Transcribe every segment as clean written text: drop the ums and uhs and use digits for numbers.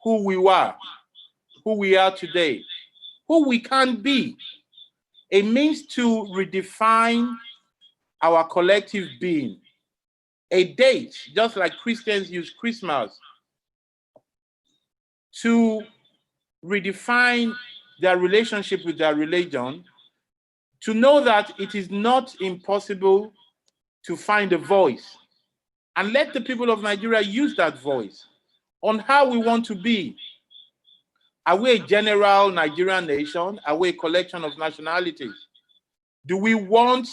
who we were, who we are today, who we can be. A means to redefine our collective being. A date, just like Christians use Christmas to redefine their relationship with their religion, to know that it is not impossible to find a voice. And let the people of Nigeria use that voice on how we want to be. Are we a general Nigerian nation? Are we a collection of nationalities? Do we want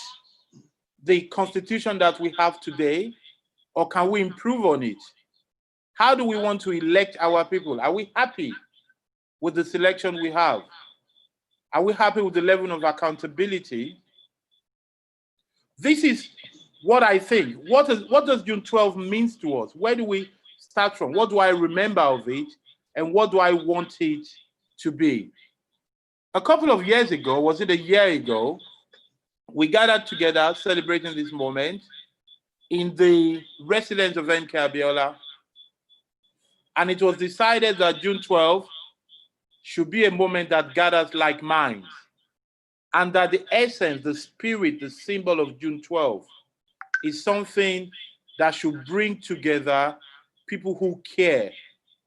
the constitution that we have today, or can we improve on it? How do we want to elect our people? Are we happy with the selection we have? Are we happy with the level of accountability? This is what I think. What does June 12 means to us? Where do we start from? What do I remember of it? And what do I want it to be? A couple of years ago, was it a year ago, we gathered together celebrating this moment in the residence of MK Abiola. And it was decided that June 12 should be a moment that gathers like minds. And that the essence, the spirit, the symbol of June 12 is something that should bring together people who care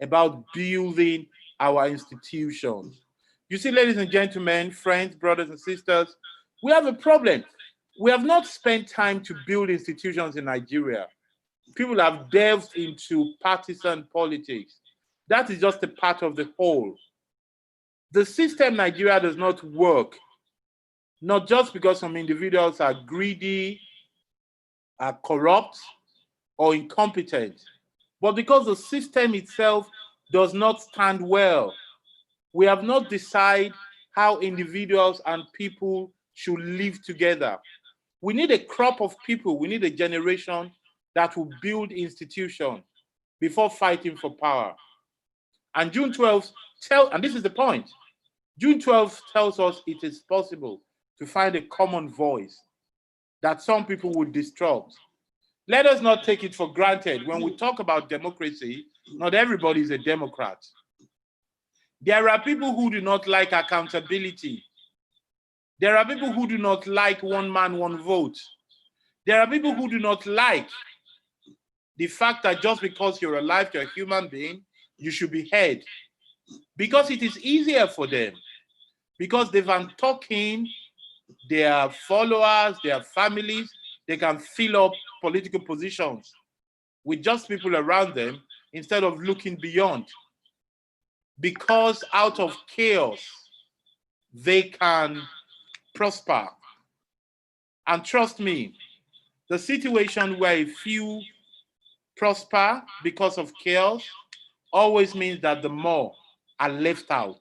about building our institutions. You see, ladies and gentlemen, friends, brothers and sisters, we have a problem. We have not spent time to build institutions in Nigeria. People have delved into partisan politics. That is just a part of the whole. The system in Nigeria does not work, not just because some individuals are greedy, are corrupt, or incompetent, but because the system itself does not stand well. We have not decided how individuals and people should live together. We need a crop of people, we need a generation that will build institutions before fighting for power. And June 12th and this is the point, June 12th tells us it is possible to find a common voice that some people would disrupt. Let us not take it for granted. When we talk about democracy, not everybody is a Democrat. There are people who do not like accountability. There are people who do not like one man, one vote. There are people who do not like the fact that just because you're alive, you're a human being, you should be heard. Because it is easier for them. Because they've been talking, their followers, their families, they can fill up political positions with just people around them instead of looking beyond. Because out of chaos, they can prosper. And trust me, the situation where a few prosper because of chaos always means that the more are left out.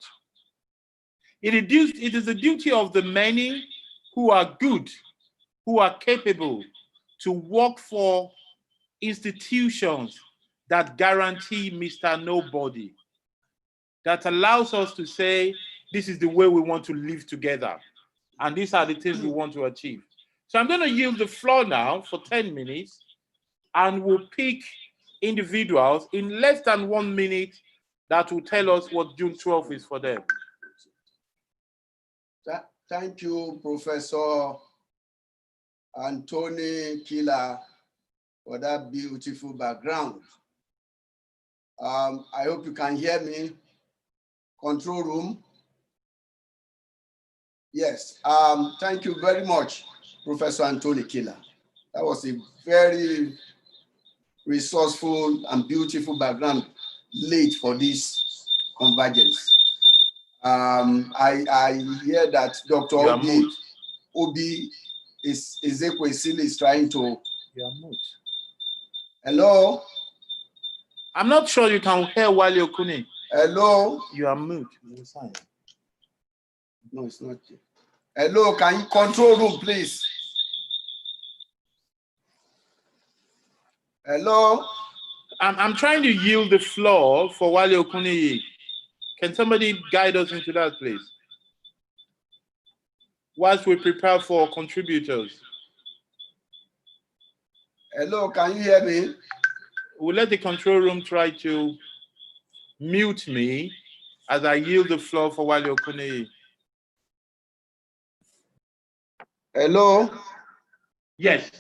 It is the duty of the many who are good, who are capable, to work for institutions that guarantee Mr. Nobody, that allows us to say, this is the way we want to live together. And these are the things we want to achieve. So I'm going to yield the floor now for 10 minutes, and we'll pick individuals in less than 1 minute that will tell us what June 12th is for them. Thank you, Professor Anthony Killer, for that beautiful background. I hope you can hear me. Control room. Yes, thank you very much, Professor Anthony Killer. That was a very resourceful and beautiful background laid for this convergence. I hear that Dr. Obi Ezekwesili is trying to. Hello? I'm not sure you can hear Wale Okuni. Hello? You are mute. No, it's not. Hello, can you control room, please? Hello? I'm trying to yield the floor for Wale Okuni. Can somebody guide us into that, please? Whilst we prepare for contributors. Hello, can you hear me? We'll let the control room try to mute me as I yield the floor for Wale Okuneye. Hello? Yes.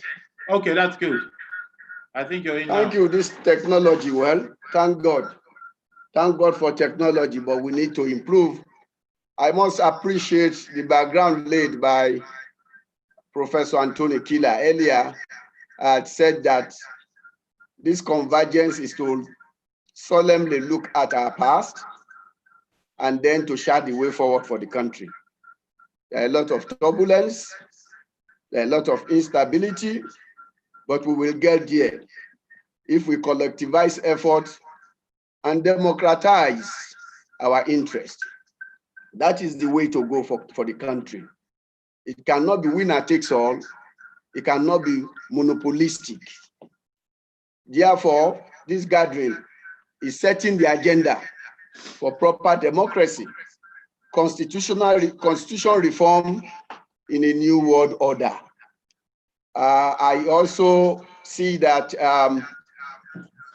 Okay, that's good. I think you're in now. Thank you, this technology. Well, thank God. Thank God for technology, but we need to improve. I must appreciate the background laid by Professor Anthony Killer earlier. Had said that this convergence is to solemnly look at our past and then to chart the way forward for the country. There are a lot of turbulence, there are a lot of instability, but we will get there if we collectivize efforts and democratize our interest. That is the way to go for the country. It cannot be winner takes all. It cannot be monopolistic. Therefore, this gathering is setting the agenda for proper democracy, constitution reform in a new world order. I also see that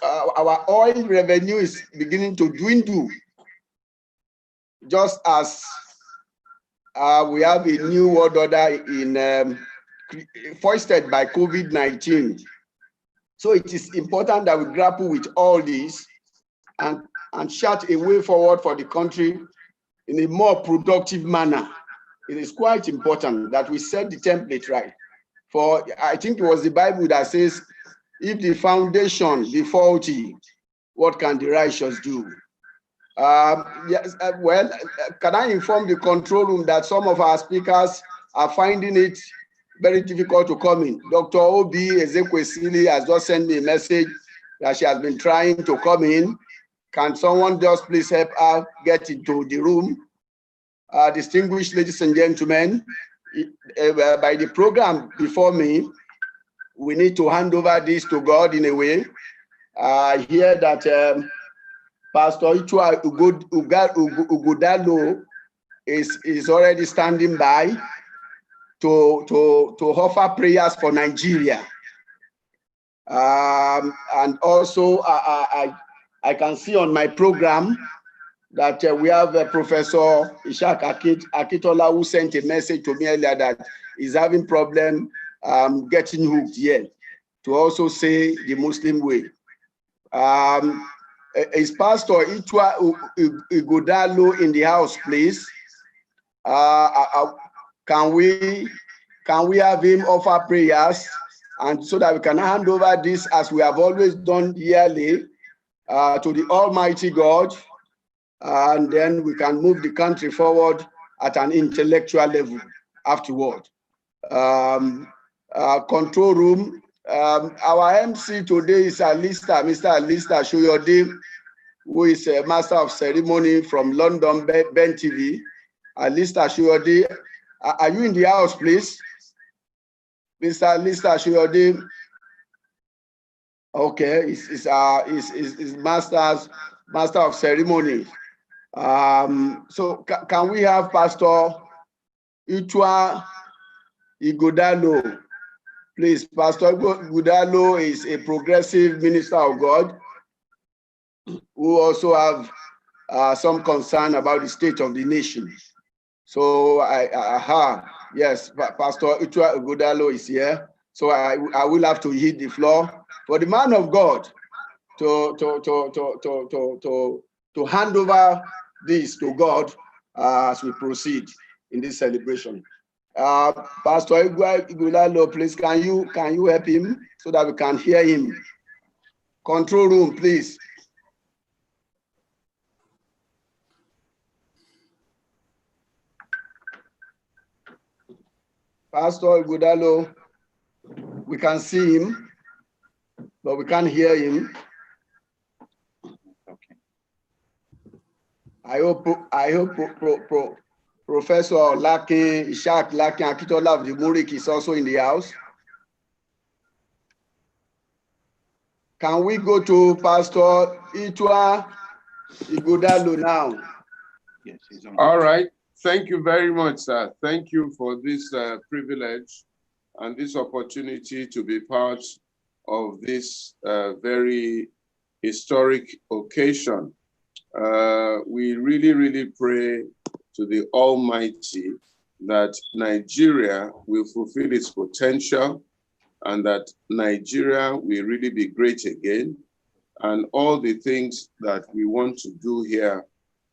our oil revenue is beginning to dwindle, just as we have a new world order foisted by COVID-19. So it is important that we grapple with all this and chart a way forward for the country in a more productive manner. It is quite important that we set the template right. For I think it was the Bible that says, if the foundation be faulty, what can the righteous do? Yes, well, can I inform the control room that some of our speakers are finding it very difficult to come in? Dr. Obi Ezekwesili has just sent me a message that she has been trying to come in. Can someone just please help her get into the room? Distinguished ladies and gentlemen, by the program before me, we need to hand over this to God in a way. I hear that Pastor Ichua Ugudalo is already standing by to offer prayers for Nigeria. And also, I can see on my program that we have Professor Ishak Akitola, who sent a message to me earlier that he's having problem getting hooked here to also say the Muslim way. Is Pastor Ichua Ighodalo in the house, please? Can we have him offer prayers, and so that we can hand over this, as we have always done yearly, to the Almighty God, and then we can move the country forward at an intellectual level afterward. Control room, our MC today is Mr. Alista Shoyode, who is a master of ceremony from London, Ben TV. Alista Shoyode, are you in the house, please? Mr. Alista Shoyode. Okay, is master of ceremony. So can we have Pastor Ichua Ighodalo, please? Pastor Ighodalo is a progressive minister of God who also have some concern about the state of the nation. So yes, Pastor Ichua Ighodalo is here. So I will have to yield the floor for the man of God to hand over this to God as we proceed in this celebration. Pastor Ighodalo, please, can you help him so that we can hear him? Control room, please. Pastor Ighodalo, we can see him, but we can't hear him. Okay. I hope Professor Ishak Lakin Akitola of the Murik is also in the house. Can we go to Pastor Ichua Ighodalo now? Yes, he's on. All right. Thank you very much, sir. Thank you for this privilege and this opportunity to be part of this very historic occasion. We really, really pray to the Almighty that Nigeria will fulfill its potential and that Nigeria will really be great again. And all the things that we want to do here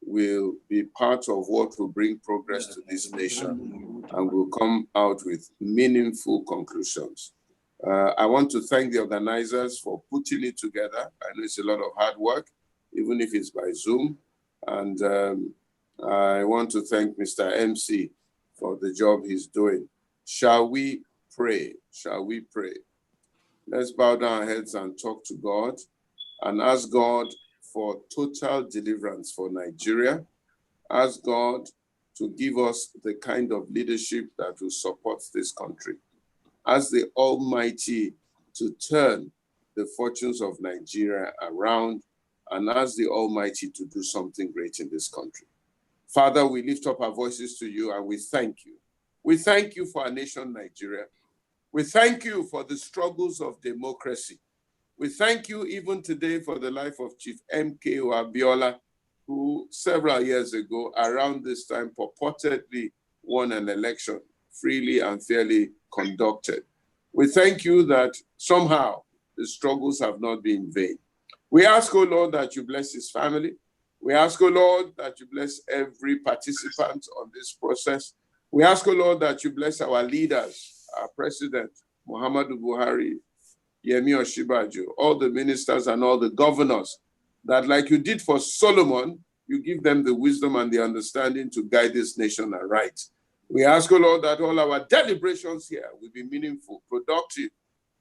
will be part of what will bring progress to this nation and will come out with meaningful conclusions. I want to thank the organizers for putting it together. I know it's a lot of hard work, even if it's by Zoom. And I want to thank Mr. MC for the job he's doing. Shall we pray? Shall we pray? Let's bow down our heads and talk to God and ask God for total deliverance for Nigeria. Ask God to give us the kind of leadership that will support this country. Ask the Almighty to turn the fortunes of Nigeria around and ask the Almighty to do something great in this country. Father, we lift up our voices to you and we thank you. We thank you for our nation, Nigeria. We thank you for the struggles of democracy. We thank you even today for the life of Chief M.K.O. Abiola, who several years ago, around this time, purportedly won an election freely and fairly conducted. We thank you that somehow the struggles have not been in vain. We ask, O Lord, that you bless his family. We ask, O Lord, that you bless every participant on this process. We ask, O Lord, that you bless our leaders, our President, Muhammadu Buhari, Yemi Osinbajo, all the ministers and all the governors, that like you did for Solomon, you give them the wisdom and the understanding to guide this nation aright. We ask, O Lord, that all our deliberations here will be meaningful, productive,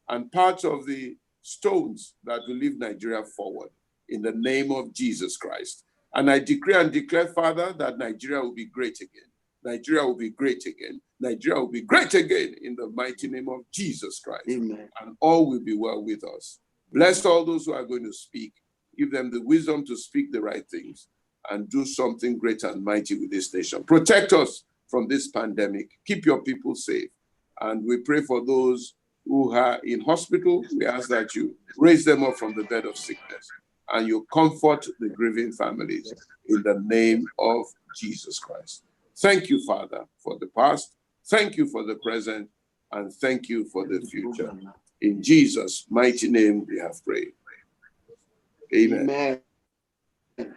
and part of the stones that will lead Nigeria forward in the name of Jesus Christ. And I decree and declare, Father, that Nigeria will be great again. Nigeria will be great again. Nigeria will be great again in the mighty name of Jesus Christ. Amen. And all will be well with us. Bless all those who are going to speak. Give them the wisdom to speak the right things and do something great and mighty with this nation. Protect us from this pandemic. Keep your people safe. And we pray for those who are in hospital. We ask that you raise them up from the bed of sickness and you comfort the grieving families in the name of Jesus Christ. Thank you, Father, for the past. Thank you for the present. And thank you for the future. In Jesus' mighty name we have prayed. Amen. Amen.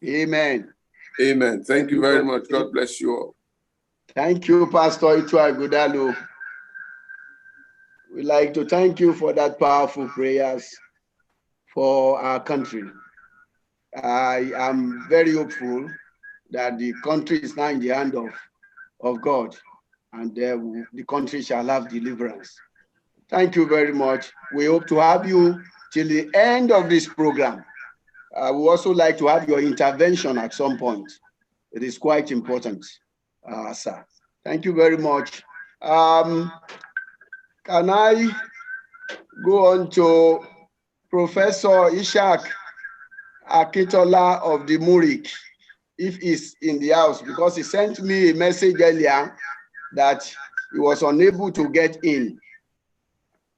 Amen. Amen. Thank you very much. God bless you all. Thank you, Pastor Itu Ighodalo. We'd like to thank you for that powerful prayers for our country. I am very hopeful that the country is now in the hand of God, and the country shall have deliverance. Thank you very much. We hope to have you till the end of this program. We also like to have your intervention at some point. It is quite important, sir. Thank you very much. Can I go on to Professor Ishaq Akintola of the Murik, if he's in the house, because he sent me a message earlier that he was unable to get in.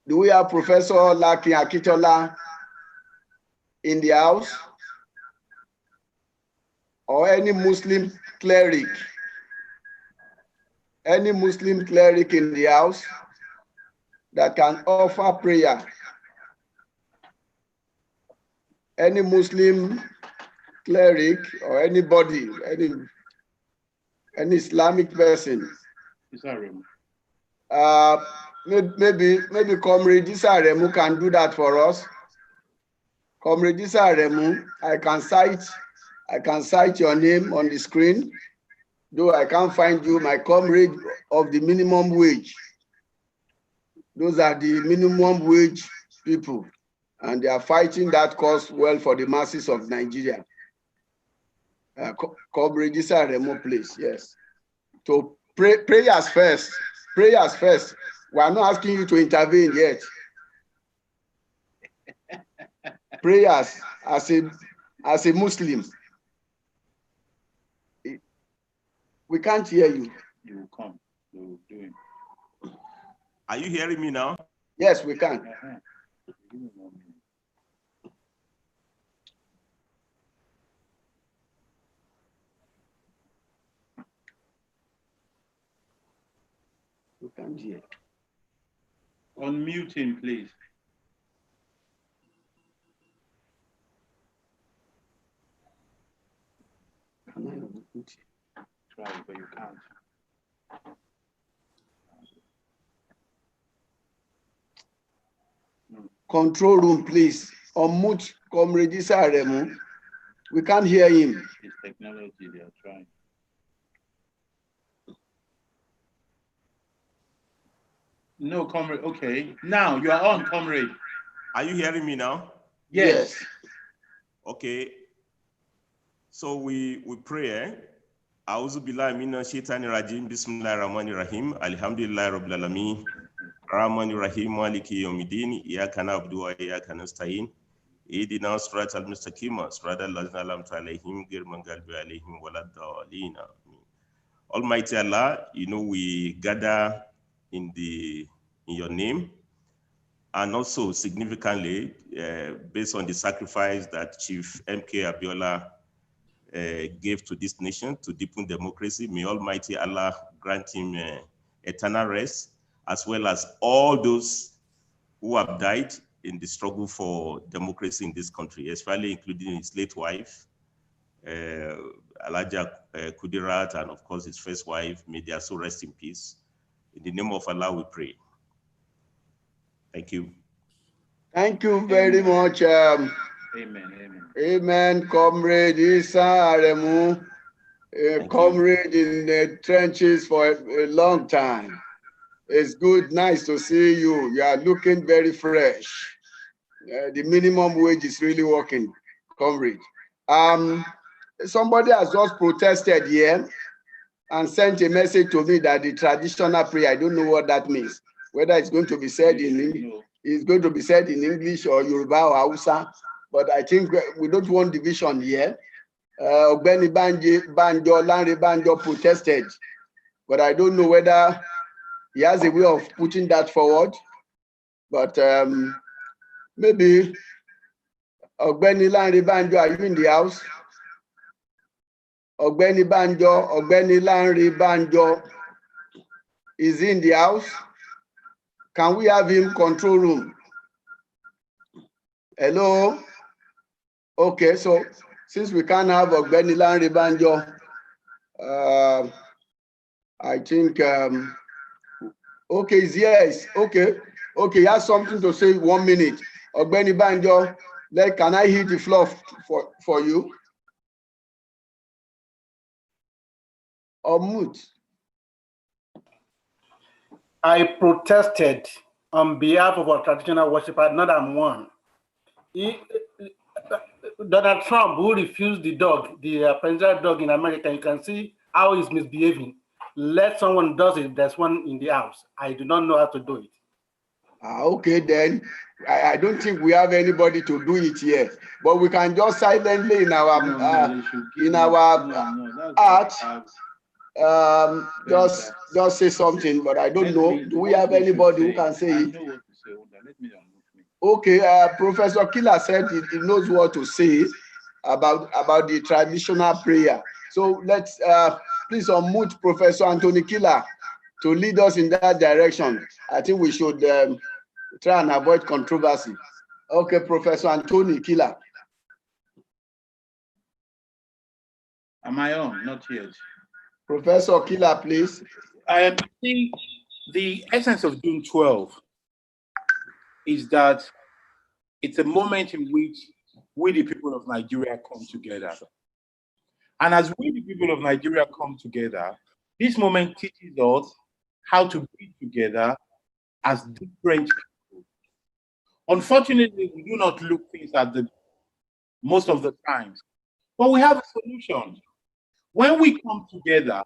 Do we have Professor Laki Akintola in the house? Or any Muslim cleric? Any Muslim cleric in the house that can offer prayer? Any Muslim cleric or anybody, any Islamic person? Maybe Comrade Isa Aremu can do that for us. Comrade Isa Aremu, I can cite your name on the screen, though I can't find you, my comrade of the minimum wage. Those are the minimum wage people, and they are fighting that cause well for the masses of Nigeria. Comrade Isa Aremu, please, yes. So prayers first. Prayers first. We are not asking you to intervene yet. Prayers as a Muslim. We can't hear you. You will come. You will do it. Are you hearing me now? Yes, we can. You can't hear. Unmute him, please. Try, but you can't. Control room, please. Unmute Comrade Isa Aremu. We can't hear him. It's technology, they are trying. No, comrade. Okay. Now you are on, comrade. Are you hearing me now? Yes. Okay. So we pray. A'udhu billahi minash shaitani rajim. Bismillahir rahmanir rahim. Alhamdulillahi rabbil alamin. Rahmanir rahim. Maliki yawmiddin. Iyyaka na'budu wa iyyaka nasta'in. Ihdina siratal mustaqim. Siratal ladzina an'amta alaihim ghayril maghdubi alaihim waladdallin. Almighty Allah, we gather in your name, and also significantly, based on the sacrifice that Chief M.K. Abiola gave to this nation to deepen democracy, may Almighty Allah grant him eternal rest, as well as all those who have died in the struggle for democracy in this country, especially including his late wife, Alhaja Kudirat, and of course his first wife. May their soul rest in peace. In the name of Allah, we pray. Thank you. Thank you very much. Amen. Amen. Amen, Comrade Isa Aremu, comrade in the trenches for a long time. It's good, nice to see you. You are looking very fresh. The minimum wage is really working, comrade. Somebody has just protested here and sent a message to me that the traditional prayer, I don't know what that means. Whether it's going to be said in English or Yoruba or Hausa, but I think we don't want division here. Ogbeni Lanre Banjo protested, but I don't know whether he has a way of putting that forward. But maybe Ogbeni Lanre Banjo, are you in the house? Ogbeni Lanre Banjo is in the house. Can we have him control room? Hello? Okay, so since we can't have Ogbeni Lanre Banjo, I think, okay, yes, okay, he has something to say, 1 minute. Ogbeni Banjo, can I hit the floor for you? Or mute. I protested on behalf of our traditional worshippers, not I'm one. Donald Trump, who refused the dog, the presidential dog in America, you can see how he's misbehaving. Let someone does it, there's one in the house. I do not know how to do it. Okay, then I don't think we have anybody to do it here, but we can just silently in our art just say something. But I don't know. Do we have anybody who can say it? Okay, Professor Killer said he knows what to say about the traditional prayer. So let's please unmute Professor Anthony Killer to lead us in that direction. I think we should try and avoid controversy. Okay, Professor Anthony Killer. Am I on? Not yet. Professor Killer, please. I think the essence of June 12 is that it's a moment in which we, the people of Nigeria, come together. And as we, the people of Nigeria, come together, this moment teaches us how to be together as different people. Unfortunately, we do not look things at most of the times, but we have a solution. When we come together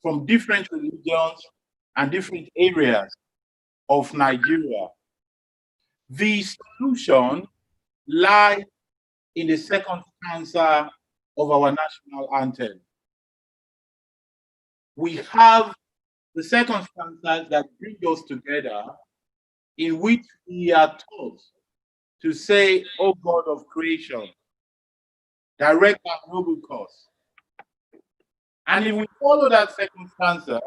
from different religions and different areas of Nigeria, the solution lies in the second stanza of our national anthem. We have the second stanza that brings us together, in which we are taught to say, "O God of creation, direct our noble course." And if we follow that second stanza,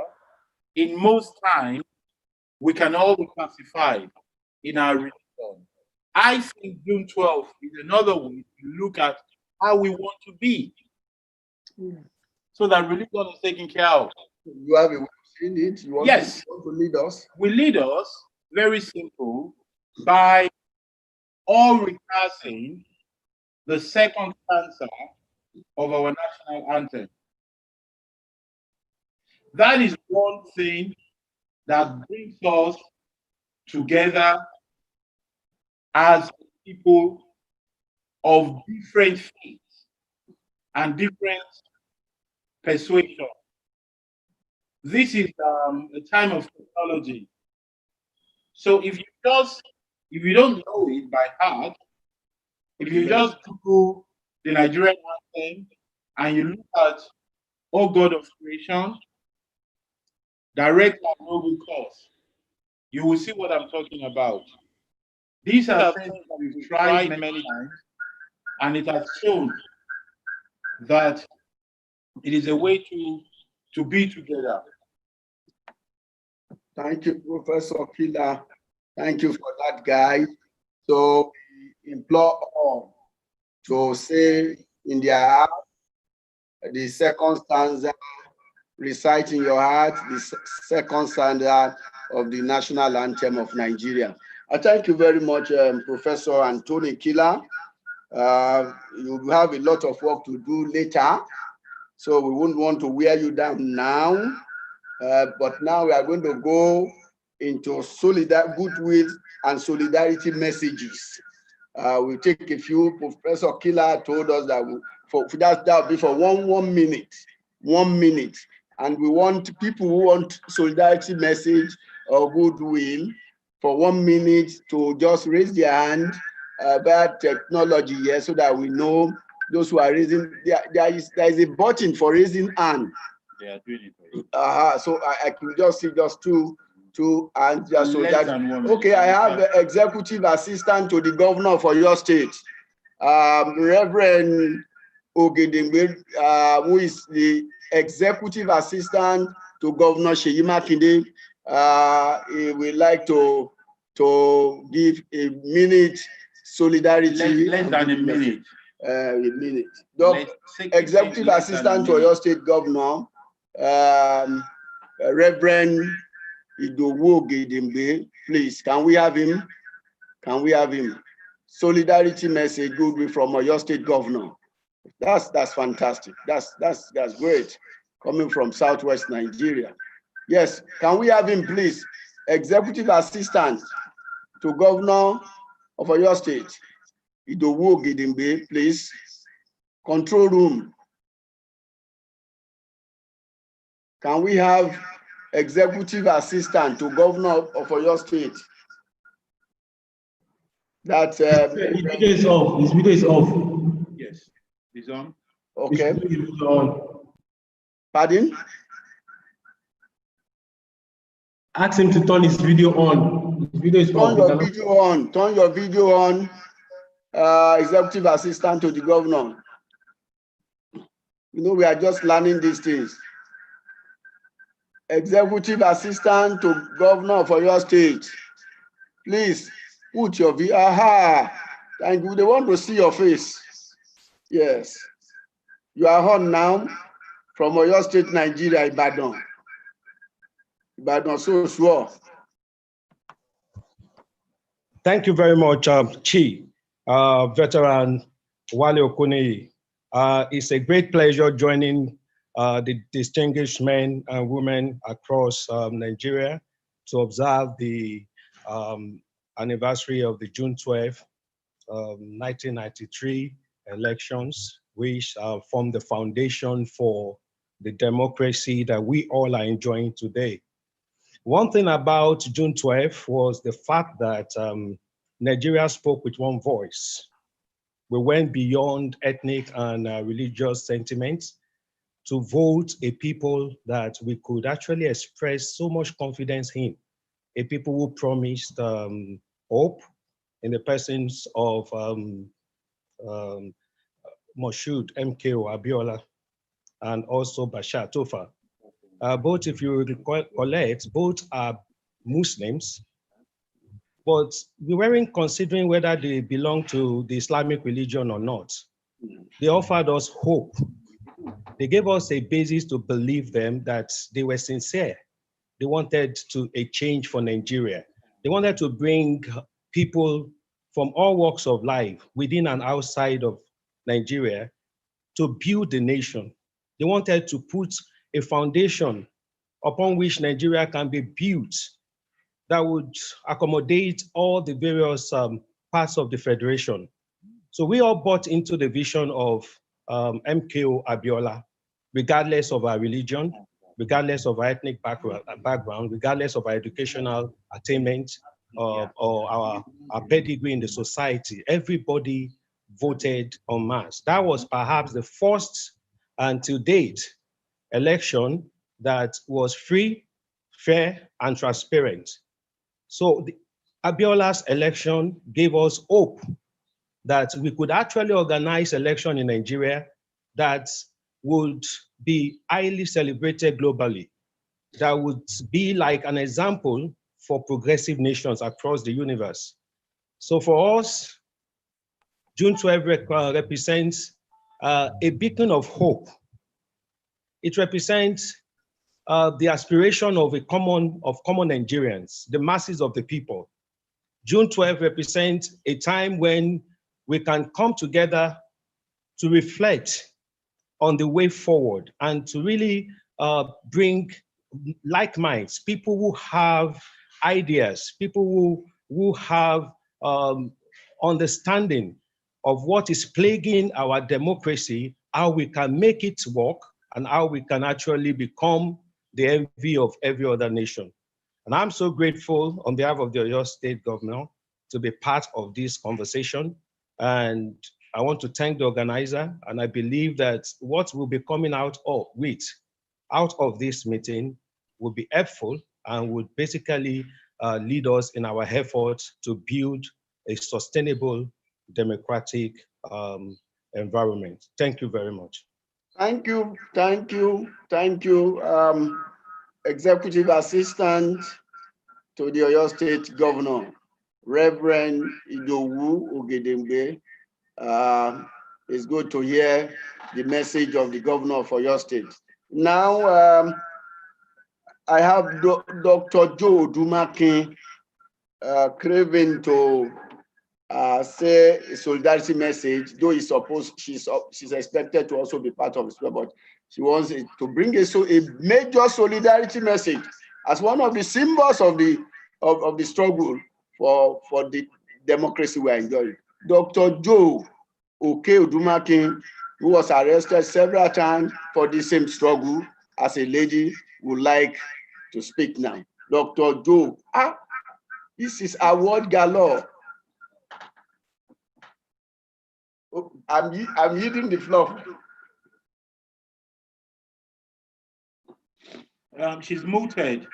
in most times, we can all be pacified in our religion. I think June 12th is another way to look at how we want to be, so that religion is taken care of. You have a way of seeing it. You want, Yes. to lead us. We lead us, very simple, by all rehearsing the second stanza of our national anthem. That is one thing that brings us together as people of different faiths and different persuasion. This is a time of technology. So if you don't know it by heart, if you just Google the Nigerian anthem and you look at "O God of Creation," direct and noble cause, you will see what I'm talking about. These are things that we've tried many times, and it has shown that it is a way to be together. Thank you, Professor Killer. Thank you for that, guy. So we implore all to say in their heart the second stanza, recite in your heart the second stanza of the national anthem of Nigeria. I thank you very much, Professor Anthony Killer. You have a lot of work to do later, so we wouldn't want to wear you down now. But now we are going to go into goodwill and solidarity messages. We'll take a few. Professor Killer told us that that will be for one minute, 1 minute. And we want people who want solidarity message or goodwill for 1 minute to just raise their hand about technology here, so that we know those who are raising. There is a button for raising hand. They are doing it. So I could just see just two hands. So Less that, than 1 minute. okay, I have the executive assistant to the governor for your state, Reverend Ogedengbe, who is the executive assistant to Governor Seyi Makinde. He would like to give a minute solidarity. Less than a minute. A minute. Executive assistant to your state governor, Reverend Idowu Ogedengbe, please, can we have him? Can we have him? Solidarity message, goodwill from your state governor. That's fantastic. That's great. Coming from Southwest Nigeria. Yes, can we have him, please? Executive assistant to Governor of your state, Idowu Ogedengbe, please. Control room. Can we have executive assistant to Governor of your state? That his video is off. His video is off. Yes, it's on. Okay. His video is on. Pardon? Ask him to turn his video on. His video is Turn off. your video on. Turn your video on. Executive assistant to the governor. You know, we are just learning these things. Executive assistant to governor for your state. Please put your video. Aha! Thank you. They want to see your face. Yes. You are on now from Oyo State, Nigeria, Ibadan. Ibadan, so sure. Thank you very much, Chi, veteran Wale Okuneye. It's a great pleasure joining the distinguished men and women across Nigeria to observe the anniversary of the June 12, 1993 elections, which formed the foundation for the democracy that we all are enjoying today. One thing about June 12 was the fact that Nigeria spoke with one voice. We went beyond ethnic and religious sentiments to vote a people that we could actually express so much confidence in, a people who promised hope in the persons of Moshood MKO Abiola and also Bashir Tofa. Both, if you recollect, both are Muslims, but we weren't considering whether they belong to the Islamic religion or not. They offered us hope. They gave us a basis to believe them that they were sincere. They wanted a change for Nigeria. They wanted to bring people from all walks of life, within and outside of Nigeria, to build the nation. They wanted to put a foundation upon which Nigeria can be built that would accommodate all the various parts of the federation. So we all bought into the vision of MKO Abiola, regardless of our religion, regardless of our ethnic background, regardless of our educational attainment or our pedigree in the society. Everybody voted en masse. That was perhaps the first and to date election that was free, fair, and transparent. So Abiola's election gave us hope that we could actually organize election in Nigeria that would be highly celebrated globally, that would be like an example for progressive nations across the universe. So for us, June 12 represents a beacon of hope. It represents the aspiration of common Nigerians, the masses of the people. June 12 represents a time when we can come together to reflect on the way forward and to really bring like minds, people who have ideas, people who have understanding of what is plaguing our democracy, how we can make it work, and how we can actually become the envy of every other nation. And I'm so grateful on behalf of the Oyo State Governor to be part of this conversation. And I want to thank the organizer, and I believe that what will be coming out of this meeting will be helpful and would basically lead us in our efforts to build a sustainable democratic environment. Thank you very much. Thank you, thank you, thank you, Executive Assistant to the Oyo State Governor, Reverend Idowu Ogedengbe. It's good to hear the message of the Governor of Oyo State. Now, I have Dr. Joe Odumakin craving to say a solidarity message, though she's expected to also be part of it, but she wants to bring a major solidarity message as one of the symbols of the struggle for the democracy we are enjoying. Dr. Joe Odumakin, who was arrested several times for the same struggle as a lady, would like to speak now. Dr. Joe, this is award galore. I'm hitting the floor. She's muted.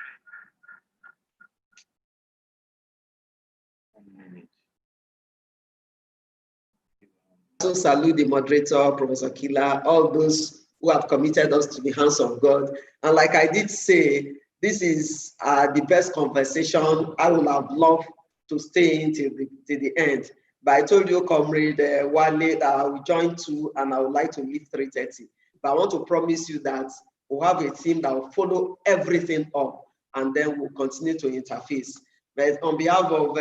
Also salute the moderator, Professor Kila, all those who have committed us to the hands of God. And like I did say, this is the best conversation. I would have loved to stay in till the end. But I told you, Comrade Wale, that I will join too, and I would like to leave 3:30. But I want to promise you that we'll have a team that will follow everything up, and then we'll continue to interface. But on behalf of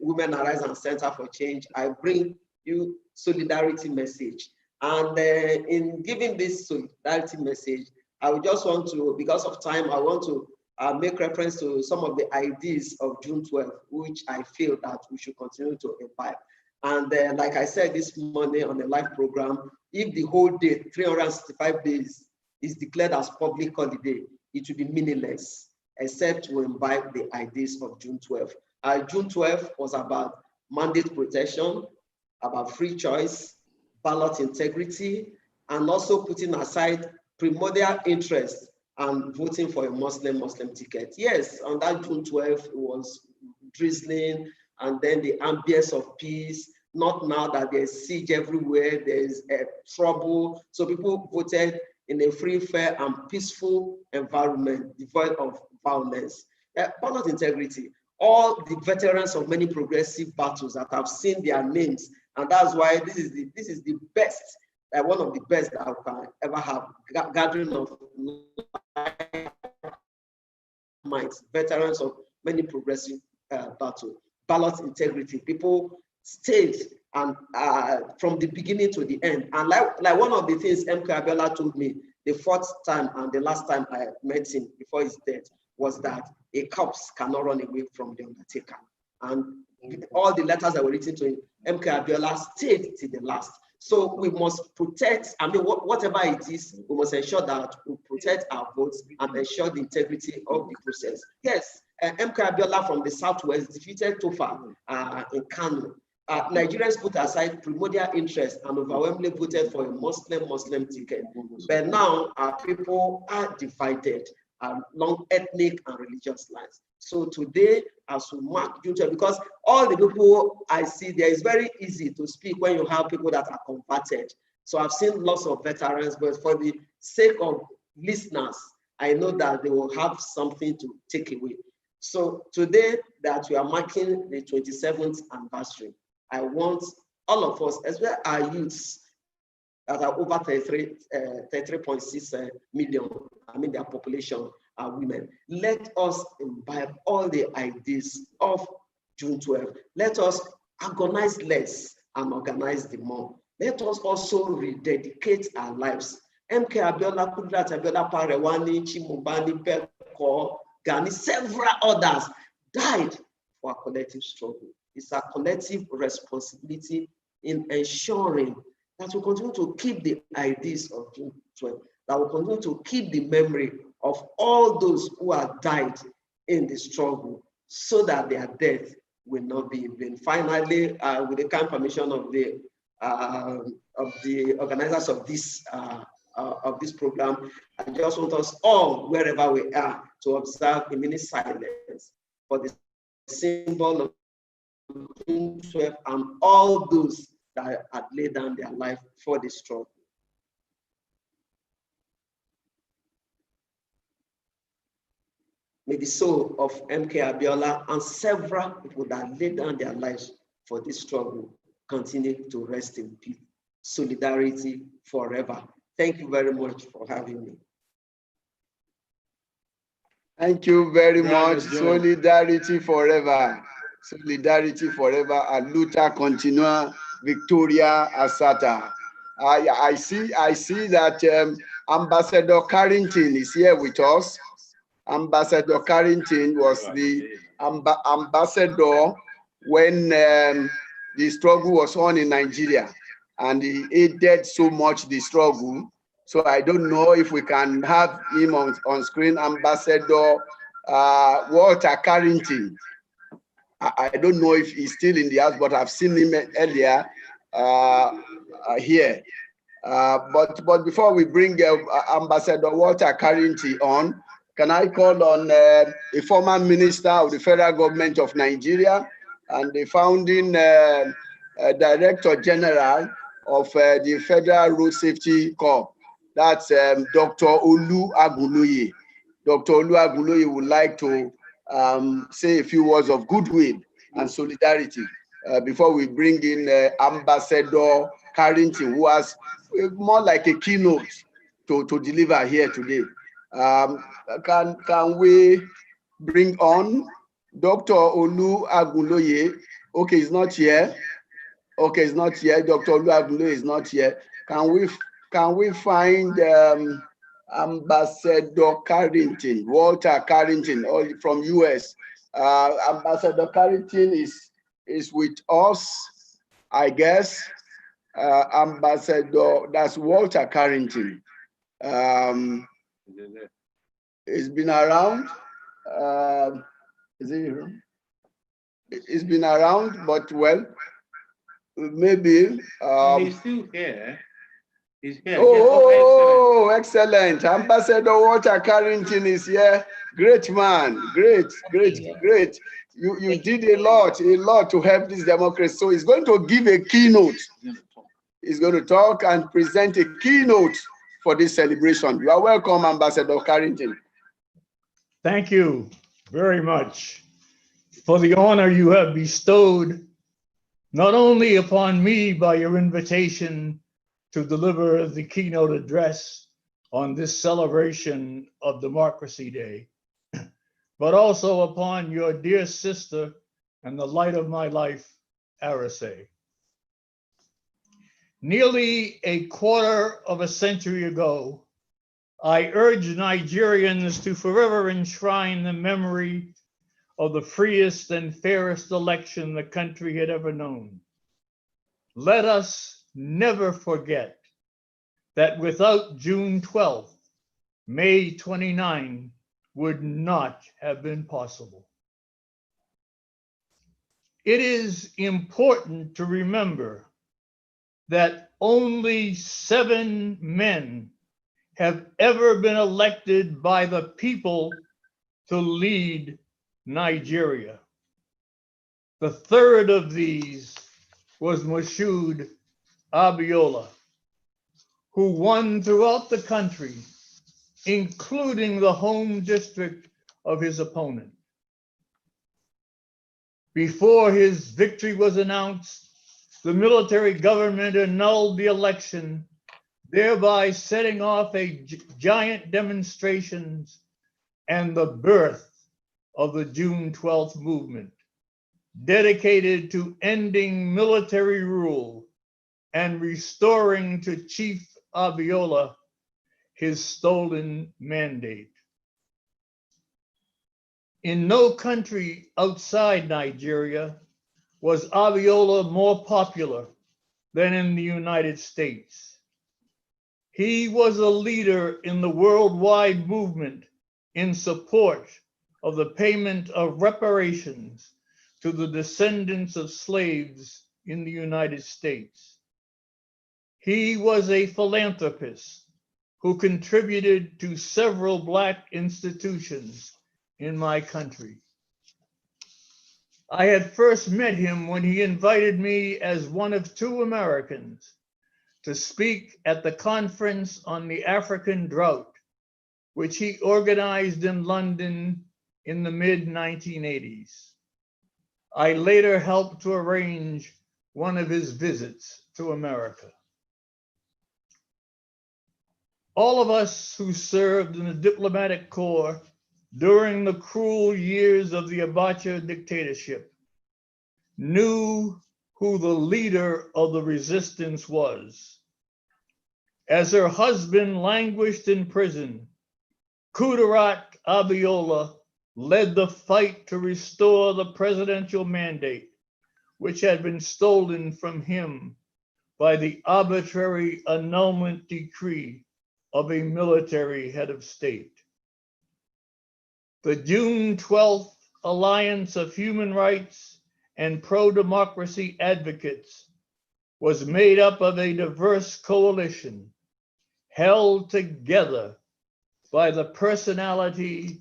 Women Arise and Center for Change, I bring you solidarity message. And in giving this solidarity message, I would just want to, because of time, I want to make reference to some of the ideas of June 12th, which I feel that we should continue to imbibe. And like I said this morning on the live program, if the whole day, 365 days, is declared as public holiday, it will be meaningless, except to imbibe the ideas of June 12th. June 12th was about mandate protection, about free choice, ballot integrity, and also putting aside primordial interest and voting for a Muslim ticket. Yes, on that June 12th, it was drizzling, and then the ambience of peace. Not now that there's siege everywhere, there's trouble. So people voted in a free, fair, and peaceful environment, devoid of violence. ballot integrity. All the veterans of many progressive battles that have seen their names, and that's why this is the best, one of the best that we can ever have, gathering of minds, veterans of many progressive battles. Ballot integrity, people stayed and from the beginning to the end. And like one of the things MK Abiola told me the fourth time and the last time I met him before his death was that a corpse cannot run away from the undertaker. And all the letters that were written to him, MK Abiola stayed till the last. So we must protect, I mean, whatever it is, we must ensure that we protect our votes and ensure the integrity of the process. Yes, MK Abiola from the Southwest defeated Tofa in Kano. Nigerians put aside primordial interest and overwhelmingly voted for a Muslim ticket. But now our people are divided along ethnic and religious lines. So today, as we mark June 12, because all the people I see there, is very easy to speak when you have people that are converted. So I've seen lots of veterans, but for the sake of listeners, I know that they will have something to take away. So today that we are marking the 27th anniversary, I want all of us, as well as our youths that are over 33.6 million, I mean their population are women. Let us imbibe all the ideas of June 12. Let us agonize less and organize the more. Let us also rededicate our lives. MK Abiola, Kudrat Abiola, Parewani, Chimubani, Beko, Gani, several others died for a collective struggle. It's a collective responsibility in ensuring that we continue to keep the ideas of June 12, that we continue to keep the memory of all those who have died in the struggle, so that their death will not be in vain. Finally, with the kind permission of the organizers of this program, I just want us all, wherever we are, to observe a minute silence for the symbol of June 12 and all those that had laid down their life for the struggle. May the soul of MK Abiola and several people that laid down their lives for this struggle continue to rest in peace. Solidarity forever. Thank you very much for having me. Thank you very much. Solidarity forever. Solidarity forever. A luta continua, Victoria Asata. I see that Ambassador Carrington is here with us. Ambassador Carrington was the ambassador when the struggle was on in Nigeria, and he aided so much the struggle. So I don't know if we can have him on screen, Ambassador Walter Carrington. I don't know if he's still in the house, but I've seen him earlier here. But before we bring Ambassador Walter Carrington on, can I call on a former minister of the federal government of Nigeria and the founding Director General of the Federal Road Safety Corps? That's Dr. Olu Agunloye. Dr. Olu Agunloye would like to say a few words of goodwill and solidarity before we bring in Ambassador Carrington, who has more like a keynote to deliver here today. Can we bring on Dr. Olu Agunloye? Okay, he's not here. Okay, he's not here. Dr. Olu Agunloye is not here. Can we find Ambassador Carrington, Walter Carrington, from US? Ambassador Carrington is with us, I guess. Ambassador, that's Walter Carrington. It's been around. Is it here? It's been around, but well, maybe. He's still here. He's here. Oh, excellent. Ambassador Walter Carrington is here. Great man. Great. You did a lot to help this democracy. So he's going to give a keynote. He's going to talk and present a keynote for this celebration. You are welcome, Ambassador Carrington. Thank you very much for the honor you have bestowed not only upon me by your invitation to deliver the keynote address on this celebration of Democracy Day, but also upon your dear sister and the light of my life, Arese. Nearly a quarter of a century ago, I urged Nigerians to forever enshrine the memory of the freest and fairest election the country had ever known. Let us never forget that without June 12th, May 29 would not have been possible. It is important to remember that only 7 men have ever been elected by the people to lead Nigeria. The third of these was Moshood Abiola, who won throughout the country, including the home district of his opponent. Before his victory was announced, the military government annulled the election, thereby setting off giant demonstrations and the birth of the June 12th movement, dedicated to ending military rule and restoring to Chief Abiola his stolen mandate. In no country outside Nigeria was Abiola more popular than in the United States. He was a leader in the worldwide movement in support of the payment of reparations to the descendants of slaves in the United States. He was a philanthropist who contributed to several Black institutions in my country. I had first met him when he invited me as one of 2 Americans to speak at the Conference on the African Drought, which he organized in London in the mid-1980s. I later helped to arrange one of his visits to America. All of us who served in the diplomatic corps during the cruel years of the Abacha dictatorship knew who the leader of the resistance was. As her husband languished in prison, Kudirat Abiola led the fight to restore the presidential mandate, which had been stolen from him by the arbitrary annulment decree of a military head of state. The June 12th Alliance of Human Rights and Pro-Democracy Advocates was made up of a diverse coalition held together by the personality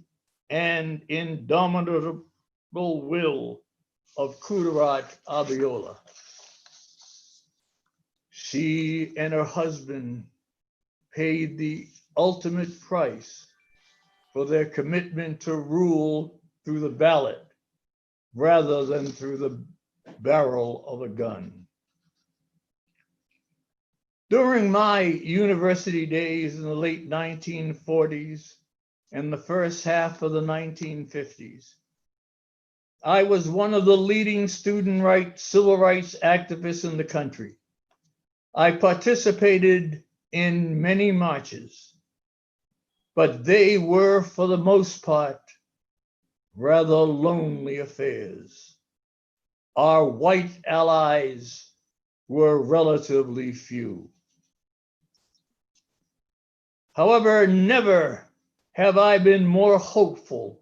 and indomitable will of Kudirat Abiola. She and her husband paid the ultimate price for their commitment to rule through the ballot rather than through the barrel of a gun. During my university days in the late 1940s and the first half of the 1950s, I was one of the leading civil rights activists in the country. I participated in many marches, but they were, for the most part, rather lonely affairs. Our white allies were relatively few. However, never have I been more hopeful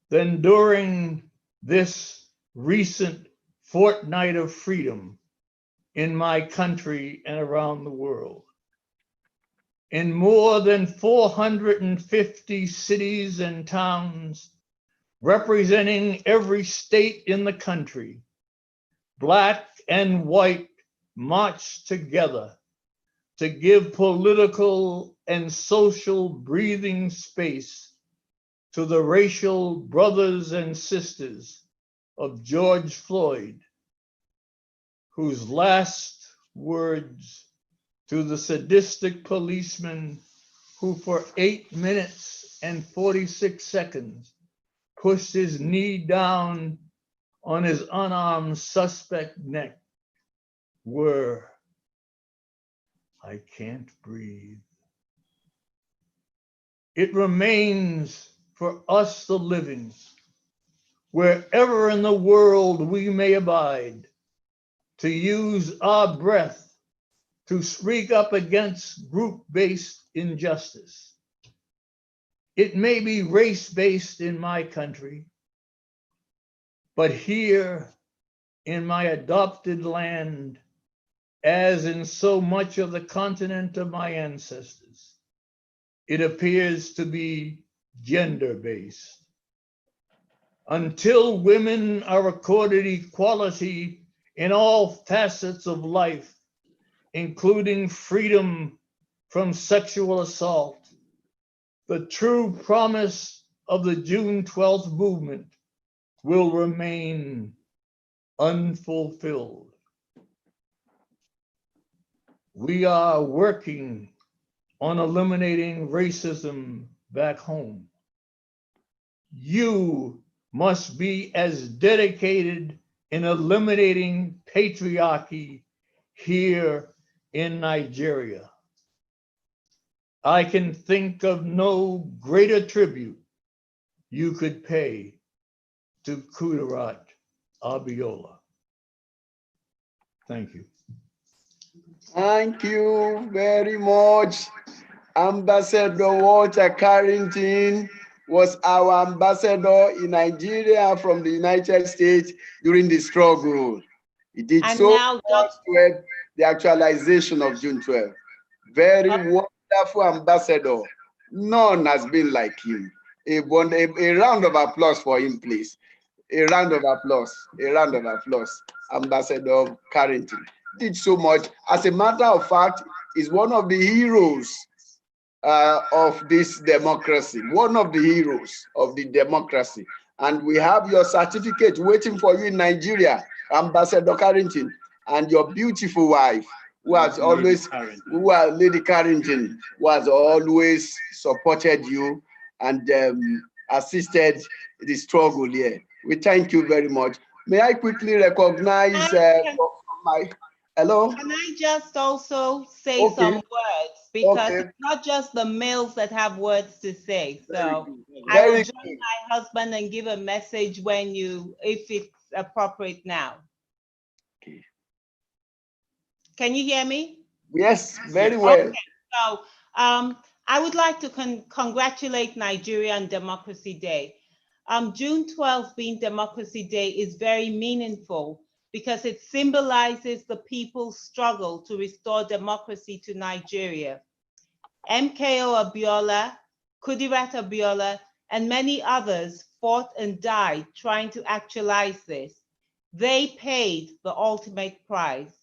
than during this recent fortnight of freedom in my country and around the world. In more than 450 cities and towns, representing every state in the country, Black and white marched together to give political and social breathing space to the racial brothers and sisters of George Floyd, whose last words to the sadistic policeman who for 8 minutes and 46 seconds pushed his knee down on his unarmed suspect neck were, "I can't breathe." It remains for us the living, wherever in the world we may abide, to use our breath to speak up against group-based injustice. It may be race-based in my country, but here in my adopted land, as in so much of the continent of my ancestors, it appears to be gender-based. Until women are accorded equality in all facets of life, including freedom from sexual assault, the true promise of the June 12th movement will remain unfulfilled. We are working on eliminating racism back home. You must be as dedicated in eliminating patriarchy here in Nigeria. I can think of no greater tribute you could pay to Kudirat Abiola. Thank you. Thank you very much. Ambassador Walter Carrington was our ambassador in Nigeria from the United States during the struggle. He did And so now much to help the actualization of June 12. Very wonderful ambassador. None has been like him. A round of applause for him, please. A round of applause. A round of applause. Ambassador Carrington did so much. As a matter of fact, is one of the heroes of this democracy. One of the heroes of the democracy. And we have your certificate waiting for you in Nigeria, Ambassador Carrington, and your beautiful wife, who has always, Lady Carrington, who has always supported you and assisted the struggle here. We thank you very much. May I quickly recognize hello? Can I just also say some words? Because it's not just the males that have words to say. So I will join my husband and give a message when if it's appropriate now. Okay. Can you hear me? Yes, very well. Okay. So I would like to congratulate Nigeria on Democracy Day. June 12th being Democracy Day is very meaningful because it symbolizes the people's struggle to restore democracy to Nigeria. MKO Abiola, Kudirat Abiola, and many others fought and died trying to actualize this. They paid the ultimate price.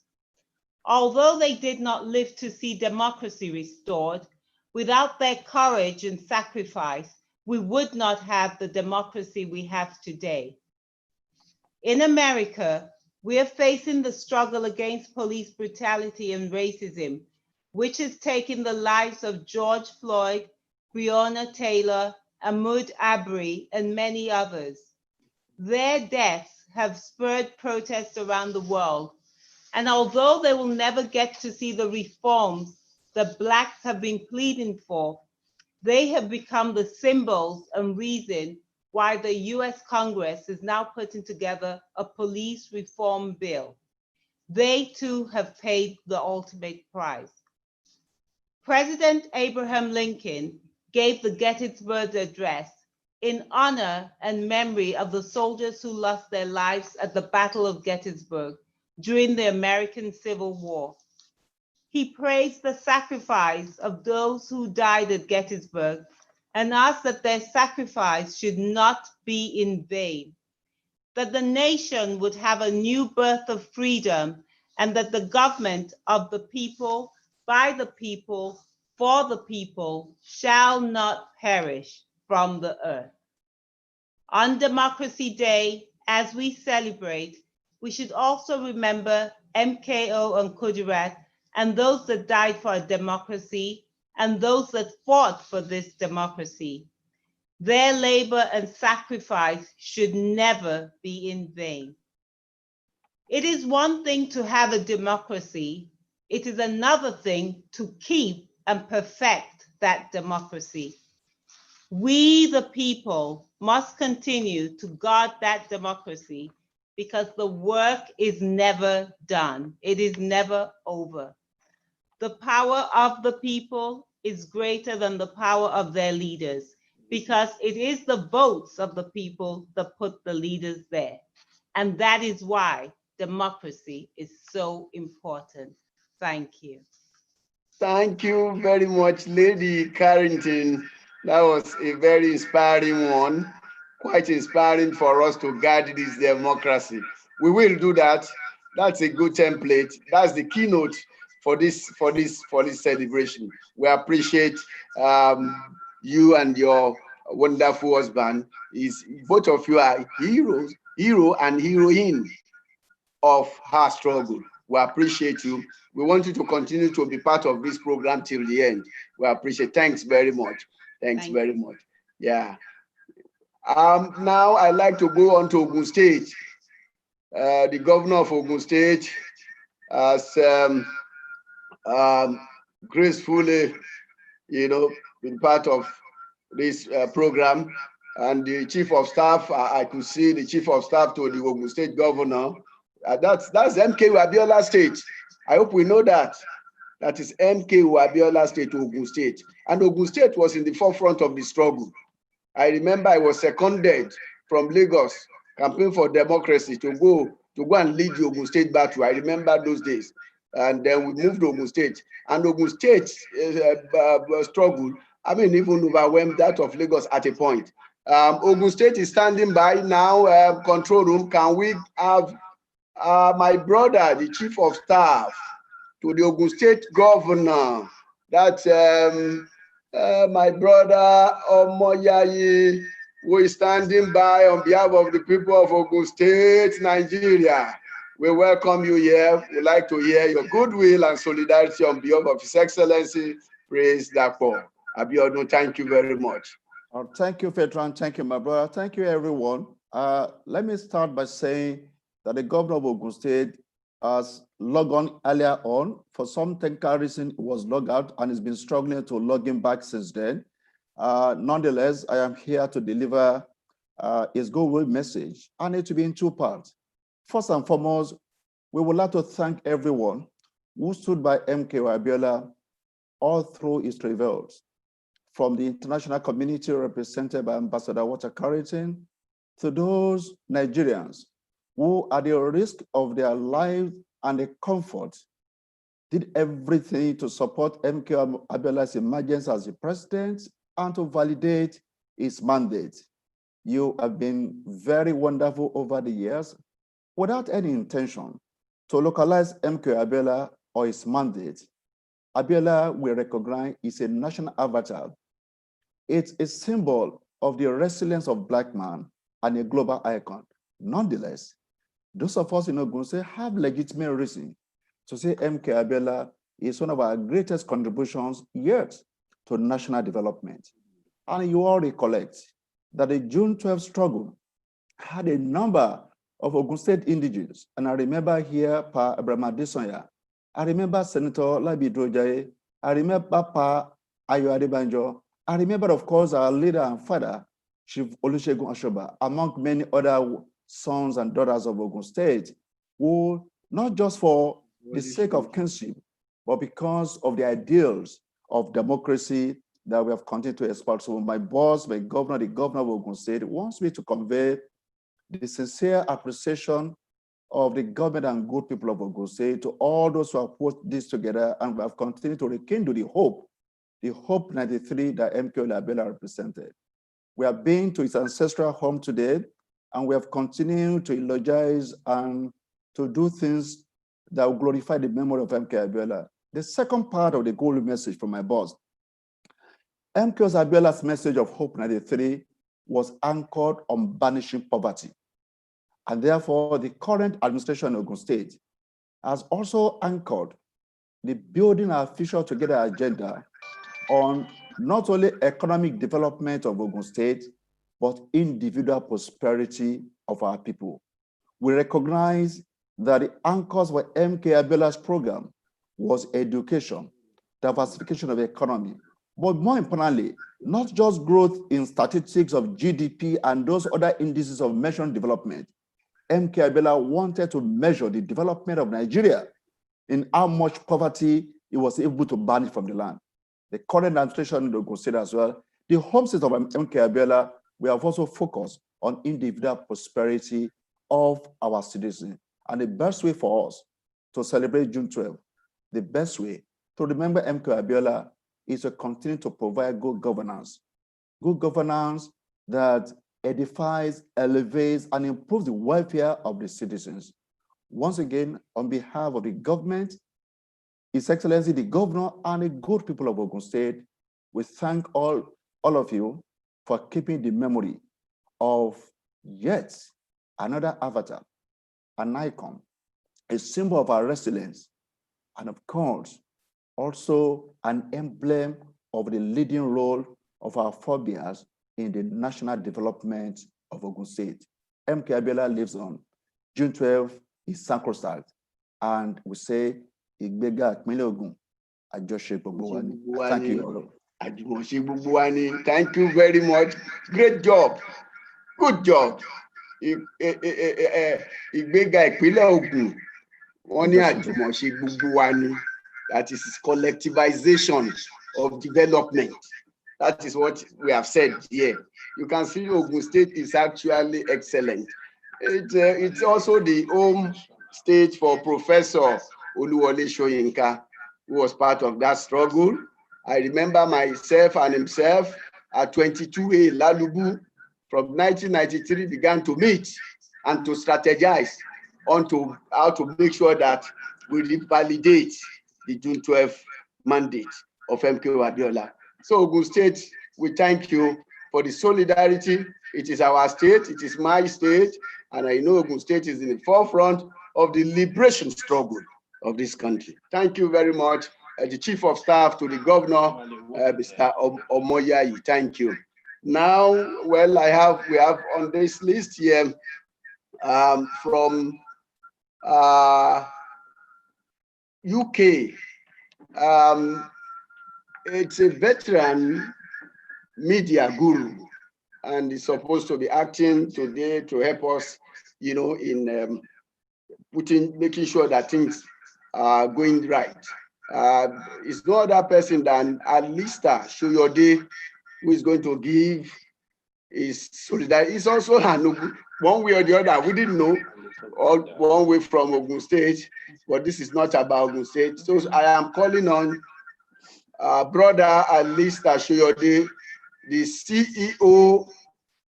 Although they did not live to see democracy restored, without their courage and sacrifice, we would not have the democracy we have today. In America, we are facing the struggle against police brutality and racism, which has taken the lives of George Floyd, Breonna Taylor, Ahmaud Arbery, and many others. Their deaths have spurred protests around the world. And although they will never get to see the reforms that Blacks have been pleading for, they have become the symbols and reason why the US Congress is now putting together a police reform bill. They too have paid the ultimate price. President Abraham Lincoln gave the Gettysburg Address in honor and memory of the soldiers who lost their lives at the Battle of Gettysburg during the American Civil War. He praised the sacrifice of those who died at Gettysburg and asked that their sacrifice should not be in vain, that the nation would have a new birth of freedom, and that the government of the people, by the people, for the people, shall not perish from the earth. On Democracy Day, as we celebrate, we should also remember MKO and Kudirat and those that died for our democracy and those that fought for this democracy. Their labor and sacrifice should never be in vain. It is one thing to have a democracy. It is another thing to keep and perfect that democracy. We, the people, must continue to guard that democracy because the work is never done. It is never over. The power of the people is greater than the power of their leaders because it is the votes of the people that put the leaders there. And that is why democracy is so important. Thank you. Thank you very much, Lady Carrington. That was a very inspiring one, quite inspiring for us to guard this democracy. We will do that. That's a good template. That's the keynote for this celebration. We appreciate you and your wonderful husband. Both of you are heroes, hero and heroine of her struggle. We appreciate you. We want you to continue to be part of this program till the end. We appreciate. Thanks very much. Thanks very much. Yeah. Now I'd like to go on to Ogun State. The governor of Ogun State has gracefully, been part of this program, and the chief of staff. I could see the chief of staff to the Ogun State governor. That's MK Abiola State. I hope we know that. That is MK Abiola State, Ogun State. And Ogun State was in the forefront of the struggle. I remember I was seconded from Lagos, campaign for democracy, to go and lead the Ogun State battle. I remember those days. And then we moved to Ogun State. And Ogun State struggle, even overwhelmed that of Lagos at a point. Ogun State is standing by now, control room. Can we have my brother, the chief of staff to the Ogun State governor, that's my brother Omoyayi, who is standing by on behalf of the people of Ogun State, Nigeria. We welcome you here. We'd like to hear your goodwill and solidarity on behalf of His Excellency, Praise Dapo Abiodun. Thank you very much. Thank you, Fetran. Thank you, my brother. Thank you, everyone. Let me start by saying that the governor of Ogun State has logged on earlier on. For some technical reason, it was logged out and has been struggling to log in back since then. Nonetheless, I am here to deliver his goodwill message, and it will be in two parts. First and foremost, we would like to thank everyone who stood by MK Abiola all through his travails, from the international community represented by Ambassador Walter Carrington to those Nigerians who, at the risk of their lives and their comfort, did everything to support MK Abiola's emergence as the president and to validate his mandate. You have been very wonderful over the years, without any intention to localize MK Abiola or his mandate. Abiola, we recognize, is a national avatar. It's a symbol of the resilience of Black man and a global icon. Nonetheless, those of us in Ogun State have legitimate reason to say MK Abiola is one of our greatest contributions yet to national development. And you all recollect that the June 12th struggle had a number of Ogun State indigenous. And I remember here Pa Abraham Adesanya. I remember Senator Labi Drojaye. I remember Pa Ayo Adebanjo. I remember, of course, our leader and father, Chief Olusegun Ashoba, among many other sons and daughters of Ogun State, who, not just for the sake of kinship, but because of the ideals of democracy that we have continued to espouse. So my boss, my governor, the governor of Ogun State, wants me to convey the sincere appreciation of the government and good people of Ogun State to all those who have put this together and have continued to rekindle the Hope 93 that MK Abiola represented. We have been to his ancestral home today, and we have continued to eulogize and to do things that will glorify the memory of MK Abiola. The second part of the goal message from my boss, MK Abiola's message of Hope 93 was anchored on banishing poverty. And therefore, the current administration in Ogun State has also anchored the building our future together agenda on not only economic development of Ogun State, but individual prosperity of our people. We recognize that the anchors for MK Abiola's program was education, diversification of the economy, but more importantly, not just growth in statistics of GDP and those other indices of measuring development. MK Abiola wanted to measure the development of Nigeria in how much poverty it was able to banish from the land. The current administration will consider as well. The home state of MK Abiola, we have also focused on individual prosperity of our citizens. And the best way for us to celebrate June 12th, the best way to remember MK Abiola is to continue to provide good governance that edifies, elevates, and improves the welfare of the citizens. Once again, on behalf of the government, His Excellency, the governor, and the good people of Ogun State, we thank all of you for keeping the memory of yet another avatar, an icon, a symbol of our resilience, and of course, also an emblem of the leading role of our forebears in the national development of Ogun State. MK Abiola lives on. June 12th is sacrosanct, and we say, Ìgbéga ìpínlẹ̀ Ògùn, àjọṣe gbogbo wa ni. Thank you. Thank you very much. Great job. Good job. Ìgbéga ìpínlẹ̀ Ògùn, wọ́n ní àjùmọ̀ṣe gbogbo wa ni. That is collectivization of development. That is what we have said here. You can see Ogun State is actually excellent. It's also the home state for Professor Oluwole Soyinka, who was part of that struggle. I remember myself and himself at 22A Lalubu from 1993 began to meet and to strategize on to how to make sure that we revalidate the June 12th mandate of MK Abiola. So Ogun State, we thank you for the solidarity. It is our state, it is my state, and I know Ogun State is in the forefront of the liberation struggle of this country. Thank you very much. The Chief of Staff to the Governor, Mr. Omoyayi, thank you. Now, well, we have on this list here from UK. It's a veteran media guru, and he's supposed to be acting today to help us, you know, in making sure that things are going right. It's no other person than Alistair Shoyode, who is going to give his solidarity. It's also one way or the other. We didn't know, all one way from Ogun State, but this is not about Ogun State. So I am calling on brother Alistair Shoyode, the CEO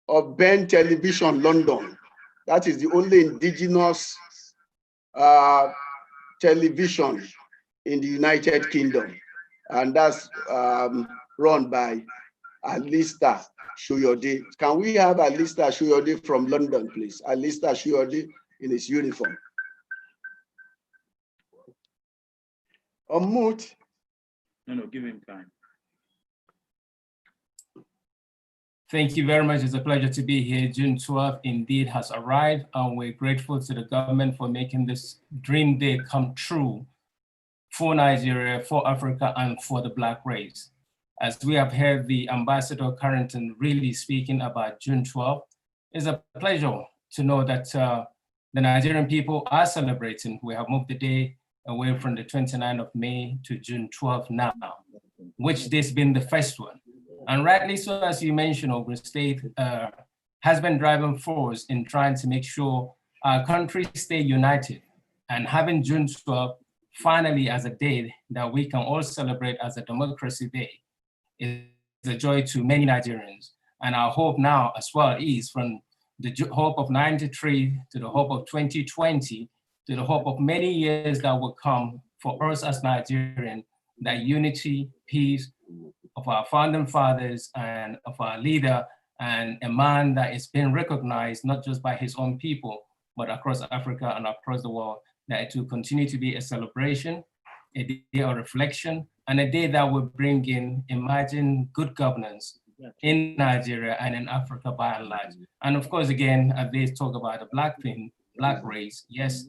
of Ben Television London. That is the only indigenous television in the United Kingdom, and that's run by Alistair Shoyode. Can we have Alistair Shoyode from London, please? Alistair Shoyode in his uniform. Unmute. No, give him time. Thank you very much. It's a pleasure to be here. June 12th indeed has arrived, and we're grateful to the government for making this dream day come true for Nigeria, for Africa, and for the Black race. As we have heard the Ambassador Carrington really speaking about June 12th, it's a pleasure to know that the Nigerian people are celebrating. We have moved the day away from the 29th of May to June 12th now, which this been the first one. And rightly so, as you mentioned, Ogun State has been driving force in trying to make sure our country stay united. And having June 12th finally as a day that we can all celebrate as a democracy day is a joy to many Nigerians. And our hope now as well is from the hope of 93 to the hope of 2020 to the hope of many years that will come for us as Nigerians, that unity, peace of our founding fathers and of our leader, and a man that is being recognized not just by his own people, but across Africa and across the world, that it will continue to be a celebration, a day of reflection, and a day that will bring in, imagine, good governance in Nigeria and in Africa by and large. And of course, again, they talk about the black race. Yes,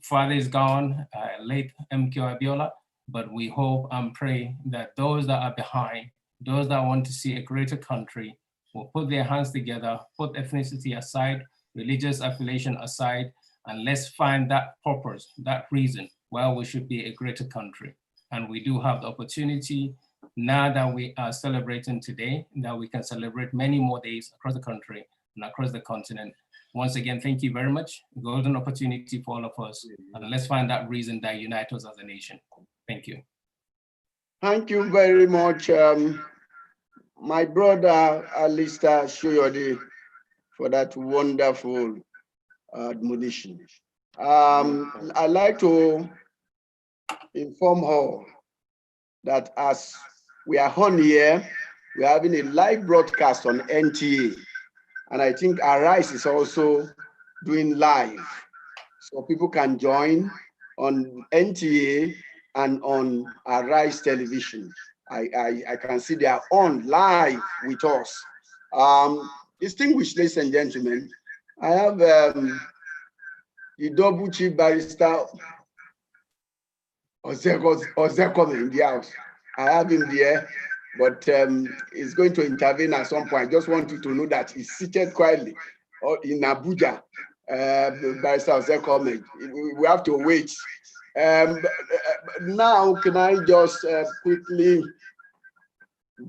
father is gone, late MK Abiola, but we hope and pray that those that are behind, those that want to see a greater country, will put their hands together, put ethnicity aside, religious affiliation aside, and let's find that purpose, that reason why we should be a greater country. And we do have the opportunity now that we are celebrating today, that we can celebrate many more days across the country and across the continent. Once again, thank you very much. Golden opportunity for all of us. And let's find that reason that unites us as a nation. Thank you. Thank you very much, my brother Alistair Shoyode, for that wonderful admonition. I'd like to inform all that as we are on here, we're having a live broadcast on NTA, and I think Arise is also doing live, so people can join on NTA and on Arise Television. I can see they are on live with us. Distinguished ladies and gentlemen, I have the double chief barrister Ozekome in the house. I have him there, but he's going to intervene at some point. I just want you to know that he's seated quietly in Abuja. Barrister Ozekome, we have to wait. Now, can I just quickly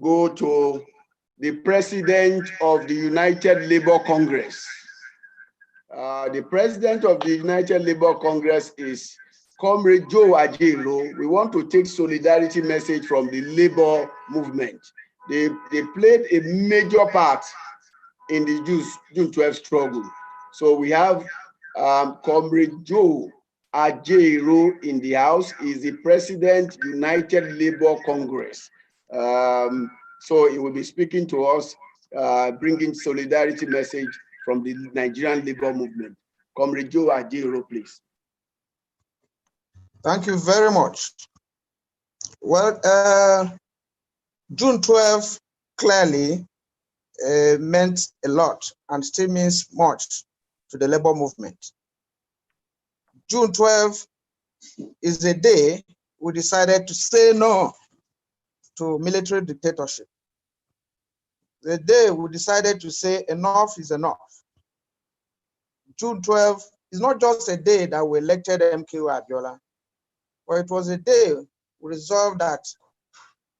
go to the president of the United Labour Congress? The president of the United Labour Congress is Comrade Joe Ajaero. We want to take solidarity message from the labor movement. They played a major part in the June 12 struggle. So we have Comrade Joe Ajaero in the house. Is the president United Labour Congress. So he will be speaking to us, bringing solidarity message from the Nigerian labor movement. Comrade Joe Ajaero, please. Thank you very much. Well, June 12 clearly meant a lot and still means much to the labor movement. June 12 is the day we decided to say no to military dictatorship. The day we decided to say enough is enough. June 12 is not just a day that we elected MKO Abiola, but it was a day we resolved that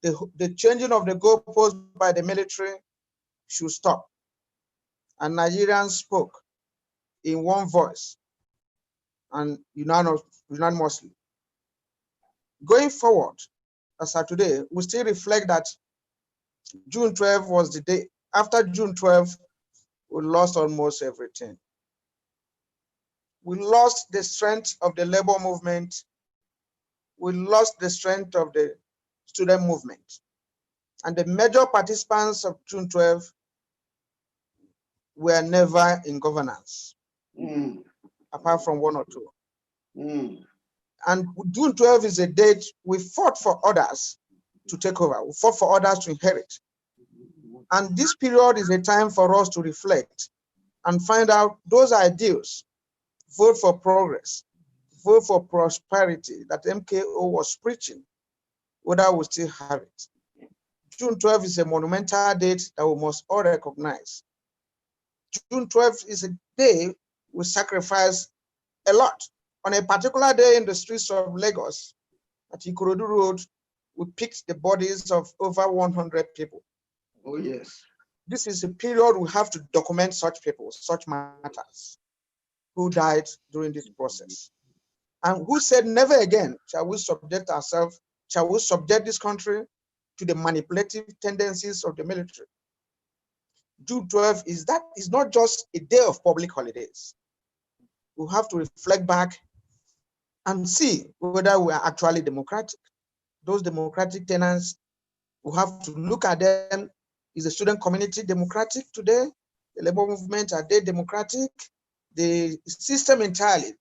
the changing of the goalposts by the military should stop. And Nigerians spoke in one voice and unanimously. Going forward, as of today, we still reflect that June 12 was the day. After June 12, we lost almost everything. We lost the strength of the labor movement. We lost the strength of the student movement. And the major participants of June 12 were never in governance, apart from one or two. And June 12 is a date we fought for others to take over. We fought for others to inherit. And this period is a time for us to reflect and find out those ideals, vote for progress, vote for prosperity that MKO was preaching, whether we still have it. June 12 is a monumental date that we must all recognize. June 12 is a day we sacrifice a lot. On a particular day in the streets of Lagos, at Ikorodu Road, we picked the bodies of over 100 people. Oh, yes. This is a period we have to document such people, such matters, who died during this process. And who said never again shall we subject ourselves, shall we subject this country to the manipulative tendencies of the military. June 12 is not just a day of public holidays. We have to reflect back and see whether we are actually democratic. Those democratic tenets, we have to look at them Is the student community democratic today? The labor movement, are they democratic? The system entirely,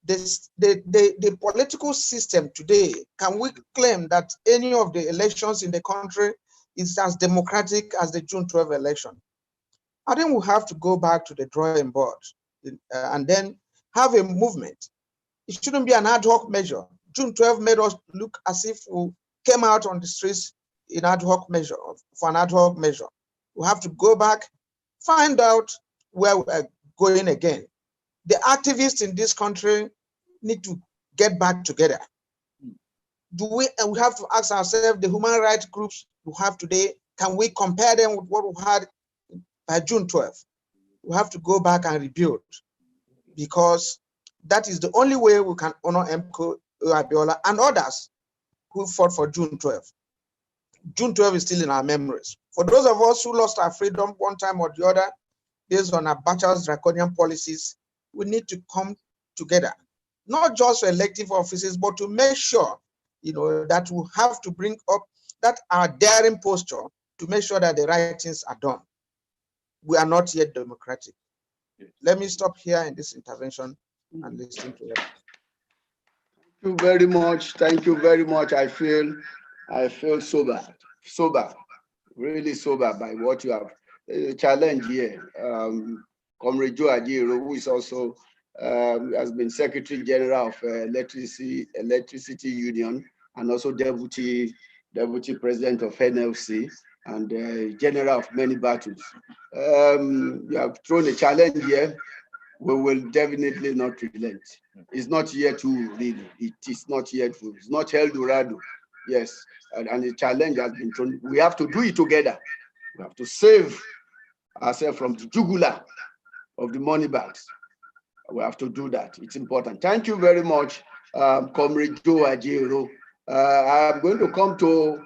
the political system today, can we claim that any of the elections in the country is as democratic as the June 12 election? I think we have to go back to the drawing board and then have a movement. It shouldn't be an ad hoc measure. June 12 made us look as if we came out on the streets in ad hoc measure, for an ad hoc measure. We have to go back, find out where we're going again. The activists in this country need to get back together. We have to ask ourselves, the human rights groups we have today, can we compare them with what we had by June 12th? We have to go back and rebuild, because that is the only way we can honor MKO Abiola and others who fought for June 12th. June 12th is still in our memories. For those of us who lost our freedom one time or the other, based on Abacha's draconian policies, we need to come together, not just for elective offices, but to make sure, that we have to bring up that our daring posture to make sure that the right things are done. We are not yet democratic. Let me stop here in this intervention and listen to it. Thank you very much. Thank you very much. I feel sober, really sober by what you have challenged here. Comrade Joe Ajaero, who is also has been Secretary General of Electricity Union and also Deputy President of NLC and General of many battles. You have thrown a challenge here. We will definitely not relent. It's not yet too really. It is not yet too. It's not El Dorado. Yes, and the challenge has been thrown. We have to do it together. We have to save ourselves from the jugular of the money bags. We have to do that. It's important. Thank you very much, Comrade Joe Ajaero. I'm going to come to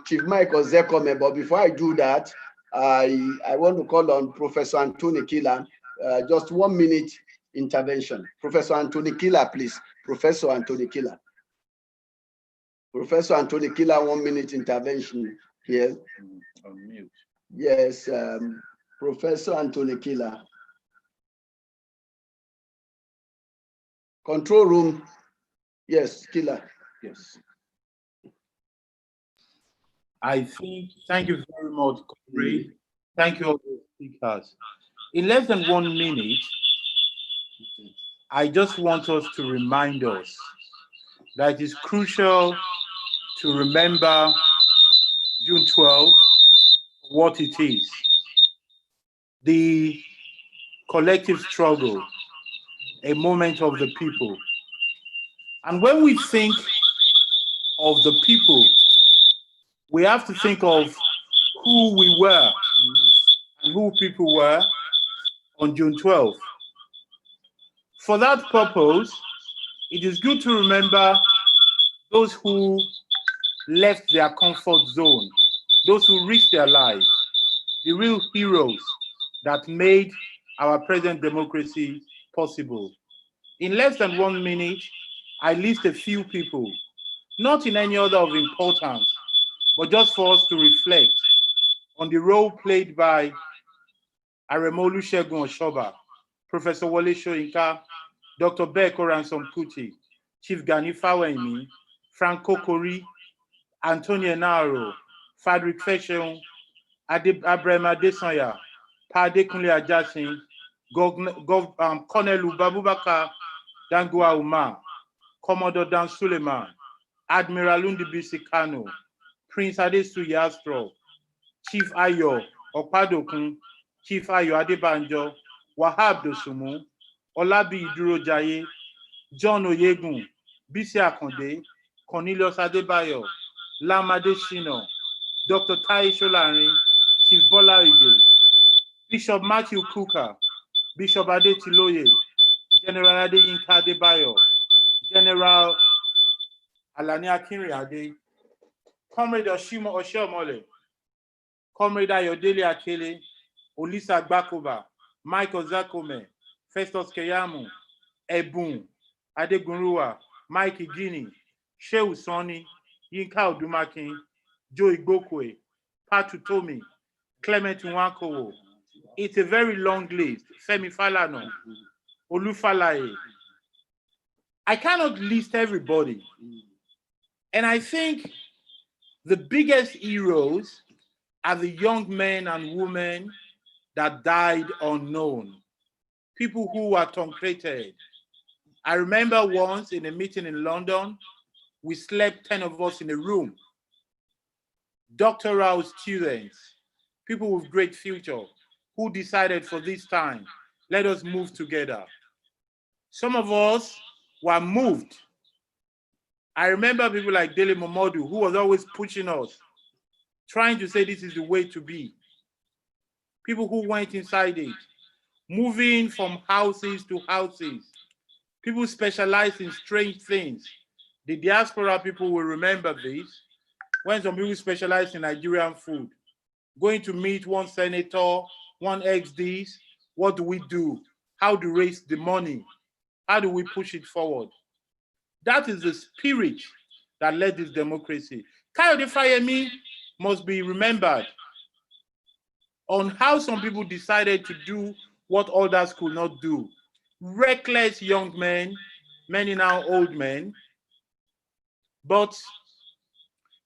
Chief Michael Zekome, but before I do that, I want to call on Professor Anthony Kila. Just 1 minute intervention. Professor Anthony Kila, please. Professor Anthony Kila. Professor Anthony Kila, 1 minute intervention here. On mute. Yes, Professor Anthony Kila. Control room. Yes, Kila. Yes. Thank you very much, Comrade. Thank you all the speakers. In less than 1 minute, I just want us to remind us that it is crucial to remember June 12, what it is. The collective struggle, a moment of the people. And when we think of the people, we have to think of who we were and who people were on June 12th. For that purpose, it is good to remember those who left their comfort zone, those who risked their lives, the real heroes that made our present democracy possible. In less than 1 minute, I list a few people, not in any order of importance, but just for us to reflect on the role played by Aremo Olusegun Oshoba, Professor Wole Soyinka, Dr. Beko Ransom Kuti, Chief Gani Fawehinmi, Frank Kokori, Anthony Enaro, Frederick Fesheun, Abraham Adesanya, Pa Adekunle Ajasin, Colonel Abubakar Dangoa Umar, Commodore Dan Suleiman, Admiral Ndubisi Kano, Prince Adesuyi Astro, Chief Ayo Okpadokun, Chief Ayo Adebanjo, Wahab Dosumu, Olabi Idurojaye, John Oyegun, Bisi Akonde, Cornelius Adebayo, Lamade Shino, Dr. Tai Solarin, Chief Bola Ige, Bishop Matthew Kuka, Bishop Ade Tiloye, General Adeyinka Adebayo, General Alani Akinrinade, Comrade Oshimo Oshiomole, Comrade Ayodele Akele, Olisa Gbakoba, Michael Zakome, Festus Keyamu, Ebun, Adegunruwa, Mike Igini, Shehu Soni, Yinka Odumakin, Joe Igbokwe, Patutomi, Clement Nwakowo. It's a very long list. Femi Falana, Olufalaye. I cannot list everybody. And I think the biggest heroes are the young men and women that died unknown, people who were truncated. I remember once in a meeting in London, we slept 10 of us in a room, doctoral students, people with great future, who decided for this time, let us move together. Some of us were moved. I remember people like Dele Momodu, who was always pushing us, trying to say this is the way to be. People who went inside it, moving from houses to houses. People specialize in strange things. The diaspora people will remember this. When some people specialize in Nigerian food, going to meet one senator, one XD, what do we do? How to raise the money? How do we push it forward? That is the spirit that led this democracy. Kayode Fayemi must be remembered on how some people decided to do what others could not do. Reckless young men, many now old men, but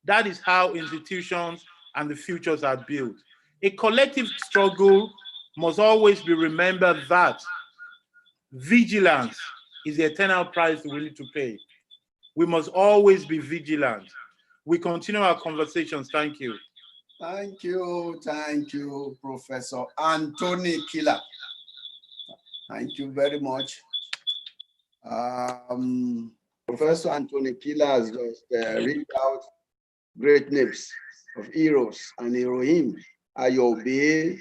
that is how institutions and the futures are built. A collective struggle must always be remembered that vigilance is the eternal price we need to pay. We must always be vigilant. We continue our conversations. Thank you. Thank you, Professor Anthony Killer. Thank you very much. Professor Anthony Killer has just read out great names of heroes and heroine, Ayobe,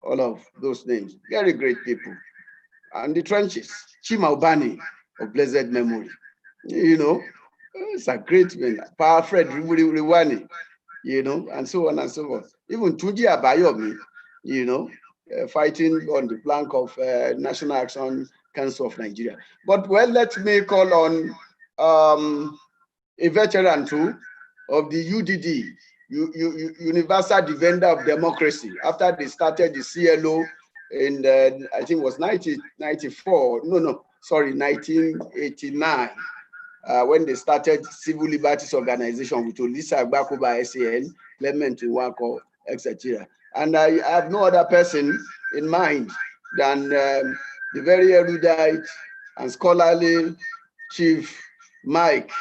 all of those names. Very great people. And the trenches, Chima Ubani of blessed memory. You know, it's a great man. Pa Fred Riwani, you know, and so on and so forth. Even Tuji Abayomi, you know, fighting on the flank of National Action Council of Nigeria. But well, let me call on a veteran too of the UDD, Universal Defender of Democracy, after they started the CLO in I think it was 1989, when they started Civil Liberties Organization with Olisa Agbakoba SAN, Clement Nwako, etc. And I have no other person in mind than the very erudite and scholarly Chief Mike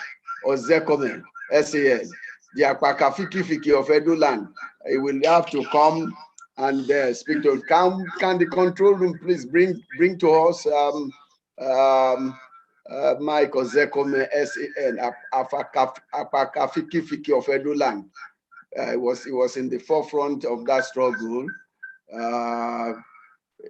Ozekome, SAN, the Akpakafiki of Eduland. He will have to come and speak to us. Can the control room please bring to us Mike Ozekome, SAN, Akpakafiki of Eduland. He was in the forefront of that struggle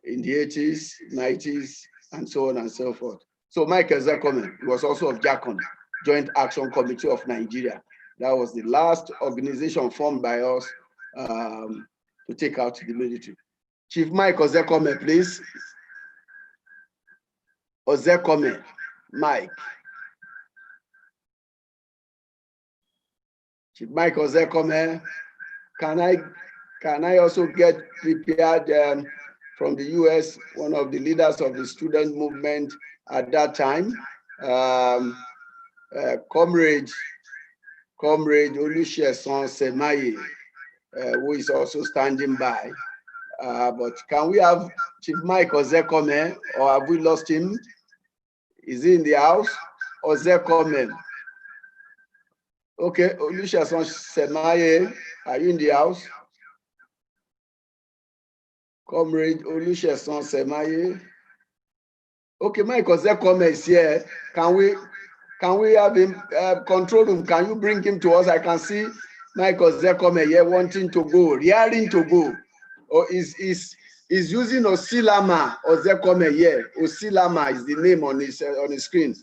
in the 80s, 90s, and so on and so forth. So Mike Ozekome, he was also of JACON, Joint Action Committee of Nigeria. That was the last organization formed by us to take out the military. Chief Mike Ozekome, please. Ozekome, Mike. Chief Mike Ozekome, can I also get prepared from the US, one of the leaders of the student movement at that time, Comrade Olusegun Semaye, who is also standing by. But can we have Chief Mike Ozekome, or have we lost him? Is he in the house? Ozekome. Okay, Olusegun Semaye, are you in the house? Comrade Olusegun Semaye. Okay, Mike Ozekome is here. Can we have him control room? Can you bring him to us? I can see Mike Ozekome here wanting to go, raring to go. Or is using Osilama Ozekome here. Osilama is the name on his screen.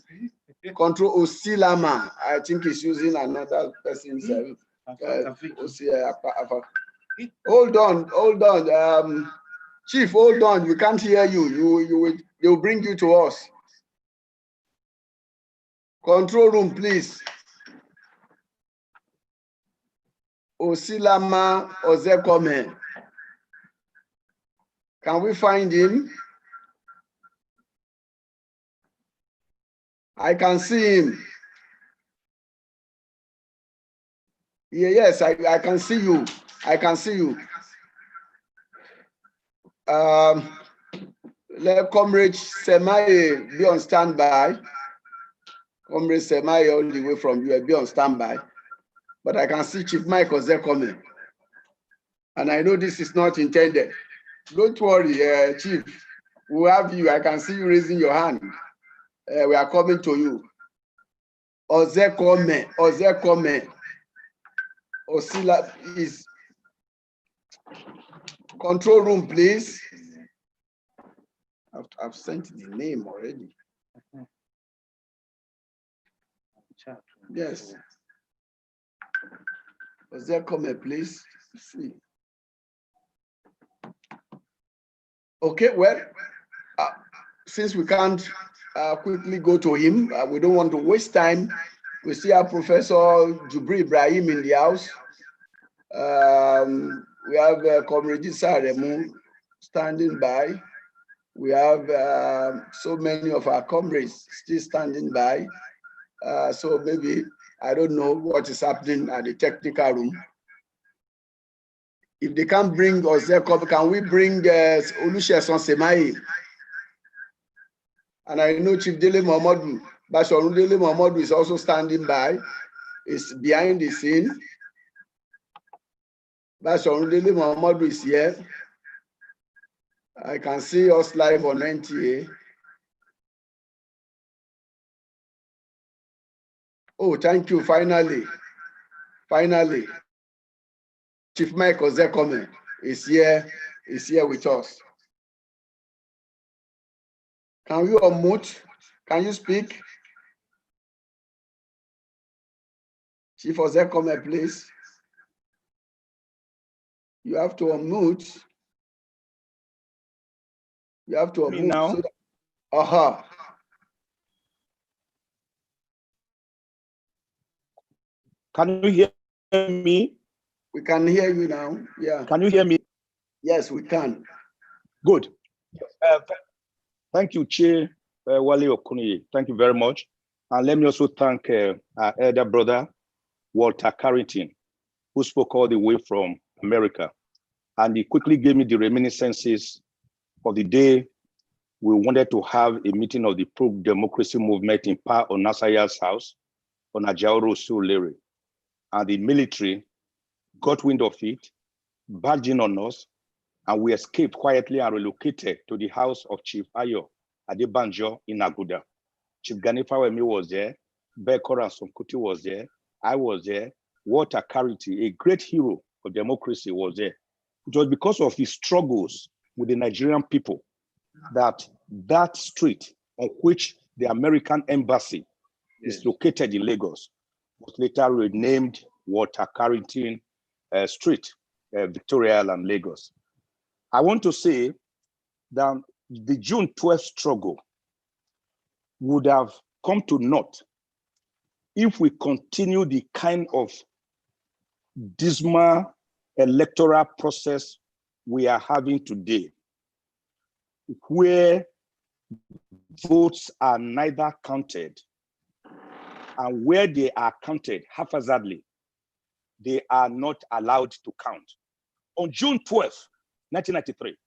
Control Osilama. I think he's using another person's. Hold on. Chief, hold on. We can't hear you. They'll bring you to us. Control room, please. Osilama Ozekome. Can we find him? I can see him. Yeah, yes, I can see you. I can see you. Let Comrade Semaye be on standby. Comrade Semaye all the way from you, be on standby. But I can see Chief Mike Ozekome. And I know this is not intended. Don't worry, Chief. We'll have you. I can see you raising your hand. We are coming to you. Ozekome, Ozekome. Osila is control room, please. I've sent the name already. Yes. Ozekome, please. See. Okay, well, since we can't quickly go to him, we don't want to waste time. We see our Professor Jubri Ibrahim in the house. We have Comrade Saremu standing by. We have so many of our comrades still standing by. So maybe, I don't know what is happening at the technical room. If they can't bring Ozekome, can we bring Olusegun Semaye? And I know Chief Dele Momodu, Bashorun Dele Momodu is also standing by. Is behind the scene. Bashorun Dele Momodu is here. I can see us live on NTA. Oh, thank you, finally. Finally. Chief Mike Ozekome is here with us. Can you unmute? Can you speak? Chief Ozekome, please. You have to unmute. You have to unmute. Now? So that, Can you hear me? We can hear you now. Yeah. Can you hear me? Yes, we can. Good. Thank you, Chair Wale Okunye. Thank you very much. And let me also thank our elder brother, Walter Carrington, who spoke all the way from America. And he quickly gave me the reminiscences of the day we wanted to have a meeting of the pro-democracy movement in Pa Onasaya's house on Ajaoro Surulere. And the military got wind of it, barged in on us, and we escaped quietly and relocated to the house of Chief Ayo Adebanjo in Aguda. Chief Gani Fawemi was there, Bekor and Sonkuti was there, I was there, Walter Carrington, a great hero of democracy, was there. It was because of his struggles with the Nigerian people that that street on which the American embassy is located in Lagos was later renamed Walter Carrington Street, Victoria Island, Lagos. I want to say that the June 12th struggle would have come to naught if we continue the kind of dismal electoral process we are having today, where votes are neither counted, and where they are counted haphazardly, they are not allowed to count. On June 12th, 1993,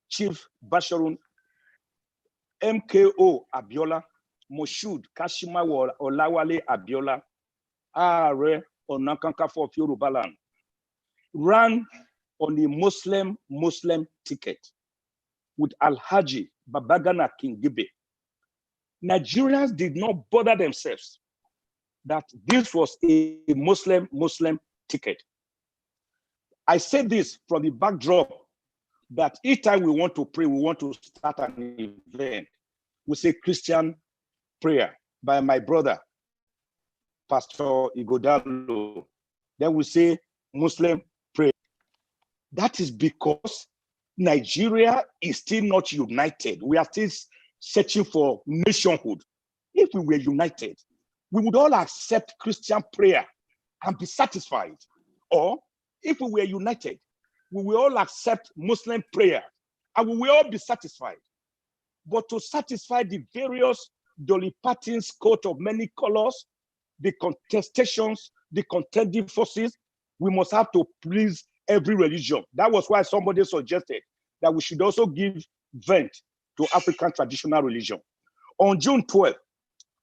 Chief Bashorun MKO Abiola, Moshood Kashimawo Olawale Abiola, Ààrẹ Ọ̀nà Kakanfò of Yorùbá land, ran on a Muslim ticket with Alhaji Babagana Kingibe. Nigerians did not bother themselves that this was a Muslim ticket. I said this from the backdrop that each time we want to pray, we want to start an event, we say Christian prayer by my brother, Pastor Igodalo. Then we say Muslim prayer. That is because Nigeria is still not united. We are still searching for nationhood. If we were united, we would all accept Christian prayer and be satisfied. Or If we were united, we will all accept Muslim prayer and we will all be satisfied. But to satisfy the various Dolly Parton's coat of many colors, the contestations, the contending forces, we must have to please every religion. That was why somebody suggested that we should also give vent to African traditional religion. On June 12th,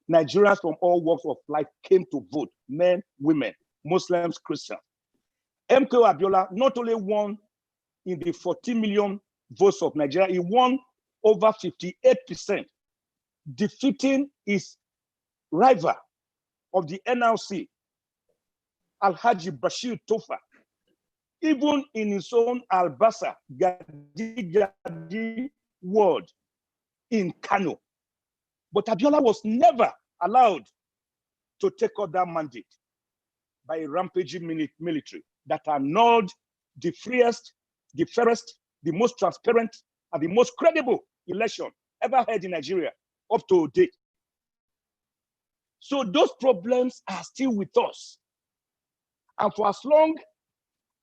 Nigerians from all walks of life came to vote, men, women, Muslims, Christians. MK Abiola not only won in the 40 million votes of Nigeria, he won over 58%, defeating his rival of the NLC, Alhaji Bashir Tofa, even in his own Albasa, Gadi ward in Kano. But Abiola was never allowed to take up that mandate by a rampaging military that annulled the freest, the fairest, the most transparent, and the most credible election ever held in Nigeria up to date. So those problems are still with us. And for as long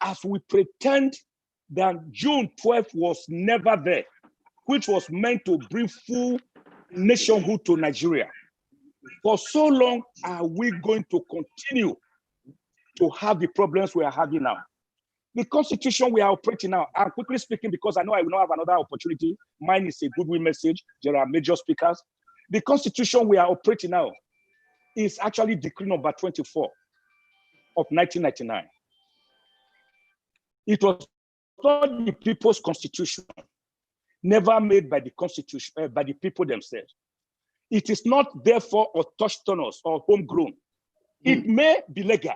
as we pretend that June 12th was never there, which was meant to bring full nationhood to Nigeria, for so long are we going to continue to have the problems we are having now. The constitution we are operating now, I'm quickly speaking because I know I will not have another opportunity. Mine is a goodwill message. There are major speakers. The constitution we are operating now is actually decree number 24 of 1999. It was not the people's constitution, never made by the constitution, by the people themselves. It is not therefore autochthonous or homegrown. It may be legal,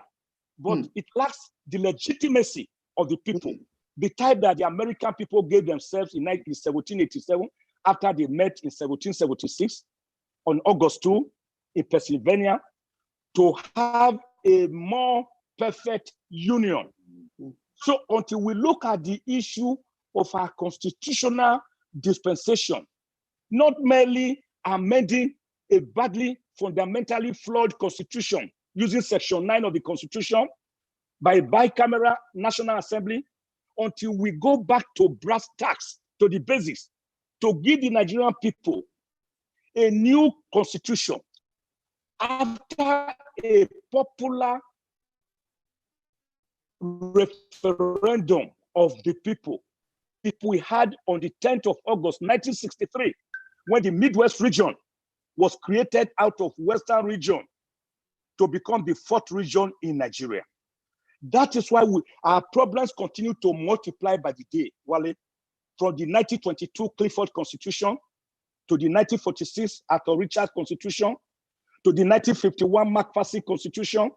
but it lacks the legitimacy of the people, the type that the American people gave themselves in 1787 after they met in 1776 on August 2 in Pennsylvania to have a more perfect union. So until we look at the issue of our constitutional dispensation, not merely amending a badly, fundamentally flawed constitution using section 9 of the constitution by a bicameral National Assembly, until we go back to brass tacks, to the basics, to give the Nigerian people a new constitution after a popular referendum of the people we had on the 10th of August 1963, when the Midwest region was created out of Western region to become the 4th region in Nigeria. That is why our problems continue to multiply by the day, Wale, from the 1922 Clifford Constitution to the 1946 Arthur Richards Constitution to the 1951 McPherson Constitution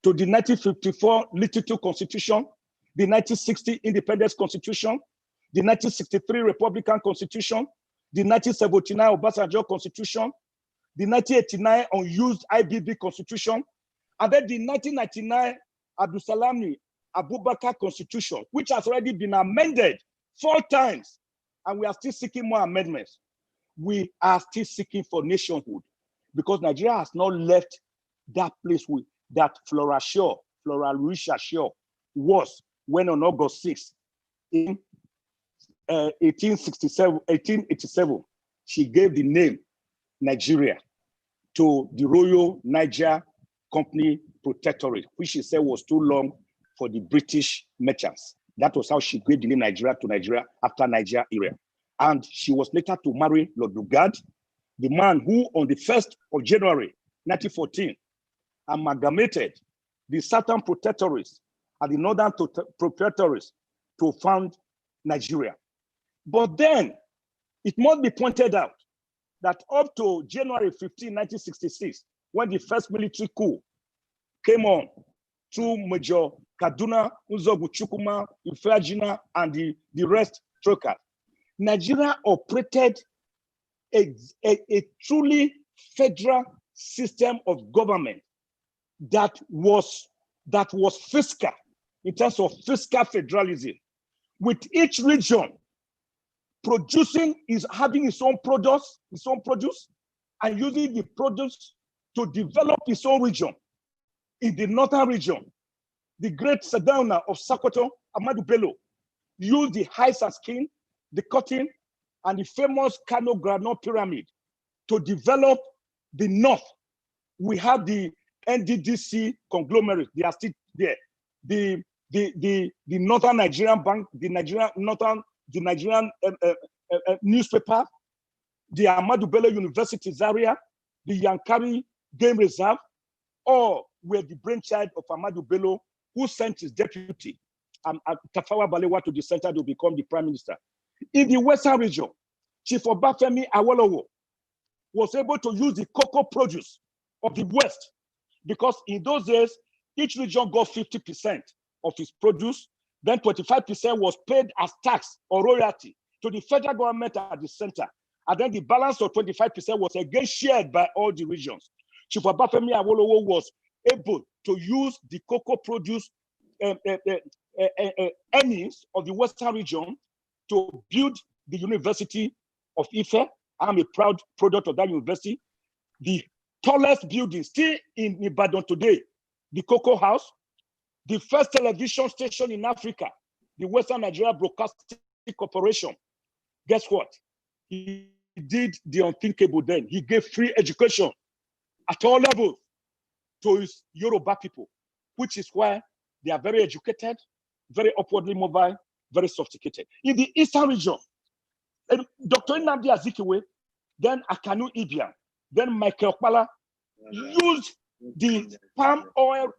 to the 1954 Little Constitution, the 1960 Independence Constitution, the 1963 Republican Constitution, the 1979 Obasanjo Constitution, the 1989 unused IBB Constitution, and then the 1999 Abdulsalami Abubakar Constitution, which has already been amended 4 times, and we are still seeking more amendments. We are still seeking for nationhood because Nigeria has not left that place that Flora Luisa Shaw was when on August 6 in 1887, she gave the name Nigeria to the Royal Niger Company Protectorate, which she said was too long for the British merchants. That was how she gave the name Nigeria to Nigeria after Niger era. And she was later to marry Lord Lugard, the man who on the 1st of January 1914 amalgamated the Southern Protectorates and the Northern Protectorates to found Nigeria. But then it must be pointed out that up to January 15, 1966, when the first military coup came on through Major Kaduna, Uzogu Chukuma, Ifeajina, and the rest troopers, Nigeria operated a truly federal system of government that was fiscal, in terms of fiscal federalism, with each region having its own produce, and using the produce to develop its own region. In the northern region, the great Sardauna of Sokoto, Ahmadu Bello, used the hides and skin, the cotton, and the famous Kano Granite Pyramid to develop the North. We have the NDDC conglomerate, they are still there. The Northern Nigerian Bank, the Nigerian newspaper, the Ahmadu Bello University Zaria, the Yankari Game Reserve, all were the brainchild of Ahmadu Bello, who sent his deputy, Tafawa Balewa, to the center to become the prime minister. In the Western region, Chief Obafemi Awolowo was able to use the cocoa produce of the West, because in those days, each region got 50% of its produce, then 25% was paid as tax or royalty to the federal government at the center. And then the balance of 25% was again shared by all the regions. Chief Obafemi Awolowo was able to use the cocoa produce earnings of the Western region to build the University of Ife. I'm a proud product of that university. The tallest building still in Ibadan today, the Cocoa House, the first television station in Africa, the Western Nigeria Broadcasting Corporation. Guess what? He did the unthinkable then. He gave free education at all levels to his Yoruba people, which is why they are very educated, very upwardly mobile, very sophisticated. In the Eastern region, Dr. Nnamdi Azikiwe, then Akanu Ibiam, then Michael Okpala used the palm oil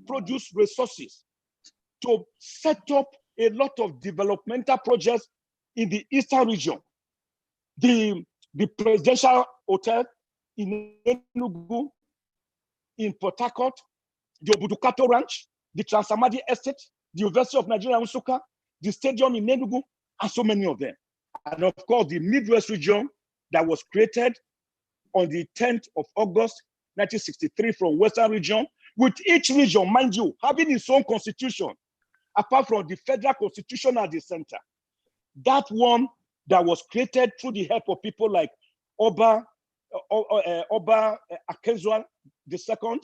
produce resources to set up a lot of developmental projects in the Eastern region. The Presidential Hotel in Enugu, in Port Harcourt, the Obudukato Ranch, the Transamadi Estate, the University of Nigeria Nsukka, the stadium in Enugu, and so many of them. And of course, the Midwest region that was created on the 10th of August, 1963 from Western region, with each region, mind you, having its own constitution, apart from the federal constitution at the center. That one that was created through the help of people like Oba Akezua II,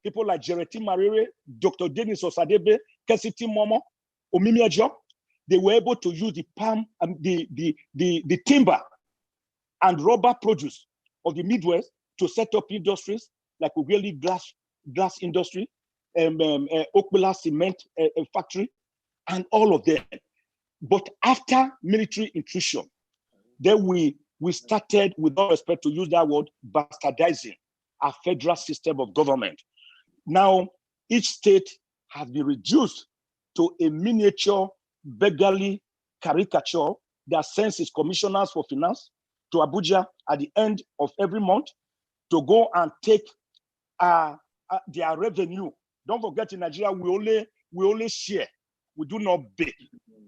people like Jereti Marire, Dr. Dennis Osadebe, Kesiti Momo, Omimi Ejo. They were able to use the palm and the timber and rubber produce of the Midwest to set up industries like Ughelli glass industry, Okpala cement factory, and all of them. But after military intrusion, then we started, with all respect to use that word, bastardizing our federal system of government. Now, each state has been reduced to a miniature beggarly caricature that sends its commissioners for finance to Abuja at the end of every month to go and take their revenue. Don't forget, in Nigeria, we only share, we do not beg.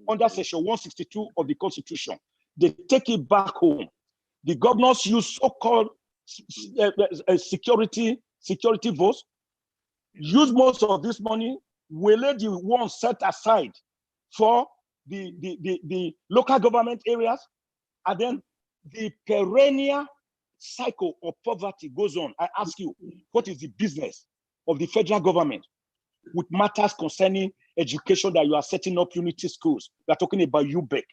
Under Section 162 of the Constitution, they take it back home. The governors use so-called security votes, use most of this money, will let the ones set aside for the local government areas, and then the perennial cycle of poverty goes on. I ask you, what is the business of the federal government with matters concerning education that you are setting up unity schools? We are talking about UBEC.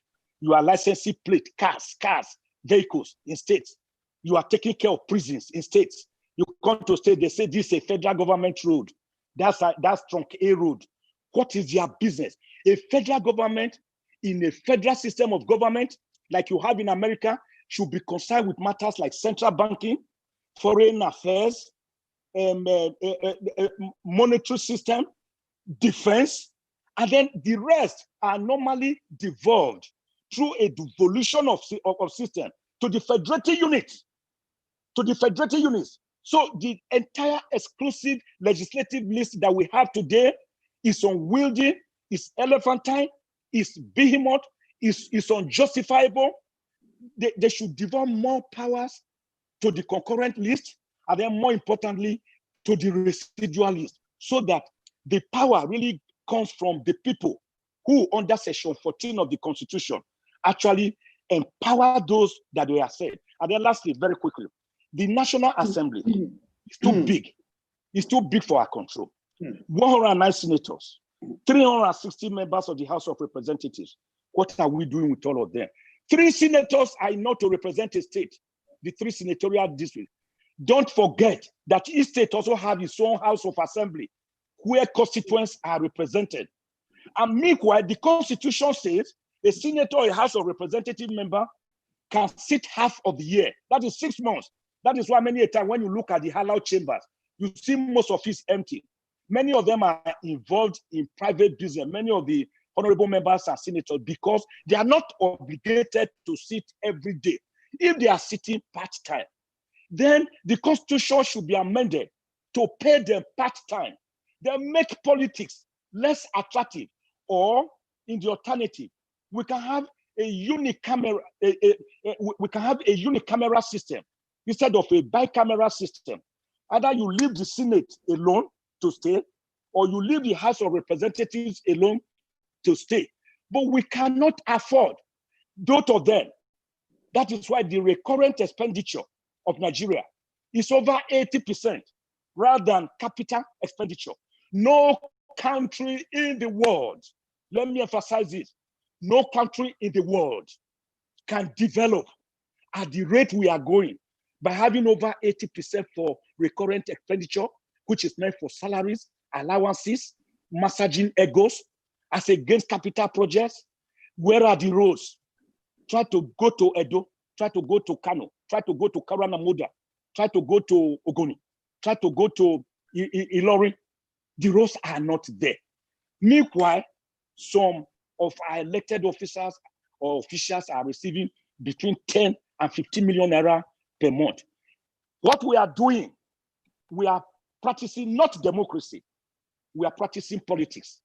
You are licensing plate, cars, vehicles in states. You are taking care of prisons in states. You come to state, they say this is a federal government road. That's Trunk A road. What is their business? A federal government in a federal system of government like you have in America should be concerned with matters like central banking, foreign affairs, monetary system, defense, and then the rest are normally devolved through a devolution of system to the federative units. So the entire exclusive legislative list that we have today is unwieldy, is elephantine, is behemoth, is unjustifiable. They should devolve more powers to the concurrent list, and then more importantly, to the residual list, so that the power really comes from the people who, under Section 14 of the Constitution, actually empower those that they are said. And then lastly, very quickly, the National Assembly is too big. It's too big for our control. 109 senators, 360 members of the House of Representatives. What are we doing with all of them? 3 senators are not to represent a state, the 3 senatorial districts. Don't forget that each state also have its own House of Assembly where constituents are represented. And meanwhile, the Constitution says a senator or a House of Representative member can sit half of the year. That is 6 months. That is why many a time when you look at the Halal chambers, you see most of it empty. Many of them are involved in private business. Many of the honorable members are senators because they are not obligated to sit every day. If they are sitting part-time, then the Constitution should be amended to pay them part-time. Then make politics less attractive. Or in the alternative, we can have a unicameral system instead of a bicameral system. Either you leave the Senate alone to stay, or you leave the House of Representatives alone to stay. But we cannot afford both of them. That is why the recurrent expenditure of Nigeria is over 80% rather than capital expenditure. No country in the world, let me emphasize this, no country in the world can develop at the rate we are going by having over 80% for recurrent expenditure, which is meant for salaries, allowances, massaging egos, as against capital projects. Where are the roads? Try to go to Edo, try to go to Kano, try to go to Karanamoda, try to go to Ogoni, try to go to Ilorin. The roads are not there. Meanwhile, some of our elected officers or officials are receiving between 10 and 15 million naira per month. What we are doing, we are practicing not democracy, we are practicing politics.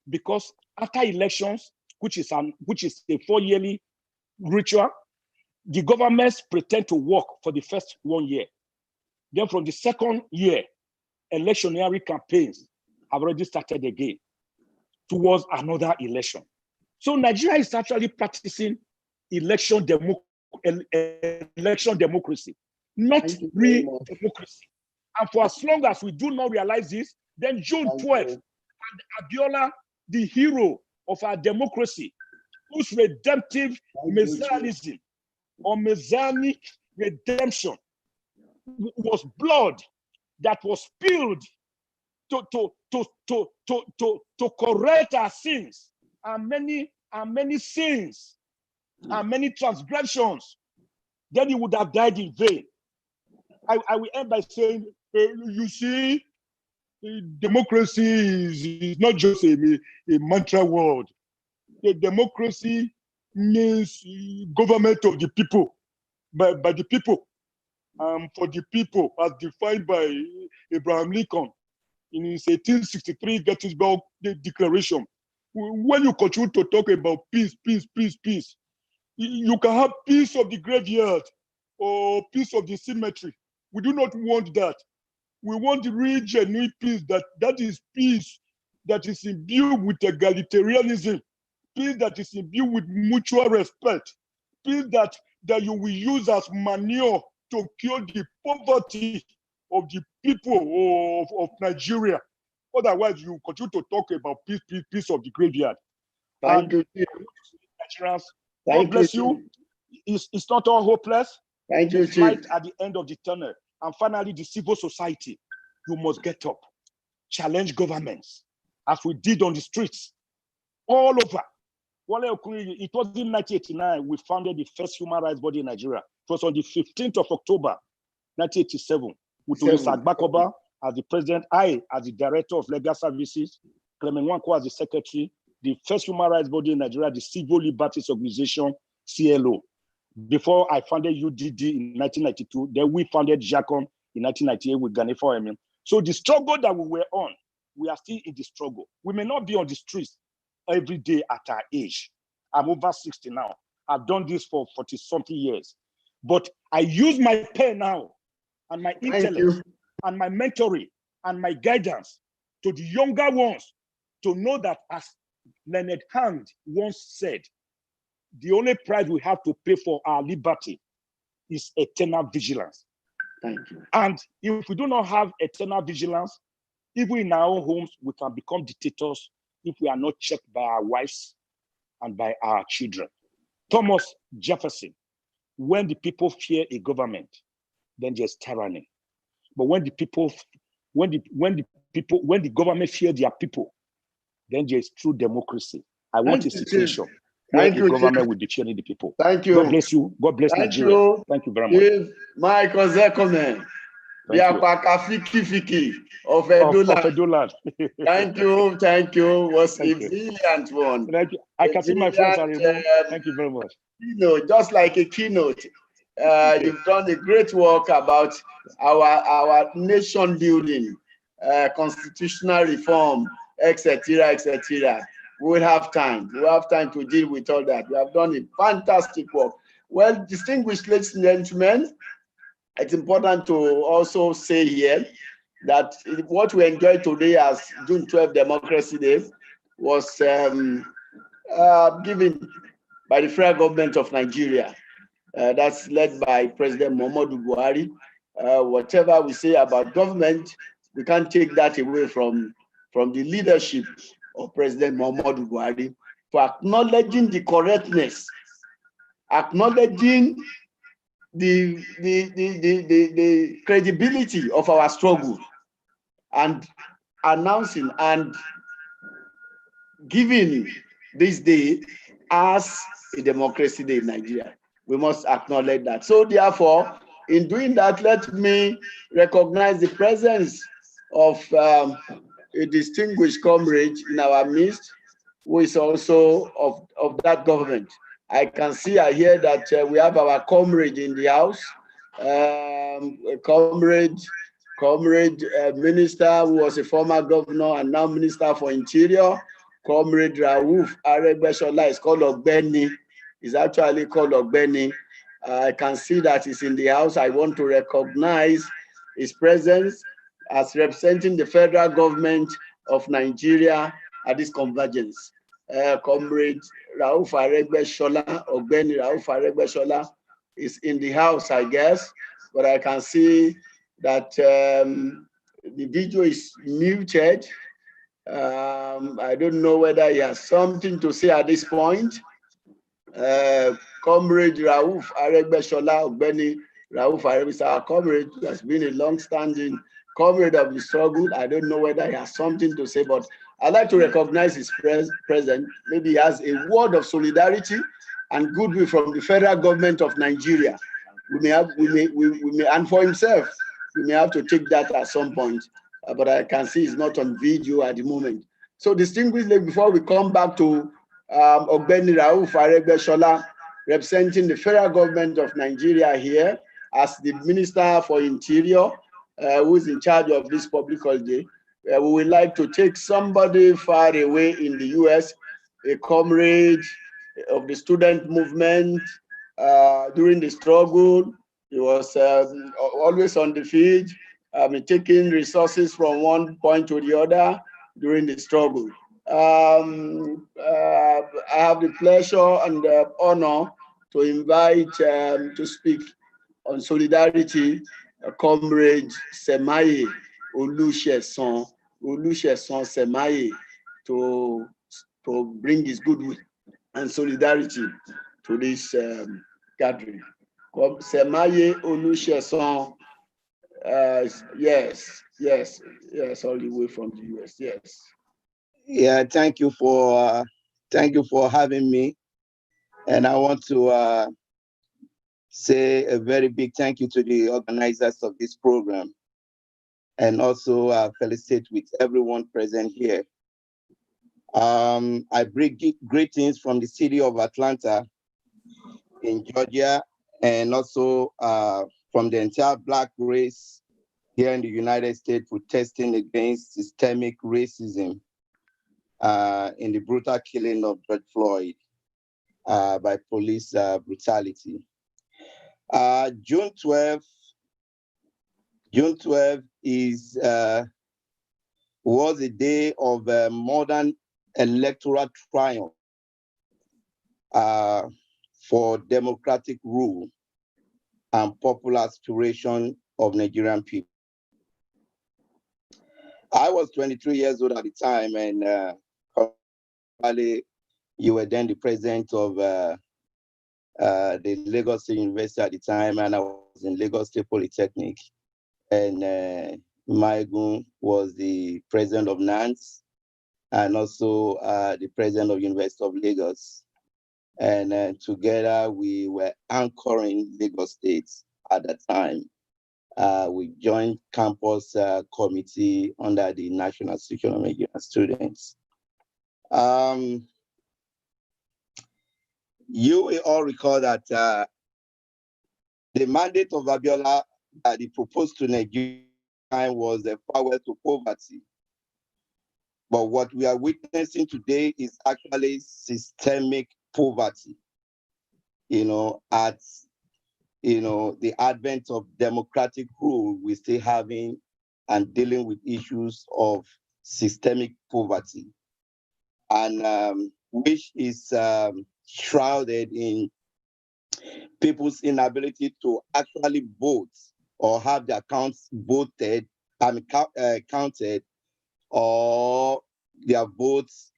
Because after elections, which is a 4-yearly ritual, the governments pretend to work for the first 1 year. Then from the second year, electionary campaigns have already started again towards another election. So Nigeria is actually practicing election democracy, not real democracy. And for as long as we do not realize this, then June 12th, and Abiola, the hero of our democracy, whose redemptive messianism or messianic redemption was blood that was spilled to correct our sins and many sins and many transgressions, then he would have died in vain. I will end by saying, you see, democracy is not just a mantra word. The democracy means government of the people, by the people, for the people, as defined by Abraham Lincoln in his 1863 Gettysburg Declaration. When you continue to talk about peace, you can have peace of the graveyard or peace of the cemetery. We do not want that. We want the real genuine peace, that is peace that is imbued with egalitarianism, peace that is imbued with mutual respect, peace that you will use as manure to cure the poverty of the people of Nigeria. Otherwise, you continue to talk about peace of the graveyard. Thank you. Nigerians, God bless you. It's not all hopeless. Thank you, Chief. Light at the end of the tunnel. And finally, the civil society, you must get up, challenge governments, as we did on the streets, all over. It was in 1989 we founded the first human rights body in Nigeria. It was on the 15th of October, 1987, with Olisa Agbakoba as the president, I as the director of legal services, Clement Nwankwo as the secretary, the first human rights body in Nigeria, the Civil Liberties Organization, CLO. Before I founded UDD in 1992, then we founded JACON in 1998 with Ghani Foreman. So the struggle that we were on, we are still in the struggle. We may not be on the streets every day at our age. I'm over 60 now. I've done this for 40-something years. But I use my pen now and my intellect and my mentoring and my guidance to the younger ones to know that, as Leonard Hand once said, the only price we have to pay for our liberty is eternal vigilance. Thank you. And if we do not have eternal vigilance, even in our own homes, we can become dictators if we are not checked by our wives and by our children. Thomas Jefferson, when the people fear a government, then there's tyranny. But when the government fear their people, then there's true democracy. I want a situation where the government will be fearing the people. Thank you. God bless you. God bless Nigeria. Thank you very much. If Michael Zekome, the Apakafiki of Edoland. Thank you. Was a brilliant one. Thank you. I can see my friends are removed. Thank you very much. Just like a keynote, you've done a great work about our nation building, constitutional reform, etc., etc. We'll have time. We'll have time to deal with all that. We have done a fantastic work. Well, distinguished ladies and gentlemen, it's important to also say here that what we enjoyed today as June 12 Democracy Day was given by the federal government of Nigeria. That's led by President Muhammadu Buhari. Whatever we say about government, we can't take that away from the leadership of President Muhammadu Buhari for acknowledging the correctness, acknowledging the credibility of our struggle, and announcing and giving this day as a democracy day in Nigeria. We must acknowledge that. So therefore, in doing that, let me recognize the presence of a distinguished comrade in our midst, who is also of that government. I can see, I hear that we have our comrade in the house, comrade minister who was a former governor and now Minister for Interior, Comrade Rauf Aregbesola. Is called Ogbeni. Is actually called Ogbeni. I can see that he's in the house. I want to recognize his presence as representing the federal government of Nigeria at this convergence. Comrade Rauf Aregbesola, Ogbeni Rauf Aregbesola is in the house, I guess, but I can see that the video is muted. I don't know whether he has something to say at this point. Comrade Rauf Aregbesola, Ogbeni Rauf Aregbesola, our comrade, who has been a long-standing comrade of the struggle. I don't know whether he has something to say, but I'd like to recognize his presence. Maybe he has a word of solidarity and goodwill from the federal government of Nigeria. We may, and for himself, we may have to take that at some point. But I can see it's not on video at the moment. So distinguished, before we come back to Ogbeni Rauf Aregbesola, representing the federal government of Nigeria here as the Minister for Interior, who is in charge of this public holiday, we would like to take somebody far away in the US, a comrade of the student movement during the struggle. He was always on the field, taking resources from one point to the other during the struggle. I have the pleasure and the honor to invite to speak on solidarity, Comrade Semaye Olusesan Semaye, to bring his goodwill and solidarity to this gathering. Semaye Olusesan, yes, all the way from the US, yes. Yeah, thank you for having me, and I want to say a very big thank you to the organizers of this program, and also felicitate with everyone present here. I bring greetings from the city of Atlanta in Georgia, and also from the entire Black race here in the United States, protesting against systemic racism in the brutal killing of George Floyd by police brutality. June 12 was a day of modern electoral triumph for democratic rule and popular aspiration of Nigerian people. I was 23 years old at the time, and Wale, you were then the president of the Lagos State University at the time, and I was in Lagos State Polytechnic. And Maigun was the president of NANS and also the president of University of Lagos. And together we were anchoring Lagos State at that time. We joined campus committee under the National Association of Nigerian Students. You will all recall that the mandate of Abiola that he proposed to Nigeria was a farewell to poverty. But what we are witnessing today is actually systemic poverty. At the advent of democratic rule, we're still having and dealing with issues of systemic poverty, and which is shrouded in people's inability to actually vote or have their accounts counted, or their votes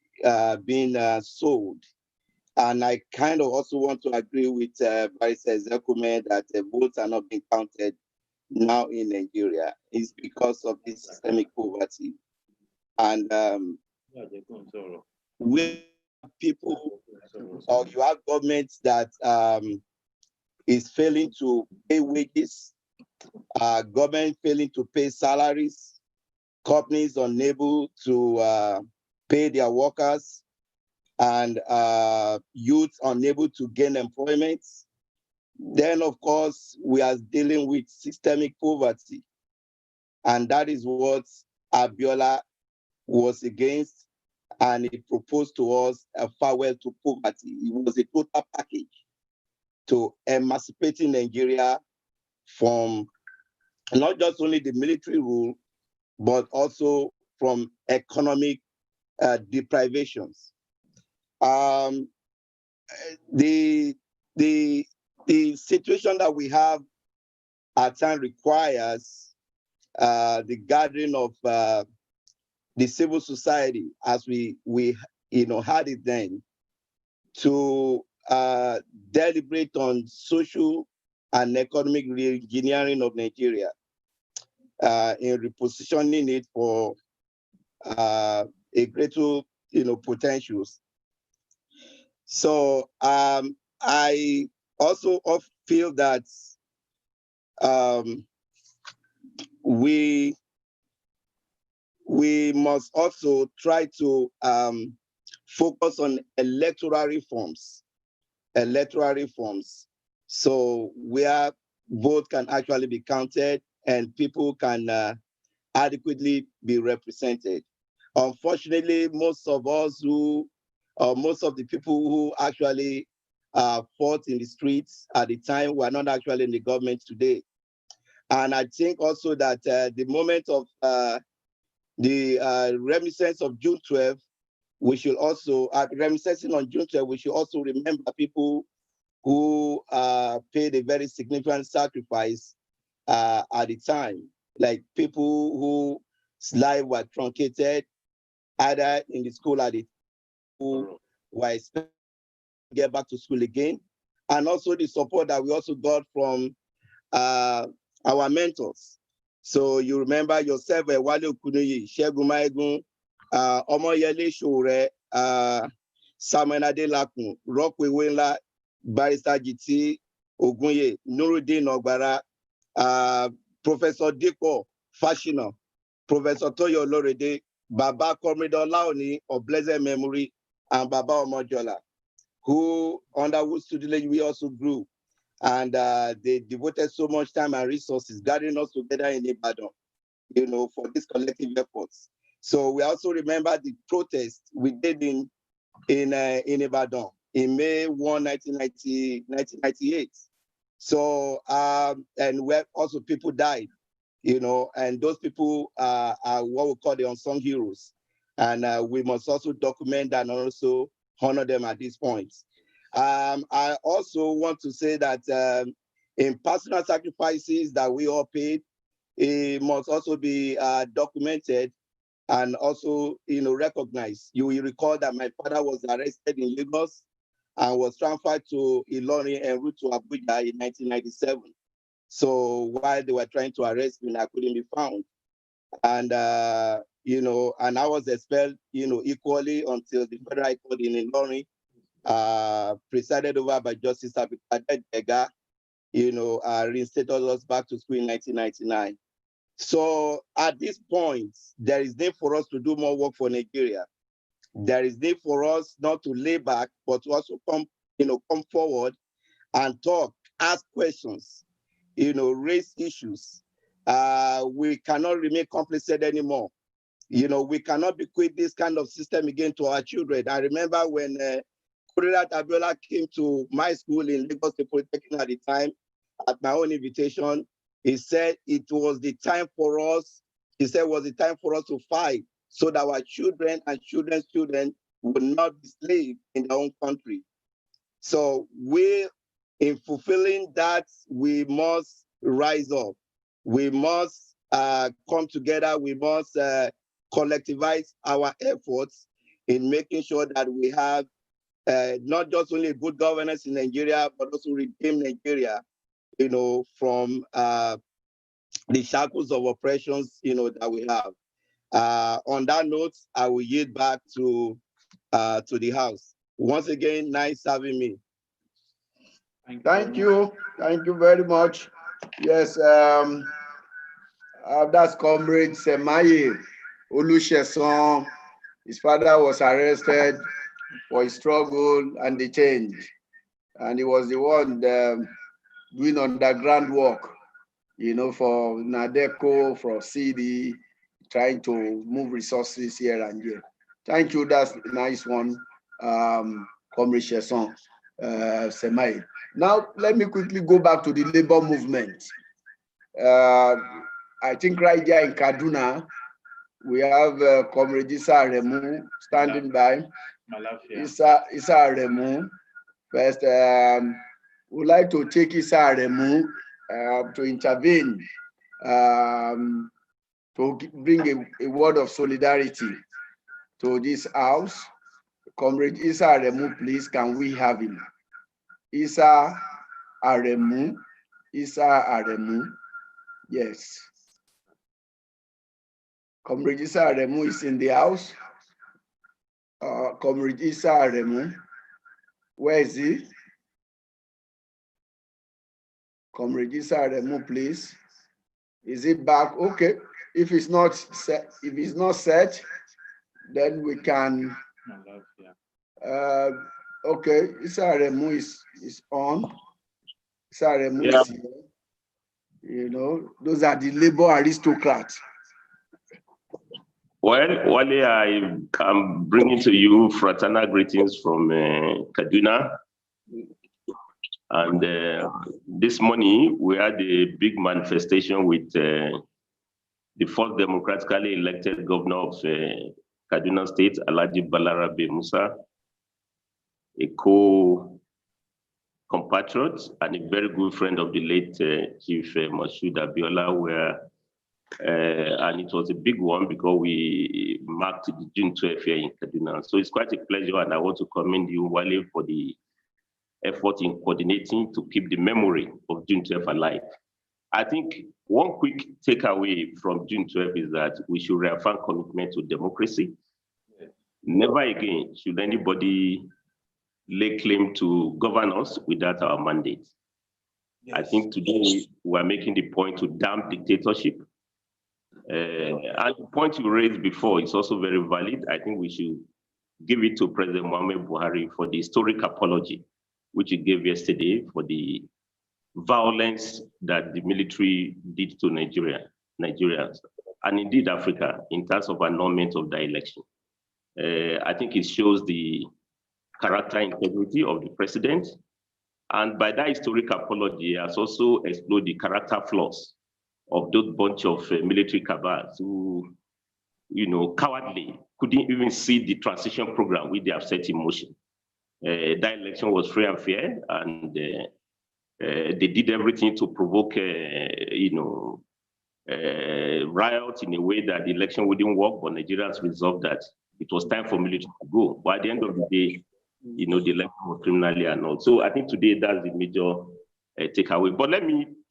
being sold. And I kind of also want to agree with Barrister Ezekume that the votes are not being counted now in Nigeria. It's because of this systemic poverty. And we people, or you have governments that is failing to pay wages, government failing to pay salaries, companies unable to pay their workers, and youth unable to gain employment. Then, of course, we are dealing with systemic poverty. And that is what Abiola was against, and he proposed to us a farewell to poverty. It was a total package to emancipating Nigeria from not just only the military rule, but also from economic deprivations. The situation that we have at times requires the gathering of the civil society, as we had it then, to deliberate on social and economic re-engineering of Nigeria, in repositioning it for a greater potentials. So I also feel that we must also try to focus on electoral reforms, so where vote can actually be counted and people can adequately be represented. Unfortunately, most of the people who actually fought in the streets at the time were not actually in the government today. And I think also that the moment of the reminiscence of June 12, we should also, reminiscing on June 12, we should also remember people who paid a very significant sacrifice at the time, like people whose lives were truncated, either in the school at the who were expected to get back to school again, and also the support that we also got from our mentors. So you remember yourself, Wale Okunoye, Segun Maigun, Omoyele Sowore, Samuel Adelakun, Rockway Wenla, Barrister GT Ogunye, Nuruddin Ogbara, Professor Diko Fashina, Professor Toyo Lorede, Baba Comrade Laoni of blessed memory, and Baba Omojola, who under whose tutelage we also grew. And they devoted so much time and resources gathering us together in Ibadan, for these collective efforts. So we also remember the protest we did in Ibadan in May 1, 1998. So, and where also people died, and those people are what we call the unsung heroes. And we must also document and also honor them at this point. I also want to say that in personal sacrifices that we all paid, it must also be documented and also, recognize. You will recall that my father was arrested in Lagos and was transferred to Ilorin en route to Abuja in 1997. So while they were trying to arrest me, I couldn't be found. And, and I was expelled, equally until the Federal High Court in Ilorin, presided over by Justice Abikade Jega, reinstated us back to school in 1999. So at this point, there is need for us to do more work for Nigeria. There is need for us not to lay back, but to also come forward and talk, ask questions, raise issues. We cannot remain complicit anymore. We cannot bequeath this kind of system again to our children. I remember when Kudirat Abiola came to my school in Lagos State Polytechnic at the time, at my own invitation, he said it was the time for us, to fight so that our children and children's children would not be slaves in their own country. So in fulfilling that, we must rise up. We must come together. We must collectivize our efforts in making sure that we have not just only good governance in Nigeria, but also redeem Nigeria, from the shackles of oppressions, that we have. On that note, I will yield back to the House. Once again, nice having me. Thank you. Thank you very much. Yes, that's Comrade Semaye Olusesan. His father was arrested for his struggle and the change. And he was the one doing underground work, for NADECO, for CD, trying to move resources here and here. Thank you, that's a nice one, Comrade Sheson Semaye. Now, let me quickly go back to the labor movement. I think right here in Kaduna, we have Comrade Issa Aremu standing by. Issa Aremu. First, we'd like to take Issa Aremu to intervene, to bring a word of solidarity to this house. Comrade Issa Aremu, please, can we have him? Issa Aremu. Issa Aremu. Yes. Comrade Issa Aremu is in the house. Comrade Issa Aremu. Where is he? Comrade Issa Aremu, please. Is he back? Okay. If it's not set, then we can. Okay. Issa Aremu is on. Issa Aremu is here. Those are the labor aristocrats. Well, Wale, I'm bringing to you fraternal greetings from Kaduna. And this morning, we had a big manifestation with the first democratically elected governor of Kaduna State, Alhaji Balarabe Musa, a co-compatriot and a very good friend of the late Chief Moshood Abiola, and it was a big one because we marked the June 12th here in Kaduna. So it's quite a pleasure, and I want to commend you, Wale, for the effort in coordinating to keep the memory of June 12th alive. I think one quick takeaway from June 12th is that we should reaffirm commitment to democracy. Never again should anybody lay claim to govern us without our mandate. Yes. I think today we're making the point to damn dictatorship. And the point you raised before is also very valid. I think we should give it to President Muhammad Buhari for the historic apology, which he gave yesterday for the violence that the military did to Nigerians, and indeed Africa, in terms of annulment of the election. I think it shows the character integrity of the president. And by that historic apology, has also explored the character flaws of those bunch of military cabals who, cowardly, couldn't even see the transition program which they have set in motion. That election was free and fair, and they did everything to provoke, riot in a way that the election wouldn't work, but Nigerians resolved that it was time for military to go. But at the end of the day, the election was criminally annulled. So I think today that's the major takeaway. But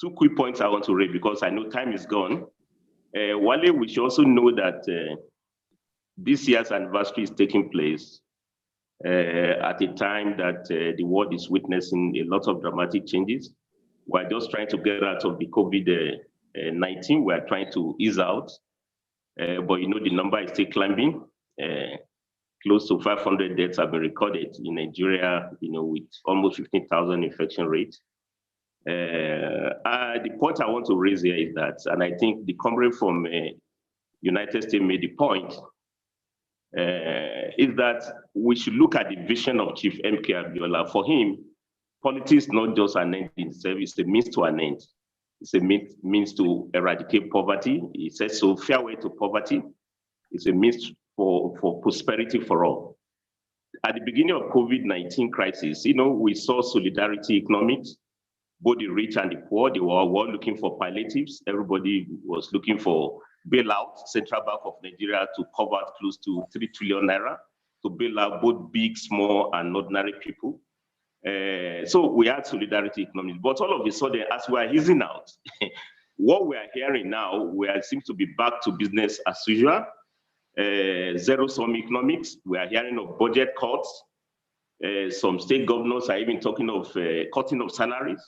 two quick points I want to raise because I know time is gone. Wale, we should also know that this year's anniversary is taking place at a time that the world is witnessing a lot of dramatic changes. We're just trying to get out of the COVID-19. We're trying to ease out, but the number is still climbing. Close to 500 deaths have been recorded in Nigeria, with almost 15,000 infection rate. The point I want to raise here is that, and I think the comrade from United States made the point, is that we should look at the vision of Chief MK Abiola. For him, politics is not just an end in itself, it's a means to an end. It's a means to eradicate poverty. He says so, farewell to poverty. It's a means for prosperity for all. At the beginning of COVID-19 crisis, we saw solidarity economics, both the rich and the poor. They were all looking for palliatives. Everybody was looking for bailout. Central Bank of Nigeria to cover close to 3 trillion naira to bail out both big, small, and ordinary people. So we had solidarity economics, but all of a sudden, as we are easing out, what we are hearing now, seems to be back to business as usual. Zero-sum economics. We are hearing of budget cuts. Some state governors are even talking of cutting of salaries.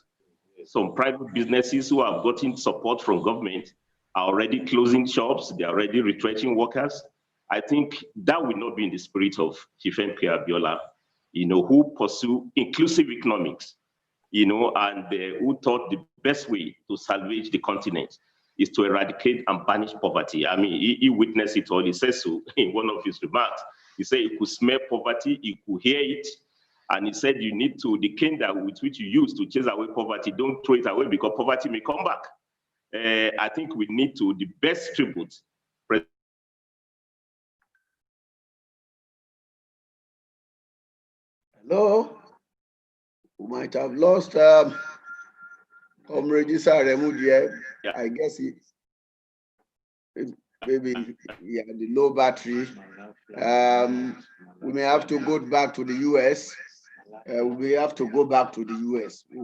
Some private businesses who have gotten support from government are already closing shops. They are already retrenching workers. I think that will not be in the spirit of Chief MK Abiola, who pursue inclusive economics, and who thought the best way to salvage the continent is to eradicate and banish poverty. I mean, he witnessed it all. He says so in one of his remarks. He said he could smell poverty, he could hear it, and he said you need to, the cane that with which you use to chase away poverty, don't throw it away because poverty may come back. I think we need to, the best tribute. Hello, we might have lost Comrade Saremu here. Yeah. I guess maybe he had the low battery. We may have to go back to the US. We have to go back to the US. We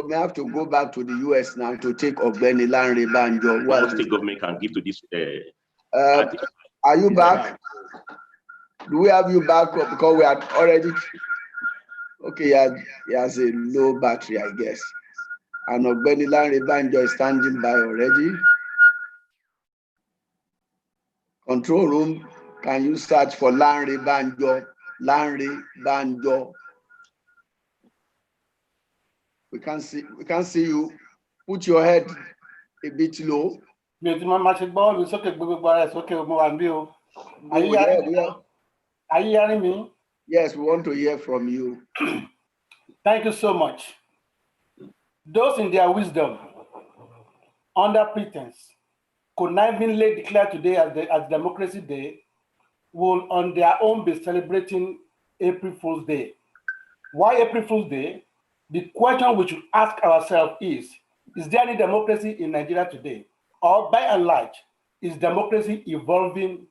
may have to go back to the US now to take Ogbeni Lanre Banjo. What the government can give to this? Are you back? Do we have you back? Because we are already, okay, he has a low battery, I guess. And Ogbeni Lanre Banjo is standing by already. Control room, can you search for Lanre Banjo? Lanre Banjo. We can't see you. Put your head a bit low. Are you hearing me? Yes, we want to hear from you. Thank you so much. Those in their wisdom, under pretense, connivingly declare today as Democracy Day, will on their own be celebrating April Fool's Day. Why April Fool's Day? The question we should ask ourselves is there any democracy in Nigeria today? Or by and large, is democracy evolving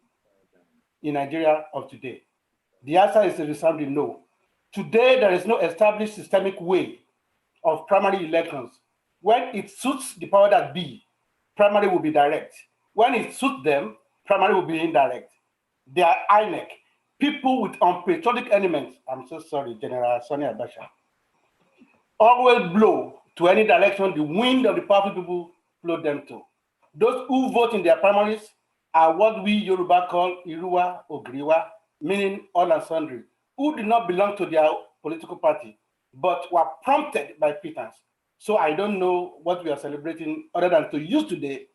in Nigeria of today? The answer is a resounding no. Today, there is no established systemic way of primary elections. When it suits the power that be, primary will be direct. When it suits them, primary will be indirect. They are INEC, people with unpatriotic elements. I'm so sorry, General Sani Abacha. Always blow to any direction the wind of the powerful people blow them to. Those who vote in their primaries are what we Yoruba call Iruwa or Griwa, meaning all and sundry, who do not belong to their political party, but were prompted by pretense. So I don't know what we are celebrating other than to use today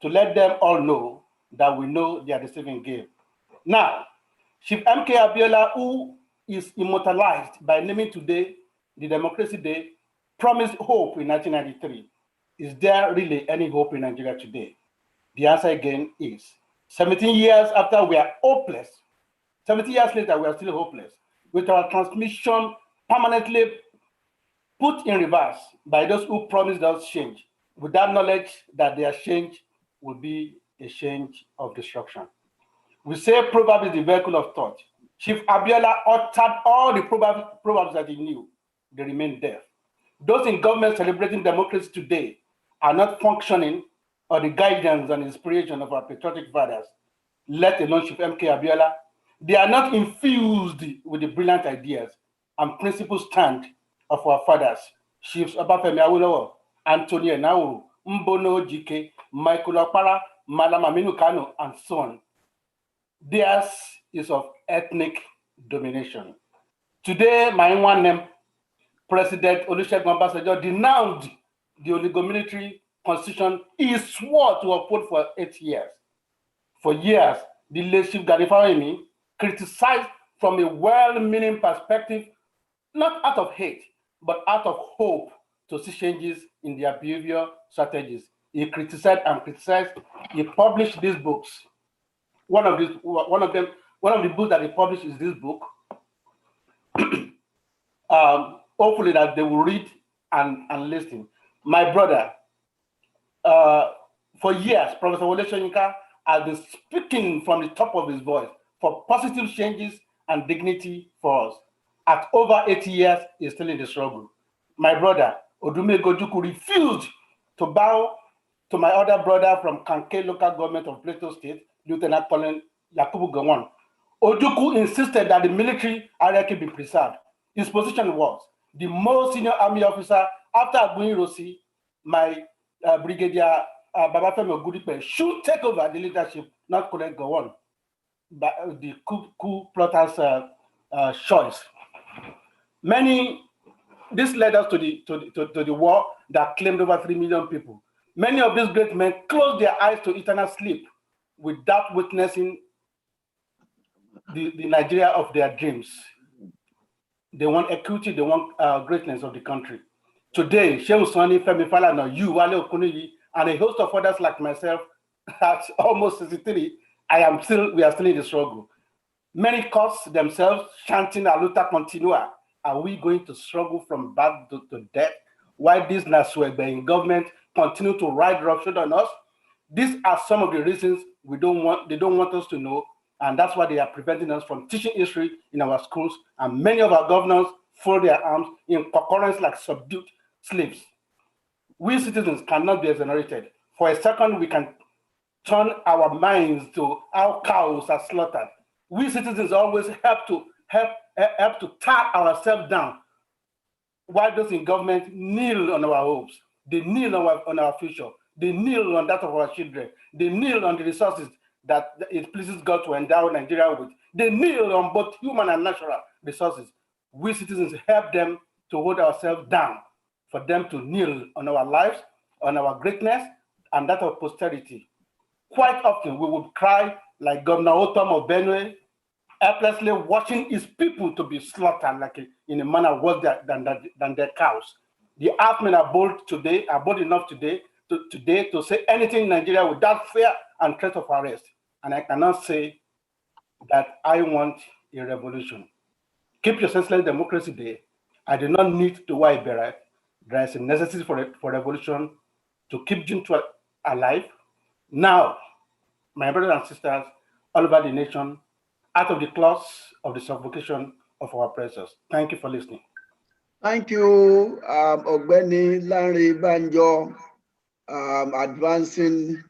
to let them all know that we know they are deceiving game. Now, Chief MK Abiola, who is immortalized by naming today the Democracy Day, promised hope in 1993. Is there really any hope in Nigeria today? The answer again is 17 years after we are hopeless, 17 years later we are still hopeless, with our transmission permanently put in reverse by those who promised us change. with that knowledge that their change will be a change of destruction. We say proverb is the vehicle of thought. Chief Abiola uttered all the proverbs that he knew. They remain deaf. Those in government celebrating democracy today are not functioning or the guidance and inspiration of our patriotic fathers, let alone Chief MK Abiola. They are not infused with the brilliant ideas and principled stand of our fathers, Chiefs Obafemi Awolowo, Anthony Enahoro, Mbono Ojike, Michael Okpara, Malam Aminu Kano, and so on. Theirs is of ethnic domination. Today, my one name, President Olusegun Obasanjo, denounced the oligo-military constitution he swore to uphold for 8 years. For years, the late Chief Gani Fawemi criticized from a well-meaning perspective, not out of hate, but out of hope to see changes in their behavior strategies. He criticized and criticized. He published these books. One of the books that he published is this book. Hopefully that they will read and listen. My brother, for years, Professor Wole Soyinka has been speaking from the top of his voice for positive changes and dignity for us. At over 80 years, he's still in the struggle. My brother, Odume Ojukwu, refused to bow to my other brother from Kanke local government of Plateau State, Lieutenant Colonel Yakubu Gowon. Ojukwu insisted that the military hierarchy be preserved. His position was the most senior army officer after Agbonyi Rosi, my Brigadier Babafemi Ogudipe, should take over the leadership, not Colonel Gowon, but the coup plotters' choice. This led us to the war that claimed over 3 million people. Many of these great men closed their eyes to eternal sleep without witnessing the Nigeria of their dreams. They want equity, they want greatness of the country. Today, Shehu Sani, Femi Falana, you, Wale Okunoyi, and a host of others like myself, at almost 63, we are still in the struggle. Many curse themselves, chanting Aluta Continua. Are we going to struggle from birth to death? Why these Naswebe in government continue to ride roughshod on us? These are some of the reasons they don't want us to know, and that's why they are preventing us from teaching history in our schools, and many of our governors fold their arms in concurrence like subdued slaves. We citizens cannot be exonerated. For a second, we can turn our minds to how cows are slaughtered. We citizens always have to tie ourselves down, while those in government kneel on our hopes. They kneel on our future. They kneel on that of our children. They kneel on the resources that it pleases God to endow Nigeria with. They kneel on both human and natural resources. We citizens help them to hold ourselves down, for them to kneel on our lives, on our greatness, and that of posterity. Quite often, we would cry like Governor Otom of Benue, helplessly watching his people to be slaughtered in a manner worse than their cows. The Earthmen are bold enough today to say anything in Nigeria without fear and threat of arrest. And I cannot say that I want a revolution. Keep your senseless democracy day. I do not need to wear a beret. There is a necessity for revolution to keep June 12 alive. Now, my brothers and sisters all over the nation, out of the claws of the suffocation of our oppressors. Thank you for listening. Thank you, Ogbeni Lanre Banjo, advancing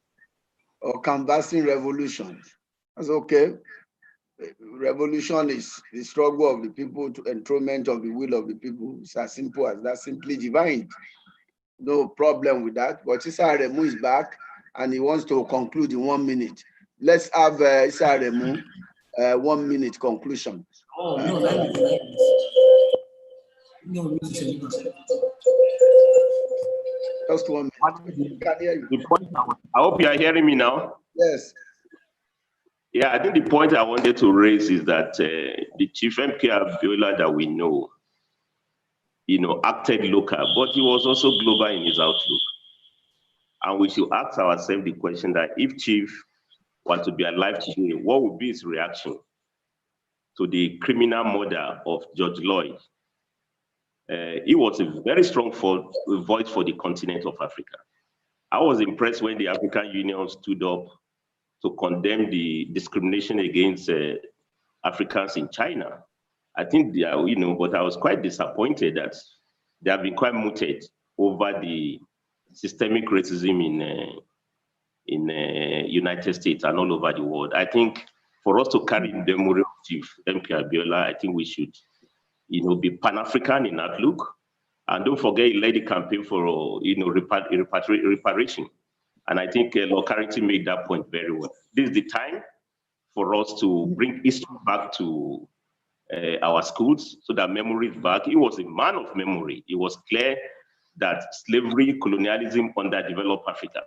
or canvassing revolution. That's okay. Revolution is the struggle of the people to enthronement of the will of the people. It's as simple as that, simply divine. No problem with that. But Issa Aremu is back and he wants to conclude in 1 minute. Let's have Issa Aremu 1 minute conclusion. Oh, no, just 1 minute. Can hear you. I hope you are hearing me now. Yes. Yeah, I think the point I wanted to raise is that the Chief MK Abiola that we know, acted local, but he was also global in his outlook. And we should ask ourselves the question that if Chief were to be alive today, what would be his reaction to the criminal murder of George Floyd? He was a very strong voice for the continent of Africa. I was impressed when the African Union stood up to condemn the discrimination against Africans in China. I think they are, but I was quite disappointed that they have been quite muted over the systemic racism in United States and all over the world. I think for us to carry the memory of Chief M.K. Abiola, I think we should, be Pan-African in outlook. And don't forget, he led the campaign for, reparation. And I think Lord Carrington made that point very well. This is the time for us to bring history back to our schools so that memory is back. He was a man of memory. It was clear that slavery, colonialism underdeveloped Africa.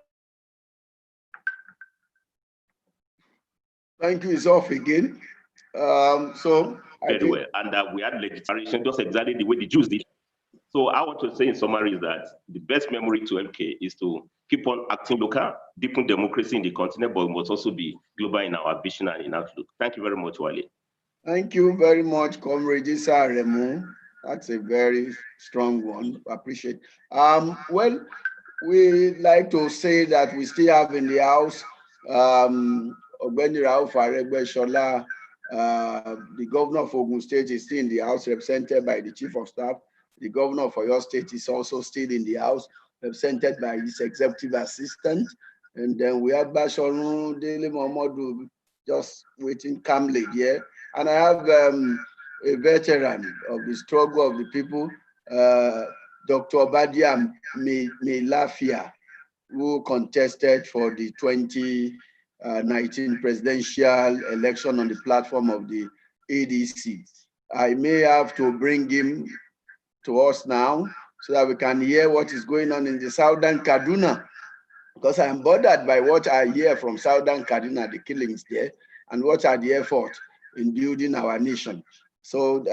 Thank you. It's off again. Very well. And we had legislation just exactly the way the Jews did. So I want to say in summary is that the best memory to MK is to keep on acting local, deepen democracy in the continent, but we must also be global in our vision and in outlook. Thank you very much, Wale. Thank you very much, Comrade Issa Remo. That's a very strong one. I appreciate. Well, we like to say that we still have in the house Ogbeni Rauf Aregbesola, the governor of Ogun State is still in the house, represented by the chief of staff. The governor of Oyo State is also still in the house, represented by his executive assistant. And then we have Bashorun Dele Momodu just waiting calmly here. And I have a veteran of the struggle of the people, Dr. Obadia Melafia, who contested for the 2019 presidential election on the platform of the ADC. I may have to bring him to us now so that we can hear what is going on in the Southern Kaduna, because I am bothered by what I hear from Southern Kaduna, the killings there, and what are the efforts in building our nation. So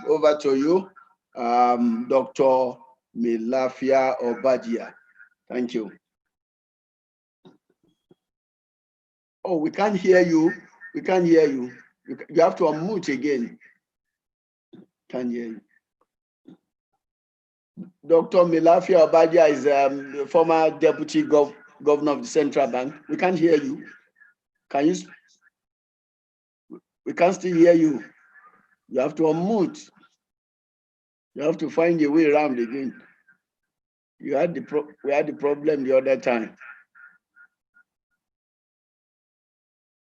over to you, Dr. Melafia Obadia. Thank you. Oh, we can't hear you. We can't hear you. You have to unmute again. Can't hear you. Dr. Melafia Obadia is the former deputy governor of the Central Bank. We can't hear you. Can you? We can't still hear you. You have to unmute. You have to find your way around again. We had the problem the other time.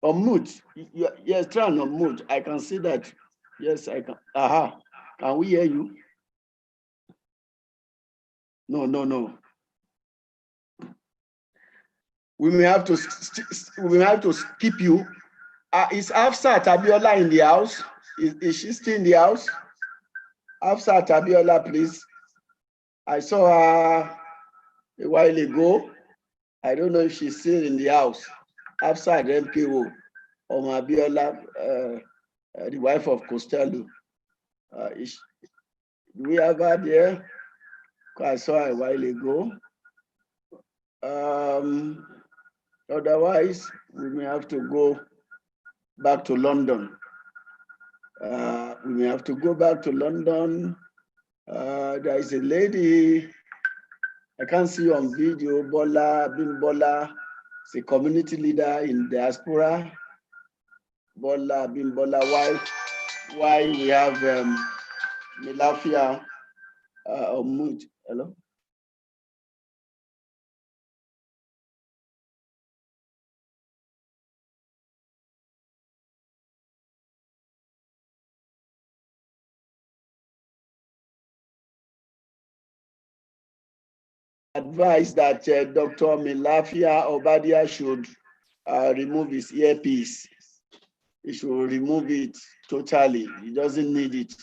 Unmute. Yes, try and unmute. I can see that. Yes, I can. Aha. Can we hear you? No. We may have to skip you. Is Hafsat Abiola in the house? Is she still in the house? Hafsat Abiola, please. I saw her a while ago. I don't know if she's still in the house. Hafsat MKO, Abiola, the wife of Costello. Do we have her there? I saw her a while ago. Otherwise, we may have to go back to London. We may have to go back to London. There is a lady, I can't see on video, Bola Bimbola, is a community leader in diaspora. Bola Bimbola, why we have Melafia Omud. Hello? Advise that Dr. Melafia Obadia should remove his earpiece. He should remove it totally. He doesn't need it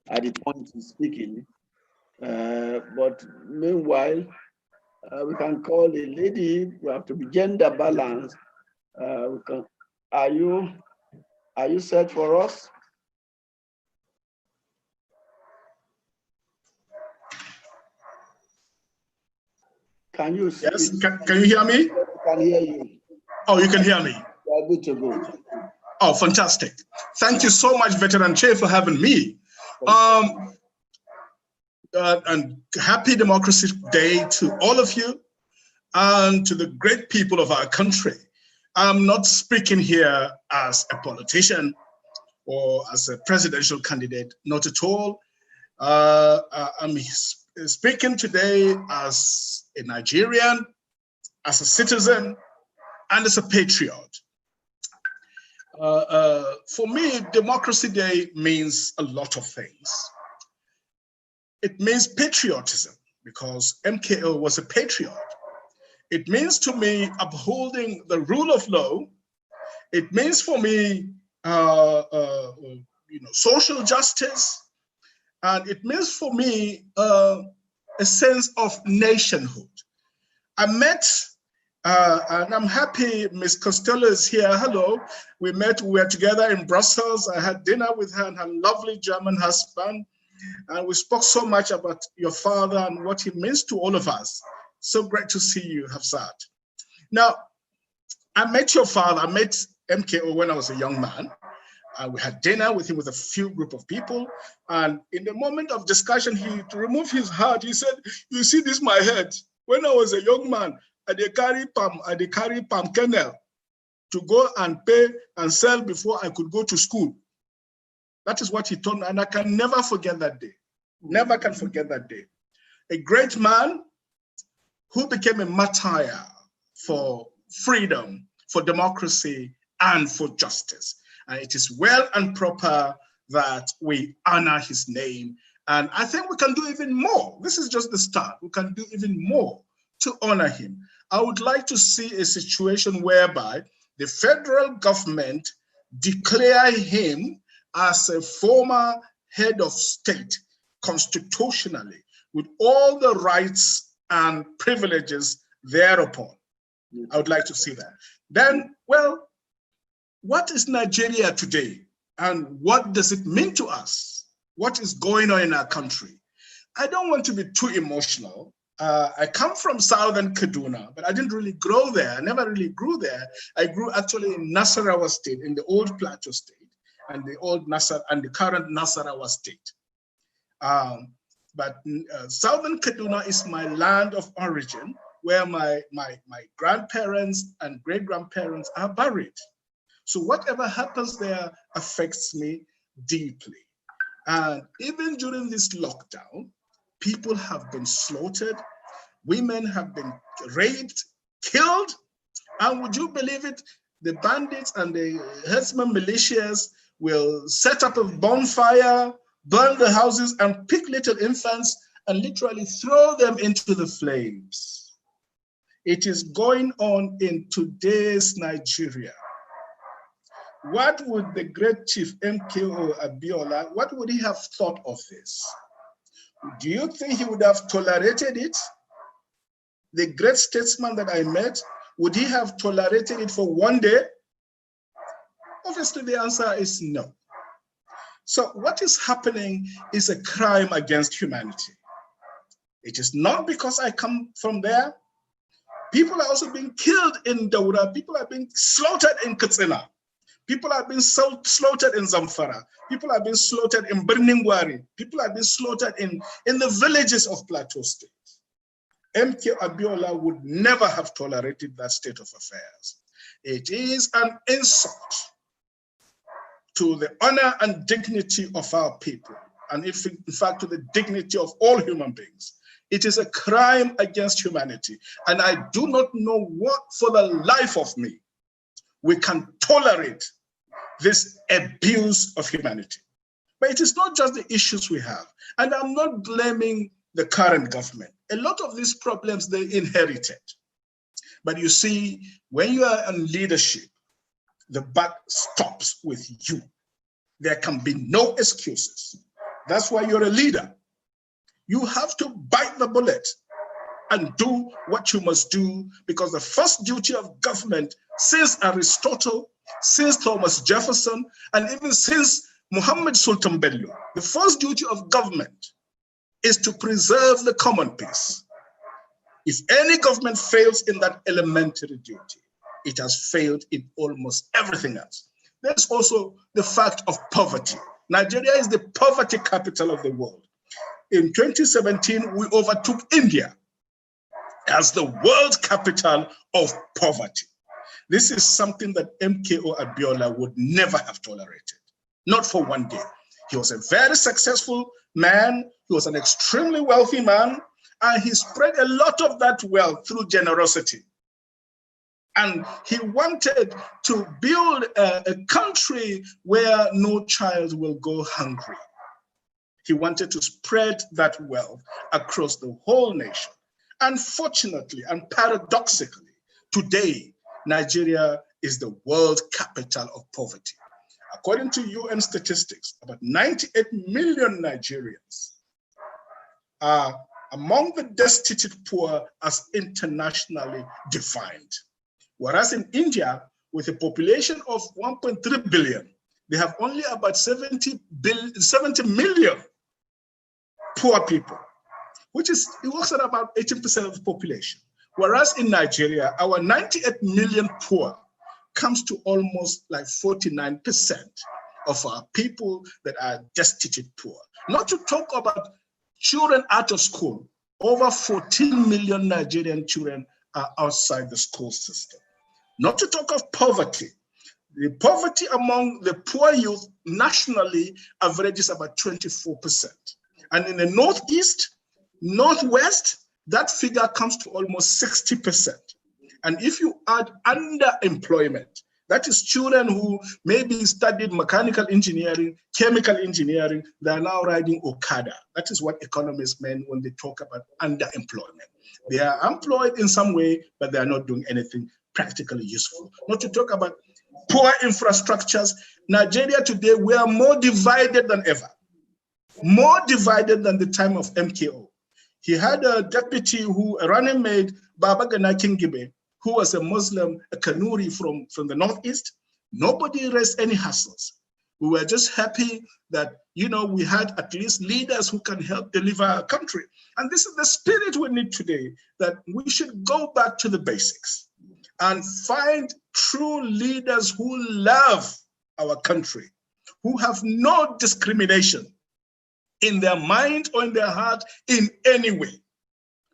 at the point he's speaking. But meanwhile, we can call a lady. We have to be gender balanced. Are you set for us? Can you? Yes. Can you hear me? I can hear you. Oh, you can hear me. You are good to go. Oh, fantastic. Thank you so much, Veteran Chair, for having me. And happy Democracy Day to all of you. and to the great people of our country. I'm not speaking here as a politician or as a presidential candidate, not at all. I'm speaking today as a Nigerian, as a citizen, and as a patriot. For me, Democracy Day means a lot of things. It means patriotism, because MKO was a patriot. It means to me upholding the rule of law. It means for me, social justice, and it means for me a sense of nationhood. I met, and I'm happy Ms. Costello is here. Hello. We were together in Brussels. I had dinner with her and her lovely German husband. And we spoke so much about your father and what he means to all of us. So great to see you, Hafsat. Now, I met your father. I met MKO when I was a young man. We had dinner with him with a few group of people. And in the moment of discussion, to remove his hat, he said, "You see this, my head. When I was a young man, I dey carry palm kernel to go and pay and sell before I could go to school." That is what he told me, and I can never forget that day. Never can forget that day. A great man who became a martyr for freedom, for democracy, and for justice. And it is well and proper that we honor his name. And I think we can do even more. This is just the start. We can do even more to honor him. I would like to see a situation whereby the federal government declare him as a former head of state constitutionally, with all the rights and privileges thereupon. I would like to see that. Then, well, what is Nigeria today? And what does it mean to us? What is going on in our country? I don't want to be too emotional. I come from Southern Kaduna, but I didn't really grow there. I never really grew there. I grew actually in Nasarawa State, in the old Plateau State, and the old and the current Nasarawa State. But Southern Kaduna is my land of origin, where my grandparents and great-grandparents are buried. So whatever happens there affects me deeply. And even during this lockdown, people have been slaughtered, women have been raped, killed, and would you believe it, the bandits and the herdsmen militias will set up a bonfire, burn the houses, and pick little infants and literally throw them into the flames. It is going on in today's Nigeria. What would the great Chief MKO Abiola, what would he have thought of this? Do you think he would have tolerated it? The great statesman that I met, would he have tolerated it for one day? Obviously, the answer is no. So what is happening is a crime against humanity. It is not because I come from there. People are also being killed in Daura. People are being slaughtered in Katsina. People are being slaughtered in Zamfara. People are being slaughtered in Birningwari. People are being slaughtered in the villages of Plateau State. MK Abiola would never have tolerated that state of affairs. It is an insult to the honor and dignity of our people, and in fact to the dignity of all human beings. It is a crime against humanity, and I do not know what for the life of me we can tolerate this abuse of humanity. But it is not just the issues we have, and I'm not blaming the current government. A lot of these problems they inherited. But you see, when you are in leadership, the buck stops with you. There can be no excuses. That's why you're a leader. You have to bite the bullet and do what you must do, because the first duty of government, since Aristotle, since Thomas Jefferson, and even since Muhammad Sultan Bello, the first duty of government is to preserve the common peace. If any government fails in that elementary duty, it has failed in almost everything else. There's also the fact of poverty. Nigeria is the poverty capital of the world. In 2017, we overtook India as the world capital of poverty. This is something that MKO Abiola would never have tolerated, not for one day. He was a very successful man. He was an extremely wealthy man, and he spread a lot of that wealth through generosity. And he wanted to build a country where no child will go hungry. He wanted to spread that wealth across the whole nation. Unfortunately and paradoxically, today, Nigeria is the world capital of poverty. According to UN statistics, about 98 million Nigerians are among the destitute poor as internationally defined. Whereas in India, with a population of 1.3 billion, they have only about 70 million poor people, it works at about 18% of the population. Whereas in Nigeria, our 98 million poor comes to almost like 49% of our people that are destitute poor. Not to talk about children out of school. Over 14 million Nigerian children are outside the school system. Not to talk of poverty. The poverty among the poor youth nationally averages about 24%. And in the Northeast, Northwest, that figure comes to almost 60%. And if you add underemployment, that is children who maybe studied mechanical engineering, chemical engineering, they are now riding Okada. That is what economists mean when they talk about underemployment. They are employed in some way, but they are not doing anything practically useful. Not to talk about poor infrastructures. Nigeria today, we are more divided than ever. More divided than the time of MKO. He had a deputy a running mate, Baba Gana Kingibe, who was a Muslim, a Kanuri from the Northeast. Nobody raised any hassles. We were just happy that, we had at least leaders who can help deliver our country. And this is the spirit we need today, that we should go back to the basics and find true leaders who love our country, who have no discrimination in their mind or in their heart in any way,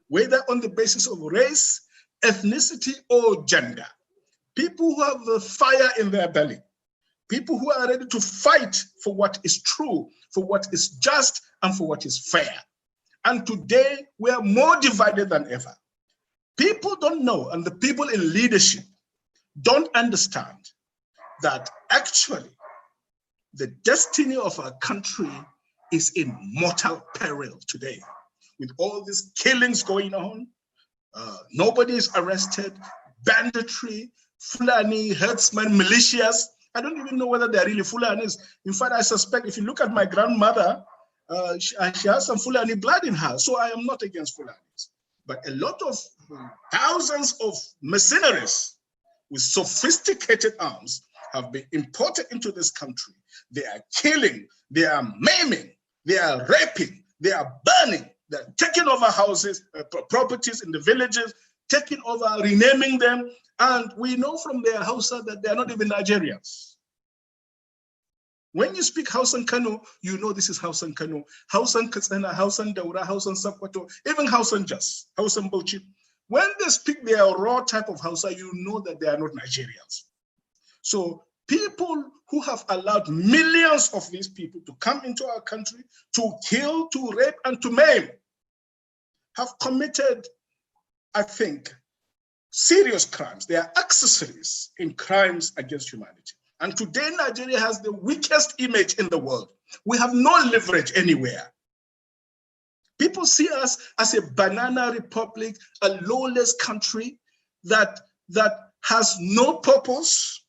whether on the basis of race, ethnicity, or gender. People who have the fire in their belly, people who are ready to fight for what is true, for what is just, and for what is fair. And today, we are more divided than ever. People don't know, and the people in leadership don't understand that actually the destiny of our country is in mortal peril today. With all these killings going on, nobody is arrested, banditry, Fulani, herdsmen, militias. I don't even know whether they're really Fulanis. In fact, I suspect if you look at my grandmother, she has some Fulani blood in her, so I am not against Fulanis. But a lot of thousands of mercenaries with sophisticated arms have been imported into this country. They are killing, they are maiming, they are raping, they are burning, they're taking over houses, properties in the villages, taking over, renaming them. And we know from their Hausa that they're not even Nigerians. When you speak Hausan Kano, you know this is Hausan Kano, Hausan Katsina, Hausan Daura, Hausan Sakwato, even Hausan Jas, Hausan Bauchi. When they speak their raw type of Hausa, you know that they are not Nigerians. So people who have allowed millions of these people to come into our country, to kill, to rape, and to maim, have committed, I think, serious crimes. They are accessories in crimes against humanity. And today, Nigeria has the weakest image in the world. We have no leverage anywhere. People see us as a banana republic, a lawless country that has no purpose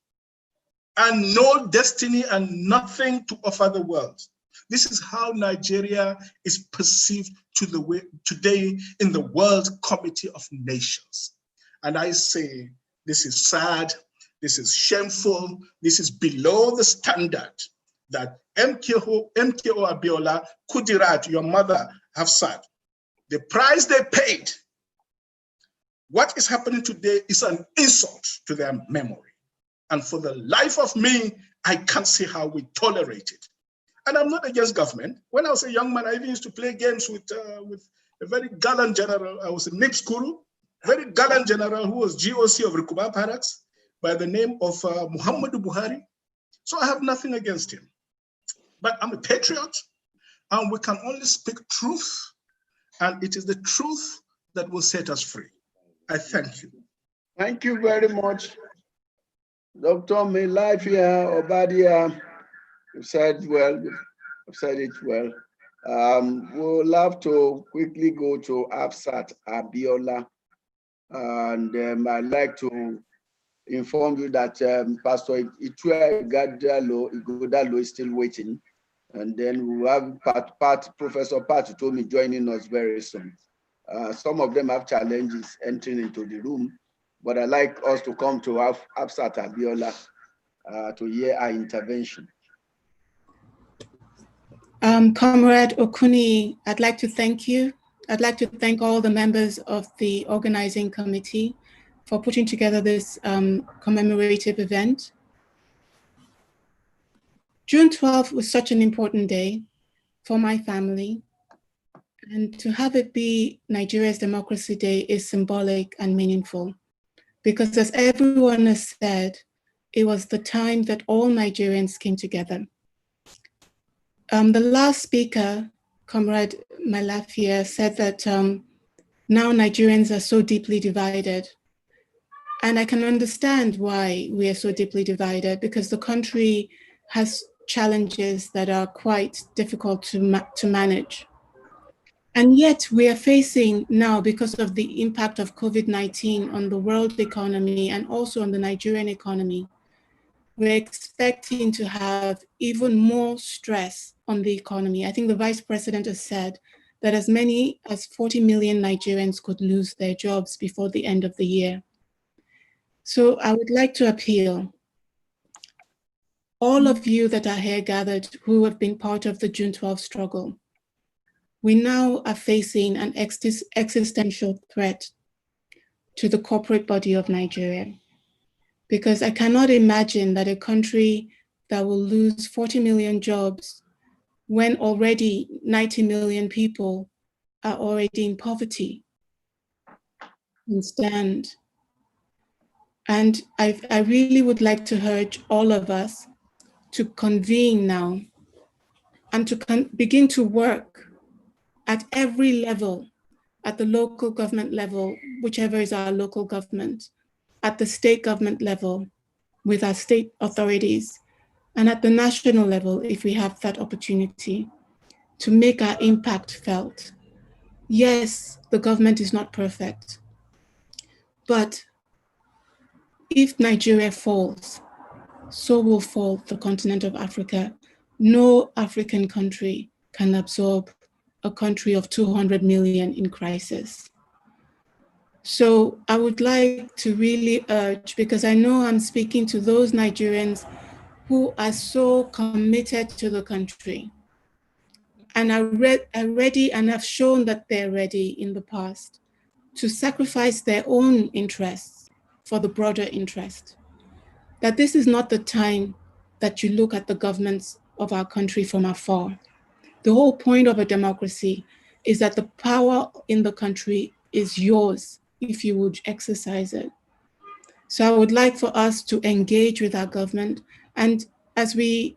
and no destiny and nothing to offer the world. This is how Nigeria is perceived today in the World Committee of Nations. And I say, this is sad, this is shameful, this is below the standard that MKO Abiola, Kudirat, your mother, have said. The price they paid, what is happening today is an insult to their memory. And for the life of me, I can't see how we tolerate it. And I'm not against government. When I was a young man, I even used to play games with a very gallant general. I was a Nips Kuru, very gallant general who was GOC of Rikuba Barracks by the name of Muhammadu Buhari. So I have nothing against him. But I'm a patriot, and we can only speak truth, and it is the truth that will set us free. I thank you. Thank you very much. Dr. Melafia Obadia, you said well, you've said it well. We'll have to quickly go to Hafsat Abiola. And I'd like to inform you that Pastor Itua Igodalo is still waiting. And then we'll have Professor Pat told me joining us very soon. Some of them have challenges entering into the room, but I'd like us to come to Hafsat Abiola to hear our intervention. Comrade Okuni, I'd like to thank you. I'd like to thank all the members of the organizing committee for putting together this commemorative event. June 12th was such an important day for my family, and to have it be Nigeria's Democracy Day is symbolic and meaningful, because as everyone has said, it was the time that all Nigerians came together. The last speaker, Comrade Malafia, said that now Nigerians are so deeply divided. And I can understand why we are so deeply divided, because the country has challenges that are quite difficult to manage. And yet we are facing now, because of the impact of COVID-19 on the world economy and also on the Nigerian economy, we're expecting to have even more stress on the economy. I think the Vice President has said that as many as 40 million Nigerians could lose their jobs before the end of the year. So I would like to appeal, all of you that are here gathered who have been part of the June 12 struggle, we now are facing an existential threat to the corporate body of Nigeria. Because I cannot imagine that a country that will lose 40 million jobs when already 90 million people are already in poverty and stand. And I really would like to urge all of us to convene now and to begin to work at every level, at the local government level, whichever is our local government, at the state government level with our state authorities, and at the national level, if we have that opportunity, to make our impact felt. Yes, the government is not perfect, but if Nigeria falls, so will fall the continent of Africa. No African country can absorb a country of 200 million in crisis. So I would like to really urge, because I know I'm speaking to those Nigerians who are so committed to the country and are ready and have shown that they're ready in the past to sacrifice their own interests for the broader interest. That this is not the time that you look at the governments of our country from afar. The whole point of a democracy is that the power in the country is yours if you would exercise it. So I would like for us to engage with our government. And as we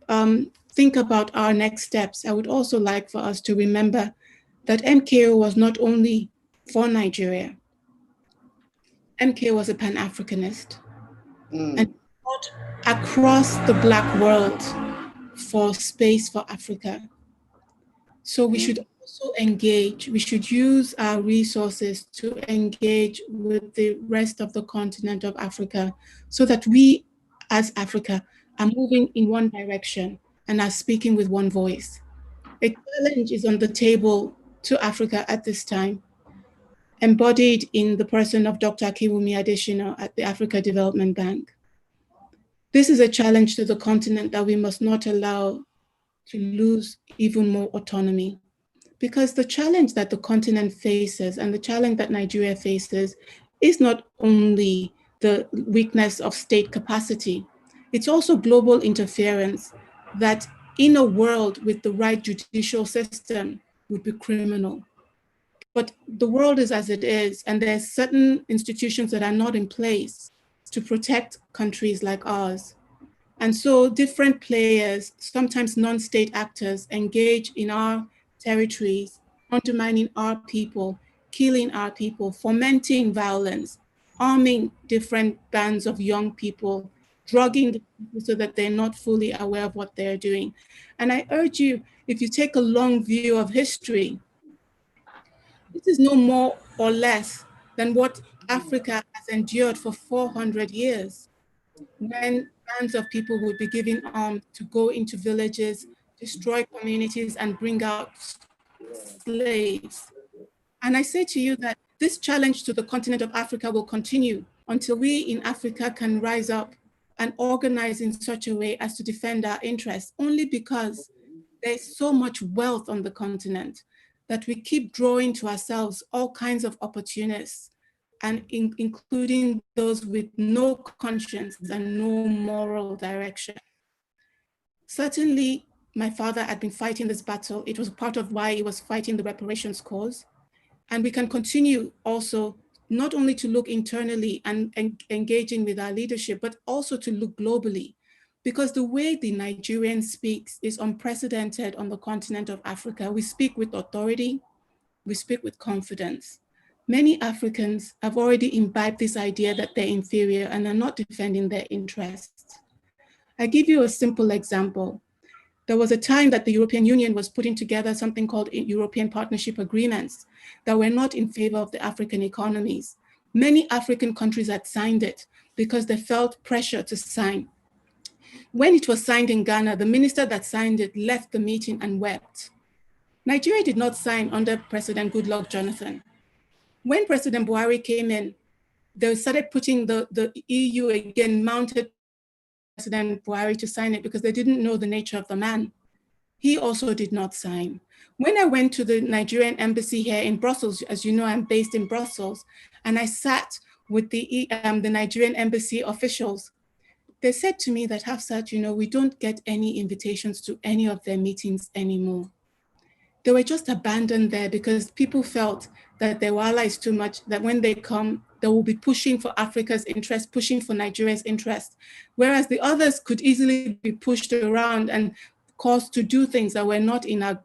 think about our next steps, I would also like for us to remember that MKO was not only for Nigeria. MKO was a Pan-Africanist and fought across the Black world for space for Africa. So we should also engage, we should use our resources to engage with the rest of the continent of Africa so that we as Africa are moving in one direction and are speaking with one voice. A challenge is on the table to Africa at this time, embodied in the person of Dr. Akiwumi Adesina at the Africa Development Bank. This is a challenge to the continent that we must not allow to lose even more autonomy. Because the challenge that the continent faces and the challenge that Nigeria faces is not only the weakness of state capacity, it's also global interference that in a world with the right judicial system would be criminal. But the world is as it is, and there's certain institutions that are not in place to protect countries like ours. And so different players, sometimes non-state actors, engage in our territories, undermining our people, killing our people, fomenting violence, arming different bands of young people, drugging the people so that they're not fully aware of what they're doing. And I urge you, if you take a long view of history, this is no more or less than what Africa has endured for 400 years, when bands of people would be given arms to go into villages, destroy communities, and bring out slaves. And I say to you that this challenge to the continent of Africa will continue until we in Africa can rise up and organize in such a way as to defend our interests, only because there's so much wealth on the continent that we keep drawing to ourselves all kinds of opportunists, and including those with no conscience and no moral direction. Certainly, my father had been fighting this battle. It was part of why he was fighting the reparations cause. And we can continue also not only to look internally and engaging with our leadership, but also to look globally, because the way the Nigerian speaks is unprecedented on the continent of Africa. We speak with authority, we speak with confidence. Many Africans have already imbibed this idea that they're inferior and are not defending their interests. I give you a simple example. There was a time that the European Union was putting together something called European Partnership Agreements that were not in favor of the African economies. Many African countries had signed it because they felt pressure to sign. When it was signed in Ghana, the minister that signed it left the meeting and wept. Nigeria did not sign under President Goodluck Jonathan. When President Buhari came in, they started putting the EU again, mounted President Buhari to sign it because they didn't know the nature of the man. He also did not sign. When I went to the Nigerian embassy here in Brussels, as you know, I'm based in Brussels, and I sat with the Nigerian embassy officials, they said to me that, Hafsat, you know, we don't get any invitations to any of their meetings anymore. They were just abandoned there because people felt that their wala is too much, that when they come, they will be pushing for Africa's interest, pushing for Nigeria's interest, whereas the others could easily be pushed around and caused to do things that were not in our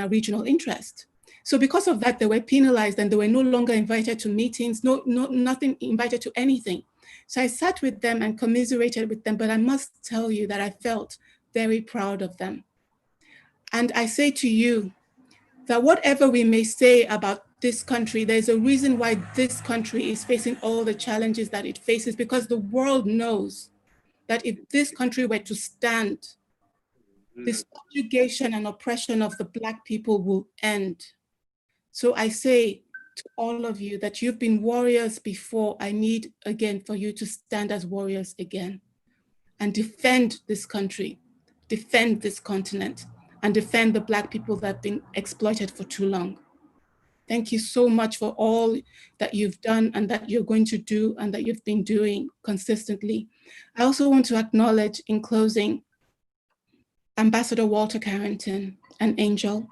regional interest. So because of that, they were penalized and they were no longer invited to meetings, nothing invited to anything. So I sat with them and commiserated with them, but I must tell you that I felt very proud of them. And I say to you that whatever we may say about this country, there's a reason why this country is facing all the challenges that it faces, because the world knows that if this country were to stand, the subjugation and oppression of the Black people will end. So I say to all of you that you've been warriors before. I need again for you to stand as warriors again and defend this country, defend this continent, and defend the Black people that have been exploited for too long. Thank you so much for all that you've done and that you're going to do and that you've been doing consistently. I also want to acknowledge in closing Ambassador Walter Carrington, an angel,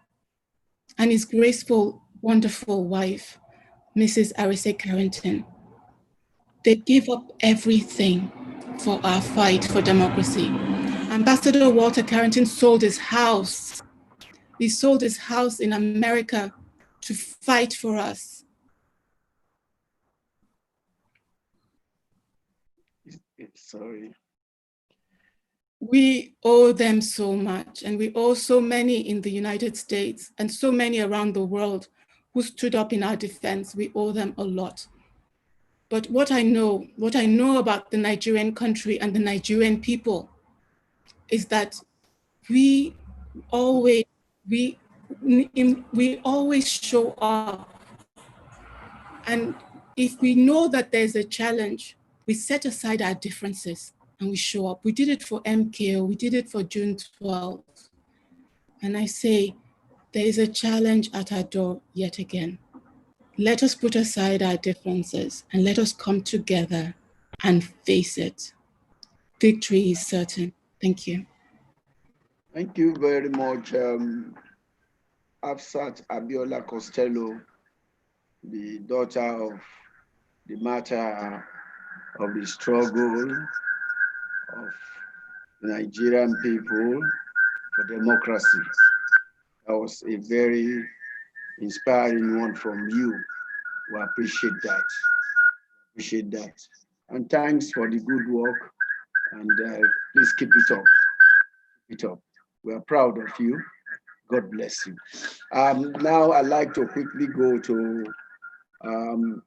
and his graceful, wonderful wife, Mrs. Arise Carrington. They give up everything for our fight for democracy. Ambassador Walter Carrington sold his house. He sold his house in America to fight for us. Sorry. We owe them so much, and we owe so many in the United States and so many around the world who stood up in our defense. We owe them a lot. But what I know about the Nigerian country and the Nigerian people is that we always show up. And if we know that there's a challenge, we set aside our differences and we show up. We did it for MKO, we did it for June 12th. And I say, there is a challenge at our door yet again. Let us put aside our differences and let us come together and face it. Victory is certain. Thank you. Thank you very much, Hafsat Abiola Costello, the daughter of the matter of the struggle of Nigerian people for democracy. That was a very inspiring one from you. We appreciate that. Appreciate that. And thanks for the good work. And please keep it up. Keep it up. We are proud of you. God bless you. Now I'd like to quickly go to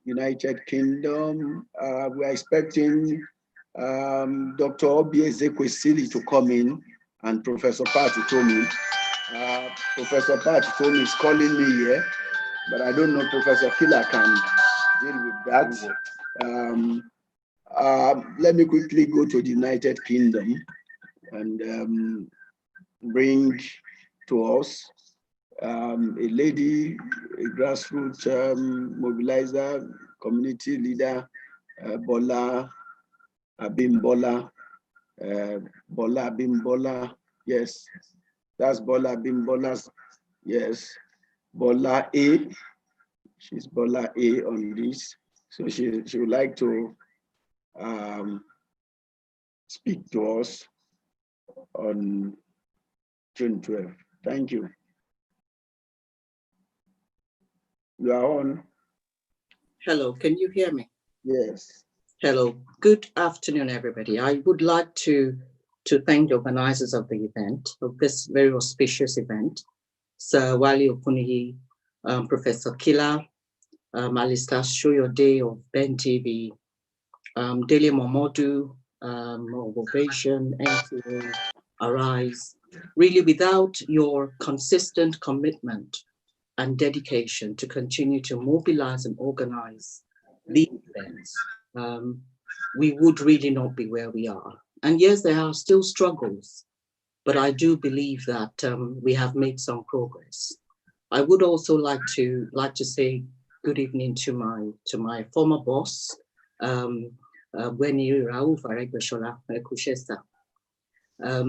United Kingdom. We're expecting Dr. Obi Ezekwesili to come in and Professor Patutomi. Professor Patutomi is calling me here, but I don't know Professor Killer can deal with that. Let me quickly go to the United Kingdom and bring to us a lady, a grassroots mobilizer, community leader, Bola Abimbola. Bola Abimbola, yes, that's Bola Abimbola's, yes, Bola A. She's Bola A on this. So she would like to speak to us on June 12th. Thank you. You are on. Hello, can you hear me? Yes. Hello, good afternoon, everybody. I would like to thank the organizers of the event, of this very auspicious event, Sir Wale Okuniyi, Professor Killer, Alistair Shoyode of Ben TV, Dele Momodu, Ovation, NTA, Arise. Really, without your consistent commitment and dedication to continue to mobilize and organize these events, we would really not be where we are. And yes, there are still struggles, but I do believe that we have made some progress. I would also like to say good evening to my former boss, Weni Rauf Aregbesola Kushesa.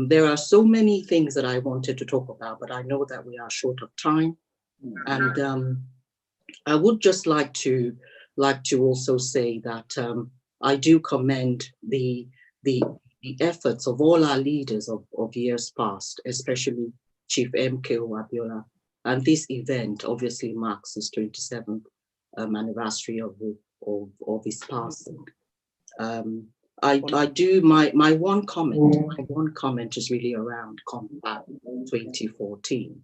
There are so many things that I wanted to talk about, but I know that we are short of time. And I would just like to also say that I do commend the efforts of all our leaders of years past, especially Chief MKO Abiola. And this event obviously marks his 27th anniversary of his passing. I do my one comment is really around Compact 2014,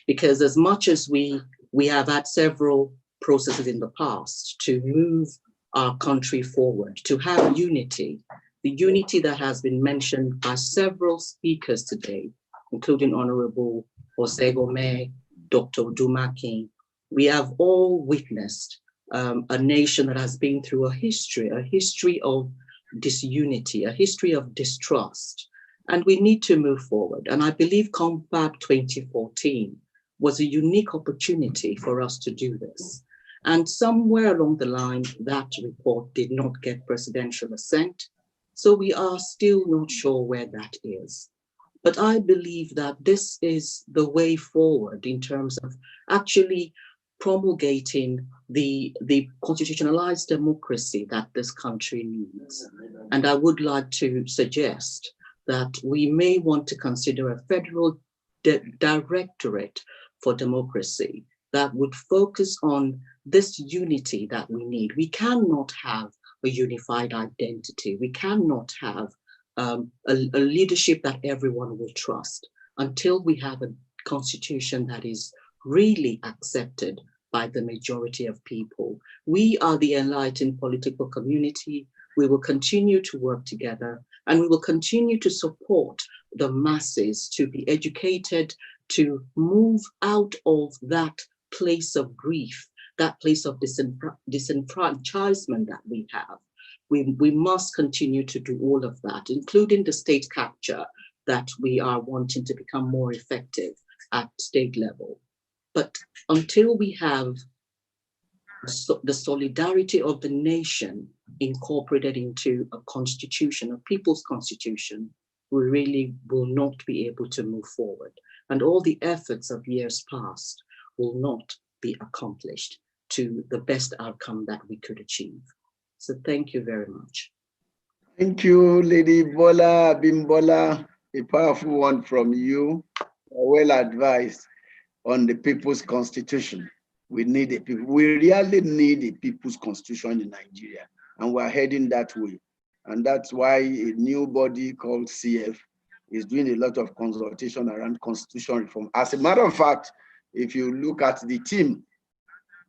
because as much as we have had several processes in the past to move our country forward, to have unity, the unity that has been mentioned by several speakers today, including Honorable Osegome, Dr. Odumaki, we have all witnessed a nation that has been through a history of disunity, a history of distrust, and we need to move forward. And I believe Compact 2014 was a unique opportunity for us to do this. And somewhere along the line, that report did not get presidential assent. So we are still not sure where that is. But I believe that this is the way forward in terms of actually promulgating the constitutionalized democracy that this country needs. And I would like to suggest that we may want to consider a federal directorate for democracy that would focus on this unity that we need. We cannot have a unified identity. We cannot have a leadership that everyone will trust until we have a constitution that is really accepted by the majority of people. We are the enlightened political community. We will continue to work together, and we will continue to support the masses to be educated, to move out of that place of grief, that place of disenfranchisement that we have. We must continue to do all of that, including the state capture that we are wanting to become more effective at state level. But until we have the solidarity of the nation incorporated into a constitution, a people's constitution, we really will not be able to move forward. And all the efforts of years past will not be accomplished. to the best outcome that we could achieve. So thank you very much. Thank you, Lady Bola Bimbola, a powerful one from you, well advised on the People's Constitution. We need we really need a People's Constitution in Nigeria, and we're heading that way. And that's why a new body called CF is doing a lot of consultation around constitutional reform. As a matter of fact, if you look at the theme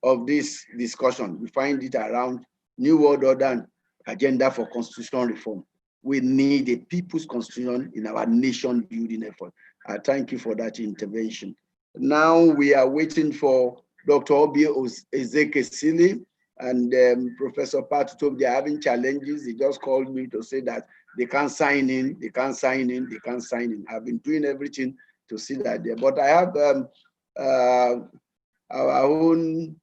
of this discussion, we find it around New World Order and agenda for constitutional reform. We need a People's Constitution in our nation building effort. I thank you for that intervention. Now we are waiting for Dr. Obi Ezekesili and Professor Patutob. They're having challenges. They just called me to say that they can't sign in, they can't sign in, they can't sign in. I've been doing everything to see that there. But I have our own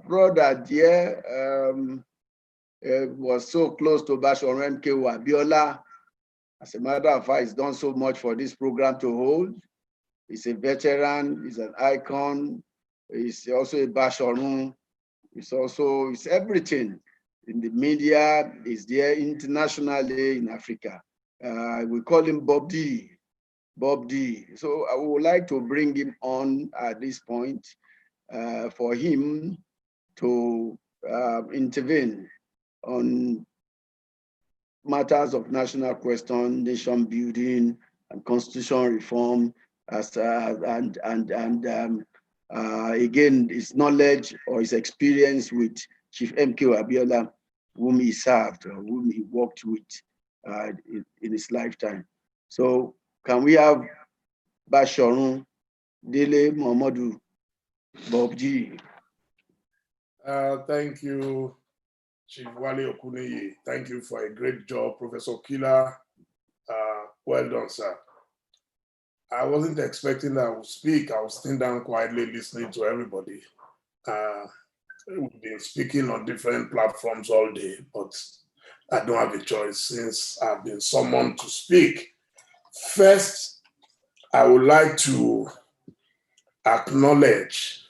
brother there, was so close to Basharu MKO Abiola. As a matter of fact, he's done so much for this program to hold. He's a veteran, he's an icon, he's also a Basharu, he's everything. In the media, he's there internationally in Africa. We call him Bob D. Bob D. So I would like to bring him on at this point for him to intervene on matters of national question, nation building, and constitutional reform, again, his knowledge or his experience with Chief MKO Abiola, whom he served, or whom he worked with in his lifetime. So can we have Basharu Dele Mohamadu Bob G? Thank you, Chief Wale Okuneye. Thank you for a great job, Professor Kila. Well done, sir. I wasn't expecting that I would speak. I was sitting down quietly listening to everybody. We've been speaking on different platforms all day, but I don't have a choice since I've been summoned to speak. First, I would like to acknowledge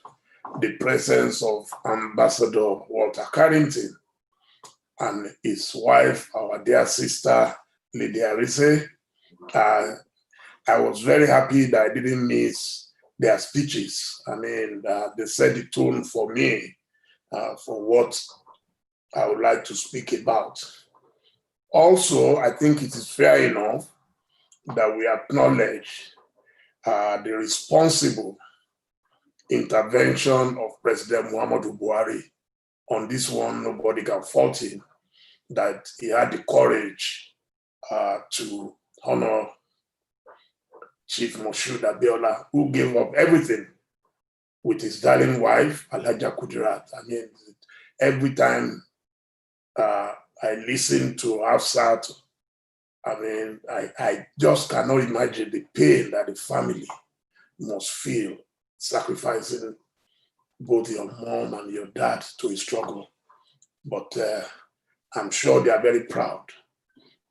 the presence of Ambassador Walter Carrington and his wife, our dear sister, Lady Arise. I was very happy that I didn't miss their speeches. I mean, they set the tone for me for what I would like to speak about. Also, I think it is fair enough that we acknowledge the responsible intervention of President Muhammadu Buhari. On this one, nobody can fault him, that he had the courage to honor Chief Moshood Abiola, who gave up everything with his darling wife, Alhaja Kudirat. I mean, every time I listen to Hafsat, I mean, I just cannot imagine the pain that the family must feel sacrificing both your mom and your dad to a struggle. But I'm sure they are very proud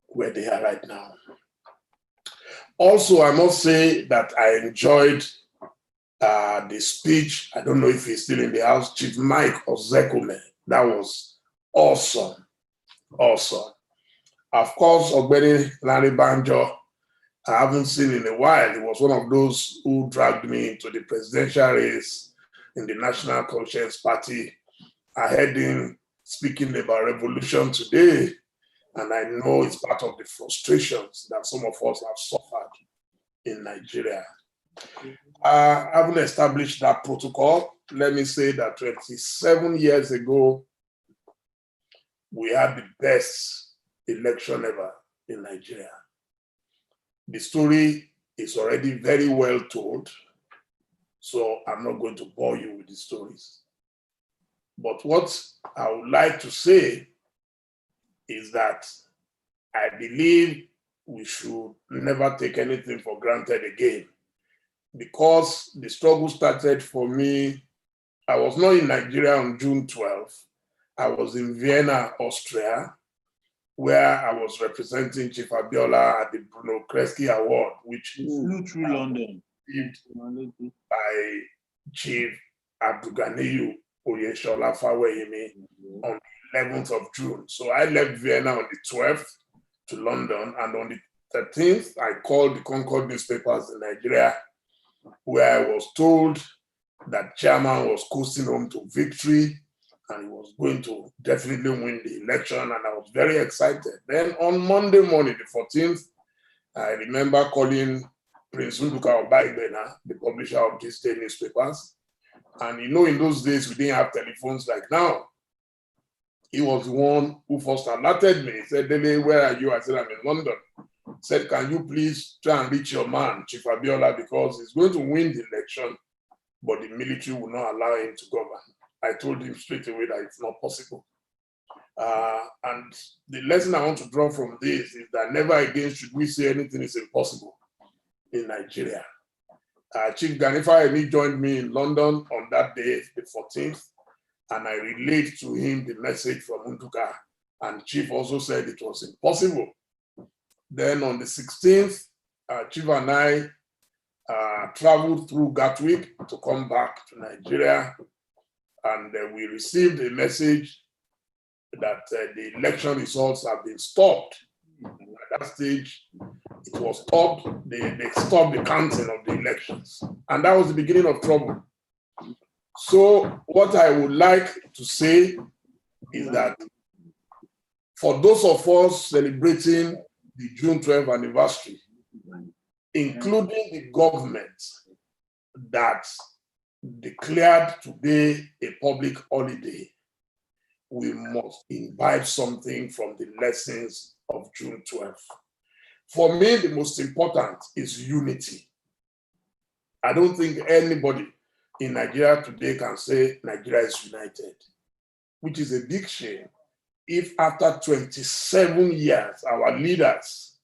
where they are right now. Also, I must say that I enjoyed the speech. I don't know if he's still in the house, Chief Mike Ozekume. That was awesome, awesome. Of course, Ogbeni Larry Banjo, I haven't seen in a while. He was one of those who dragged me into the presidential race in the National Conscience Party. I heard him speaking about revolution today, and I know it's part of the frustrations that some of us have suffered in Nigeria. Having established that protocol, let me say that 27 years ago, we had the best election ever in Nigeria. The story is already very well told, so I'm not going to bore you with the stories. But what I would like to say is that I believe we should never take anything for granted again, because the struggle started for me. I was not in Nigeria on June 12th. I was in Vienna, Austria, where I was representing Chief Abiola at the Bruno Kreisky Award, which flew through London by Chief Abdulganiyu Oyeshola Faweyemi on the 11th of June. So I left Vienna on the 12th to London, and on the 13th, I called the Concord newspapers in Nigeria, where I was told that chairman was coasting home to victory and he was going to definitely win the election, and I was very excited. Then on Monday morning, the 14th, I remember calling Prince Nduka Obaibena, the publisher of these day newspapers. And you know, in those days, we didn't have telephones like now. He was the one who first alerted me. He said, Dele, where are you? I said, I'm in London. He said, can you please try and reach your man, Chief Abiola, because he's going to win the election, but the military will not allow him to govern. I told him straight away that it's not possible. And the lesson I want to draw from this is that never again should we say anything is impossible in Nigeria. Chief Gani Faweyemi joined me in London on that day, the 14th, and I relayed to him the message from Nduka, and Chief also said it was impossible. Then on the 16th, Chief and I traveled through Gatwick to come back to Nigeria, and we received a message that the election results have been stopped. At that stage, it was stopped. They stopped the counting of the elections, and that was the beginning of trouble. So what I would like to say is that for those of us celebrating the June 12th anniversary, including the government that declared today a public holiday, we must imbibe something from the lessons of June 12th. For me, the most important is unity. I don't think anybody in Nigeria today can say Nigeria is united, which is a big shame if after 27 years, our leaders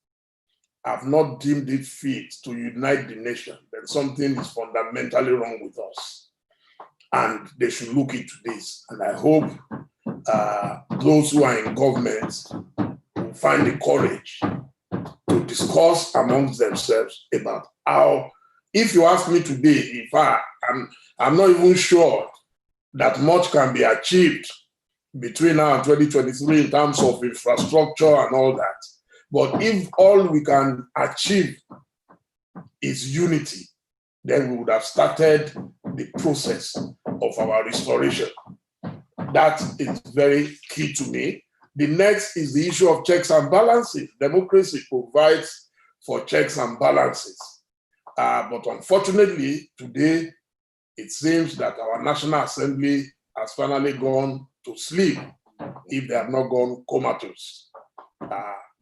have not deemed it fit to unite the nation, then something is fundamentally wrong with us. And they should look into this. And I hope those who are in government will find the courage to discuss amongst themselves about how, if you ask me today, I'm not even sure that much can be achieved between now and 2023 in terms of infrastructure and all that. But if all we can achieve is unity, then we would have started the process of our restoration. That is very key to me. The next is the issue of checks and balances. Democracy provides for checks and balances. But unfortunately, today, it seems that our National Assembly has finally gone to sleep, if they have not gone comatose.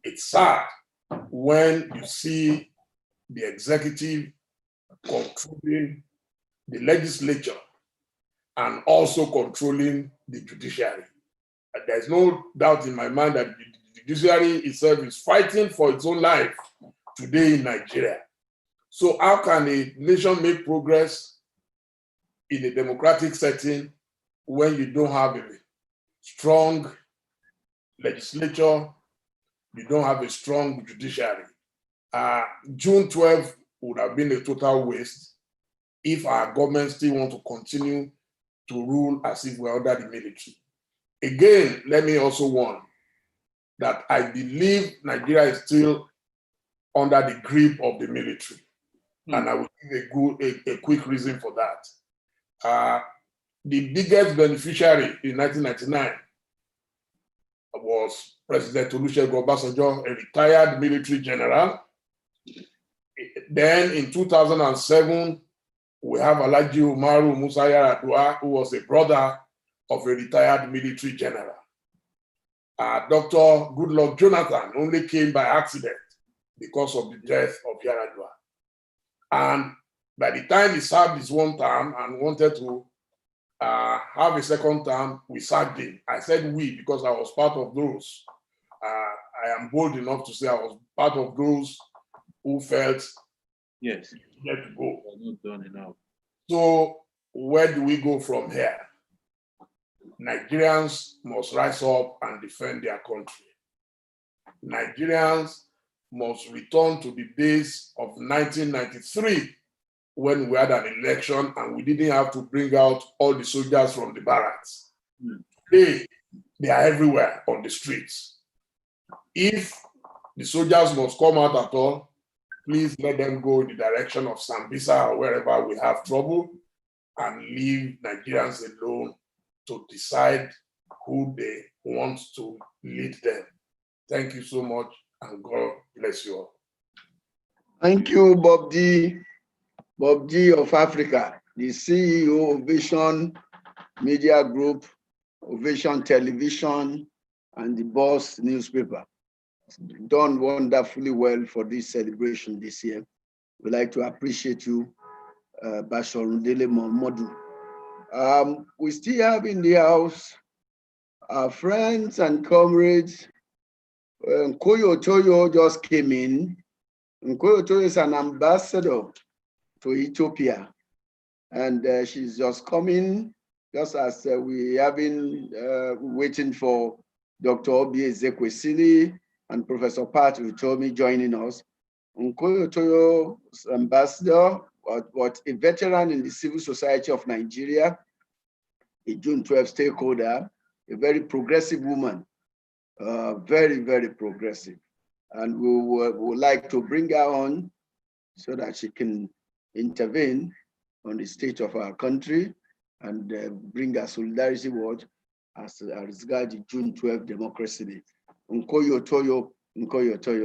It's sad when you see the executive controlling the legislature and also controlling the judiciary. There's no doubt in my mind that the judiciary itself is fighting for its own life today in Nigeria. So how can a nation make progress in a democratic setting when you don't have a strong legislature, you don't have a strong judiciary? June 12th would have been a total waste if our government still want to continue to rule as if we're under the military. Again, let me also warn that I believe Nigeria is still under the grip of the military. And I will give a quick reason for that. The biggest beneficiary in 1999 was President Olusegun Obasanjo, a retired military general. Then in 2007, we have Alhaji Umaru Musa Yar'Adua, who was a brother of a retired military general. Dr. Goodluck Jonathan only came by accident because of the death of Yar'Adua. And by the time he served his one term and wanted to have a second term, we sacked him. I said we because I was part of those. I am bold enough to say I was part of those who felt yes, let to go. not done enough. So where do we go from here? Nigerians must rise up and defend their country. Nigerians must return to the days of 1993 when we had an election and we didn't have to bring out all the soldiers from the barracks. Today, they are everywhere on the streets. If the soldiers must come out at all, please let them go in the direction of Sambisa or wherever we have trouble, and leave Nigerians alone to decide who they want to lead them. Thank you so much, and God bless you all. Thank you, Bob D. Bob D of Africa, the CEO of Vision Media Group, Ovation Television, and the Boss newspaper. Done wonderfully well for this celebration this year. We'd like to appreciate you, Bashorundele Momodu. We still have in the house our friends and comrades. Nkoyo Toyo just came in. Nkoyo Toyo is an ambassador to Ethiopia, and she's just coming, just as we have been waiting for Dr. Obi Ezekwesili and Professor Pat Utomi joining us. Nkoyo Toyo is ambassador, but a veteran in the civil society of Nigeria, a June 12 stakeholder, a very progressive woman, very, very progressive. And we would like to bring her on so that she can intervene on the state of our country and bring a solidarity word as regards the June 12 Democracy Day. Nkoyo Toyo,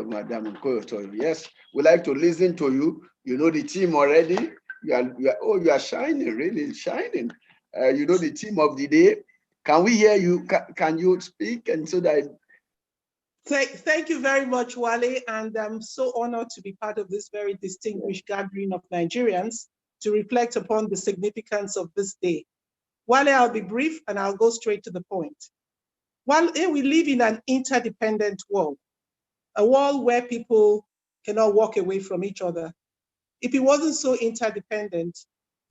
Madam Nkoyo Toyo. Yes, we like to listen to you. You know the team already. You are shining, really shining. You know the team of the day. Can we hear you? Can you speak? And so that. Thank you very much, Wale, and I'm so honored to be part of this very distinguished gathering of Nigerians to reflect upon the significance of this day. Wale, I'll be brief and I'll go straight to the point. While we live in an interdependent world, a world where people cannot walk away from each other. If it wasn't so interdependent,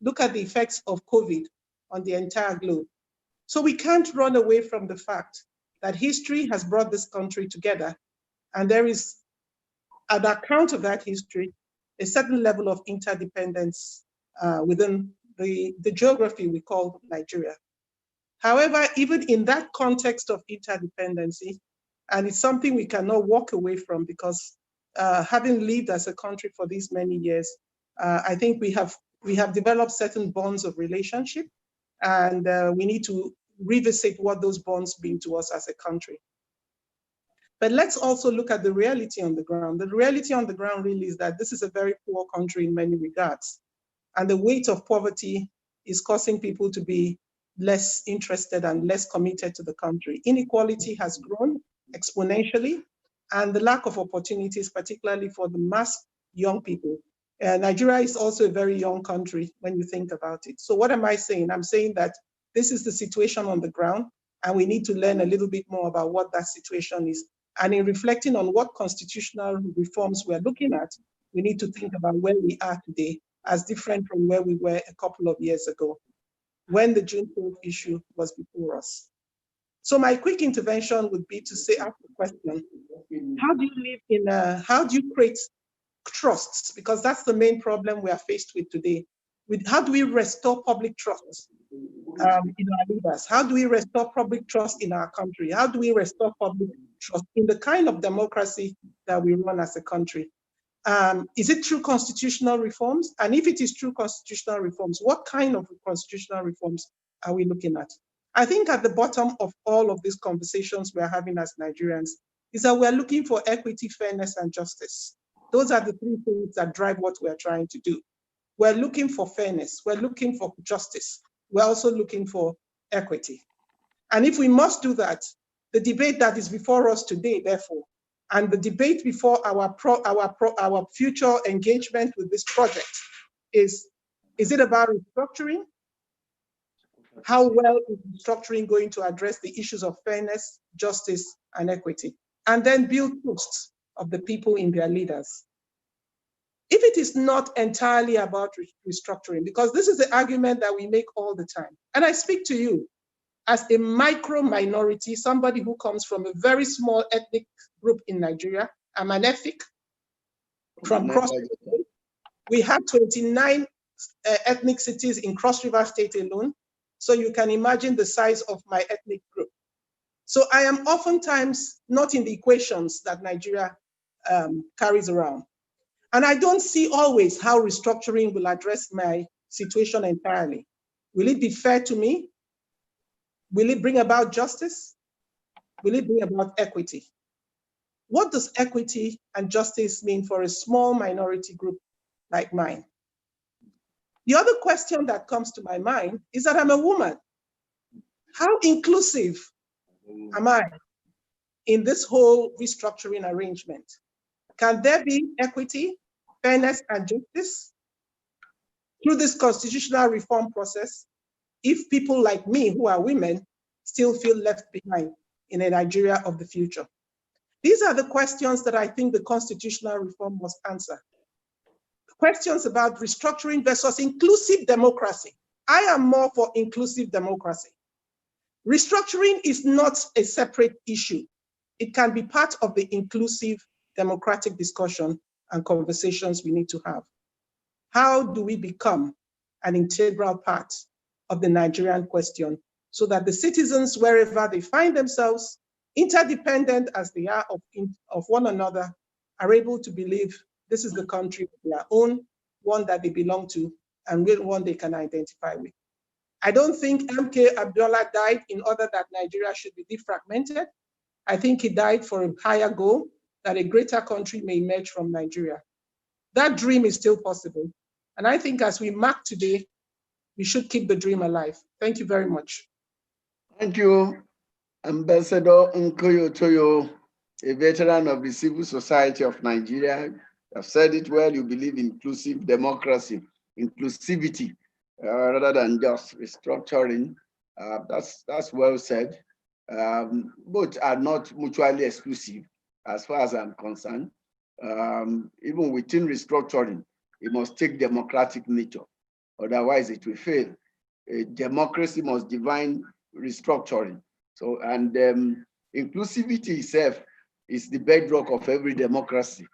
look at the effects of COVID on the entire globe. So we can't run away from the fact that history has brought this country together, and there is, at the account of that history, a certain level of interdependence within the geography we call Nigeria. However, even in that context of interdependency, and it's something we cannot walk away from because having lived as a country for these many years, I think we have developed certain bonds of relationship, and we need to revisit what those bonds mean to us as a country. But let's also look at the reality on the ground. The reality on the ground really is that this is a very poor country in many regards. And the weight of poverty is causing people to be less interested and less committed to the country. Inequality has grown exponentially, and the lack of opportunities, particularly for the mass young people. Nigeria is also a very young country when you think about it. So what am I saying? I'm saying that this is the situation on the ground, and we need to learn a little bit more about what that situation is. And in reflecting on what constitutional reforms we're looking at, we need to think about where we are today as different from where we were a couple of years ago, when the June 12th issue was before us. So my quick intervention would be to ask the question, how do you live how do you create trusts? Because that's the main problem we are faced with today. How do we restore public trust in our leaders? How do we restore public trust in our country? How do we restore public trust in the kind of democracy that we run as a country? Is it through constitutional reforms? And if it is through constitutional reforms, what kind of constitutional reforms are we looking at? I think at the bottom of all of these conversations we're having as Nigerians is that we're looking for equity, fairness, and justice. Those are the three things that drive what we're trying to do. We're looking for fairness, we're looking for justice, we're also looking for equity. And if we must do that, the debate that is before us today, therefore, and the debate before our future engagement with this project is it about restructuring? How well is restructuring going to address the issues of fairness, justice, and equity? And then build trust of the people in their leaders. If it is not entirely about restructuring, because this is the argument that we make all the time, and I speak to you as a micro minority, somebody who comes from a very small ethnic group in Nigeria. I'm an ethnic from cross. We have 29 ethnicities in Cross River State alone. So you can imagine the size of my ethnic group. So I am oftentimes not in the equations that Nigeria carries around. And I don't see always how restructuring will address my situation entirely. Will it be fair to me? Will it bring about justice? Will it bring about equity? What does equity and justice mean for a small minority group like mine? The other question that comes to my mind is that I'm a woman. How inclusive am I in this whole restructuring arrangement? Can there be equity, fairness, and justice through this constitutional reform process if people like me who are women still feel left behind in a Nigeria of the future? These are the questions that I think the constitutional reform must answer. Questions about restructuring versus inclusive democracy. I am more for inclusive democracy. Restructuring is not a separate issue. It can be part of the inclusive democratic discussion and conversations we need to have. How do we become an integral part of the Nigerian question so that the citizens, wherever they find themselves, interdependent as they are of one another, are able to believe this is the country of their own, one that they belong to, and one they can identify with. I don't think MK Abiola died in order that Nigeria should be defragmented. I think he died for a higher goal, that a greater country may emerge from Nigeria. That dream is still possible. And I think as we mark today, we should keep the dream alive. Thank you very much. Thank you, Ambassador Nkoyo Toyo, a veteran of the civil society of Nigeria. You have said it well, you believe in inclusive democracy, inclusivity, rather than just restructuring. That's well said. Both are not mutually exclusive as far as I'm concerned. Even within restructuring, it must take democratic nature. Otherwise, it will fail. A democracy must define restructuring. So, and inclusivity itself is the bedrock of every democracy.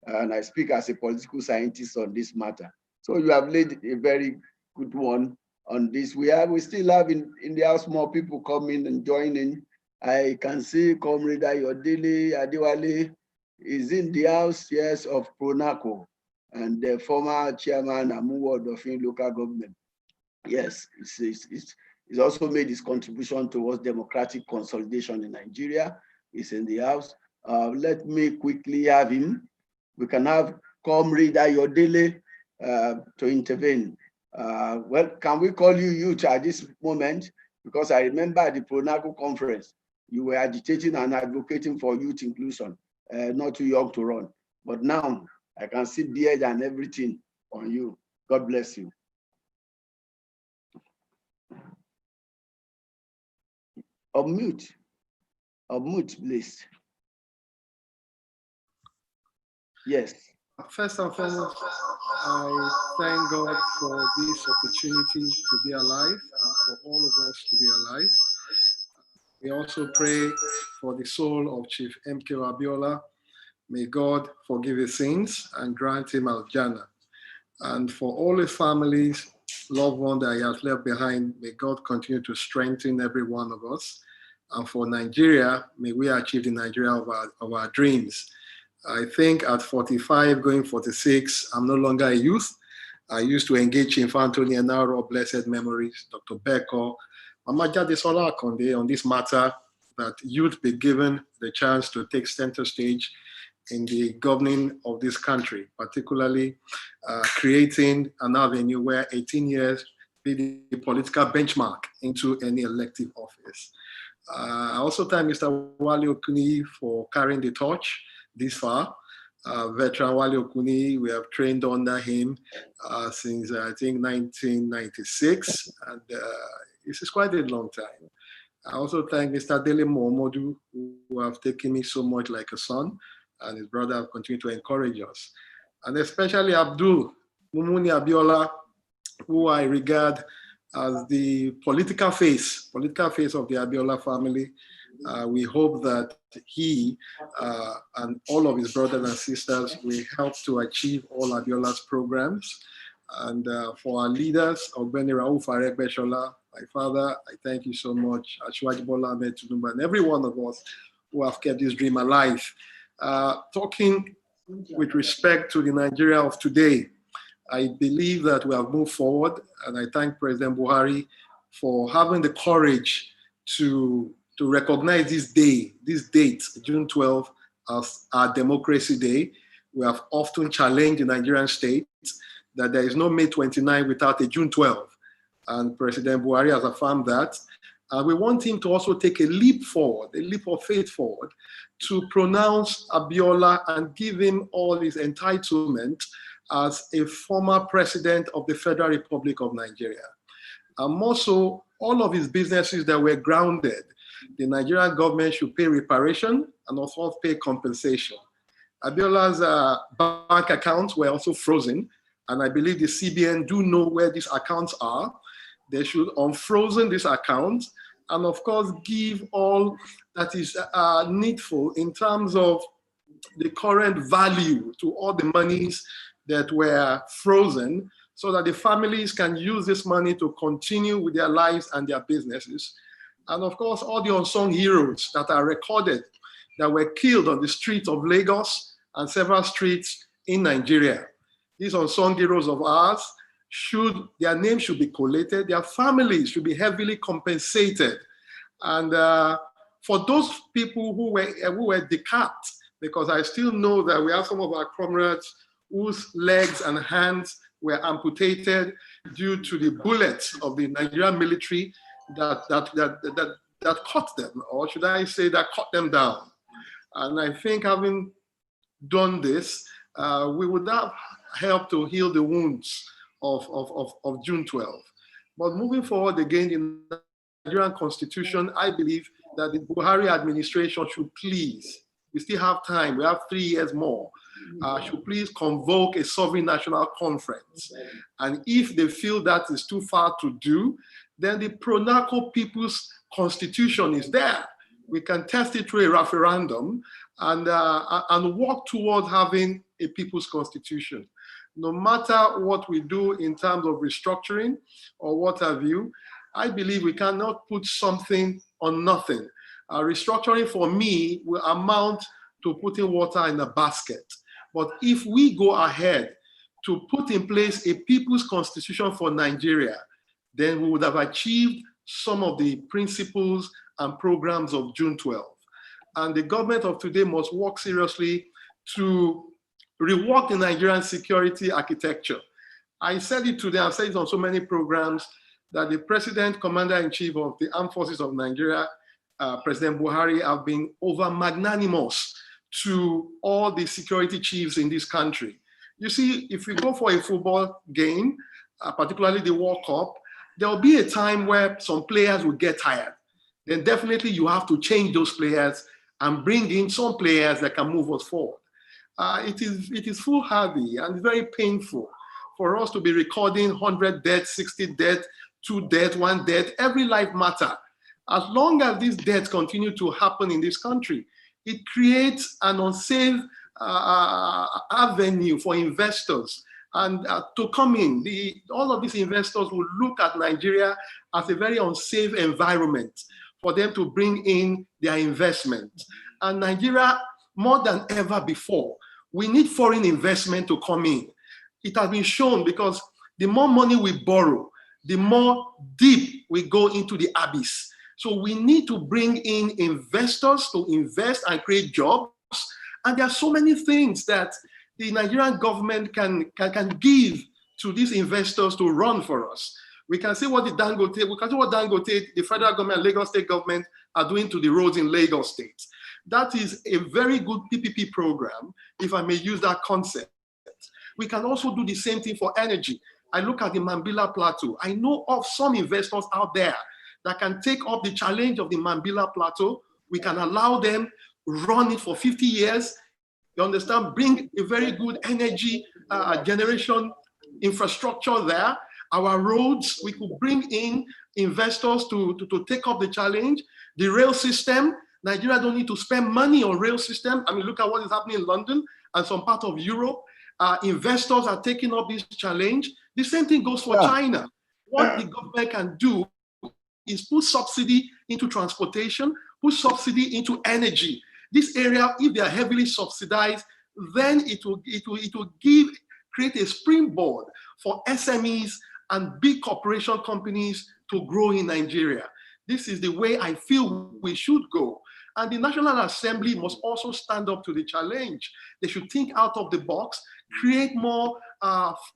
And I speak as a political scientist on this matter. So you have laid a very good one on this. We still have in the house more people coming and joining. I can see Comrade Ayodele Adewale is in the house, yes, of Pronaco, and the former chairman Amuwo Odofin local government. Yes, he's also made his contribution towards democratic consolidation in Nigeria. He's in the house. Let me quickly have him. We can have Comrade Ayodele to intervene. Well, can we call you youth at this moment? Because I remember at the Pronaco conference, you were agitating and advocating for youth inclusion, not too young to run. But now I can see beard and everything on you. God bless you. Unmute, please. Yes. First and foremost, I thank God for this opportunity to be alive and for all of us to be alive. We also pray for the soul of Chief MK Abiola. May God forgive his sins and grant him Al-Jannah. And for all his families, loved ones that he has left behind, may God continue to strengthen every one of us. And for Nigeria, may we achieve the Nigeria of our dreams. I think at 45, going 46, I'm no longer a youth. I used to engage in Anthony Enaro, blessed memories, Dr. Beko, Mama Jadesola Akonde on this matter, that youth be given the chance to take center stage in the governing of this country, particularly creating an avenue where 18 years be the political benchmark into any elective office. I also thank Mr. Wale Okuni for carrying the torch this far. Veteran Wale Okuni, we have trained under him since I think 1996, and this is quite a long time. I also thank Mr. Dele Momodu, who have taken me so much like a son, and his brother have continued to encourage us. And especially Abdul Mumuni Abiola, who I regard as the political face of the Abiola family. We hope that he and all of his brothers and sisters will help to achieve all Abiola's programs. And for our leaders, Ogbeni Rauf Aregbesola, my father, I thank you so much, Asiwaju Bola Ahmed Tinubu, and every one of us who have kept this dream alive. Talking with respect to the Nigeria of today, I believe that we have moved forward, and I thank President Buhari for having the courage to recognize this day, this date, June 12th, as our Democracy Day. We have often challenged the Nigerian state that there is no May 29 without a June 12th, and President Buhari has affirmed that. We want him to also take a leap forward, a leap of faith forward, to pronounce Abiola and give him all his entitlement as a former president of the Federal Republic of Nigeria. And also, all of his businesses that were grounded, the Nigerian government should pay reparation and also pay compensation. Abiola's bank accounts were also frozen, and I believe the CBN do know where these accounts are. They should unfrozen these accounts and, of course, give all that is needful in terms of the current value to all the monies that were frozen, so that the families can use this money to continue with their lives and their businesses. And of course, all the unsung heroes that are recorded that were killed on the streets of Lagos and several streets in Nigeria. These unsung heroes of ours, their names should be collated, their families should be heavily compensated. And for those people who were decapped, because I still know that we have some of our comrades whose legs and hands were amputated due to the bullets of the Nigerian military that cut them, or should I say that cut them down. And I think having done this, we would have helped to heal the wounds of June 12th. But moving forward again, in the Nigerian Constitution, I believe that the Buhari administration should please, we still have time, we have 3 years more, should please convoke a sovereign national conference. And if they feel that is too far to do, then the pro-narco People's Constitution is there. We can test it through a referendum and work towards having a People's Constitution. No matter what we do in terms of restructuring or what have you, I believe we cannot put something on nothing. Restructuring for me will amount to putting water in a basket. But if we go ahead to put in place a People's Constitution for Nigeria, then we would have achieved some of the principles and programs of June 12th. And the government of today must work seriously to rework the Nigerian security architecture. I said it today, I've said it on so many programs, that the President, Commander-in-Chief of the Armed Forces of Nigeria, President Buhari, have been over magnanimous to all the security chiefs in this country. You see, if we go for a football game, particularly the World Cup, there will be a time where some players will get tired. Then definitely you have to change those players and bring in some players that can move us forward. It is foolhardy and very painful for us to be recording 100 deaths, 60 deaths, 2 deaths, 1 death. Every life matters. As long as these deaths continue to happen in this country, it creates an unsafe avenue for investors and to come in. All of these investors will look at Nigeria as a very unsafe environment for them to bring in their investment. And Nigeria, more than ever before, we need foreign investment to come in. It has been shown, because the more money we borrow, the more deep we go into the abyss. So we need to bring in investors to invest and create jobs. And there are so many things that the Nigerian government can give to these investors to run for us. We can see what the Dangote, the federal government, Lagos state government are doing to the roads in Lagos state. That is a very good PPP program, if I may use that concept. We can also do the same thing for energy. I look at the Mambila Plateau. I know of some investors out there that can take up the challenge of the Mambila Plateau. We can allow them run it for 50 years. You understand? Bring a very good energy generation infrastructure there. Our roads, we could bring in investors to take up the challenge. The rail system, Nigeria don't need to spend money on rail system. I mean, look at what is happening in London and some part of Europe. investors are taking up this challenge. The same thing goes for China. What the government can do is put subsidy into transportation, put subsidy into energy. This area, if they are heavily subsidized, then it will create a springboard for SMEs and big corporation companies to grow in Nigeria. This is the way I feel we should go. And the National Assembly must also stand up to the challenge. They should think out of the box, create more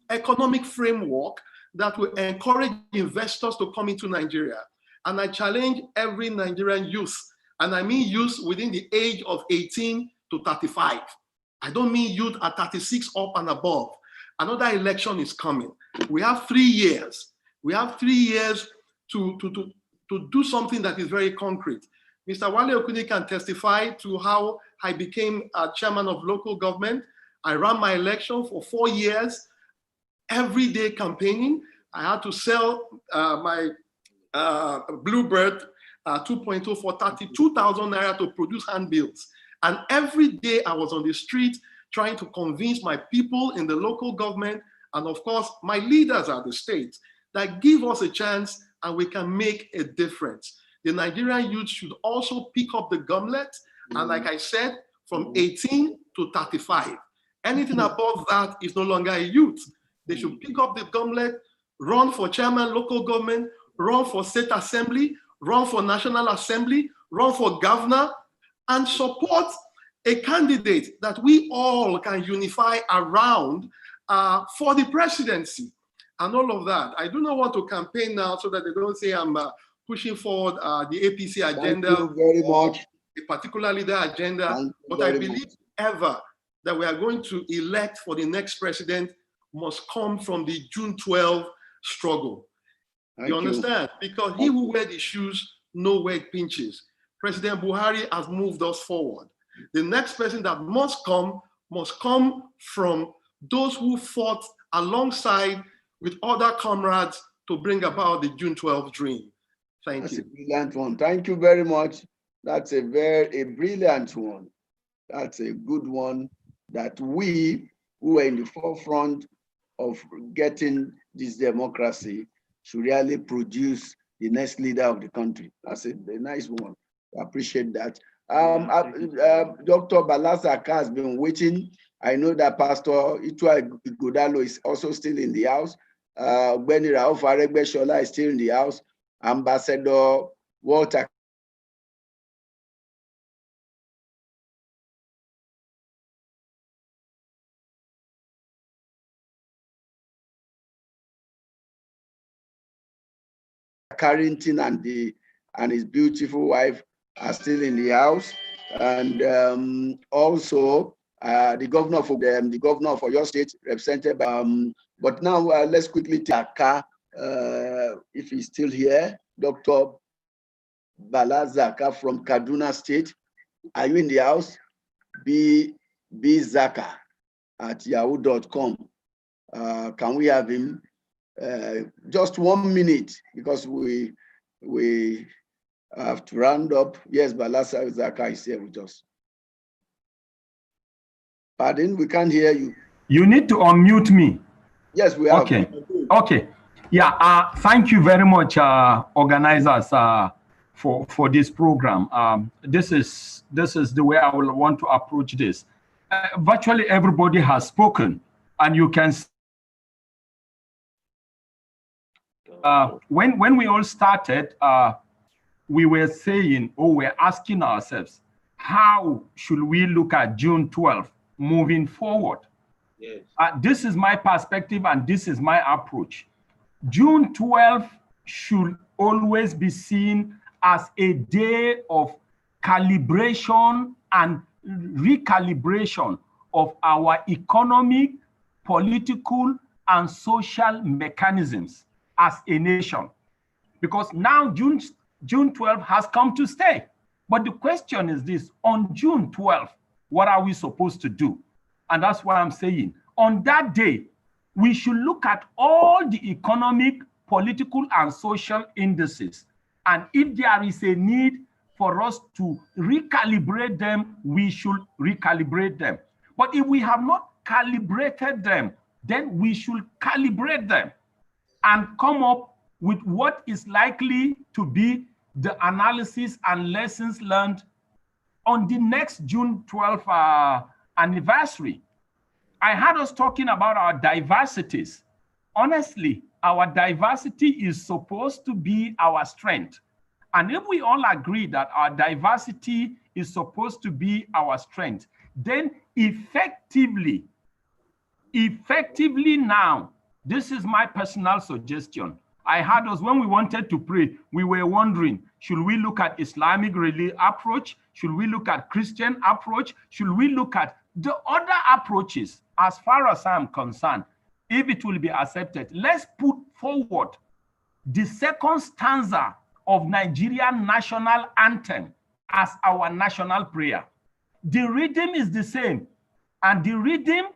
economic framework that will encourage investors to come into Nigeria. And I challenge every Nigerian youth, and I mean youth within the age of 18 to 35. I don't mean youth at 36 up and above. Another election is coming. We have 3 years. We have 3 years to do something that is very concrete. Mr. Wale Okuni can testify to how I became a chairman of local government. I ran my election for 4 years, every day campaigning. I had to sell my Bluebird 2.0 for 32,000 naira to produce handbills. And every day I was on the street trying to convince my people in the local government and of course my leaders at the state that give us a chance and we can make a difference. The Nigerian youth should also pick up the gauntlet, and like I said, from 18 to 35. Anything above that is no longer a youth. They should pick up the gauntlet, run for chairman local government, run for state assembly, run for national assembly, run for governor, and support a candidate that we all can unify around for the presidency and all of that. I do not want to campaign now so that they don't say I'm pushing forward the APC agenda. Thank you very much. A particular leader agenda, but I believe ever that we are going to elect for the next president must come from the June 12 struggle. You understand? Because he who wears the shoes knows where it pinches. President Buhari has moved us forward. The next person that must come from those who fought alongside with other comrades to bring about the June 12 dream. Thank you. That's a brilliant one. Thank you very much. That's a brilliant one. That's a good one that we who are in the forefront of getting this democracy should really produce the next leader of the country. That's a nice one. I appreciate that. Dr. Balazar has been waiting. I know that Pastor Itua Godalo is also still in the house. Benny Raouf Aregbesola is still in the house. Ambassador Walter Carrington and his beautiful wife are still in the house, and also the governor of your state, represented by. But now let's quickly take if he's still here, Dr. Bala Zaka from Kaduna State. Are you in the house? bzaka@yahoo.com. Can we have him? Just 1 minute, because we have to round up. Yes, Balasa Zaka is here with us. Pardon, we can't hear you. You need to unmute me. Yes, we have. Okay. Yeah, thank you very much, organizers, for this program. This is the way I will want to approach this. Virtually everybody has spoken, and you can when we all started, we were saying, we're asking ourselves, how should we look at June 12th moving forward? Yes. This is my perspective and this is my approach. June 12th should always be seen as a day of calibration and recalibration of our economic, political, and social mechanisms as a nation. Because now June 12th has come to stay. But the question is this: on June 12th, what are we supposed to do? And that's why I'm saying, on that day, we should look at all the economic, political, and social indices. And if there is a need for us to recalibrate them, we should recalibrate them. But if we have not calibrated them, then we should calibrate them and come up with what is likely to be the analysis and lessons learned on the next June 12th anniversary. I had us talking about our diversities. Honestly, our diversity is supposed to be our strength. And if we all agree that our diversity is supposed to be our strength, then effectively now, this is my personal suggestion. I had us, when we wanted to pray, we were wondering, should we look at Islamic approach? Should we look at Christian approach? Should we look at the other approaches? As far as I'm concerned, if it will be accepted, let's put forward the second stanza of Nigerian national anthem as our national prayer. The rhythm is the same, and the rhythm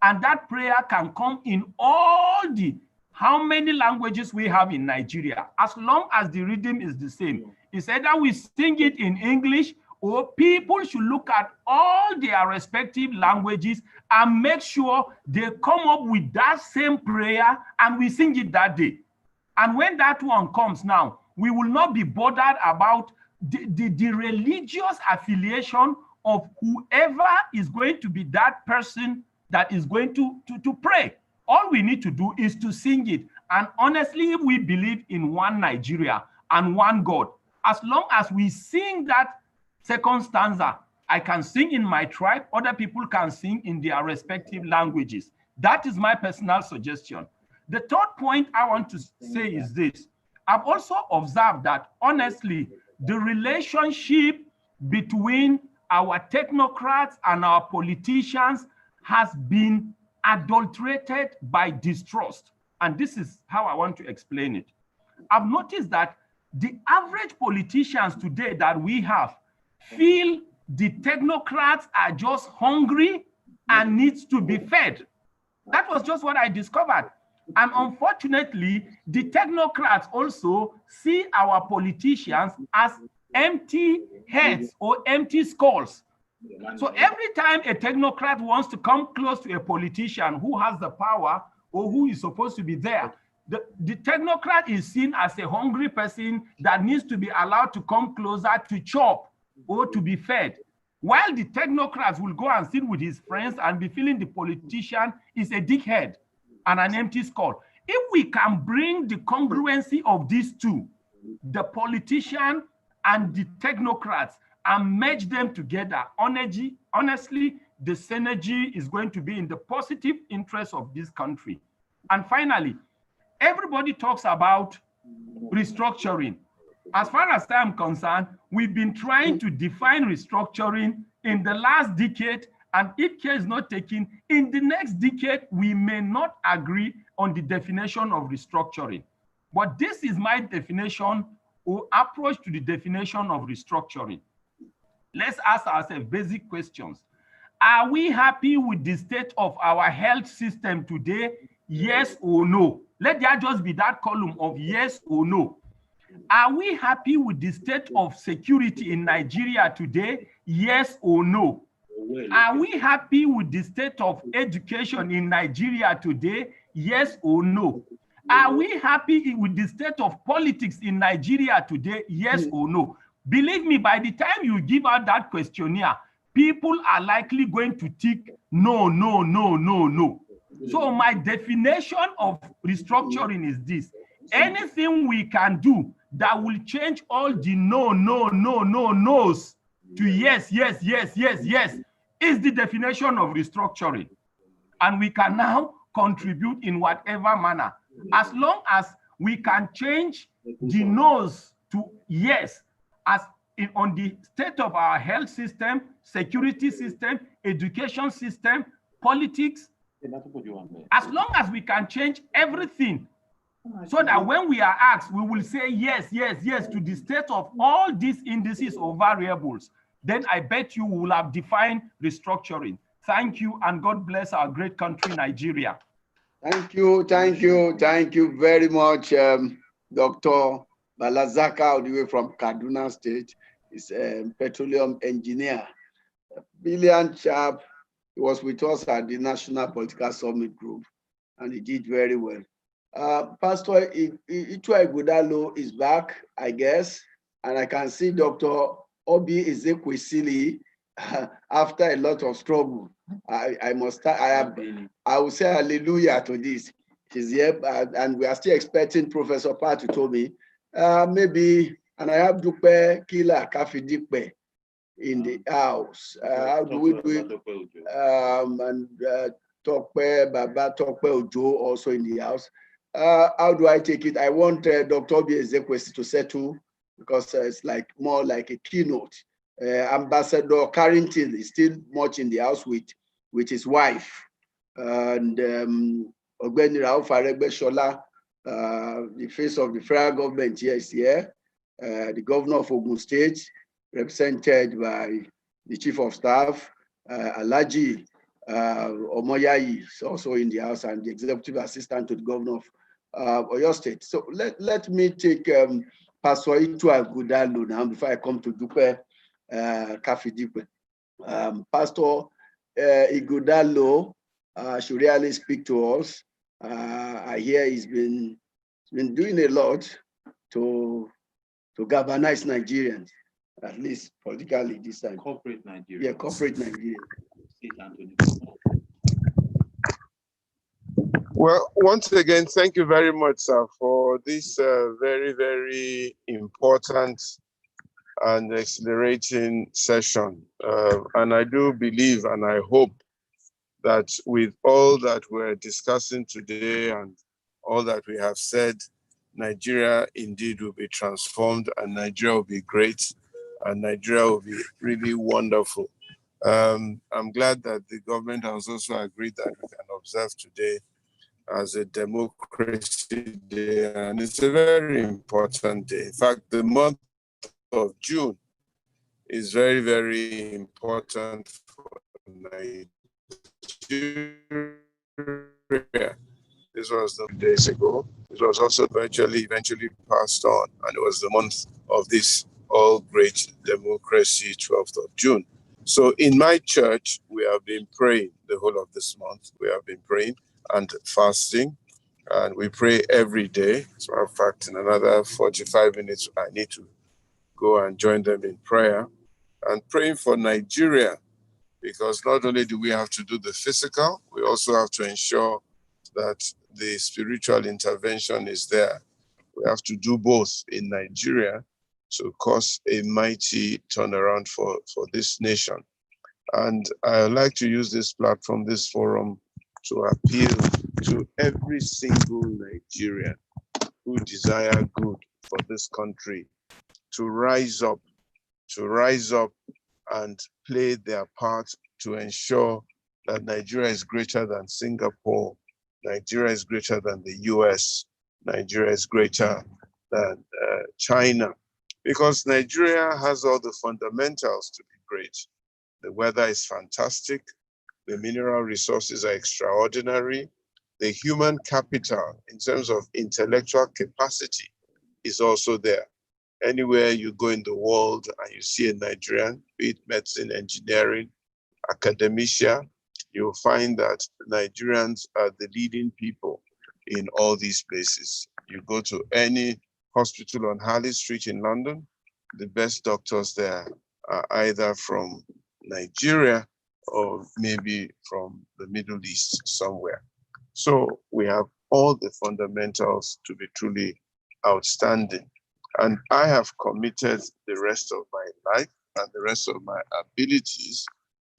and that prayer can come in all the how many languages we have in Nigeria, as long as the rhythm is the same. It's either we sing it in English, or people should look at all their respective languages and make sure they come up with that same prayer and we sing it that day. And when that one comes now, we will not be bothered about the religious affiliation of whoever is going to be that person that is going to pray. All we need to do is to sing it. And honestly, if we believe in one Nigeria and one God, as long as we sing that second stanza, I can sing in my tribe, other people can sing in their respective languages. That is my personal suggestion. The third point I want to say is this. I've also observed that, honestly, the relationship between our technocrats and our politicians has been adulterated by distrust. And this is how I want to explain it. I've noticed that the average politicians today that we have feel the technocrats are just hungry and needs to be fed. That was just what I discovered. And unfortunately, the technocrats also see our politicians as empty heads or empty skulls. So every time a technocrat wants to come close to a politician who has the power or who is supposed to be there, the technocrat is seen as a hungry person that needs to be allowed to come closer to chop or to be fed. While the technocrats will go and sit with his friends and be feeling the politician is a dickhead and an empty skull. If we can bring the congruency of these two, the politician and the technocrats, and merge them together, honestly, the synergy is going to be in the positive interest of this country. And finally, everybody talks about restructuring. As far as I'm concerned, we've been trying to define restructuring in the last decade, and if care is not taken, in the next decade, we may not agree on the definition of restructuring. But this is my definition or approach to the definition of restructuring. Let's ask ourselves basic questions. Are we happy with the state of our health system today? Yes or no? Let there just be that column of yes or no. Are we happy with the state of security in Nigeria today? Yes or no? Are we happy with the state of education in Nigeria today? Yes or no? Are we happy with the state of politics in Nigeria today? Yes or no? Believe me, by the time you give out that questionnaire, people are likely going to tick no, no, no, no, no. So my definition of restructuring is this. Anything we can do that will change all the no, no, no, no, no's to yes, yes, yes, yes, yes, is the definition of restructuring. And we can now contribute in whatever manner. As long as we can change the no's to yes, as in on the state of our health system, security system, education system, politics, as long as we can change everything so that when we are asked, we will say yes, yes, yes to the state of all these indices or variables, then I bet you will have defined restructuring. Thank you, and God bless our great country, Nigeria. Thank you very much, Dr. Balazaka, all the way from Kaduna State. He's a petroleum engineer, a brilliant chap, He was with us at the National Political Summit Group, and he did very well. Pastor Ichua Ighodalo is back, I guess, and I can see Dr. Obi Ezekwesili after a lot of struggle. I will say hallelujah to this. She's here, and we are still expecting Professor Patu told me, maybe, and I have Dupe Kila Kafidipe in the house. How do we do it? And Tokpe, Baba Tokpe Ojo also in the house. How do I take it? I want Dr. Obi Ezekwesili to settle, because it's like more like a keynote. Ambassador Carrington is still much in the house with his wife, and Ogbeni Rauf Aregbesola, the face of the federal government here, is here. The governor of Ogun State, represented by the chief of staff, Alhaji Omoyayi, is also in the house, and the executive assistant to the governor of Oyo State. So let me take Pastor Ichua Ighodalo now before I come to Dupe Kafidipe. Pastor Ighodalo should really speak to us. I hear he's been doing a lot to galvanize Nigerians, at least politically this time. Corporate Nigeria. Yeah, corporate Nigeria. Well, once again, thank you very much, sir, for this very, very important and exhilarating session. And I do believe and I hope that with all that we're discussing today and all that we have said, Nigeria indeed will be transformed, and Nigeria will be great, and Nigeria will be really wonderful. I'm glad that the government has also agreed that we can observe today as a democracy day, and it's a very important day. In fact, the month of June is very, very important for Nigeria. This was 2 days ago. It was also eventually passed on, and it was the month of this all great democracy, 12th of June. So in my church, we have been praying the whole of this month. We have been praying and fasting, and we pray every day. As a matter of fact, in another 45 minutes, I need to go and join them in prayer and praying for Nigeria, because not only do we have to do the physical, we also have to ensure that the spiritual intervention is there. We have to do both in Nigeria to cause a mighty turnaround for this nation. And I would like to use this platform, this forum, to appeal to every single Nigerian who desire good for this country to rise up and play their part to ensure that Nigeria is greater than Singapore, Nigeria is greater than the US, Nigeria is greater than China, because Nigeria has all the fundamentals to be great. The weather is fantastic. The mineral resources are extraordinary. The human capital in terms of intellectual capacity is also there. Anywhere you go in the world and you see a Nigerian, be it medicine, engineering, academia, you'll find that Nigerians are the leading people in all these places. You go to any hospital on Harley Street in London, the best doctors there are either from Nigeria or maybe from the Middle East somewhere. So we have all the fundamentals to be truly outstanding. And I have committed the rest of my life and the rest of my abilities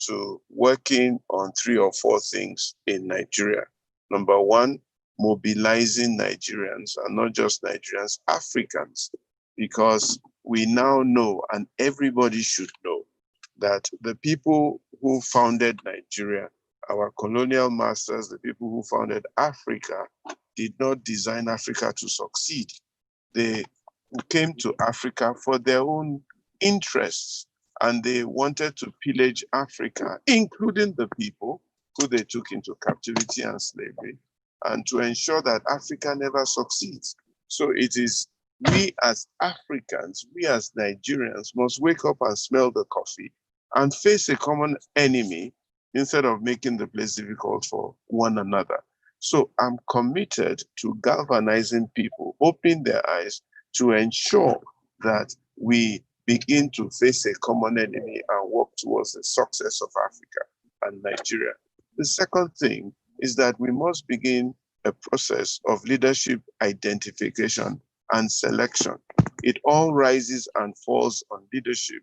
to working on 3 or 4 things in Nigeria. Number one, mobilizing Nigerians, and not just Nigerians, Africans, because we now know, and everybody should know, that the people who founded Nigeria, our colonial masters, the people who founded Africa, did not design Africa to succeed. They came to Africa for their own interests, and they wanted to pillage Africa, including the people who they took into captivity and slavery, and to ensure that Africa never succeeds. So it is we as Africans, we as Nigerians must wake up and smell the coffee and face a common enemy, instead of making the place difficult for one another. So I'm committed to galvanizing people, opening their eyes to ensure that we begin to face a common enemy and work towards the success of Africa and Nigeria. The second thing is that we must begin a process of leadership identification and selection. It all rises and falls on leadership.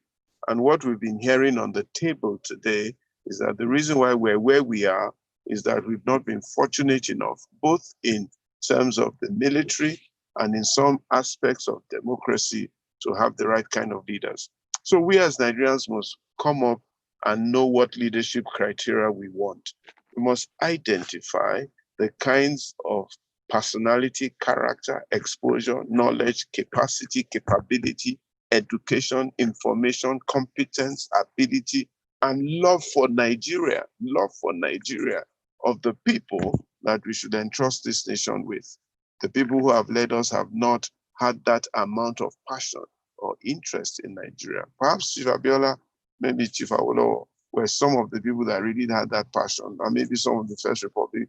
And what we've been hearing on the table today is that the reason why we're where we are is that we've not been fortunate enough, both in terms of the military and in some aspects of democracy, to have the right kind of leaders. So we as Nigerians must come up and know what leadership criteria we want. We must identify the kinds of personality, character, exposure, knowledge, capacity, capability, education, information, competence, ability, and love for Nigeria of the people that we should entrust this nation with. The people who have led us have not had that amount of passion or interest in Nigeria. Perhaps Chief Abiola, maybe Chief Awolowo were some of the people that really had that passion, or maybe some of the First Republic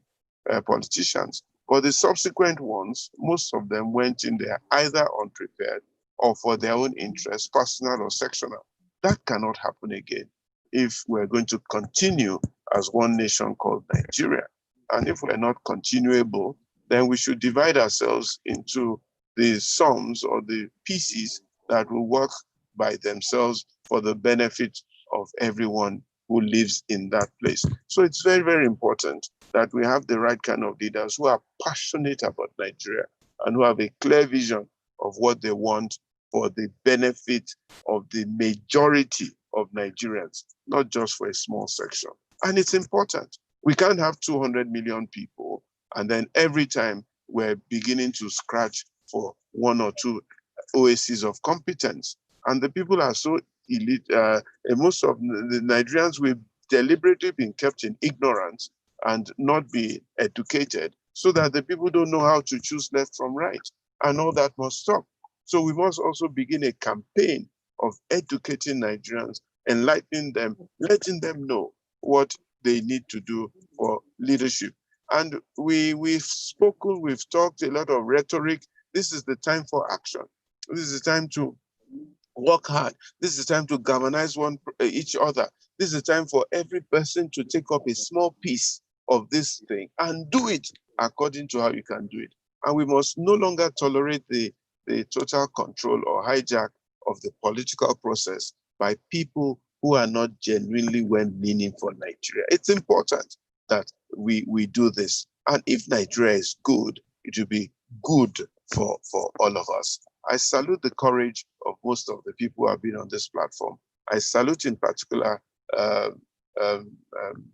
politicians. But the subsequent ones, most of them went in there either unprepared or for their own interests, personal or sectional. That cannot happen again if we're going to continue as one nation called Nigeria. And if we're not continuable, then we should divide ourselves into the sums or the pieces that will work by themselves for the benefit of everyone who lives in that place. So it's very, very important that we have the right kind of leaders who are passionate about Nigeria and who have a clear vision of what they want for the benefit of the majority of Nigerians, not just for a small section. And it's important. We can't have 200 million people and then every time we're beginning to scratch for one or two oases of competence. And the people are so elite. Most of the Nigerians will deliberately been kept in ignorance and not be educated so that the people don't know how to choose left from right. And all that must stop. So we must also begin a campaign of educating Nigerians, enlightening them, letting them know what they need to do for leadership. And we've spoken, we've talked a lot of rhetoric. This is the time for action. This is the time to work hard. This is the time to galvanize each other. This is the time for every person to take up a small piece of this thing and do it according to how you can do it. And we must no longer tolerate the total control or hijack of the political process by people who are not genuinely well-meaning for Nigeria. It's important that we do this. And if Nigeria is good, it will be good for all of us. I salute the courage of most of the people who have been on this platform. I salute in particular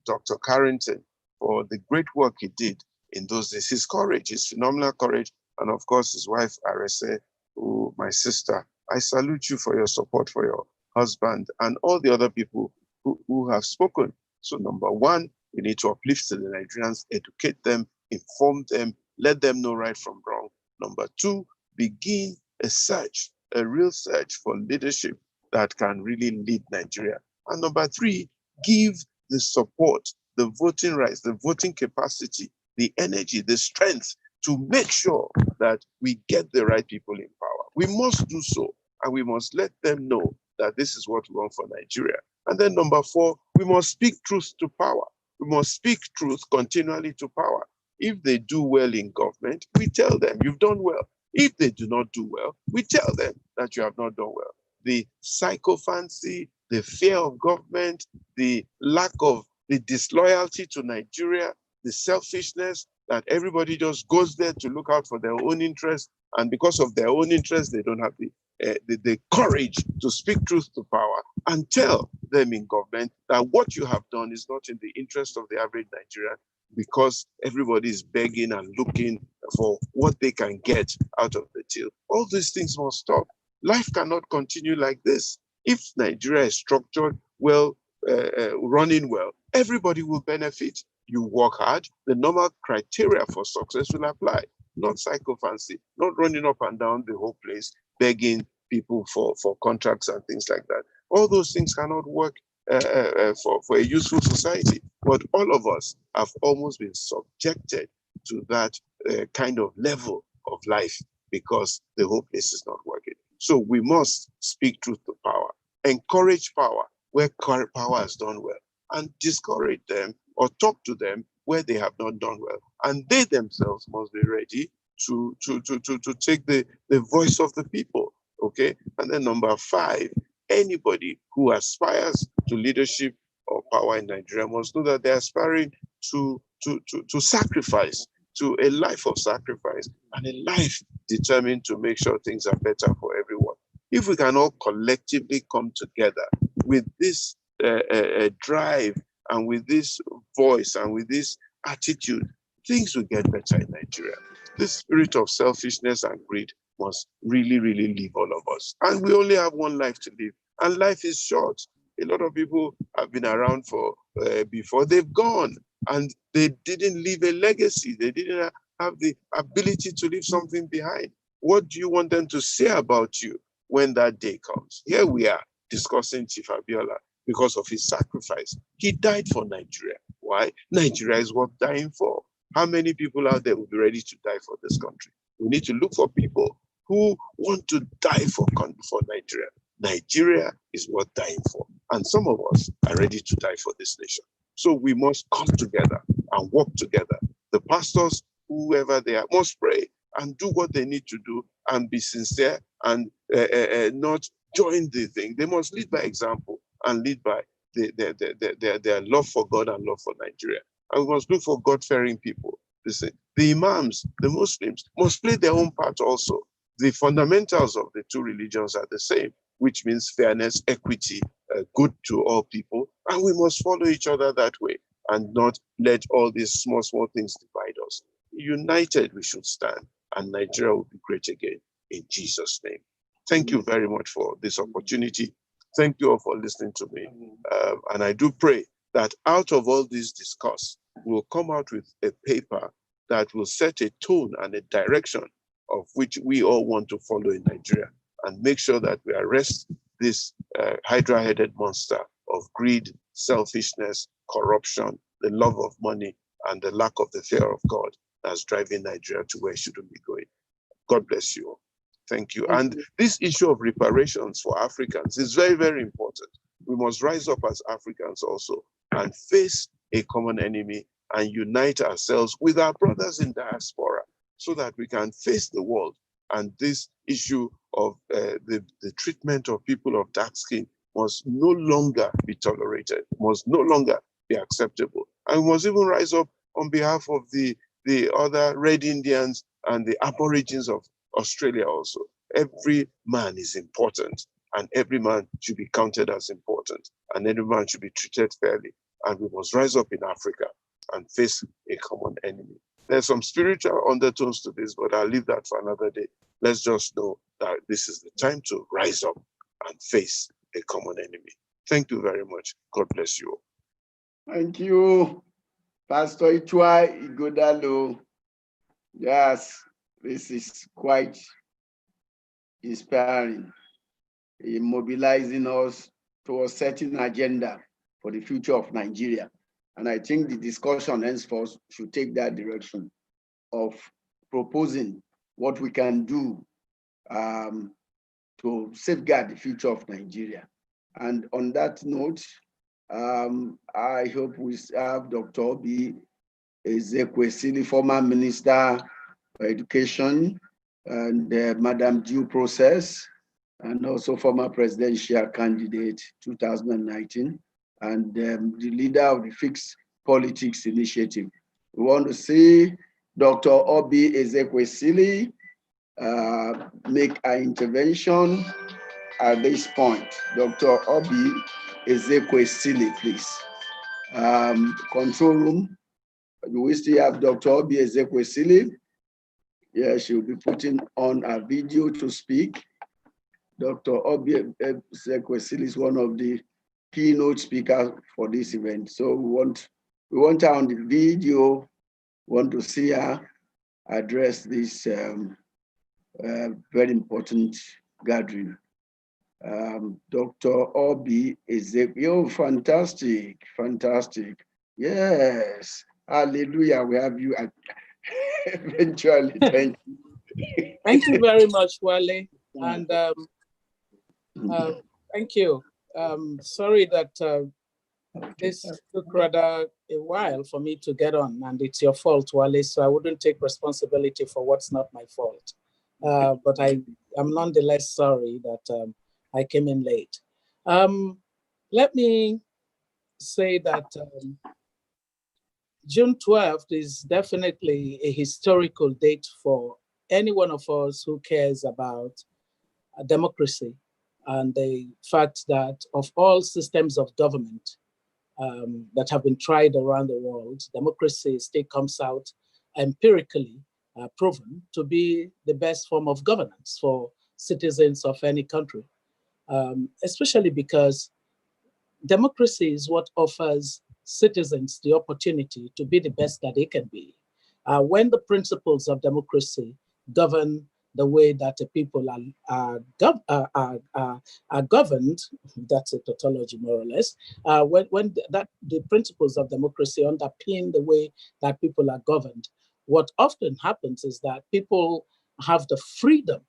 Dr. Carrington for the great work he did in those days. His courage, his phenomenal courage, and of course his wife, Arese, who, my sister. I salute you for your support for your husband and all the other people who have spoken. So number one, we need to uplift the Nigerians, educate them, inform them, let them know right from wrong. Number two, begin a search, a real search for leadership that can really lead Nigeria. And number three, give the support, the voting rights, the voting capacity, the energy, the strength to make sure that we get the right people in power. We must do so, and we must let them know that this is what we want for Nigeria. And then number four, we must speak truth to power. We must speak truth continually to power. If they do well in government, we tell them you've done well. If they do not do well, we tell them that you have not done well. The sycophancy, the fear of government, the lack of the disloyalty to Nigeria, the selfishness that everybody just goes there to look out for their own interests, and because of their own interests, they don't have the courage to speak truth to power and tell them in government that what you have done is not in the interest of the average Nigerian, because everybody is begging and looking for what they can get out of the till. All these things must stop. Life cannot continue like this. If Nigeria is structured well, running well, everybody will benefit. You work hard, the normal criteria for success will apply. Not sycophancy, not running up and down the whole place, begging people for contracts and things like that. All those things cannot work for a useful society. But all of us have almost been subjected to that kind of level of life because the whole place is not working. So we must speak truth to power, encourage power where power has done well, and discourage them or talk to them where they have not done well. And they themselves must be ready to take the voice of the people, okay? And then number 5, anybody who aspires to leadership or power in Nigeria must know that they're aspiring to sacrifice, to a life of sacrifice, and a life determined to make sure things are better for everyone. If we can all collectively come together with this drive and with this voice and with this attitude, things will get better in Nigeria. This spirit of selfishness and greed must really, really leave all of us. And we only have one life to live, and life is short. A lot of people have been around for before, they've gone, and they didn't leave a legacy. They didn't have the ability to leave something behind. What do you want them to say about you when that day comes? Here we are discussing Chief Abiola because of his sacrifice. He died for Nigeria. Why? Nigeria is worth dying for. How many people out there will be ready to die for this country? We need to look for people who want to die for Nigeria. Nigeria is worth dying for. And some of us are ready to die for this nation. So we must come together and work together. The pastors, whoever they are, must pray and do what they need to do and be sincere and not join the thing. They must lead by example and lead by their love for God and love for Nigeria. And we must look for God-fearing people. Listen, the imams, the Muslims, must play their own part also. The fundamentals of the two religions are the same, which means fairness, equity, good to all people. And we must follow each other that way and not let all these small things divide us. United we should stand, and Nigeria will be great again in Jesus' name. Thank you very much for this opportunity. Thank you all for listening to me. And I do pray that out of all this discourse, we'll come out with a paper that will set a tone and a direction of which we all want to follow in Nigeria, and make sure that we arrest this hydra-headed monster of greed, selfishness, corruption, the love of money, and the lack of the fear of God that's driving Nigeria to where it shouldn't be going. God bless you all. Thank you. And this issue of reparations for Africans is very, very important. We must rise up as Africans also and face a common enemy and unite ourselves with our brothers in diaspora so that we can face the world. And this issue of the treatment of people of dark skin must no longer be tolerated, must no longer be acceptable. And we must even rise up on behalf of the other Red Indians and the Aborigines of Australia also. Every man is important, and every man should be counted as important, and every man should be treated fairly. And we must rise up in Africa and face a common enemy. There's some spiritual undertones to this, but I'll leave that for another day. Let's just know that this is the time to rise up and face a common enemy. Thank you very much. God bless you all. Thank you, Pastor Ichwai Igodalo. Yes, this is quite inspiring, mobilizing us towards setting an agenda for the future of Nigeria. And I think the discussion henceforth should take that direction of proposing what we can do to safeguard the future of Nigeria. And on that note, I hope we have Dr. Obi Ezekwesili, former Minister for Education, and Madam Due Process, and also former presidential candidate 2019, and the leader of the Fixed Politics Initiative. We want to see Dr. Obi Ezekwesili make an intervention at this point. Dr. Obi Ezekwesili, please. Control room, we still have Dr. Obi Ezekwesili. Yeah, she'll be putting on a video to speak. Dr. Obi Ezekwesili is one of the keynote speakers for this event. So we want her on the video, want to see her address this very important gathering. Dr. Obi Ezekwesili, fantastic. Yes. Hallelujah. We have you eventually. Thank you. Thank you very much, Wale. And thank you. Sorry that this took rather a while for me to get on, and it's your fault, Wale, so I wouldn't take responsibility for what's not my fault. But I am nonetheless sorry that I came in late. Let me say that June 12th is definitely a historical date for any one of us who cares about democracy and the fact that of all systems of government that have been tried around the world, democracy still comes out empirically proven to be the best form of governance for citizens of any country, especially because democracy is what offers citizens the opportunity to be the best that they can be. When the principles of democracy govern the way that the people are governed, that's a tautology more or less, when the principles of democracy underpin the way that people are governed, what often happens is that people have the freedom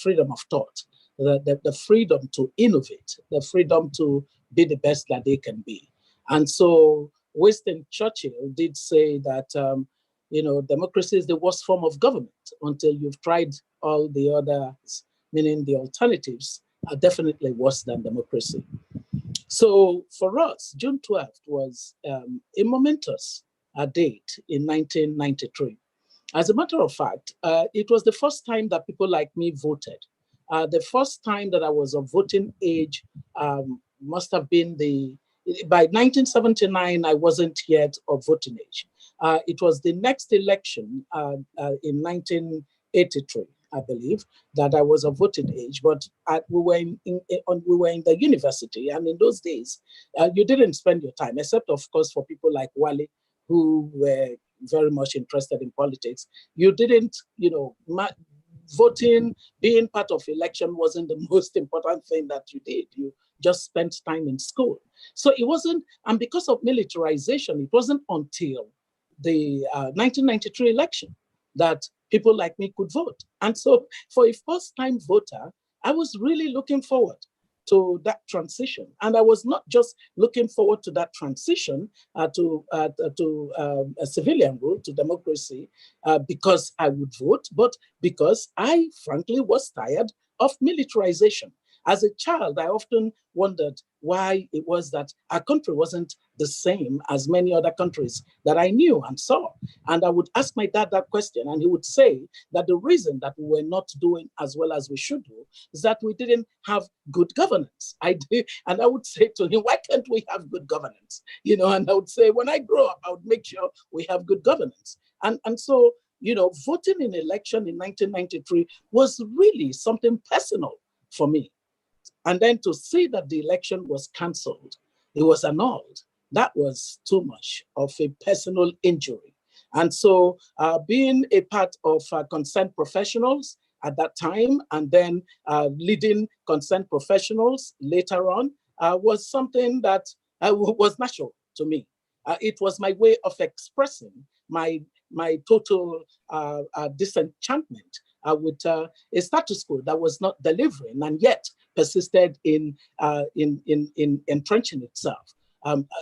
freedom of thought, the freedom to innovate, the freedom to be the best that they can be. And so Winston Churchill did say that, democracy is the worst form of government until you've tried all the others, meaning the alternatives are definitely worse than democracy. So for us, June 12th was a momentous date in 1993. As a matter of fact, it was the first time that people like me voted. The first time that I was of voting age must have been by 1979, I wasn't yet of voting age. It was the next election in 1983, I believe, that I was of voting age, but we were in the university, and in those days, you didn't spend your time, except of course for people like Wale, who were very much interested in politics. You didn't, voting, being part of election wasn't the most important thing that you did. You just spent time in school. So it wasn't, and because of militarization, it wasn't until the 1993 election that people like me could vote. And so for a first-time voter, I was really looking forward to that transition. And I was not just looking forward to that transition to a civilian rule, to democracy, because I would vote, but because I frankly was tired of militarization. As a child, I often wondered why it was that our country wasn't the same as many other countries that I knew and saw. And I would ask my dad that question, and he would say that the reason that we were not doing as well as we should do is that we didn't have good governance. And I would say to him, why can't we have good governance? And I would say, when I grow up, I would make sure we have good governance. And so, voting in election in 1993 was really something personal for me. And then to see that the election was canceled, it was annulled, that was too much of a personal injury. And so being a part of concerned professionals at that time, and then leading concerned professionals later on, was something that was natural to me. It was my way of expressing my total disenchantment with a status quo that was not delivering, and yet persisted in entrenching itself.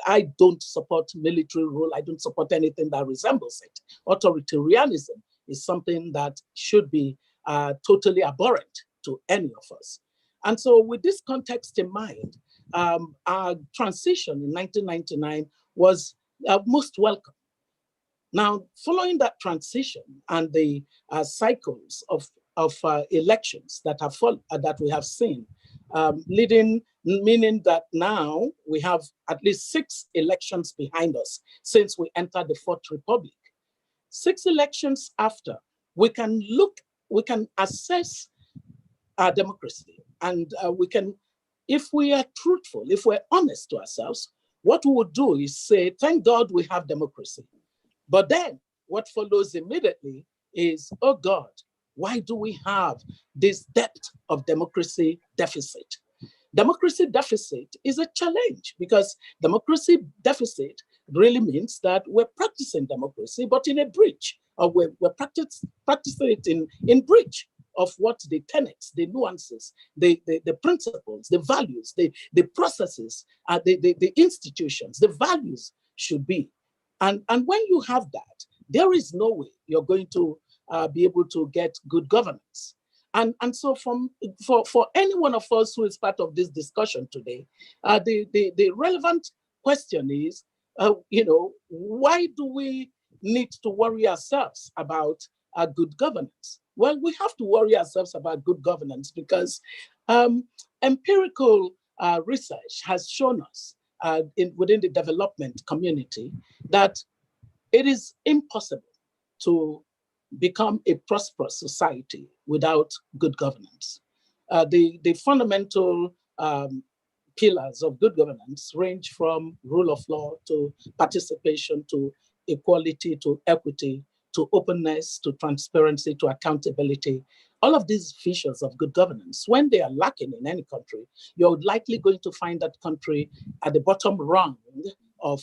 I don't support military rule. I don't support anything that resembles it. Authoritarianism is something that should be totally abhorrent to any of us. And so with this context in mind, our transition in 1999 was most welcome. Now, following that transition and the cycles of elections that we have seen, meaning that now we have at least 6 elections behind us since we entered the Fourth Republic. 6 elections after, we can assess our democracy, and we can, if we are truthful, if we're honest to ourselves, what we would do is say, thank God we have democracy. But then what follows immediately is, oh God, why do we have this depth of democracy deficit? Democracy deficit is a challenge because democracy deficit really means that we're practicing democracy, but in a breach, or we're practicing it in breach of what the tenets, the nuances, the principles, the values, the processes, the institutions, the values should be. And when you have that, there is no way you're going to be able to get good governance. And so for any one of us who is part of this discussion today, the relevant question is, why do we need to worry ourselves about good governance? Well, we have to worry ourselves about good governance because empirical research has shown us within the development community that it is impossible to become a prosperous society without good governance. The fundamental pillars of good governance range from rule of law to participation to equality to equity to openness to transparency to accountability. All of these features of good governance, when they are lacking in any country, you're likely going to find that country at the bottom rung of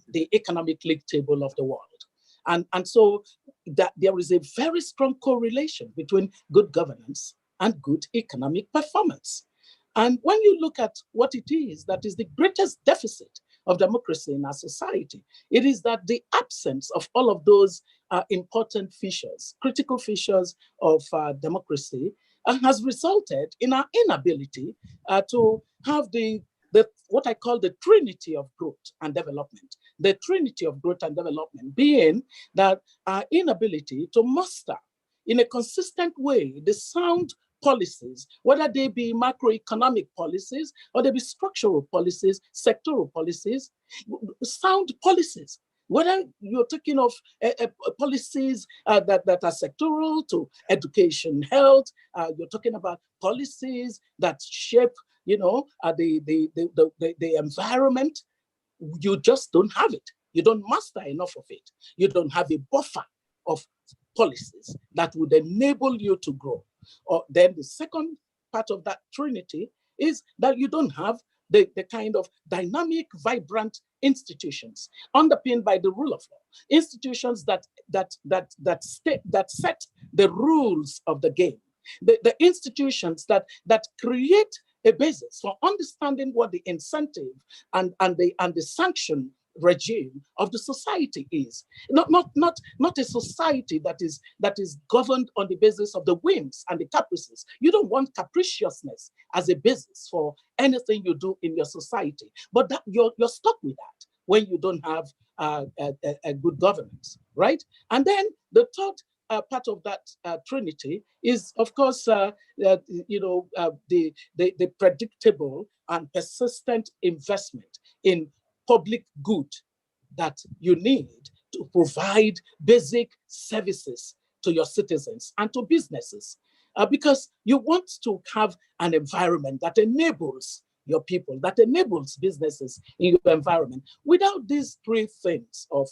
the economic league table of the world. And so that there is a very strong correlation between good governance and good economic performance. And when you look at what it is that is the greatest deficit of democracy in our society, it is that the absence of all of those important features, critical features of democracy, has resulted in our inability to have what I call the trinity of growth and development. The trinity of growth and development being that our inability to muster in a consistent way the sound policies, whether they be macroeconomic policies or they be structural policies, sectoral policies, sound policies. Whether you're talking of policies that are sectoral to education, health, you're talking about policies that shape, the environment, you just don't have it. You don't master enough of it. You don't have a buffer of policies that would enable you to grow. Or then the second part of that trinity is that you don't have the kind of dynamic, vibrant institutions underpinned by the rule of law, institutions that set the rules of the game, the institutions that create a basis for understanding what the incentive and the sanction regime of the society is. Not a society that is governed on the basis of the whims and the caprices. You don't want capriciousness as a basis for anything you do in your society, but that you're stuck with that when you don't have a good governance, right? And then the third part of that trinity is, of course, the predictable and persistent investment in public good that you need to provide basic services to your citizens and to businesses, because you want to have an environment that enables your people, that enables businesses in your environment. Without these three things of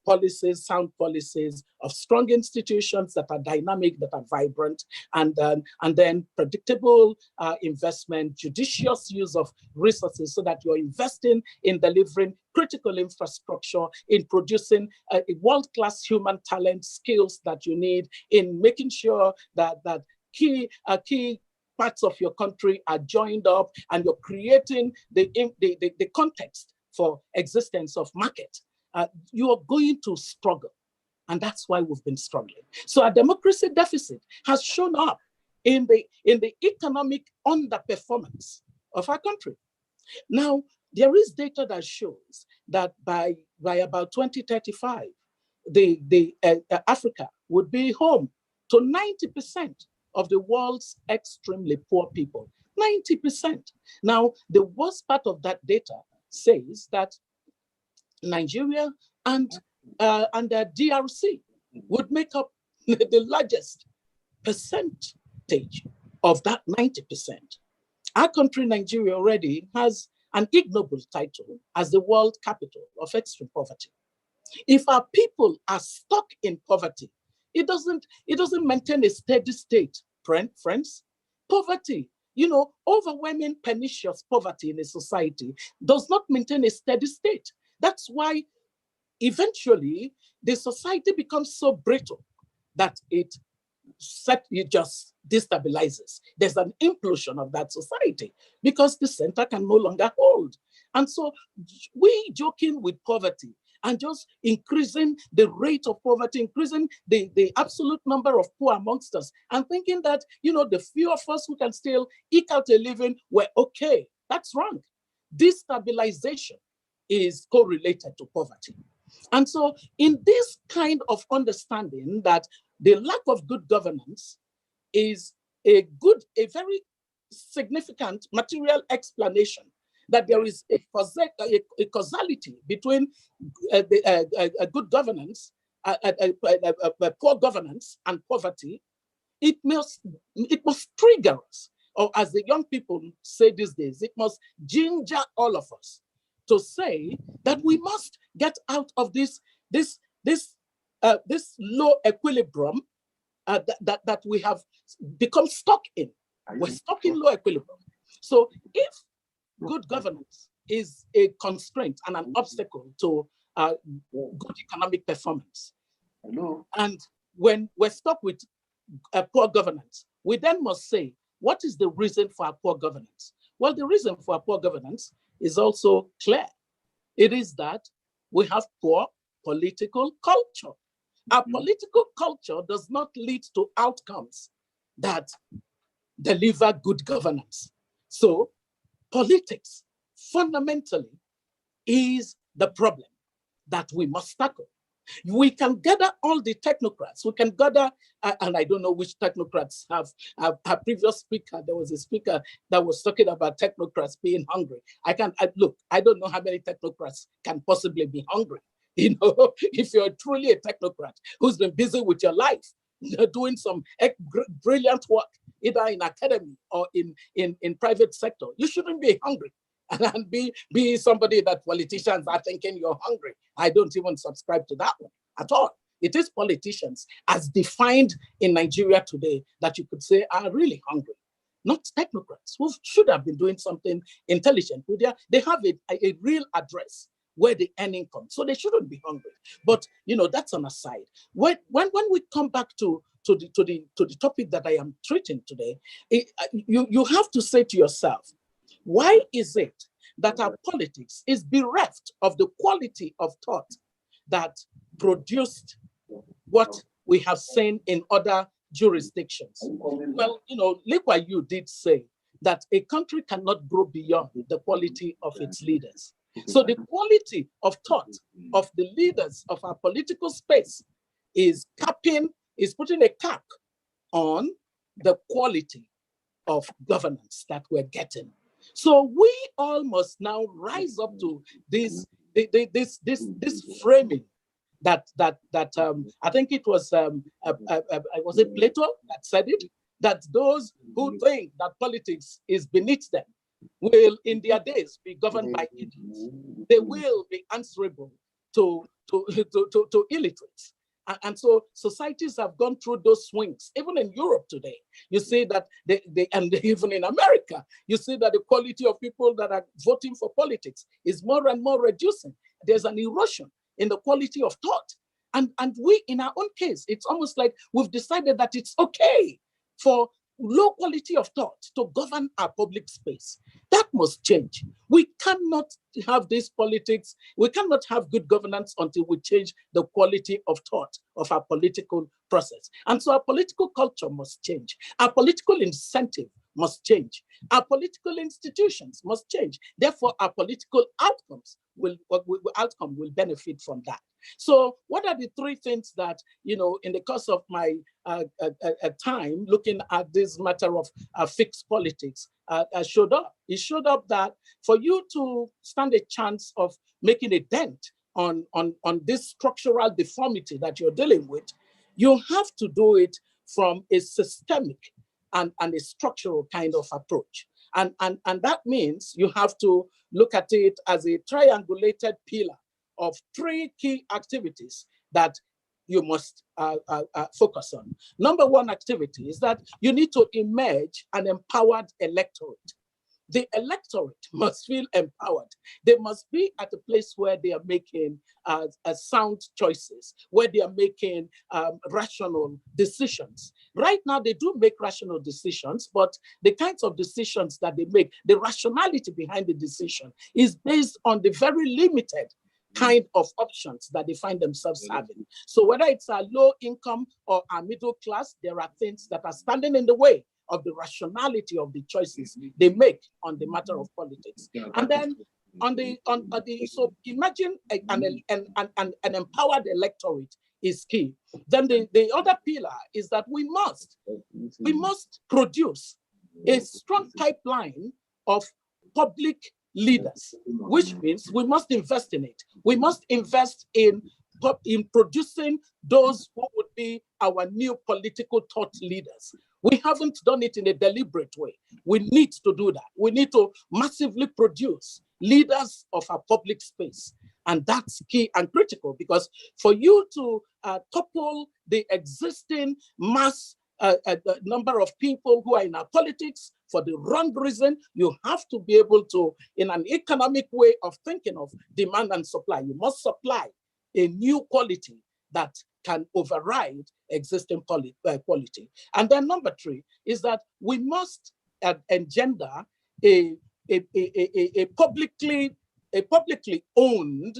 policies, sound policies, of strong institutions that are dynamic, that are vibrant, and then predictable investment, judicious use of resources so that you're investing in delivering critical infrastructure, in producing world-class human talent skills that you need, in making sure that key parts of your country are joined up and you're creating the context for existence of market. You are going to struggle. And that's why we've been struggling. So our democracy deficit has shown up in the economic underperformance of our country. Now, there is data that shows that by about 2035, Africa would be home to 90% of the world's extremely poor people. 90%. Now, the worst part of that data says that Nigeria and the DRC would make up the largest percentage of that 90%. Our country, Nigeria, already has an ignoble title as the world capital of extreme poverty. If our people are stuck in poverty, it doesn't maintain a steady state, friends. Poverty, overwhelming pernicious poverty in a society does not maintain a steady state. That's why eventually the society becomes so brittle that it just destabilizes. There's an implosion of that society because the center can no longer hold. And so we joking with poverty and just increasing the rate of poverty, increasing the absolute number of poor amongst us, and thinking that, you know, the few of us who can still eke out a living, we're okay. That's wrong. Destabilization is correlated to poverty. And so in this kind of understanding that the lack of good governance is a very significant material explanation that there is a causality between good governance, poor governance and poverty, it must trigger us, or as the young people say these days, it must ginger all of us to say that we must get out of this low equilibrium that we have become stuck in. We're stuck in low equilibrium. So if good governance is a constraint and an obstacle to good economic performance, and when we're stuck with poor governance, we then must say, what is the reason for our poor governance? Well, the reason for our poor governance is also clear. It is that we have poor political culture. Our political culture does not lead to outcomes that deliver good governance. So politics fundamentally is the problem that we must tackle. We can gather all the technocrats. We can gather, and I don't know which technocrats have. Our previous speaker, there was a speaker that was talking about technocrats being hungry. I don't know how many technocrats can possibly be hungry. You know, if you're truly a technocrat who's been busy with your life, doing some brilliant work, either in academy or in private sector, you shouldn't be hungry and be somebody that politicians are thinking you're hungry. I don't even subscribe to that one at all. It is politicians as defined in Nigeria today that you could say are really hungry, not technocrats who should have been doing something intelligent. They have a real address where the earning comes, so they shouldn't be hungry. But you know, that's an aside. When we come back to the topic that I am treating today, you have to say to yourself, why is it that our politics is bereft of the quality of thought that produced what we have seen in other jurisdictions? Well, you know, Lee Kuan Yew did say that a country cannot grow beyond the quality of its leaders. So the quality of thought of the leaders of our political space is putting a cap on the quality of governance that we're getting. So we all must now rise up to this framing that I think it was it Plato that said it, that those who think that politics is beneath them will in their days be governed by idiots. They will be answerable to illiterates. And so societies have gone through those swings. Even in Europe today, you see that and even in America, you see that the quality of people that are voting for politics is more and more reducing. There's an erosion in the quality of thought. And we, in our own case, it's almost like we've decided that it's okay for low quality of thought to govern our public space. That must change. We cannot have this politics. We cannot have good governance until we change the quality of thought of our political process. And so our political culture must change. Our political incentive must change. Our political institutions must change. Therefore, our political outcomes will benefit from that. So what are the three things that, you know, in the course of my time looking at this matter of fixed politics showed up? It showed up that for you to stand a chance of making a dent on this structural deformity that you're dealing with, you have to do it from a systemic and a structural kind of approach. And that means you have to look at it as a triangulated pillar of three key activities that you must focus on. Number one activity is that you need to emerge an empowered electorate. the electorate must feel empowered. They must be at a place where they are making sound choices, where they are making rational decisions. Right now, they do make rational decisions, but the kinds of decisions that they make, the rationality behind the decision is based on the very limited kind of options that they find themselves having. So whether it's a low income or a middle class, there are things that are standing in the way of the rationality of the choices they make on the matter of politics. And then so imagine an empowered electorate is key. Then the other pillar is that we must produce a strong pipeline of public leaders, which means we must invest in it. We must invest in producing those who would be our new political thought leaders. We haven't done it in a deliberate way. We need to do that. We need to massively produce leaders of our public space. And that's key and critical, because for you to topple the existing mass number of people who are in our politics for the wrong reason, you have to be able to, in an economic way of thinking of demand and supply, you must supply a new quality that can override existing quality. And then number 3 is that we must engender a publicly owned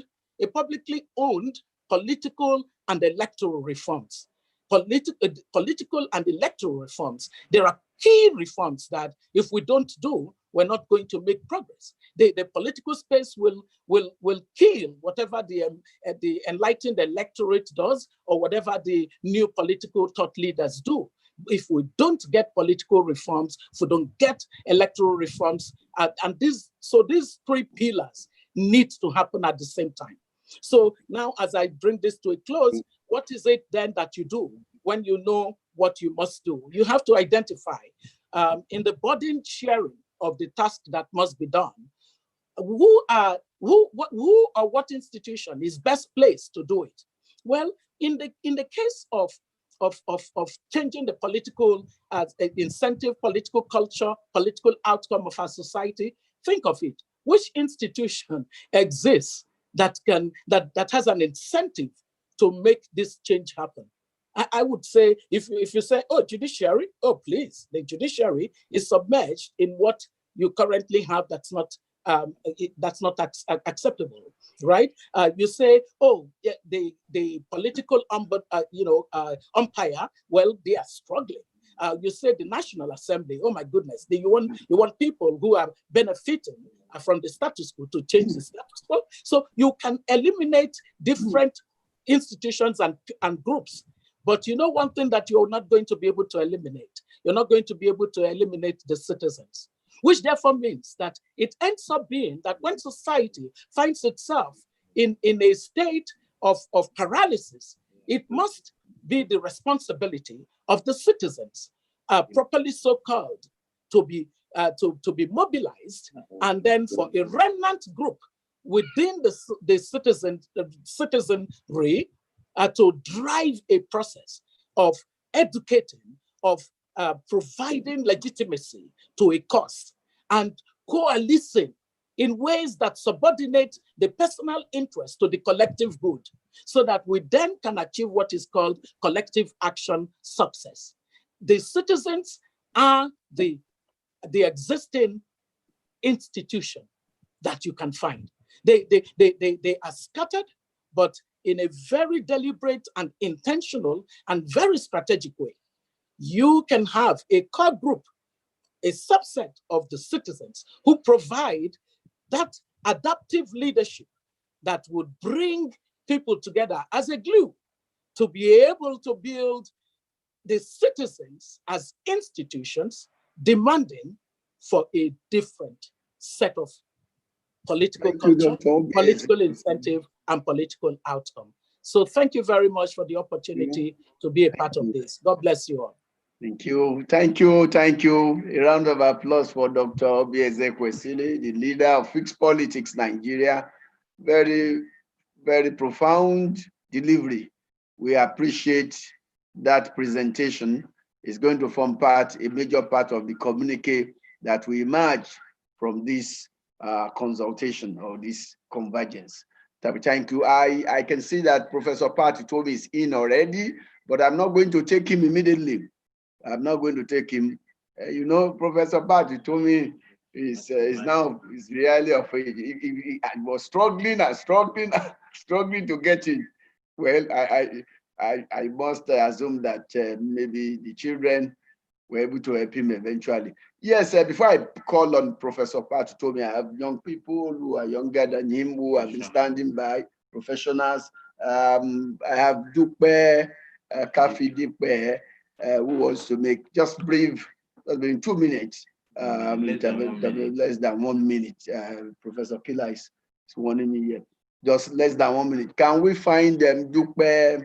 political and electoral reforms. Political and electoral reforms. There are key reforms that if we don't do, we're not going to make progress. The political space will kill whatever the enlightened electorate does or whatever the new political thought leaders do. If we don't get political reforms, if we don't get electoral reforms, and these 3 pillars need to happen at the same time. So now, as I bring this to a close, what is it then that you do when you know what you must do? You have to identify in the burden sharing of the task that must be done, who or what institution is best placed to do it? Well, in the case of changing the political incentive, political culture, political outcome of our society, think of it. Which institution exists that has an incentive to make this change happen? I would say, if you say, oh, judiciary, oh, please, the judiciary is submerged in what you currently have that's not acceptable, right? You say, oh, yeah, the political umpire, well, they are struggling. You say the National Assembly, oh my goodness, you want people who are benefiting from the status quo to change the status quo. So you can eliminate different institutions and groups. But you know one thing that you're not going to be able to eliminate? You're not going to be able to eliminate the citizens, which therefore means that it ends up being that when society finds itself in a state of paralysis, it must be the responsibility of the citizens, properly so-called, to be mobilized, and then for a remnant group within the citizenry to drive a process of educating, of providing legitimacy to a cause, and coalescing in ways that subordinate the personal interest to the collective good, so that we then can achieve what is called collective action success. The citizens are the existing institution that you can find. They are scattered, but in a very deliberate and intentional and very strategic way. You can have a core group, a subset of the citizens who provide that adaptive leadership that would bring people together as a glue to be able to build the citizens as institutions demanding for a different set of political culture, political incentive, and political outcome. So thank you very much for the opportunity to be a part of this. God bless you all. Thank you. Thank you. Thank you. A round of applause for Dr. Obi Ezekwesili, the leader of Fixed Politics Nigeria. Very, very profound delivery. We appreciate that presentation. It's going to form a major part of the communique that we emerge from this consultation or this convergence. Thank you. I can see that Professor Pat Utomi is in already, but I'm not going to take him immediately. I'm not going to take him. You know, Professor Pat Utomi is really of age. He was struggling to get in. Well, I must assume that maybe the children were able to help him eventually. Yes, before I call on Professor Pat Utomi, I have young people who are younger than him who have been standing by, professionals. I have Dupe, Kafi Dupe, who wants to make just brief, in 2 minutes, less than 1 minute. Professor Kila is warning me here. Just less than 1 minute. Can we find them, Dupe?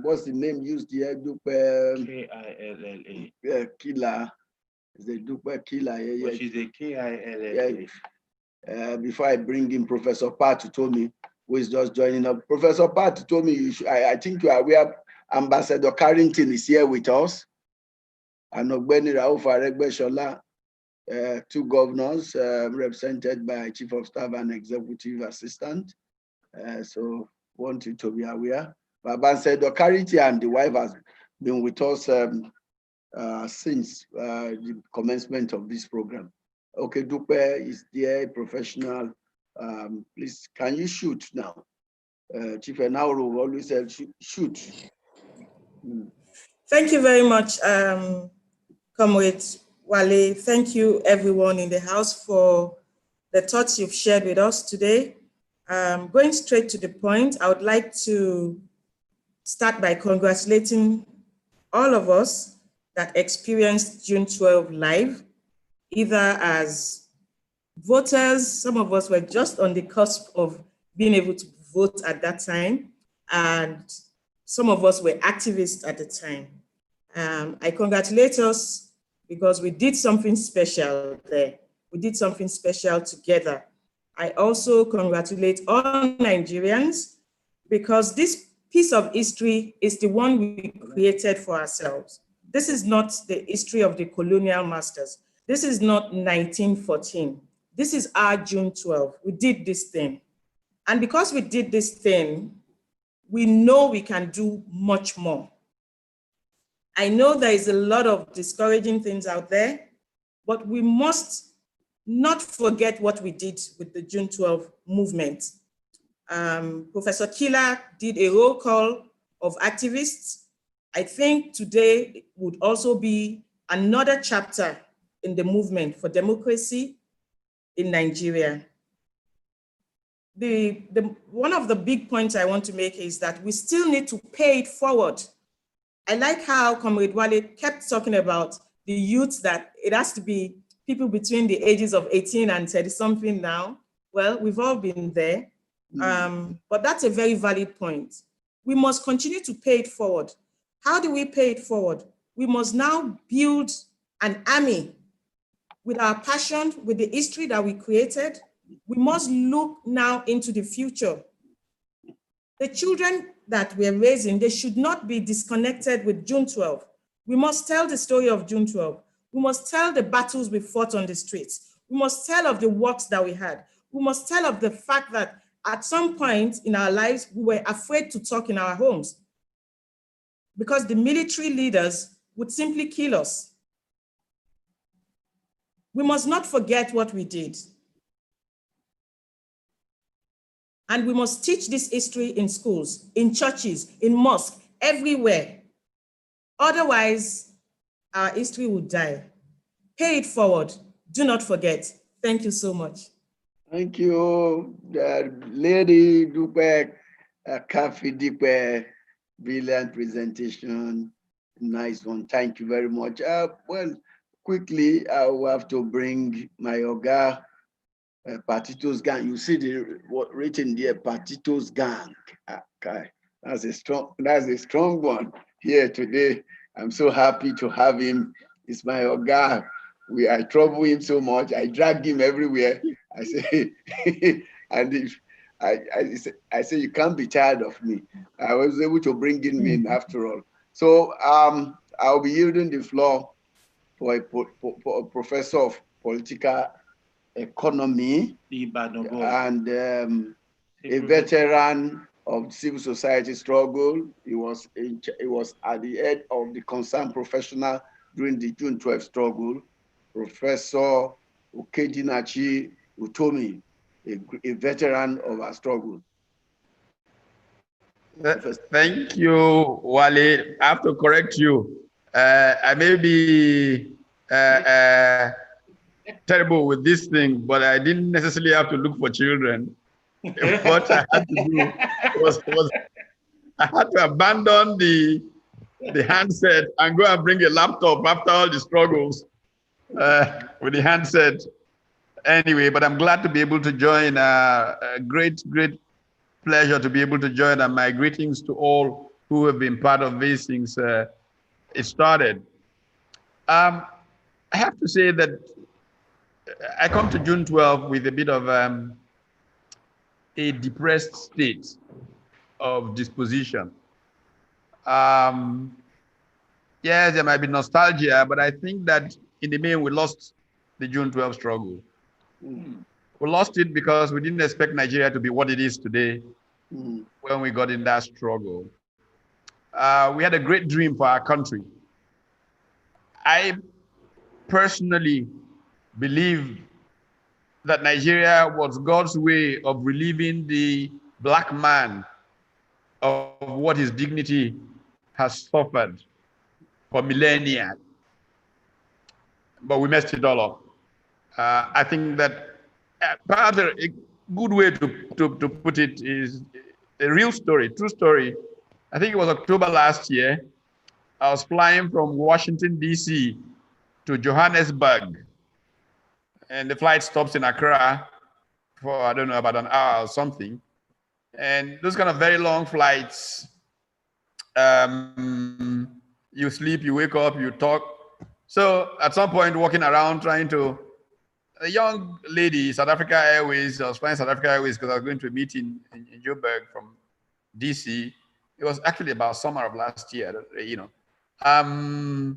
What's the name used here? Dupe. K-I-L-L-A. Yeah, Kila. Is the Dupe Kila? Yeah, But she's a K-I-L-L-A. Yeah. Before I bring in Professor Pat Utomi, who is just joining up. Professor Pat Utomi, I think you are aware Ambassador Carrington is here with us. And Ogbeni Rauf Aregbesola, 2 governors represented by Chief of Staff and Executive Assistant. So want you to be aware. Ambassador Carrington and the wife has been with us since the commencement of this program. Okay, Dupe is there, professional. Please, can you shoot now? Chief Enauro always said, shoot. Thank you very much, Comrade Wale. Thank you, everyone in the House, for the thoughts you've shared with us today. Going straight to the point, I would like to start by congratulating all of us that experienced June 12 live, either as voters, some of us were just on the cusp of being able to vote at that time, and some of us were activists at the time. I congratulate us because we did something special there. We did something special together. I also congratulate all Nigerians because this piece of history is the one we created for ourselves. This is not the history of the colonial masters. This is not 1914. This is our June 12. We did this thing. And because we did this thing, we know we can do much more. I know there is a lot of discouraging things out there, but we must not forget what we did with the June 12 movement. Professor Kila did a roll call of activists. I think today would also be another chapter in the movement for democracy in Nigeria. One of the big points I want to make is that we still need to pay it forward. I like how Comrade Wale kept talking about the youth, that it has to be people between the ages of 18 and 30 something now. Well, we've all been there, but that's a very valid point. We must continue to pay it forward. How do we pay it forward? We must now build an army with our passion, with the history that we created. We must look now into the future. The children that we're raising, they should not be disconnected with June 12. We must tell the story of June 12. We must tell the battles we fought on the streets. We must tell of the works that we had. We must tell of the fact that at some point in our lives, we were afraid to talk in our homes because the military leaders would simply kill us. We must not forget what we did. And we must teach this history in schools, in churches, in mosques, everywhere. Otherwise, our history will die. Pay it forward. Do not forget. Thank you so much. Thank you, Lady Dupe, Kafi Dupe. Brilliant presentation. Nice one. Thank you very much. Well, quickly, I will have to bring my Oga, Partitos Gang. You see what written there, Partitos Gang. Okay. That's a strong one here today. I'm so happy to have him. It's my Oga. I trouble him so much. I drag him everywhere. I say, and if I say you can't be tired of me. I was able to bring him in after all. So I'll be yielding the floor for a professor of political economy, and a veteran of civil society struggle. He was at the head of the concerned professional during the June 12 struggle. Professor Okedinachi Utomi, a veteran of our struggle. Thank you, Wale. I have to correct you. I may be terrible with this thing, but I didn't necessarily have to look for children. What I had to do was I had to abandon the handset and go and bring a laptop after all the struggles with the handset. Anyway, but I'm glad to be able to join. A great pleasure to be able to join, and my greetings to all who have been part of this since it started. I have to say that I come to June 12 with a bit of a depressed state of disposition. Yes, there might be nostalgia, but I think that in the main we lost the June 12 struggle. We lost it because we didn't expect Nigeria to be what it is today when we got in that struggle. We had a great dream for our country. I personally believe that Nigeria was God's way of relieving the black man of what his dignity has suffered for millennia. But we messed it all up. I think that perhaps a good way to put it is a real story, true story. I think it was October last year. I was flying from Washington, D.C. to Johannesburg. And the flight stops in Accra for, I don't know, about an hour or something. And those kind of very long flights, you sleep, you wake up, you talk. So at some point, walking around trying to, a young lady, South Africa Airways, I was flying South Africa Airways because I was going to a meeting in Joburg from DC. It was actually about summer of last year, you know. I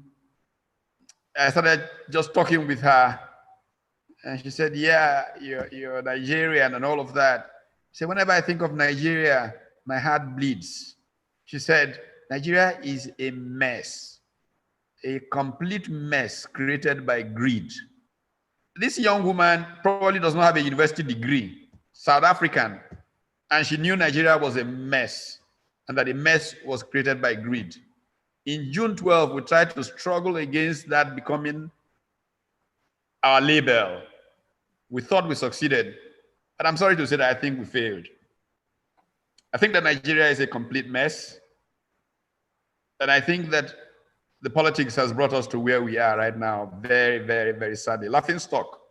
started just talking with her, and she said, yeah, you're Nigerian and all of that. She said, whenever I think of Nigeria, my heart bleeds. She said, Nigeria is a mess, a complete mess created by greed. This young woman probably does not have a university degree, South African, and she knew Nigeria was a mess and that the mess was created by greed. In June 12, we tried to struggle against that becoming our label. We thought we succeeded, but I'm sorry to say that I think we failed. I think that Nigeria is a complete mess, and I think that the politics has brought us to where we are right now, very, very, very sadly. Laughing stock,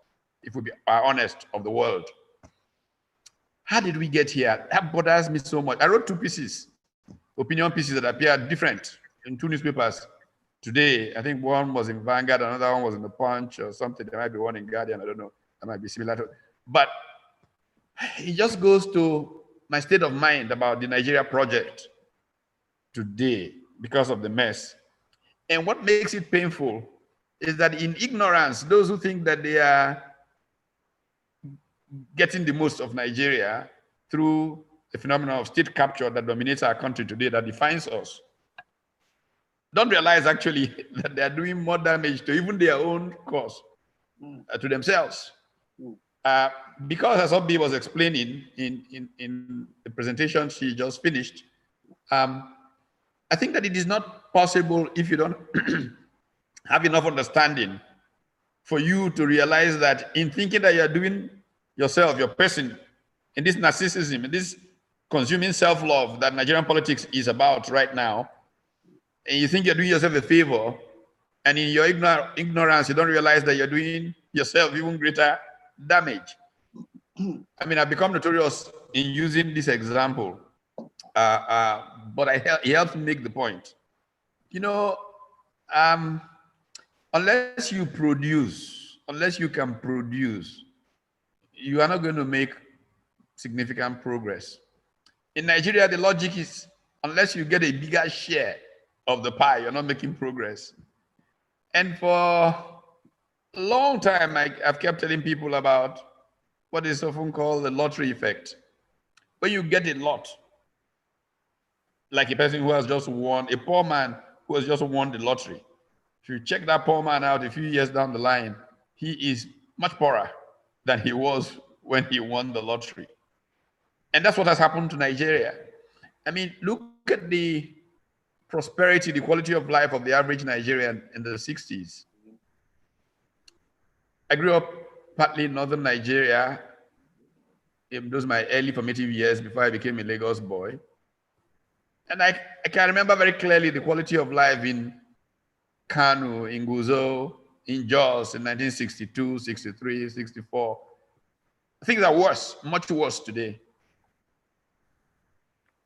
if we are honest, of the world. How did we get here? That bothers me so much. I wrote 2 pieces, opinion pieces that appeared different in 2 newspapers today. I think one was in Vanguard, another one was in the Punch or something. There might be one in Guardian, I don't know. That might be similar to, but it just goes to my state of mind about the Nigeria project today because of the mess. And what makes it painful is that in ignorance, those who think that they are getting the most of Nigeria through the phenomenon of state capture that dominates our country today, that defines us, don't realize actually that they are doing more damage to even their own cause, to themselves. Because as Obi was explaining in the presentation she just finished, I think that it is not possible if you don't have enough understanding for you to realize that in thinking that you're doing yourself, your person, in this narcissism, in this consuming self-love that Nigerian politics is about right now, and you think you're doing yourself a favor, and in your ignorance, you don't realize that you're doing yourself even greater damage. I mean, I've become notorious in using this example, but it helps make the point. You know, unless you produce, unless you can produce, you are not going to make significant progress. In Nigeria, the logic is, unless you get a bigger share of the pie, you're not making progress. And for long time, I've kept telling people about what is often called the lottery effect. When you get a lot, like a person who has just won, a poor man who has just won the lottery. If you check that poor man out a few years down the line, he is much poorer than he was when he won the lottery. And that's what has happened to Nigeria. I mean, look at the prosperity, the quality of life of the average Nigerian in the 60s. I grew up partly in northern Nigeria. It was my early formative years before I became a Lagos boy. And I can remember very clearly the quality of life in Kano, in Guzo, in Jos in 1962, 63, 64. Things are worse, much worse today.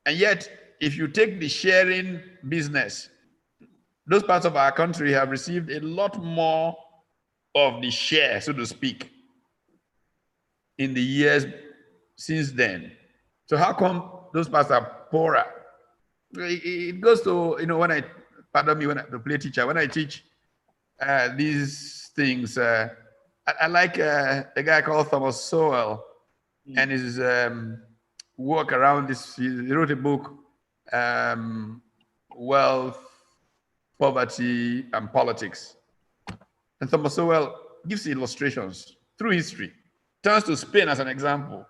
And yet, if you take the sharing business, those parts of our country have received a lot more of the share, so to speak, in the years since then. So how come those parts are poorer? It goes to, you know, when I play teacher, when I teach these things, I like a guy called Thomas Sowell and his work around this. He wrote a book, Wealth, Poverty, and Politics. And Thomas Sowell gives illustrations through history. Turns to Spain as an example.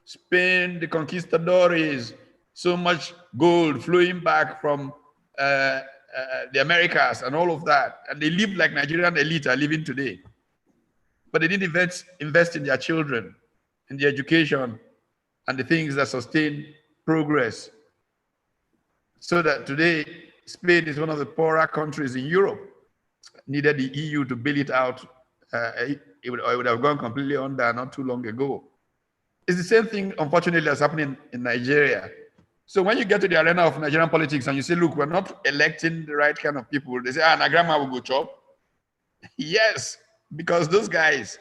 Spain, the conquistadores, so much gold flowing back from the Americas and all of that. And they lived like Nigerian elite are living today. But they didn't invest in their children, in their education, and the things that sustain progress. So that today, Spain is one of the poorer countries in Europe. Needed the EU to bail it out. It would have gone completely under not too long ago. It's the same thing, unfortunately, that's happening in Nigeria. So when you get to the arena of Nigerian politics and you say, look, we're not electing the right kind of people, they say, my grandma will go chop. Yes, because those guys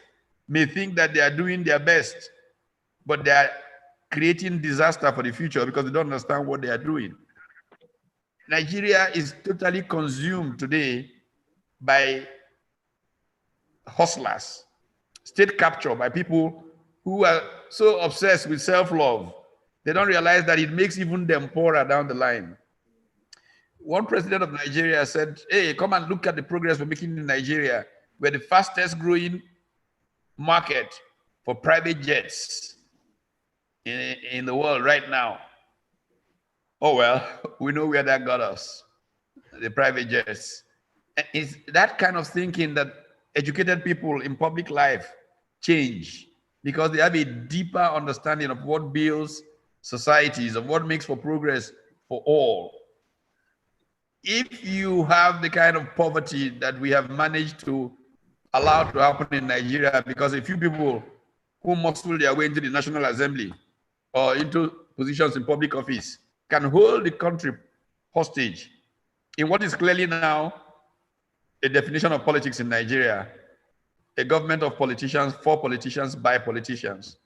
may think that they are doing their best, but they are creating disaster for the future because they don't understand what they are doing. Nigeria is totally consumed today by hustlers, state capture by people who are so obsessed with self-love. They don't realize that it makes even them poorer down the line. One president of Nigeria said, hey, come and look at the progress we're making in Nigeria. We're the fastest growing market for private jets in the world right now. Oh, well, we know where that got us, the private jets. It's that kind of thinking that educated people in public life change because they have a deeper understanding of what builds societies, of what makes for progress for all. If you have the kind of poverty that we have managed to allow to happen in Nigeria, because a few people who muscle their way into the National Assembly or into positions in public office can hold the country hostage in what is clearly now a definition of politics in Nigeria, a government of politicians, for politicians, by politicians.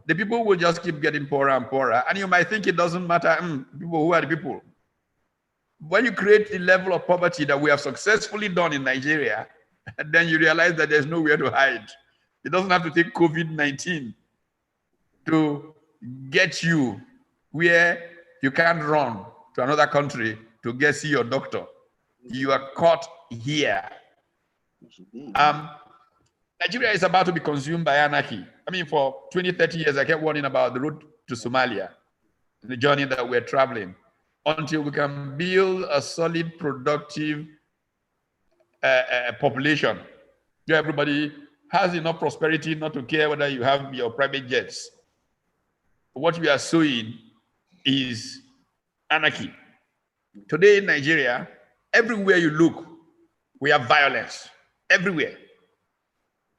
The people will just keep getting poorer and poorer. And you might think it doesn't matter, people, who are the people? When you create the level of poverty that we have successfully done in Nigeria, then you realize that there's nowhere to hide. It doesn't have to take COVID-19 to get you where you can't run to another country to see your doctor. You are caught here. Nigeria is about to be consumed by anarchy. I mean, for 20, 30 years, I kept warning about the road to Somalia, the journey that we're traveling, until we can build a solid, productive population where everybody has enough prosperity not to care whether you have your private jets. What we are sowing is anarchy. Today in Nigeria, everywhere you look, we have violence, everywhere.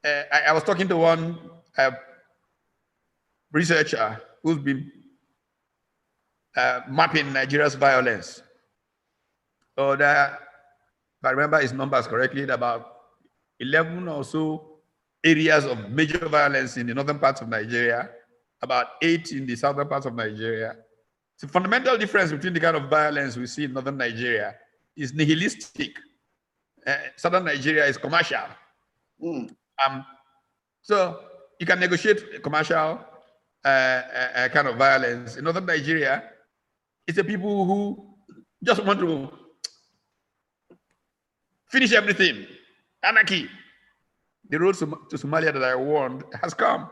I was talking to one researcher who's been mapping Nigeria's violence. So if I remember his numbers correctly, about 11 or so areas of major violence in the northern parts of Nigeria, about 8 in the southern parts of Nigeria. The fundamental difference between the kind of violence we see in northern Nigeria is nihilistic. Southern Nigeria is commercial. So you can negotiate commercial kind of violence. In northern Nigeria, it's the people who just want to finish everything. Anarchy. The road to Somalia that I warned has come.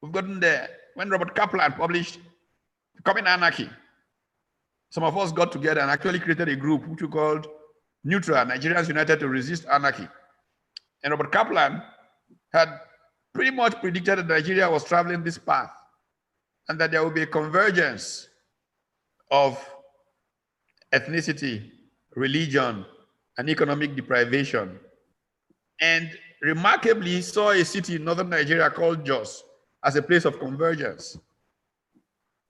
We've gotten there. When Robert Kaplan published Coming Anarchy, some of us got together and actually created a group which we called Neutral, Nigerians United to Resist Anarchy. And Robert Kaplan had pretty much predicted that Nigeria was traveling this path and that there would be a convergence of ethnicity, religion, and economic deprivation. And remarkably saw a city in northern Nigeria called Jos as a place of convergence.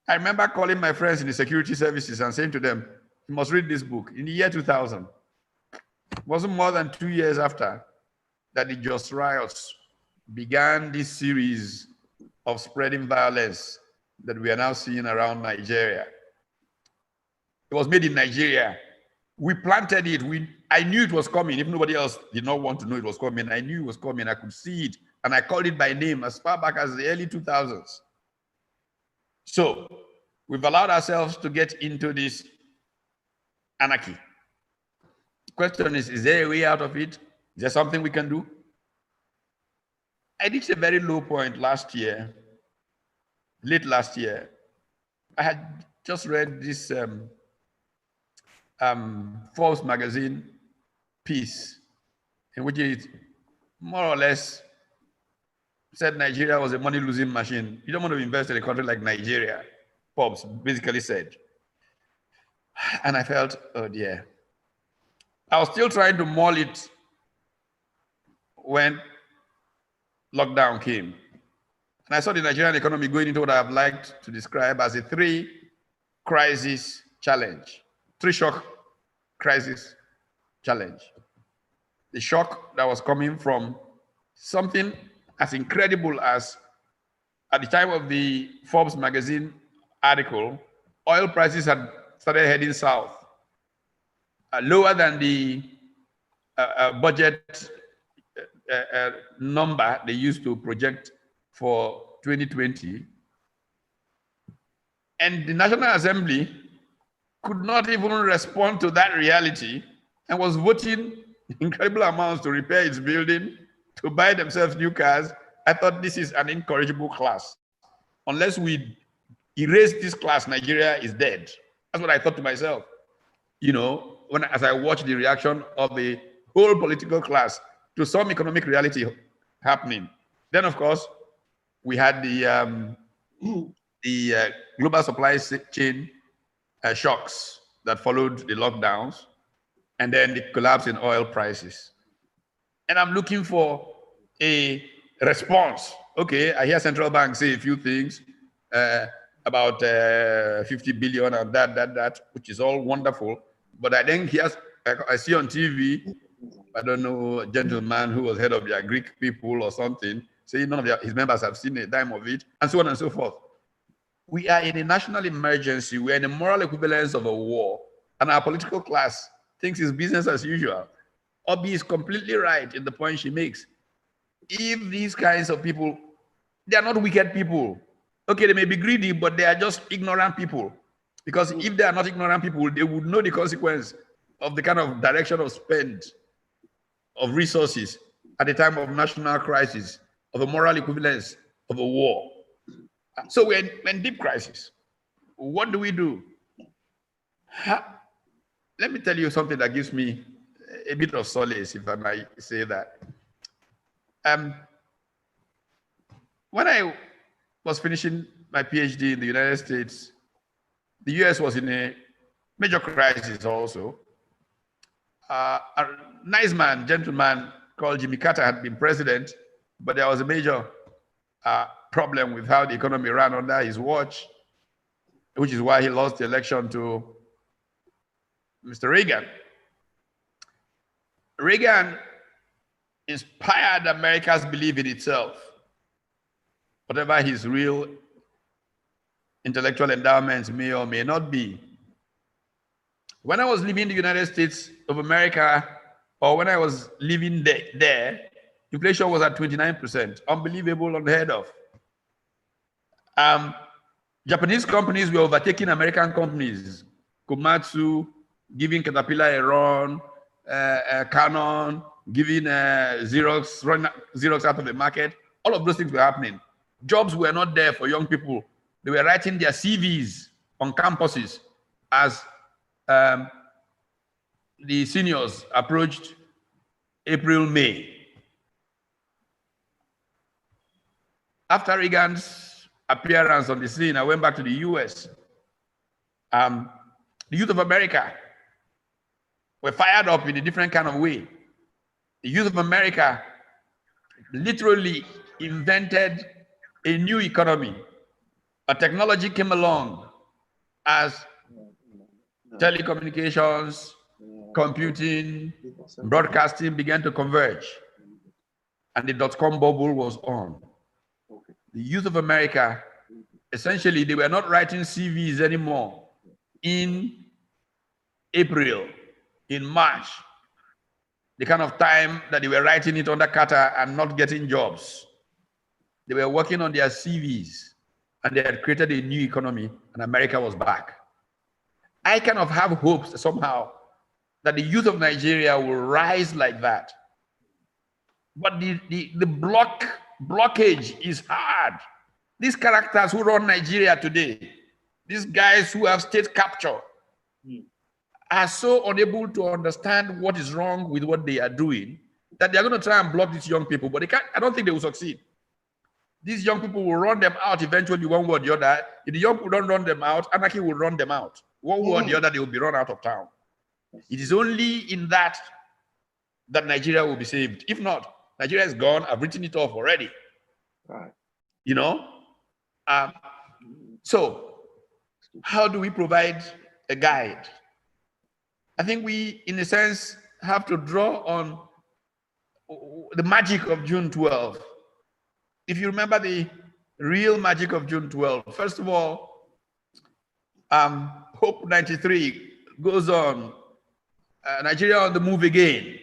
I remember calling my friends in the security services and saying to them, you must read this book. In the year 2000, it wasn't more than 2 years after that the Jos riots began this series of spreading violence that we are now seeing around Nigeria. It was made in Nigeria. We planted it. I knew it was coming. If nobody else did not want to know it was coming, I knew it was coming. I could see it. And I called it by name as far back as the early 2000s. So we've allowed ourselves to get into this anarchy. The question is there a way out of it? Is there something we can do? I reached a very low point last year, late last year. I had just read this Forbes magazine piece in which it more or less said Nigeria was a money-losing machine. You don't want to invest in a country like Nigeria, Forbes basically said. And I felt, oh dear. I was still trying to mull it when lockdown came. And I saw the Nigerian economy going into what I've liked to describe as a three-crisis challenge, three-shock crisis challenge. The shock that was coming from something as incredible as, at the time of the Forbes magazine article, oil prices had started heading south, lower than the budget number they used to project for 2020. And the National Assembly could not even respond to that reality and was voting incredible amounts to repair its building, to buy themselves new cars. I thought this is an incorrigible class. Unless we erase this class, Nigeria is dead. That's what I thought to myself. You know, as I watched the reaction of the whole political class to some economic reality happening. Then, of course, we had the global supply chain shocks that followed the lockdowns, and then the collapse in oil prices. And I'm looking for a response. Okay, I hear central banks say a few things about 50 billion and that, which is all wonderful. But I then I see on TV, I don't know, a gentleman who was head of the Greek people or something, saying none of his members have seen a dime of it, and so on and so forth. We are in a national emergency. We are in the moral equivalence of a war, and our political class thinks it's business as usual. Obi is completely right in the point she makes. If these kinds of people, they are not wicked people. Okay, they may be greedy, but they are just ignorant people. Because if they are not ignorant people, they would know the consequence of the kind of direction of spend of resources at the time of national crisis, of a moral equivalence of a war. So we're in deep crisis. What do we do? Let me tell you something that gives me a bit of solace, if I might say that. When I was finishing my PhD in the United States, the US was in a major crisis also. A nice man, gentleman called Jimmy Carter had been president, but there was a major problem with how the economy ran under his watch, which is why he lost the election to Mr. Reagan. Reagan inspired America's belief in itself, whatever his real intellectual endowments may or may not be. When I was leaving the United States of America, or when I was living there, Inflation was at 29%. Unbelievable, unheard of. Japanese companies were overtaking American companies. Komatsu, giving Caterpillar a run, Canon, giving Xerox, running Xerox out of the market. All of those things were happening. Jobs were not there for young people. They were writing their CVs on campuses as the seniors approached April, May. After Reagan's appearance on the scene, I went back to the US. The youth of America were fired up in a different kind of way. The youth of America literally invented a new economy. A technology came along as telecommunications, computing, broadcasting began to converge, and the dot-com bubble was on. The youth of America, essentially, they were not writing CVs anymore in April, in March, the kind of time that they were writing it under Carter and not getting jobs. They were working on their CVs, and they had created a new economy, and America was back. I kind of have hopes somehow that the youth of Nigeria will rise like that. But the blockage is hard. These characters who run Nigeria today, these guys who have state capture, are so unable to understand what is wrong with what they are doing that they are going to try and block these young people, but they can't. I don't think they will succeed. These young people will run them out eventually, one way or the other. If the young people don't run them out, anarchy will run them out. One way or the other, they will be run out of town. It is only in that Nigeria will be saved. If not, Nigeria is gone. I've written it off already. Right. You know? So how do we provide a guide? I think we, in a sense, have to draw on the magic of June 12. If you remember the real magic of June 12, first of all, Hope 93 goes on, Nigeria on the move again.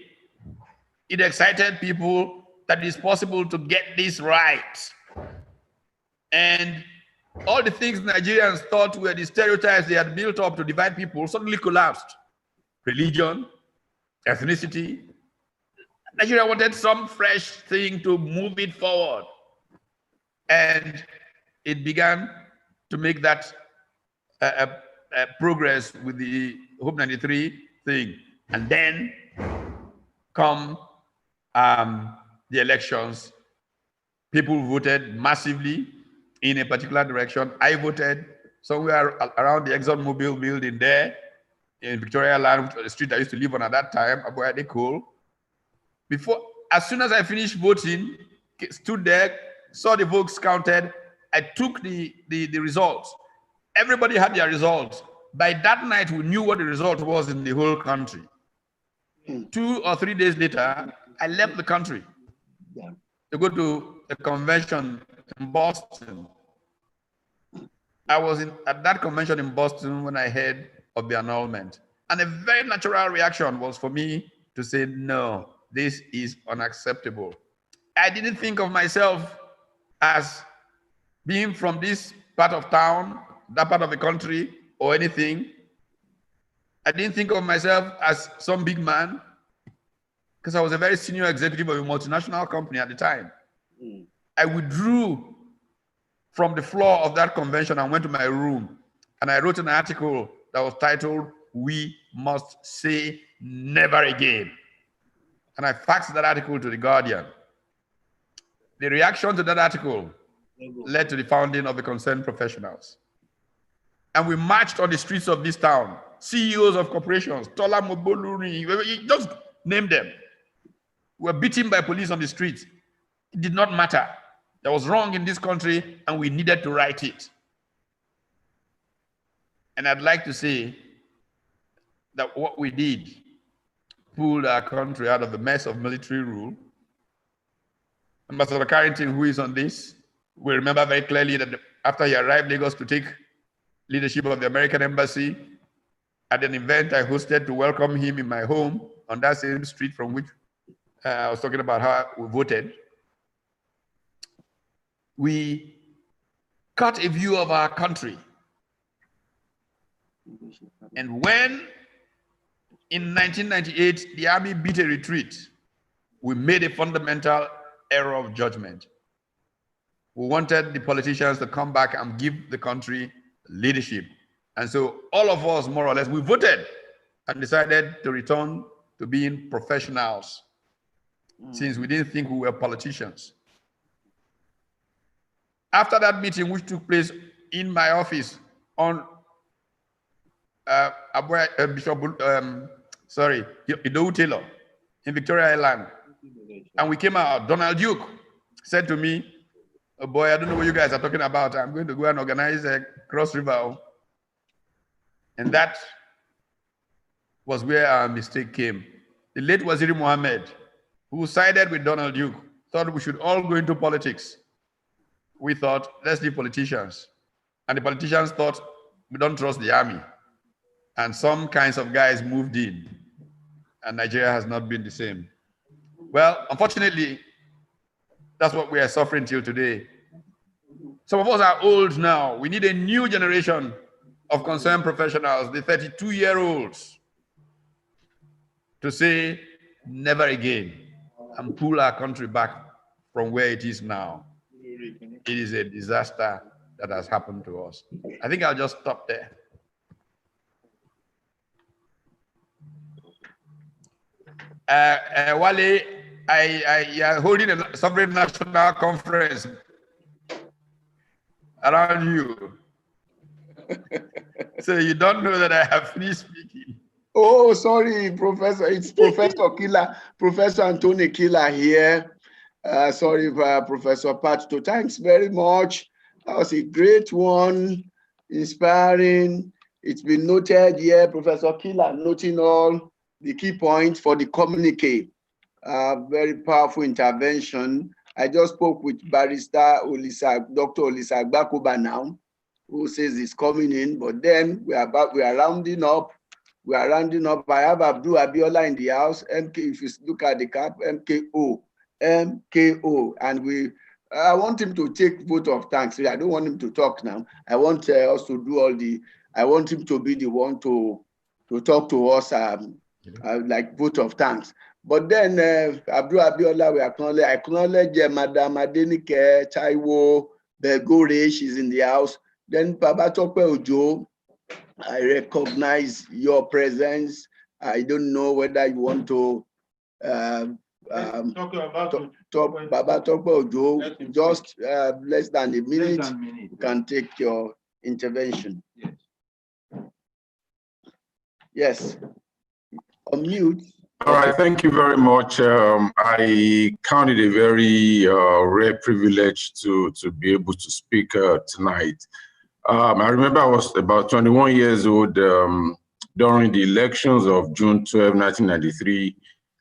It excited people that it's possible to get this right. And all the things Nigerians thought were the stereotypes they had built up to divide people suddenly collapsed. Religion, ethnicity. Nigeria wanted some fresh thing to move it forward. And it began to make that progress with the Hope 93 thing. And then come the elections. People voted massively in a particular direction. I voted somewhere around the ExxonMobil building there in Victoria Land, the street I used to live on at that time, Aboyade Cole. As soon as I finished voting, stood there, saw the votes counted, I took the results. Everybody had their results. By that night, we knew what the result was in the whole country. 2 or 3 days later, I left the country to go to a convention in Boston. I was at that convention in Boston when I heard of the annulment. And a very natural reaction was for me to say, no, this is unacceptable. I didn't think of myself as being from this part of town, that part of the country, or anything. I didn't think of myself as some big man, because I was a very senior executive of a multinational company at the time. I withdrew from the floor of that convention and went to my room, and I wrote an article that was titled, "We Must Say Never Again." And I faxed that article to The Guardian. The reaction to that article led to the founding of the Concerned Professionals. And we marched on the streets of this town, CEOs of corporations, Tola Moboluri, just name them, were beaten by police on the streets. It did not matter. That was wrong in this country, and we needed to right it. And I'd like to say that what we did pulled our country out of the mess of military rule. Ambassador Carrington, who is on this, will remember very clearly that after he arrived in Lagos to take leadership of the American Embassy, at an event I hosted to welcome him in my home on that same street from which I was talking about how we voted. We caught a view of our country. And when in 1998, the army beat a retreat, we made a fundamental error of judgment. We wanted the politicians to come back and give the country leadership. And so all of us, more or less, we voted and decided to return to being professionals since we didn't think we were politicians. After that meeting, which took place in my office on Bishop Idowu Taylor in Victoria Island, and we came out, Donald Duke said to me, "Oh boy, I don't know what you guys are talking about. I'm going to go and organize a Cross River." And that was where our mistake came. The late Waziri Mohammed, who sided with Donald Duke, thought we should all go into politics. We thought, let's leave politicians. And the politicians thought, we don't trust the army. And some kinds of guys moved in. And Nigeria has not been the same. Well, unfortunately, that's what we are suffering till today. Some of us are old now. We need a new generation of concerned professionals, the 32-year-olds, to say never again and pull our country back from where it is now. It is a disaster that has happened to us. I think I'll just stop there. Wale, I are holding a sovereign national conference around you. So you don't know that I have finished speaking. Oh, sorry, Professor. It's Professor Killer, Professor Anthony Killer here. Sorry, Professor Patto. Thanks very much. That was a great one, inspiring. It's been noted here, Professor Killer, noting all the key points for the communique. Very powerful intervention. I just spoke with Barrister Dr. Olisa Agbakoba now, who says he's coming in, but then we are rounding up. We are rounding up. I have Abdul Abiola in the house. MK, if you look at the cap, MKO, and I want him to take vote of thanks. I don't want him to talk now. I want us to do all the. I want him to be the one to talk to us like vote of thanks. But then Abdul Abiola, we acknowledge Madam Adenike Taiwo Begore, she's in the house. Then Baba Tope Ojo, I recognize your presence. I don't know whether you want to talk Baba Tope Ojo, just less than a minute. You can take your intervention. Yes. Unmute. All right, thank you very much. I count it a very rare privilege to be able to speak tonight. I remember I was about 21 years old during the elections of June 12, 1993.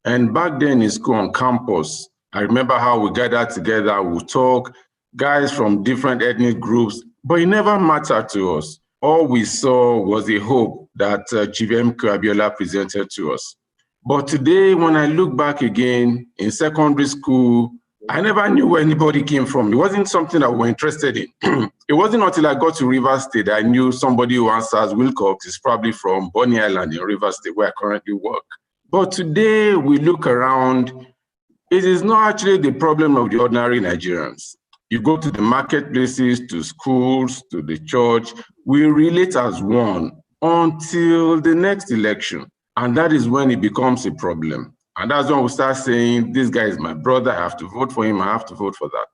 And back then in school on campus, I remember how we gathered together, we talk, guys from different ethnic groups, but it never mattered to us. All we saw was a hope that Chief MK Abiola presented to us. But today, when I look back again in secondary school, I never knew where anybody came from. It wasn't something that we were interested in. It wasn't until I got to Rivers State that I knew somebody who answers Wilcox is probably from Bonny Island in Rivers State, where I currently work. But today, we look around, it is not actually the problem of the ordinary Nigerians. You go to the marketplaces, to schools, to the church, we relate as one until the next election. And that is when it becomes a problem. And that's when we start saying, this guy is my brother, I have to vote for him, I have to vote for that.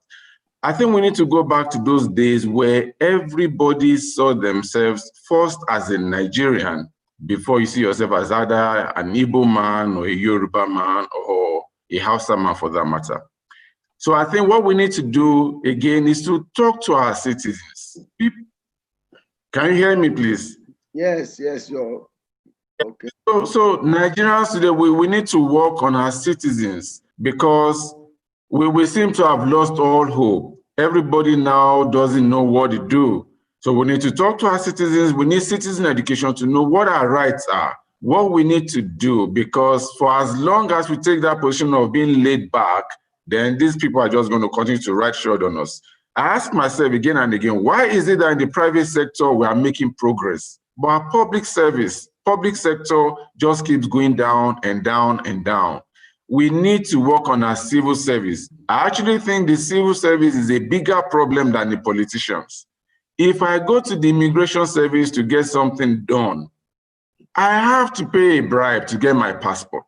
I think we need to go back to those days where everybody saw themselves first as a Nigerian before you see yourself as either an Igbo man or a Yoruba man or a Hausa man for that matter. So I think what we need to do again is to talk to our citizens. Can you hear me, please? Yes, you're okay. So Nigerians today, we need to work on our citizens because we seem to have lost all hope. Everybody now doesn't know what to do. So we need to talk to our citizens. We need citizen education to know what our rights are, what we need to do, because for as long as we take that position of being laid back, then these people are just going to continue to ride short on us. I ask myself again and again, why is it that in the private sector we are making progress, but our public sector just keeps going down and down and down? We need to work on our civil service. I actually think the civil service is a bigger problem than the politicians. If I go to the immigration service to get something done, I have to pay a bribe to get my passport.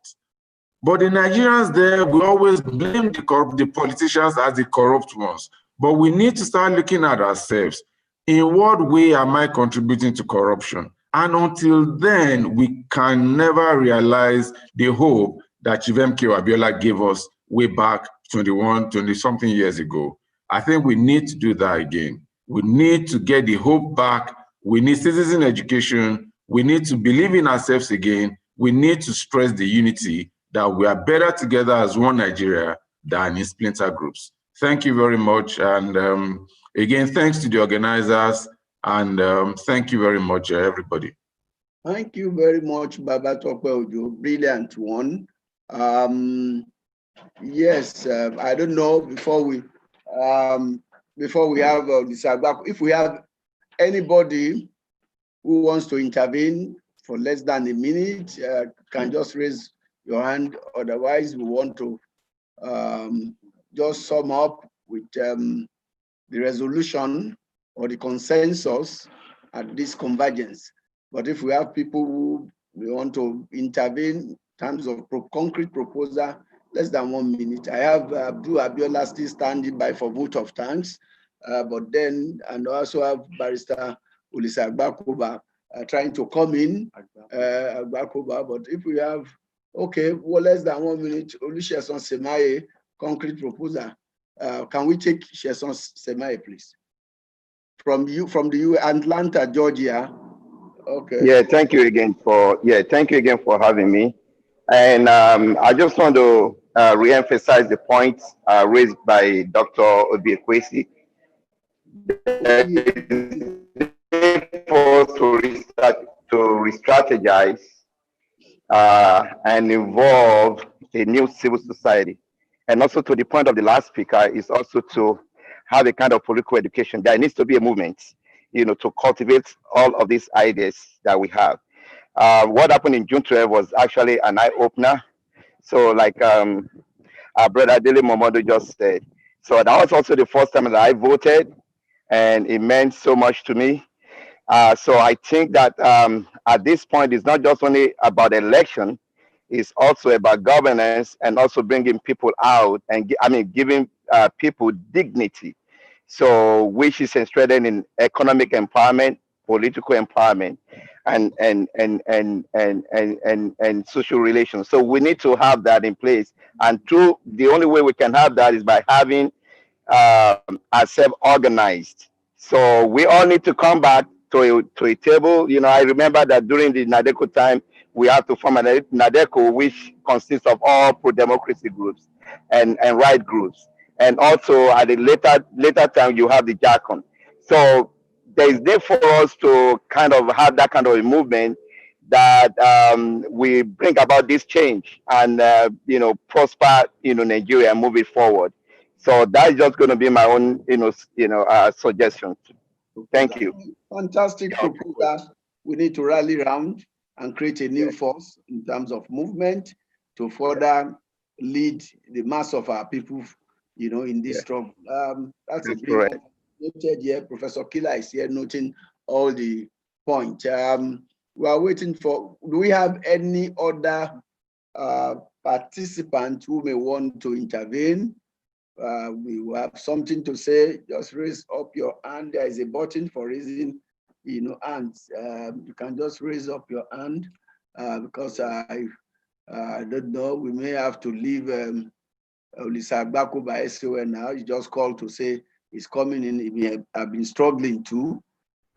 But the Nigerians there, we always blame the politicians as the corrupt ones. But we need to start looking at ourselves. In what way am I contributing to corruption? And until then, we can never realize the hope that Chief MKO Abiola gave us way back 20-something years ago. I think we need to do that again. We need to get the hope back. We need citizen education. We need to believe in ourselves again. We need to stress the unity that we are better together as one Nigeria than in splinter groups. Thank you very much. And again, thanks to the organizers. And thank you very much, everybody. Thank you very much, Baba Tope Ojo. Brilliant one. Yes, I don't know, before we have this, if we have anybody who wants to intervene for less than a minute, can just raise your hand. Otherwise, we want to just sum up with the resolution or the consensus at this convergence. But if we have people who we want to intervene in terms of concrete proposal, less than 1 minute. I have Abdul Abiola still standing by for vote of thanks, but then, and also have Barrister Olisa Agbakoba trying to come in, Agbakoba, but if we have, okay, well, less than 1 minute, Olusegun Semaye, concrete proposal. Can we take Sheson Semaye, please? From the Atlanta, Georgia. Okay. Yeah, thank you again for having me. And I just want to re-emphasize the point raised by Dr. Obi-Ekwesi. To re-strategize and involve a new civil society. And also to the point of the last speaker is also to have a kind of political education. There needs to be a movement, to cultivate all of these ideas that we have. What happened in June 12 was actually an eye-opener. So like our brother Dele Momodu just said. So that was also the first time that I voted, and it meant so much to me. So I think that at this point, it's not just only about election, it's also about governance and also bringing people out and giving people dignity. So which is enshrouded in economic empowerment, political empowerment, and social relations. So we need to have that in place. And the only way we can have that is by having ourselves organized. So we all need to come back to a table. I remember that during the NADECO time, we have to form a NADECO, which consists of all pro-democracy groups and right groups. And also at the later time, you have the JACON. So there is need for us to kind of have that kind of a movement that we bring about this change and prosper Nigeria and move it forward. So that's just going to be my own suggestion. Thank you. Fantastic proposal. We need to rally around and create a new force in terms of movement to further lead the mass of our people, in this struggle. That's a big noted here. Professor Killer is here noting all the points. We are waiting for, do we have any other participant who may want to intervene? We will have something to say. Just raise up your hand. There is a button for raising, hands. You can just raise up your hand because I don't know. We may have to leave Olisa Agbakoba by SON now. He just called to say he's coming in. He may have been struggling too.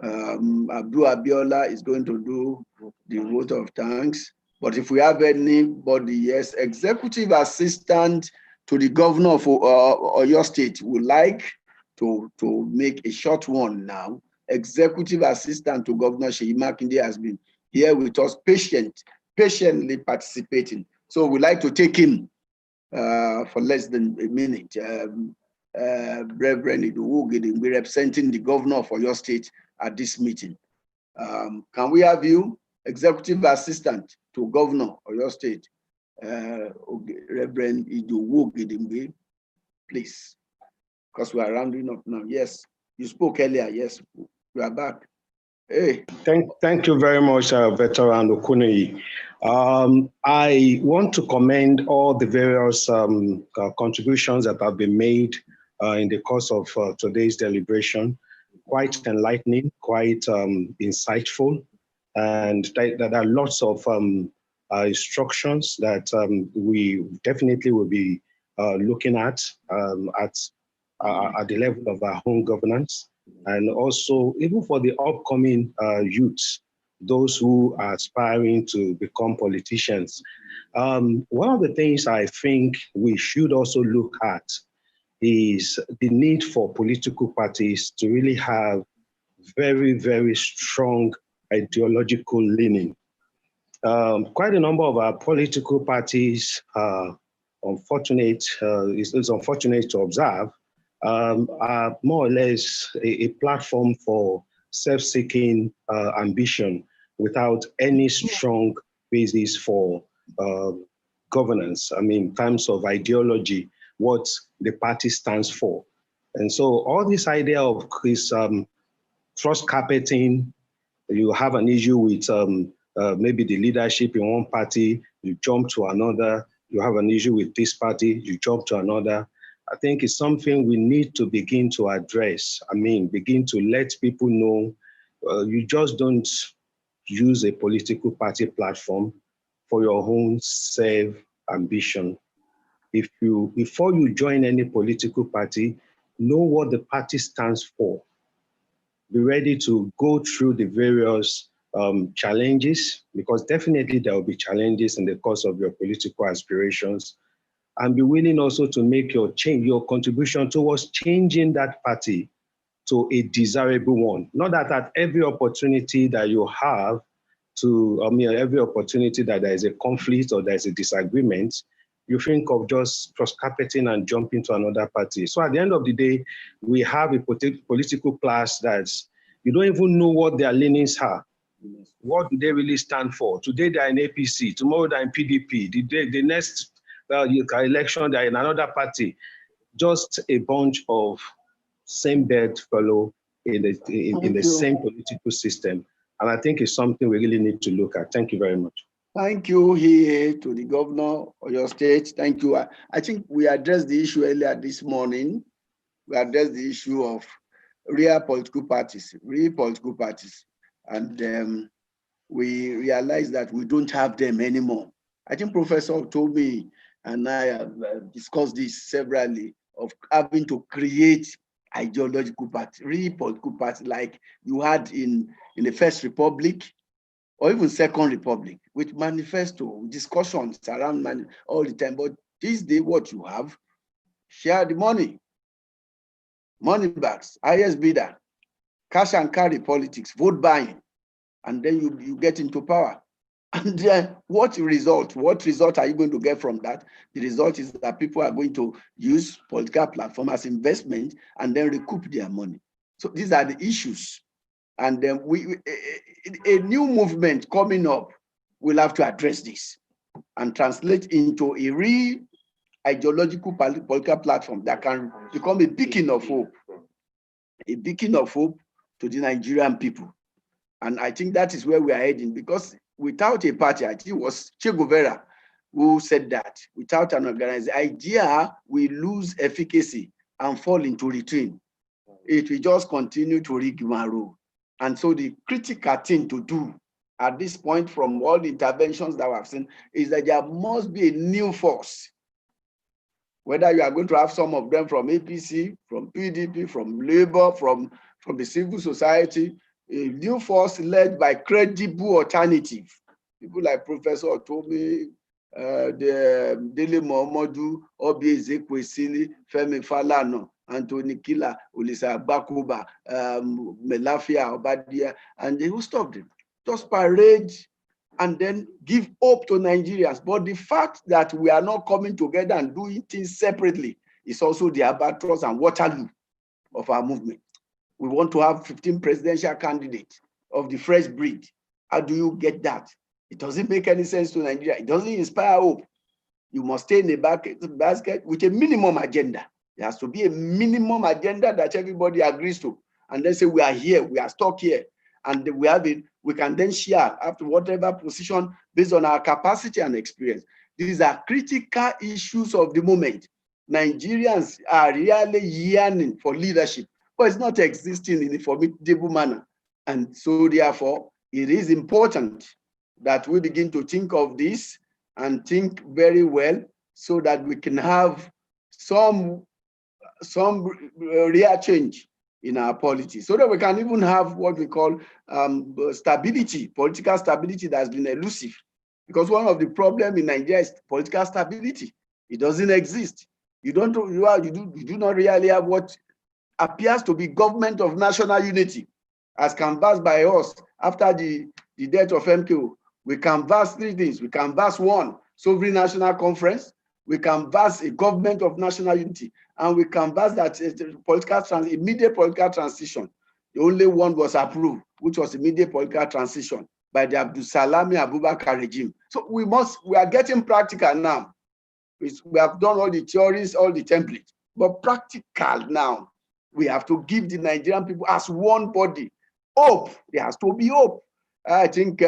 Abdul Abiola is going to do the vote of thanks. But if we have anybody, yes, executive assistant to the governor of Oyo State would like to make a short one now. Executive assistant to Governor Seyi Makinde has been here with us, patient patiently participating. So we'd like to take him for less than a minute. Reverend Idowu, we're representing the governor for your state at this meeting. Can we have you, executive assistant to governor of your state, Reverend Idowu, please, because we are rounding up now. Yes, you spoke earlier. Yes, we are back. Hey. Thank you very much, Veteran Okuneyi. I want to commend all the various contributions that have been made in the course of today's deliberation. Quite enlightening, quite insightful, and there are lots of instructions that we definitely will be looking at the level of our own governance, and also even for the upcoming youths, those who are aspiring to become politicians. One of the things I think we should also look at is the need for political parties to really have very, very strong ideological leaning. Quite a number of our political parties, it's unfortunate to observe, are more or less a platform for self-seeking ambition without any strong basis for governance. I mean, in terms of ideology, what the party stands for. And so all this idea of this trust carpeting, you have an issue with maybe the leadership in one party, you jump to another, you have an issue with this party, you jump to another. I think it's something we need to begin to address. I mean, begin to let people know you just don't use a political party platform for your own self-ambition. Before you join any political party, know what the party stands for. Be ready to go through the various challenges, because definitely there will be challenges in the course of your political aspirations, and be willing also to make your contribution towards changing that party to a desirable one. Not that at every opportunity that you have every opportunity that there is a conflict or there is a disagreement, you think of just cross-carpeting and jumping to another party. So at the end of the day, we have a political class that you don't even know what their leanings are. What do they really stand for? Today they're in APC, tomorrow they're in PDP, the next election they're in another party. Just a bunch of same bedfellow in the same political system. And I think it's something we really need to look at. Thank you very much. Thank you here to the governor of your state. Thank you. I think we addressed the issue earlier this morning. We addressed the issue of real political parties. And we realized that we don't have them anymore. I think Professor told me, and I have discussed this severally, of having to create ideological parties, real political parties like you had in the First Republic, or even Second Republic, with manifesto, discussions around all the time. But this day, what you have, share the money bags, highest bidder, cash and carry politics, vote buying, and then you get into power. And then what result are you going to get from that? The result is that people are going to use political platform as investment and then recoup their money. So these are the issues. And then a new movement coming up will have to address this and translate into a real ideological political platform that can become a beacon of hope to the Nigerian people. And I think that is where we are heading, because without a party, I think it was Che Guevara who said that, without an organized idea, we lose efficacy and fall into routine. It will just continue to rigmarole. And so the critical thing to do at this point, from all the interventions that we have seen, is that there must be a new force. Whether you are going to have some of them from APC, from PDP, from Labour, from the civil society, a new force led by credible alternative. People like Professor Otomi, Dele Momodu, Obi Ezekwesili, Femi Falana, Anthony Kila, Olisa Bakuba, Melafia Obadia, and they will stop them. Just parade and then give hope to Nigerians. But the fact that we are not coming together and doing things separately is also the albatross and Waterloo of our movement. We want to have 15 presidential candidates of the fresh breed. How do you get that? It doesn't make any sense to Nigeria. It doesn't inspire hope. You must stay in the basket with a minimum agenda. There has to be a minimum agenda that everybody agrees to. And then say, we are here, we are stuck here. And we have it, we can then share after whatever position based on our capacity and experience. These are critical issues of the moment. Nigerians are really yearning for leadership, but it's not existing in a formidable manner. And so therefore, it is important that we begin to think of this and think very well so that we can have some real change in our polity, so that we can even have what we call stability, political stability that has been elusive. Because one of the problems in Nigeria is political stability. It doesn't exist. You do not really have what appears to be government of national unity, as canvassed by us after the death of MKO. We canvass three things. We canvass one, sovereign national conference. We canvass a government of national unity, and we canvass that immediate political transition. The only one was approved, which was immediate political transition by the Abdulsalami Abubakar regime. So we are getting practical now. We have done all the theories, all the templates, but practical now. We have to give the Nigerian people as one body hope. There has to be hope. I think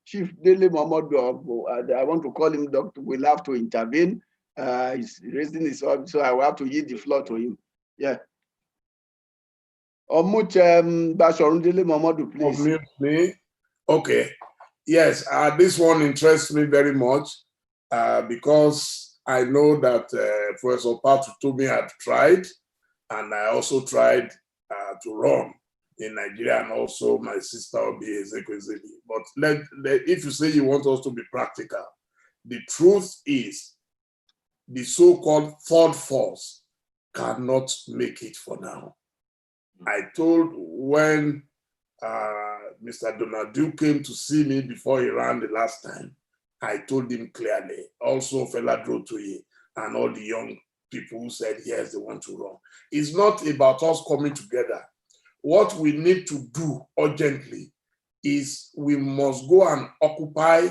Chief Dele Momodu, I want to call him doctor, will have to intervene. He's raising his up, so I will have to yield the floor to him. Yeah. Bashorun Dele Momodu, please. Unmute me. Okay. Yes, this one interests me very much because I know that Professor Patu told me I had tried, and I also tried to run in Nigeria, and also my sister will be Ezekwesili. But if you say you want us to be practical, the truth is the so-called third force cannot make it for now. I told when Mr. Donald came to see me before he ran the last time, I told him clearly, also Fela Drotoye and all the young people who said, yes, they want to run. It's not about us coming together. What we need to do urgently is we must go and occupy,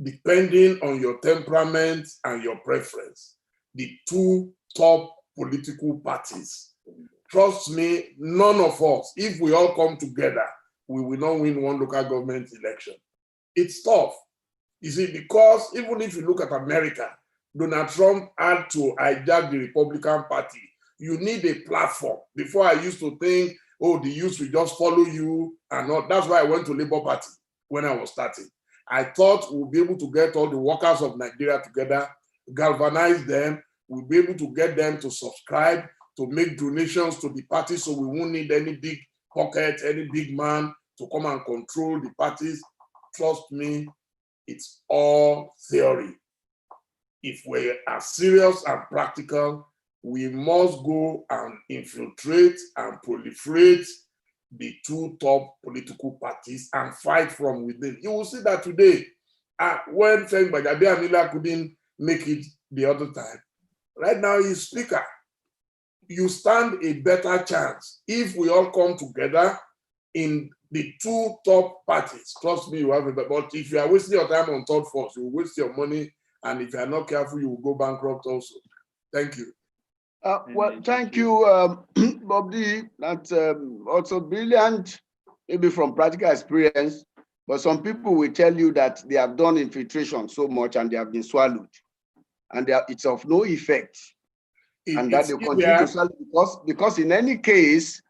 depending on your temperament and your preference, the two top political parties. Trust me, none of us, if we all come together, we will not win one local government election. It's tough. You see, because even if you look at America, Donald Trump had to hijack the Republican Party. You need a platform. Before I used to think, oh, the youth will just follow you and not. That's why I went to Labour Party when I was starting. I thought we'll be able to get all the workers of Nigeria together, galvanize them. We'll be able to get them to subscribe, to make donations to the party, so we won't need any big pocket, any big man to come and control the parties. Trust me, it's all theory. If we are serious and practical, we must go and infiltrate and proliferate the two top political parties and fight from within. You will see that today, when Femi Gbajabiamila couldn't make it the other time, right now he's speaker. You stand a better chance if we all come together in the two top parties. Trust me, you have it. But if you are wasting your time on third force, you will waste your money, and if you are not careful, you will go bankrupt also. Thank you. Well, thank you, Bob D. That's also brilliant, maybe from practical experience, but some people will tell you that they have done infiltration so much and they have been swallowed, and it's of no effect. And that they continue to swallow because in any case,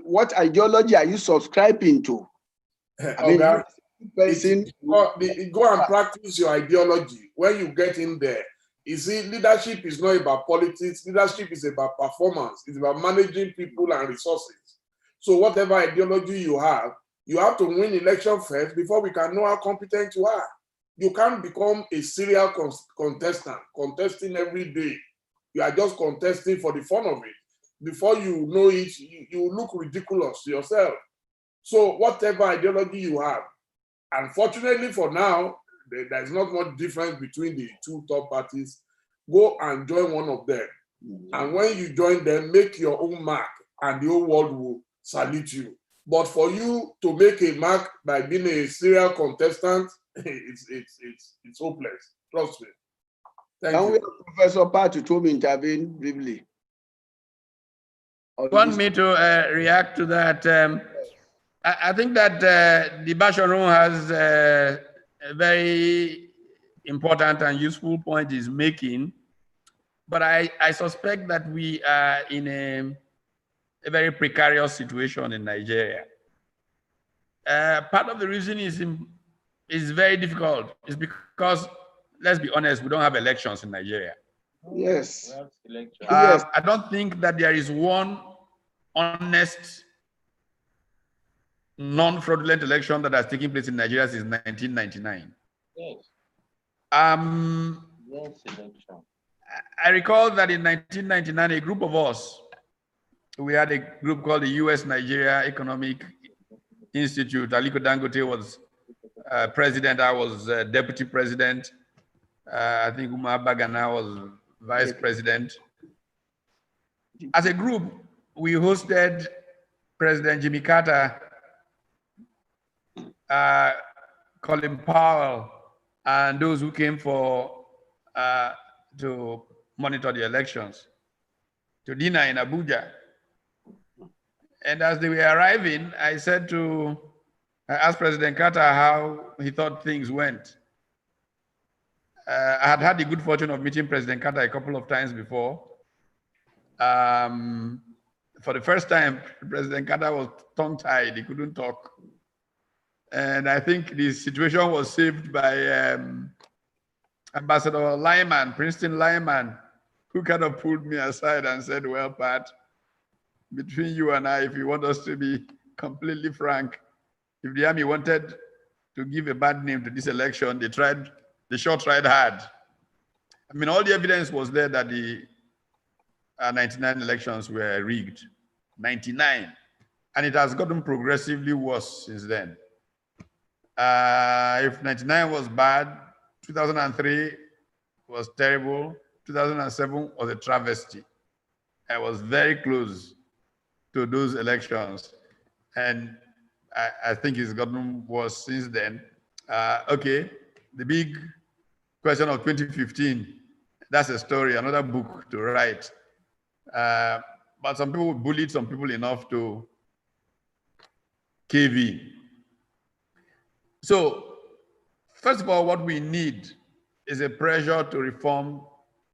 what ideology are you subscribing to? Go and practice your ideology. When you get in there, you see, leadership is not about politics. Leadership is about performance. It's about managing people and resources. So whatever ideology you have to win election first before we can know how competent you are. You can't become a serial contestant, contesting every day. You are just contesting for the fun of it. Before you know it, you look ridiculous to yourself. So whatever ideology you have, unfortunately for now, there's not much difference between the two top parties. Go and join one of them. And when you join them, make your own mark and the whole world will salute you. But for you to make a mark by being a serial contestant, it's hopeless. Trust me. Thank Can you. we have Professor Patu to intervene briefly? Want me to react to that? I think that the Basharon has a very important and useful point he's making, but I suspect that we are in a very precarious situation in Nigeria. Part of the reason is very difficult is because, let's be honest, we don't have elections in Nigeria. Yes. Yes. I don't think that there is one honest, non-fraudulent election that has taken place in Nigeria since 1999. Yes. Yes, election. I recall that in 1999, a group of us, we had a group called the U.S. Nigeria Economic Institute. Aliko Dangote was president. I was deputy president. I think Umar Bagana was vice president. As a group, we hosted President Jimmy Carter, Colin Powell, and those who came for to monitor the elections to dinner in Abuja. And as they were arriving, I asked President Carter how he thought things went. I had the good fortune of meeting President Carter a couple of times before. For the first time, President Carter was tongue-tied, he couldn't talk. And I think the situation was saved by Ambassador Lyman, Princeton Lyman, who kind of pulled me aside and said, well, Pat, between you and I, if you want us to be completely frank, if the army wanted to give a bad name to this election, they sure tried hard. I mean, all the evidence was there that the 99 elections were rigged. 99. And it has gotten progressively worse since then. If 99 was bad, 2003 was terrible, 2007 was a travesty. I was very close to those elections. And I think it's gotten worse since then. Okay, the big question of 2015, that's a story, another book to write. But some people bullied some people enough to cave in. So, first of all, what we need is a pressure to reform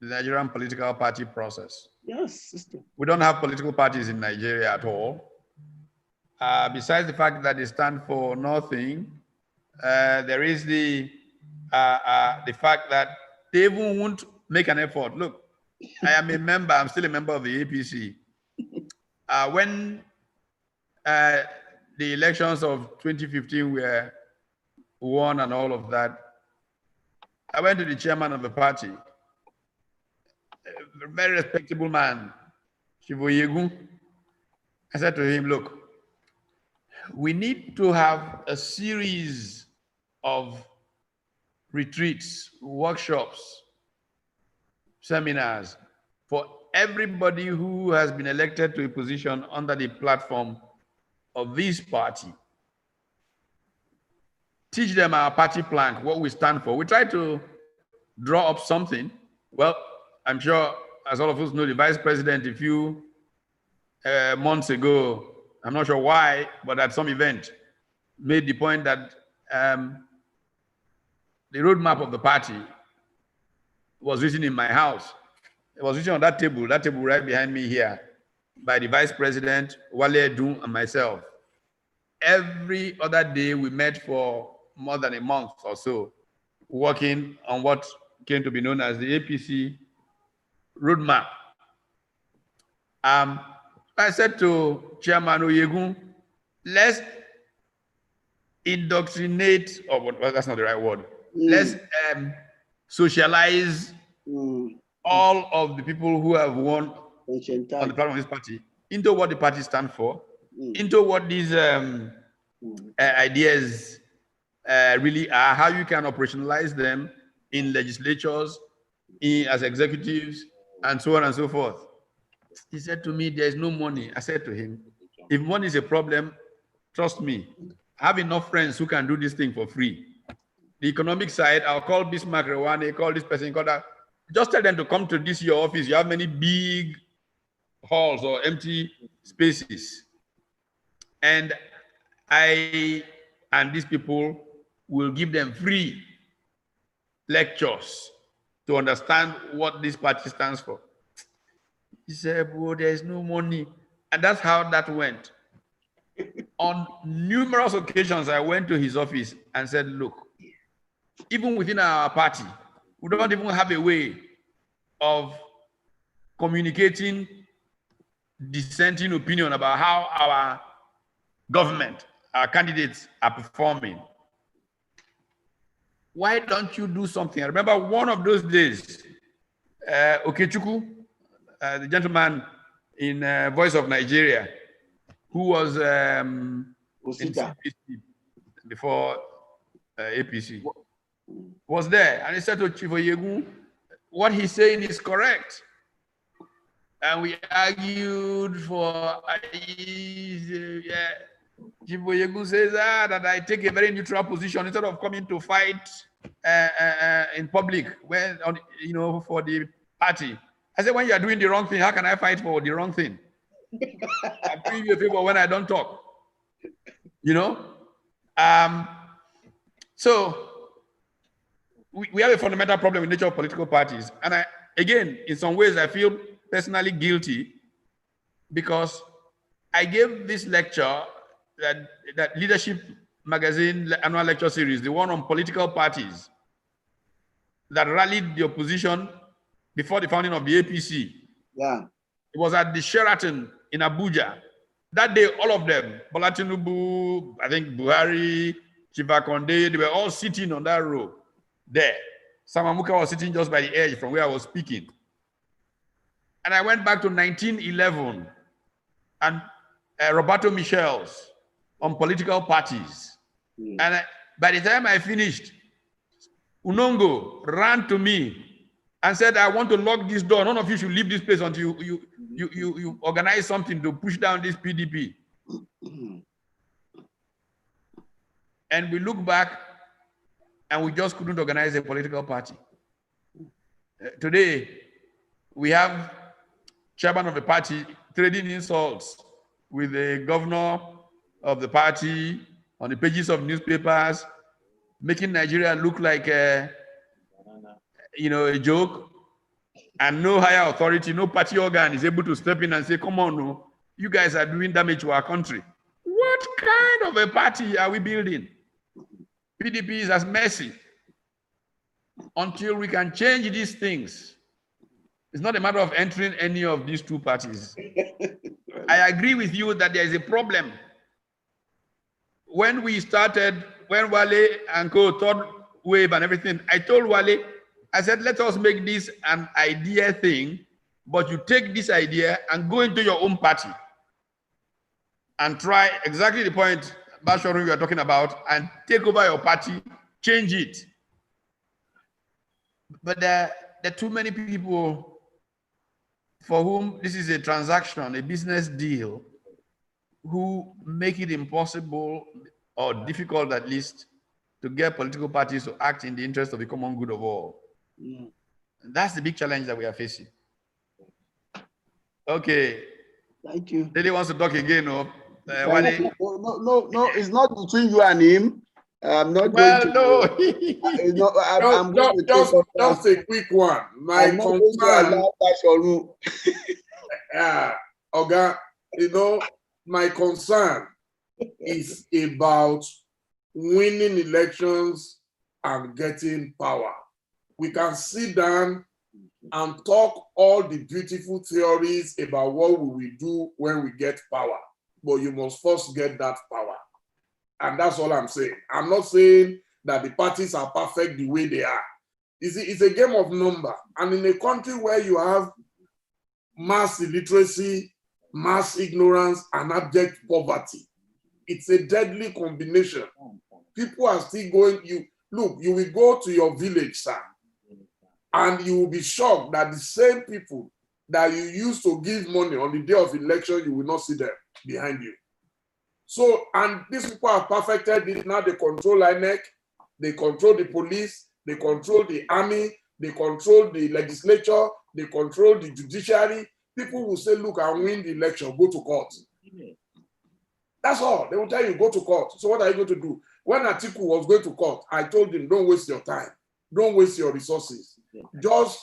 the Nigerian political party process. Yes, sister. We don't have political parties in Nigeria at all. Besides the fact that they stand for nothing, there is the fact that they even won't make an effort. Look, I am a member, I'm still a member of the APC. When the elections of 2015 were won and all of that, I went to the chairman of the party, a very respectable man, Shivoyegun. I said to him, look, we need to have a series of retreats, workshops, seminars for everybody who has been elected to a position under the platform of this party. Teach them our party plank, what we stand for. We try to draw up something. Well, I'm sure, as all of us know, the vice president a few months ago, I'm not sure why, but at some event, made the point that the roadmap of the party was written in my house. It was written on that table right behind me here, by the vice president, Wale Edun, and myself. Every other day, we met for more than a month or so, working on what came to be known as the APC roadmap. I said to Chairman Oyegun, let's indoctrinate, or well, that's not the right word. Let's socialize all of the people who have won on the platform of this party into what the party stands for, into what these ideas really are, how you can operationalize them in legislatures, as executives, and so on and so forth. He said to me, there is no money. I said to him, if money is a problem, trust me, I have enough friends who can do this thing for free. The economic side, I'll call Bismarck Rewane, call this person, call that. Just tell them to come to this your office. You have many big halls or empty spaces. And I and these people will give them free lectures to understand what this party stands for. He said, well, there is no money. And that's how that went. On numerous occasions, I went to his office and said, look, even within our party, we don't even have a way of communicating dissenting opinion about how our government, our candidates are performing. Why don't you do something? I remember one of those days, Okechukwu, the gentleman in Voice of Nigeria, who was in CPC before APC, was there. And he said to Chief Oyegun, what he's saying is correct. And we argued for, Chief Oyegun says that I take a very neutral position instead of coming to fight in public, when, for the party. I said, when you are doing the wrong thing, how can I fight for the wrong thing? I do you a favor when I don't talk. So we have a fundamental problem with the nature of political parties. And again, in some ways, I feel personally guilty because I gave this lecture, that Leadership Magazine annual lecture series, the one on political parties, that rallied the opposition before the founding of the APC. Yeah. It was at the Sheraton in Abuja. That day, all of them, Bola Tinubu, I think Buhari, Chivakonde, they were all sitting on that row there. Samamuka was sitting just by the edge from where I was speaking. And I went back to 1911 and Roberto Michel's on political parties. And by the time I finished, Unongo ran to me and said, I want to lock this door. None of you should leave this place until you organize something to push down this PDP. And we look back and we just couldn't organize a political party. Today, we have chairman of the party trading insults with the governor of the party on the pages of newspapers, making Nigeria look like a joke, and no higher authority, no party organ is able to step in and say, come on, no, you guys are doing damage to our country. What kind of a party are we building? PDP is as messy. Until we can change these things, it's not a matter of entering any of these two parties. I agree with you that there is a problem. When we started, when Wale and Co. third wave and everything, I told Wale, I said, let us make this an idea thing, but you take this idea and go into your own party and try exactly the point, Basharu, you are talking about, and take over your party, change it. But there are too many people for whom this is a transaction, a business deal, who make it impossible or difficult at least to get political parties to act in the interest of the common good of all. That's the big challenge that we are facing. Okay. Thank you. Lily wants to talk again. No, it's not between you and him. I'm not going to. I'm going to just a quick one. My concern. Oga, my concern is about winning elections and getting power. We can sit down and talk all the beautiful theories about what we will do when we get power, but you must first get that power. And that's all I'm saying. I'm not saying that the parties are perfect the way they are. It's a game of number. And in a country where you have mass illiteracy, mass ignorance, and abject poverty, It's a deadly combination. People are still going, you will go to your village, sir, and you will be shocked that the same people that you used to give money on the day of election, you will not see them behind you. So, and these people have perfected it. Now they control INEC, they control the police, they control the army, they control the legislature, they control the judiciary. People will say, look, I win the election, go to court. That's all. They will tell you, go to court. So what are you going to do? When Atiku was going to court, I told him, don't waste your time. Don't waste your resources. Just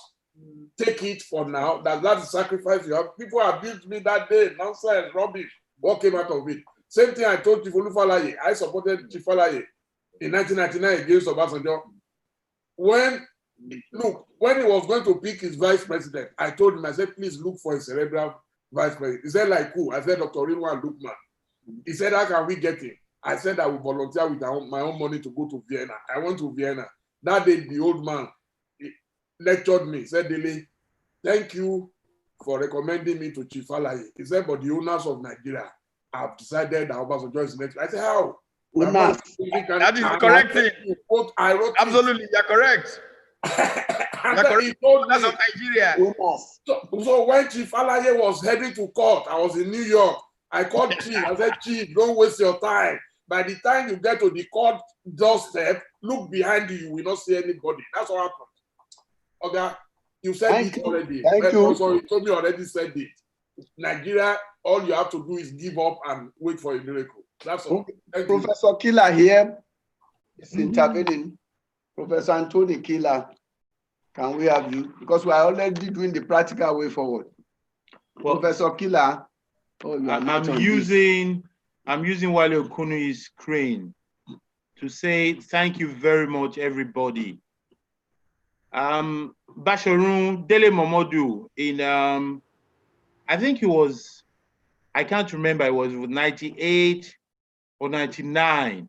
take it for now. That's the sacrifice you have. People abused me that day. Nonsense, rubbish. What came out of it? Same thing I told Chief Olufalaye. I supported Chief Falaye in 1999 against Obasanjo. When he was going to pick his vice president, I told him, I said, please look for a cerebral vice president. He said, like who? I said, Dr. Rinwan Lukman. He said, how can we get him? I said, I will volunteer with my own money to go to Vienna. I went to Vienna. That day, the old man lectured me. He said, Dele, thank you for recommending me to Chief Falaye. He said, but the owners of Nigeria have decided that Obasanjo is next. I said, how? That is correct. Absolutely, you're correct. You're correct. He told me, of Nigeria. So when Chief Falaye was heading to court, I was in New York. I called Chief. I said, Chief, don't waste your time. By the time you get to the court doorstep, look behind you, you will not see anybody. That's what happened. Okay, you said it already. Thank you. So you told me already said it. Nigeria, all you have to do is give up and wait for a miracle. That's all. Professor Killer here is intervening. Professor Anthony Killer, can we have you? Because we are already doing the practical way forward. Well, Professor Killer, I'm using Wale Okunuyi's screen to say thank you very much, everybody. Basharun Dele Momodu in I think he was, I can't remember, it was 98 or 99.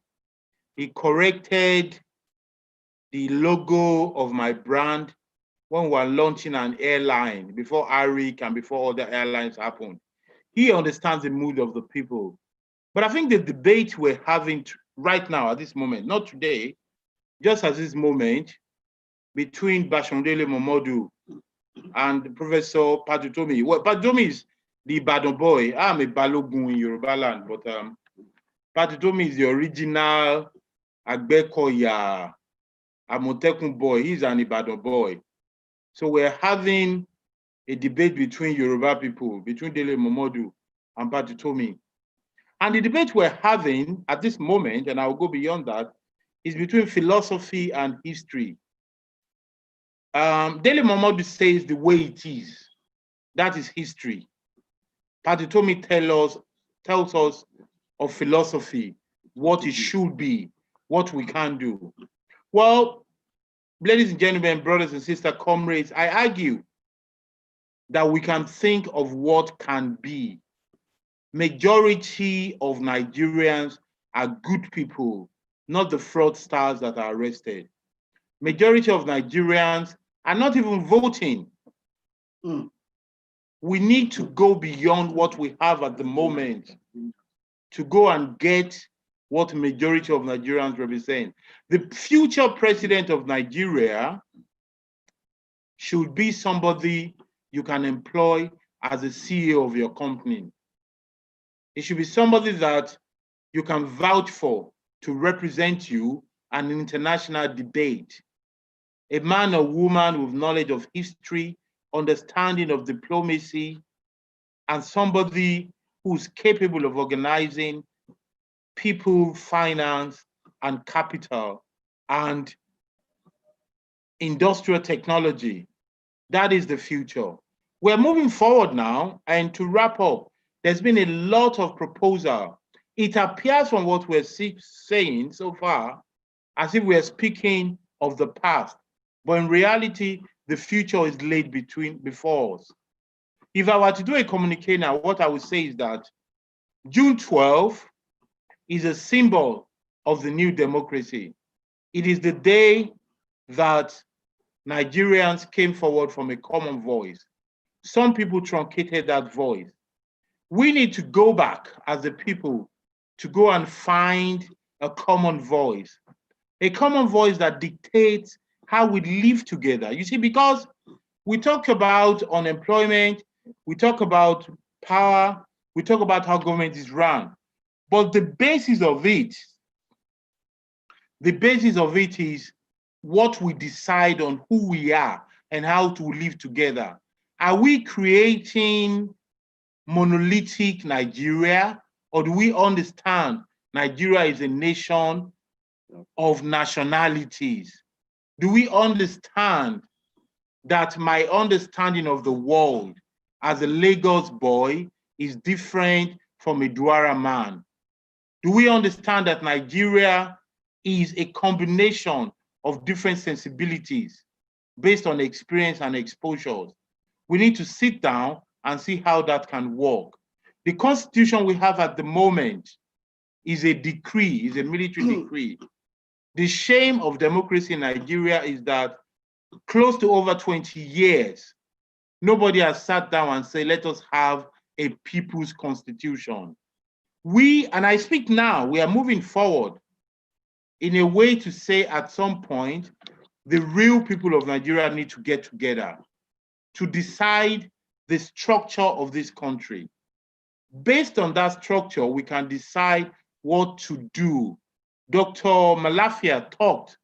He corrected the logo of my brand when we were launching an airline before Arik and before other airlines happened. He understands the mood of the people. But I think the debate we're having right now at this moment, not today, just at this moment, between Bashondele Momodu and Professor Patutomi. Well, Patutomi is the Ibadan boy. I'm a Balogun in Yoruba land, but Patutomi is the original Agbekoya Amotekun boy. He's an Ibadan boy. So we're having a debate between Yoruba people, between Dele Momodu and Patutomi. And the debate we're having at this moment, and I'll go beyond that, is between philosophy and history. Dele Momodu says the way it is. That is history. Patutomi tells us of philosophy, what it should be, what we can do. Well, ladies and gentlemen, brothers and sisters, comrades, I argue that we can think of what can be. Majority of Nigerians are good people, not the fraudsters that are arrested. Majority of Nigerians are not even voting. We need to go beyond what we have at the moment to go and get what majority of Nigerians represent. The future president of Nigeria should be somebody you can employ as a CEO of your company. It should be somebody that you can vouch for to represent you in an international debate. A man or woman with knowledge of history, understanding of diplomacy, and somebody who's capable of organizing people, finance, and capital, and industrial technology. That is the future. We're moving forward now, and to wrap up, there's been a lot of proposal. It appears from what we're saying so far as if we're speaking of the past, but in reality, the future is laid before us. If I were to do a communique now, what I would say is that June 12th is a symbol of the new democracy. It is the day that Nigerians came forward from a common voice. Some people truncated that voice. We need to go back as a people to go and find a common voice that dictates how we live together. You see, because we talk about unemployment, we talk about power, we talk about how government is run, but the basis of it is what we decide on who we are and how to live together. Are we creating monolithic Nigeria, or do we understand Nigeria is a nation of nationalities? Do we understand that my understanding of the world as a Lagos boy is different from a Douala man? Do we understand that Nigeria is a combination of different sensibilities based on experience and exposures? We need to sit down and see how that can work. The constitution we have at the moment is a decree, is a military decree. The shame of democracy in Nigeria is that close to over 20 years, nobody has sat down and said, let us have a people's constitution. We, and I speak now, we are moving forward in a way to say at some point, the real people of Nigeria need to get together to decide the structure of this country. Based on that structure, we can decide what to do. Dr. Malafia talked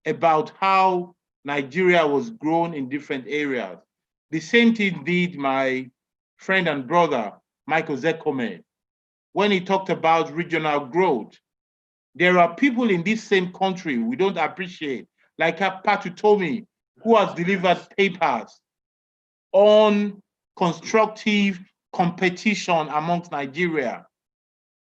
about how Nigeria was grown in different areas. The same thing did my friend and brother, Michael Zekome, when he talked about regional growth. There are people in this same country we don't appreciate, like Patu Tomi, who has delivered papers on constructive competition amongst Nigeria.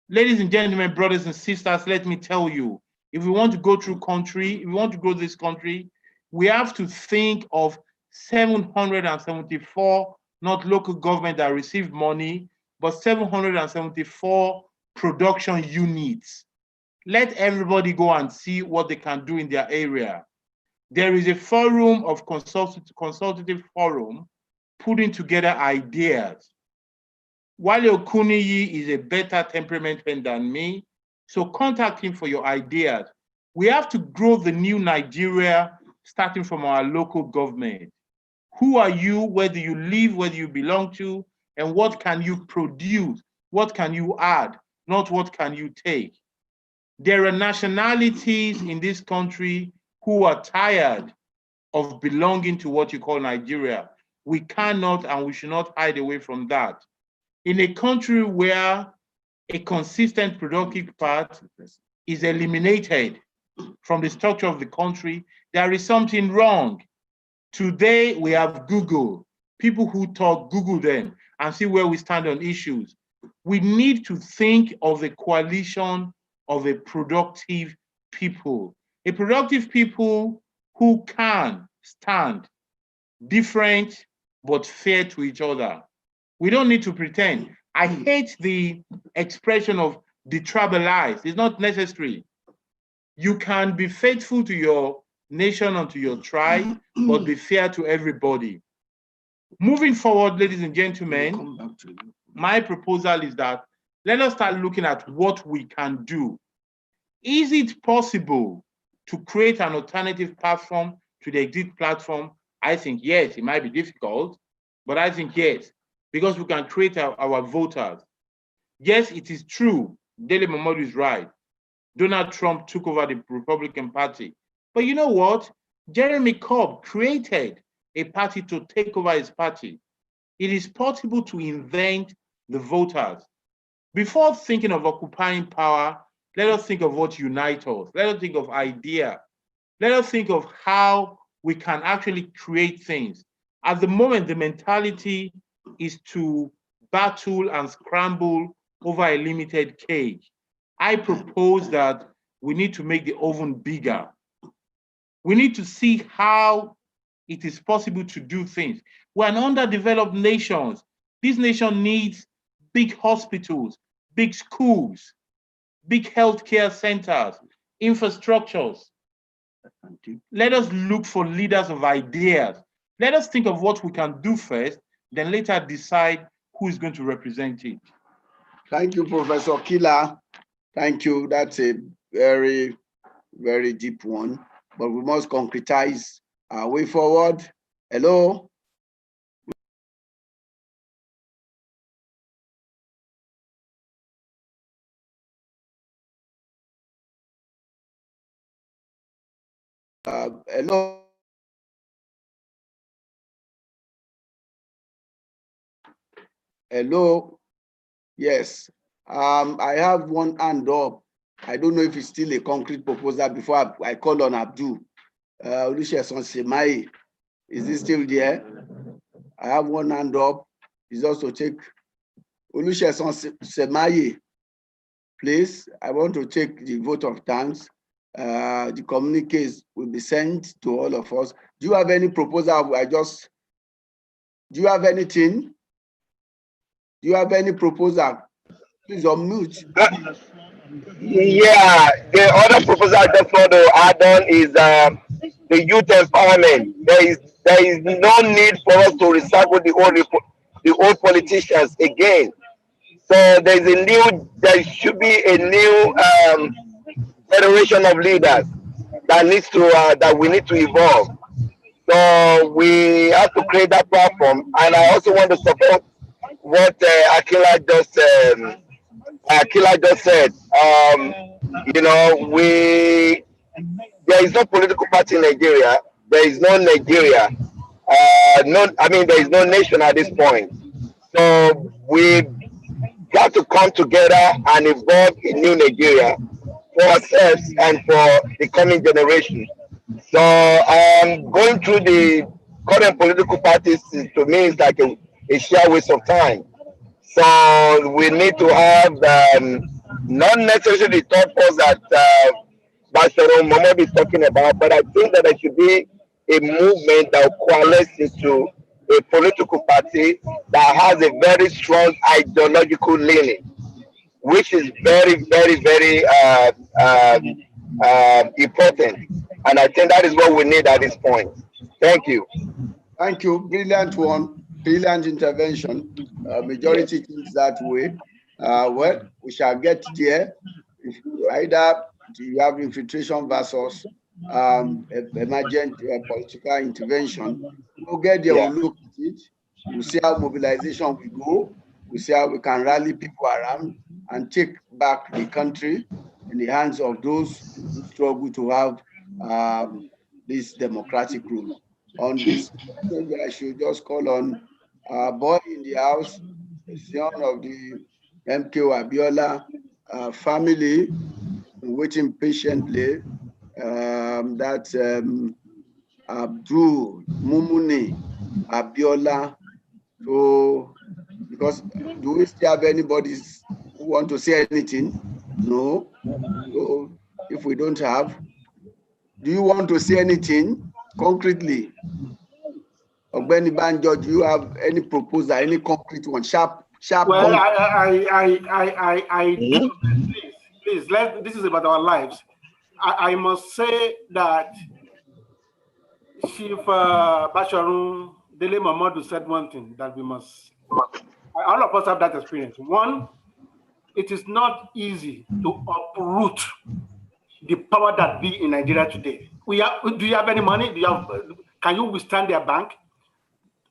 Ladies and gentlemen, brothers and sisters, let me tell you, if we want to go through country, if we want to grow this country, we have to think of 774, not local government that receive money, but 774 production units. Let everybody go and see what they can do in their area. There is a forum of consultative forum putting together ideas. Wale Okuniyi is a better temperament than me, so contact him for your ideas. We have to grow the new Nigeria starting from our local government. Who are you? Where do you live? Where do you belong to? And what can you produce? What can you add? Not what can you take? There are nationalities in this country who are tired of belonging to what you call Nigeria. We cannot and we should not hide away from that. In a country where a consistent productive part is eliminated from the structure of the country, there is something wrong. Today, we have Google. People who talk, Google them and see where we stand on issues. We need to think of a coalition of a productive people who can stand different but fair to each other. We don't need to pretend. I hate the expression of detribalize. It's not necessary. You can be faithful to your nation and to your tribe, but be fair to everybody. Moving forward, ladies and gentlemen, my proposal is that let us start looking at what we can do. Is it possible to create an alternative platform to the exit platform? I think yes. It might be difficult, but I think yes, because we can create our voters. Yes, it is true. Dele Momodu is right. Donald Trump took over the Republican Party. But you know what? Jeremy Corbyn created a party to take over his party. It is possible to invent the voters. Before thinking of occupying power, let us think of what unites us. Let us think of ideas. Let us think of how we can actually create things. At the moment, the mentality is to battle and scramble over a limited cage. I propose that we need to make the oven bigger. We need to see how it is possible to do things. We're an underdeveloped nation. This nation needs big hospitals, big schools, big healthcare centers, infrastructures. Let us look for leaders of ideas. Let us think of what we can do first, then later decide who is going to represent it. Thank you, Professor Kila. Thank you. That's a very, very deep one, but we must concretize our way forward. Hello? Hello? Hello? Yes. I have one hand up. I don't know if it's still a concrete proposal before I call on Abdul. Olusegun Semaye, is he still there? I have one hand up. Is also take Olusegun Semaye, please. I want to take the vote of thanks. The communiques will be sent to all of us. Do you have any proposal? Do you have anything? Do you have any proposal? Please unmute. Yeah, the other proposal I just want to add on is the youth empowerment. There is no need for us to recycle the old politicians again. So there should be a new federation of leaders that we need to evolve. So we have to create that platform, and I also want to support what Akila just said. You know, there is no political party in Nigeria. There is no Nigeria. There is no nation at this point. So we got to come together and evolve a new Nigeria for ourselves and for the coming generation. So going through the current political parties to me is like a sheer waste of time. So we need to have not necessarily the thought force that Bashir Mohammed is talking about, but I think that there should be a movement that will coalesce into a political party that has a very strong ideological leaning, which is very, very, very important. And I think that is what we need at this point. Thank you. Thank you. Brilliant one. Brilliant intervention. Majority thinks that way. Well, we shall get there. Either you have infiltration versus emergent political intervention. We'll get there, we'll look at it. We'll see how mobilization will go. We'll see how we can rally people around and take back the country in the hands of those who struggle to have this democratic rule. On this, I should just call on our boy in the house, the son of the MKO Abiola family, waiting patiently. That's Abdul Mumuni Abiola. So, because do we still have anybody who want to say anything? No. So, if we don't have, do you want to say anything concretely? Ogbeni Banjo, do you have any proposal, any concrete one? Sharp. Well, I do. Please, this is about our lives. I must say that Chief Basharun Dele Momodu said one thing that we must, all of us have that experience. One, it is not easy to uproot the power that be in Nigeria today. Do you have any money? Can you withstand their bank?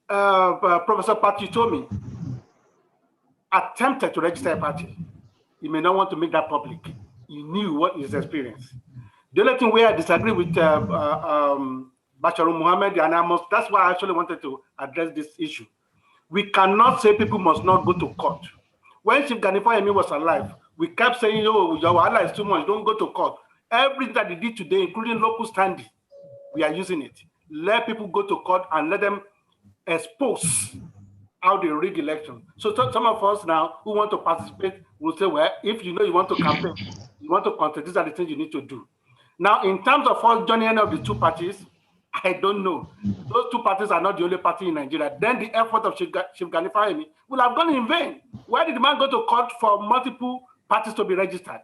Professor Patti told me, attempted to register a party. He may not want to make that public. He knew what his experience. The only thing where I disagree with Basharu Muhammad, and that's why I actually wanted to address this issue. We cannot say people must not go to court. When Chief Gani Fayemi was alive, we kept saying, oh, your Allah is too much, don't go to court. Everything that they did today, including local standing, we are using it. Let people go to court and let them expose how they rig election. So some of us now who want to participate will say, well, if you know you want to campaign, you want to contest, these are the things you need to do. Now, in terms of us joining any of the two parties, I don't know. Those two parties are not the only party in Nigeria. Then the effort of Chief Gani Fayemi will have gone in vain. Why did the man go to court for multiple parties to be registered?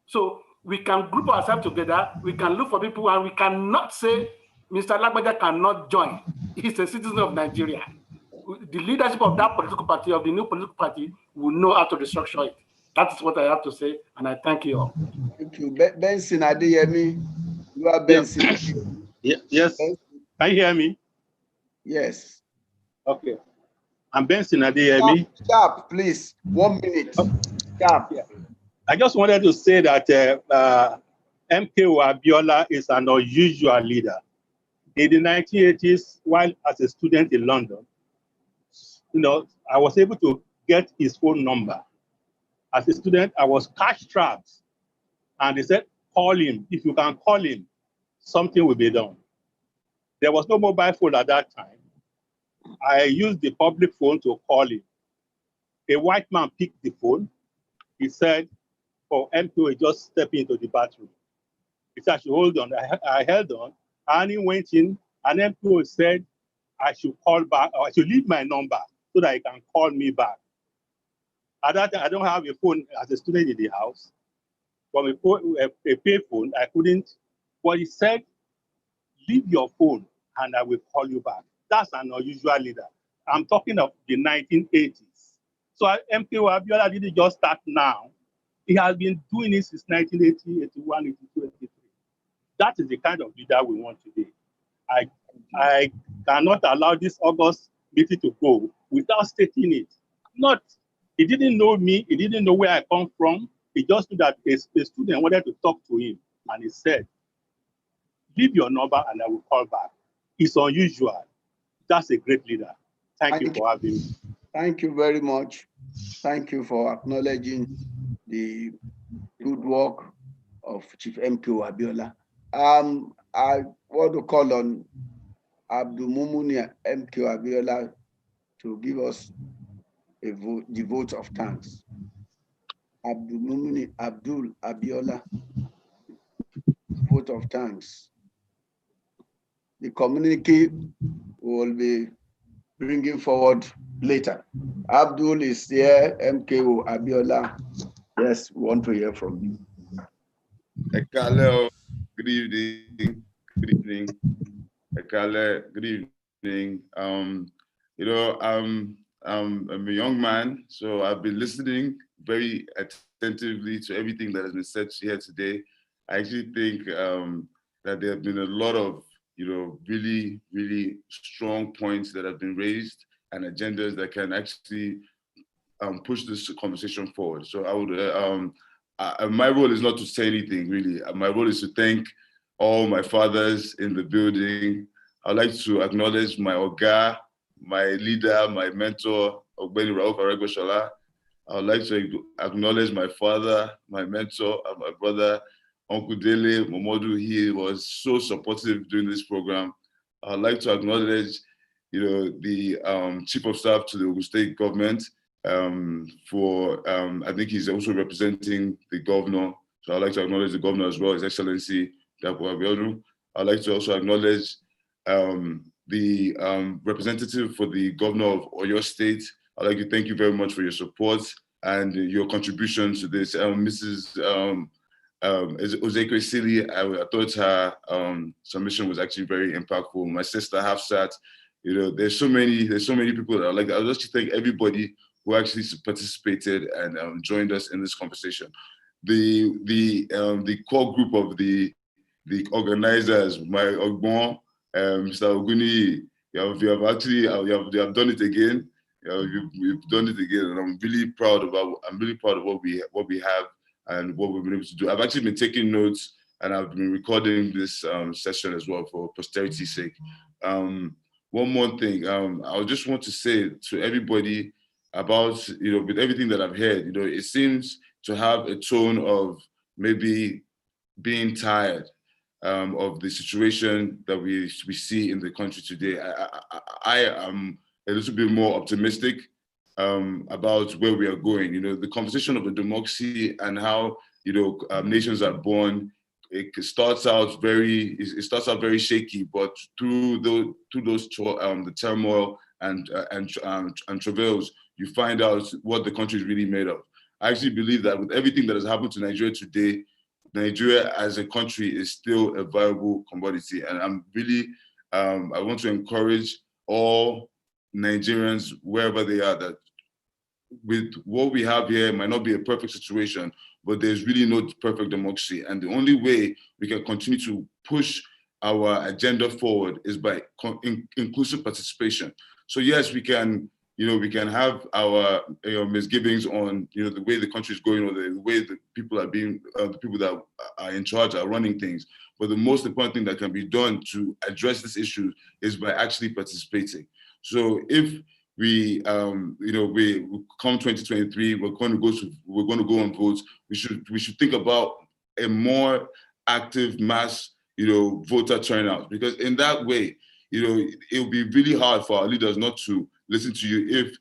So we can group ourselves together, we can look for people, and we cannot say Mr. Lagbaja cannot join. He's a citizen of Nigeria. The leadership of that political party, of the new political party, will know how to restructure it. That is what I have to say, and I thank you all. Thank you. Benson Adeyemi, you are Benson. Yes. Can you hear me? Yes. Okay. I'm Benson Adeyemi. Sharp, please. 1 minute. Sharp. Yeah. I just wanted to say that MKO Abiola is an unusual leader. In the 1980s, while as a student in London, I was able to get his phone number. As a student, I was cash-strapped, and they said, call him. If you can call him, something will be done. There was no mobile phone at that time. I used the public phone to call him. A white man picked the phone. He said, "Oh, MKO just step into the bathroom." He said, "I should hold on." I held on, and he went in, and MKO said, "I should call back, or I should leave my number so that he can call me back." At that time, I don't have a phone as a student in the house. From a pay phone, I couldn't. But he said, "Leave your phone, and I will call you back." That's an unusual leader. I'm talking of the 1980s. So MKO Abiola didn't just start now. He has been doing it since 1980, 81, 82, 83. That is the kind of leader we want today. I cannot allow this August meeting to go without stating it. He didn't know me, he didn't know where I come from. He just knew that a student wanted to talk to him, and he said, "Leave your number and I will call back." It's unusual. That's a great leader. Thank you for having me. Thank you very much. Thank you for acknowledging the good work of Chief MKO Abiola. I want to call on Abdul Mumuni MKO Abiola to give us the vote of thanks. Abdul Mumuni Abdul Abiola, vote of thanks. The communique will be bringing forward later. Abdul is here, MKO Abiola. Yes, we want to hear from you. Ekale, good evening. Good evening. Ekale, good evening. I'm a young man, so I've been listening very attentively to everything that has been said here today. I actually think that there have been a lot of really, really strong points that have been raised and agendas that can actually push this conversation forward. So I would, my role is not to say anything really. My role is to thank all my fathers in the building. I'd like to acknowledge my Oga, my leader, my mentor, Ogbeni Rauf Aregbesola. I would like to acknowledge my father, my mentor, and my brother, Uncle Dele Momodu. He was so supportive during this program. I'd like to acknowledge, the Chief of Staff to the Ogun State government I think he's also representing the governor. So I'd like to acknowledge the governor as well, His Excellency Dapo Abiodun. I'd like to also acknowledge the representative for the governor of Oyo State. I'd like to thank you very much for your support and your contribution to this. Mrs. Ozekwe Sili, I thought her submission was actually very impactful. My sister Hafsat, there's so many people that I like. I'd like to thank everybody who actually participated and joined us in this conversation. The core group of the organizers, my Ogbon, Mr. Oguni, you have done it again. You've done it again, and I'm really proud of what we have and what we've been able to do. I've actually been taking notes, and I've been recording this session as well for posterity's sake. One more thing, I just want to say to everybody about, with everything that I've heard, it seems to have a tone of maybe being tired of the situation that we see in the country today. I am a little bit more optimistic about where we are going. The conversation of a democracy and how nations are born. It starts out very shaky, but through the turmoil and travails, you find out what the country is really made of. I actually believe that with everything that has happened to Nigeria today, Nigeria as a country is still a viable commodity. And I'm really, I want to encourage all Nigerians, wherever they are, that with what we have here, it might not be a perfect situation, but there's really no perfect democracy. And the only way we can continue to push our agenda forward is by inclusive participation. So yes, we can, we can have our misgivings on, the way the country is going, or the way the people are being, the people that are in charge are running things. But the most important thing that can be done to address this issue is by actually participating. So if we come 2023, we're going to go on votes. We should think about a more active mass, voter turnout, because in that way, it'll be really hard for our leaders not to listen to you if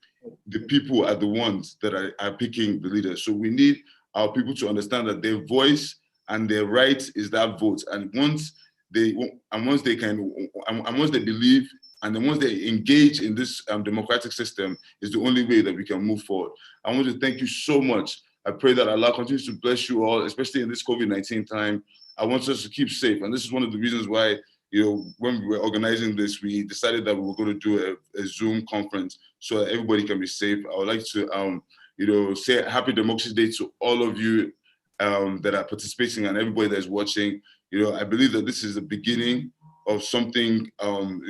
the people are the ones that are picking the leaders. So we need our people to understand that their voice and their right is that vote. And once they believe, and then once they engage in this democratic system, is the only way that we can move forward. I want to thank you so much. I pray that Allah continues to bless you all, especially in this COVID-19 time. I want us to keep safe. And this is one of the reasons why, when we were organizing this, we decided that we were going to do a Zoom conference so that everybody can be safe. I would like to, say Happy Democracy Day to all of you that are participating and everybody that is watching. I believe that this is the beginning of something, of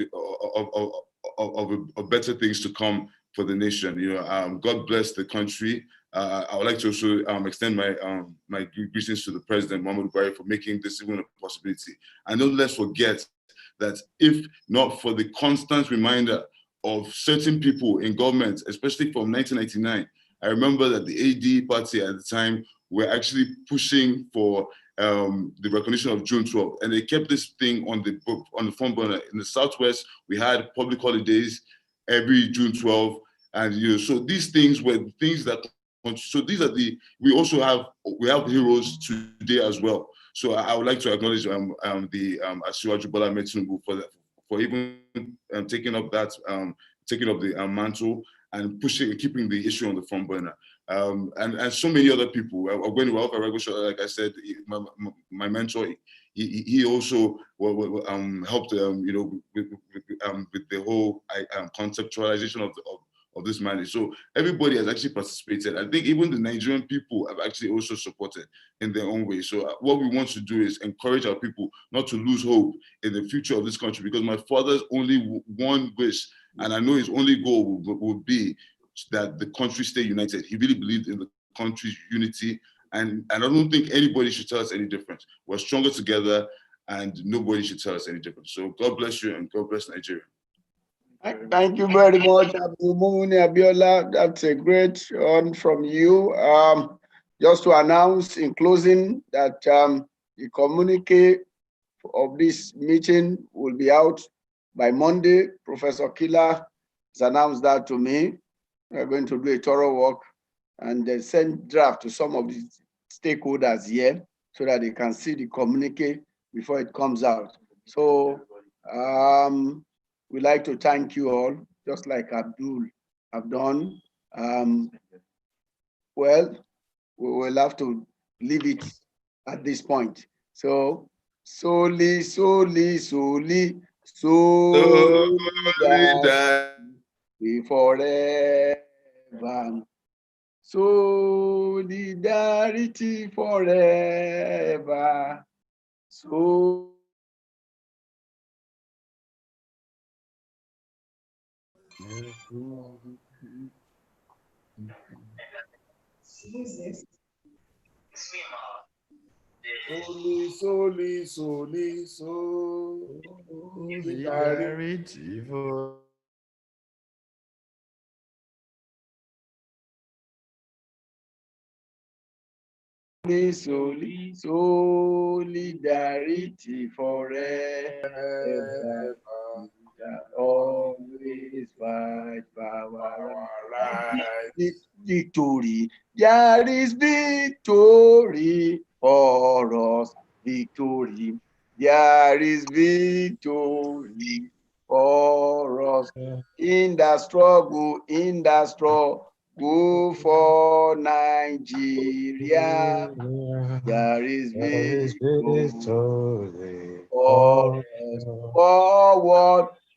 better things to come for the nation. God bless the country. I would like to also extend my greetings to the President, Muhammadu Buhari, for making this even a possibility. And don't let's forget that if not for the constant reminder of certain people in government, especially from 1999, I remember that the AD party at the time were actually pushing for the recognition of June 12th, and they kept this thing on the front burner. In the Southwest, we had public holidays every June 12th, and so these things were things that. So these are we have heroes today as well. So I would like to acknowledge the Asiwaju Bola Ahmed Tinubu for even taking up the mantle and keeping the issue on the front burner. And so many other people. When like I said, my mentor, he also helped with the whole conceptualization of this mandate. So everybody has actually participated. I think even the Nigerian people have actually also supported in their own way. So what we want to do is encourage our people not to lose hope in the future of this country, because my father's only one wish, and I know his only goal would be that the country stay united. He really believed in the country's unity, and I don't think anybody should tell us any different. We're stronger together, and nobody should tell us any different. So God bless you, and God bless Nigeria. Thank you very much, Abdulmumuni Abiola. That's a great one from you. Just to announce in closing that the communique of this meeting will be out by Monday. Professor Killer has announced that to me. We're going to do a thorough work and then send draft to some of the stakeholders here so that they can see the communique before it comes out. So we'd like to thank you all, just like Abdul have done. Well, we will have to leave it at this point. So, solely, forever. Solidarity forever. So. Who's this? Solidarity for. Solidarity forever. Always fight for our right. Victory. There is victory for us. Victory. There is victory for us. In the struggle for Nigeria. There is victory for us.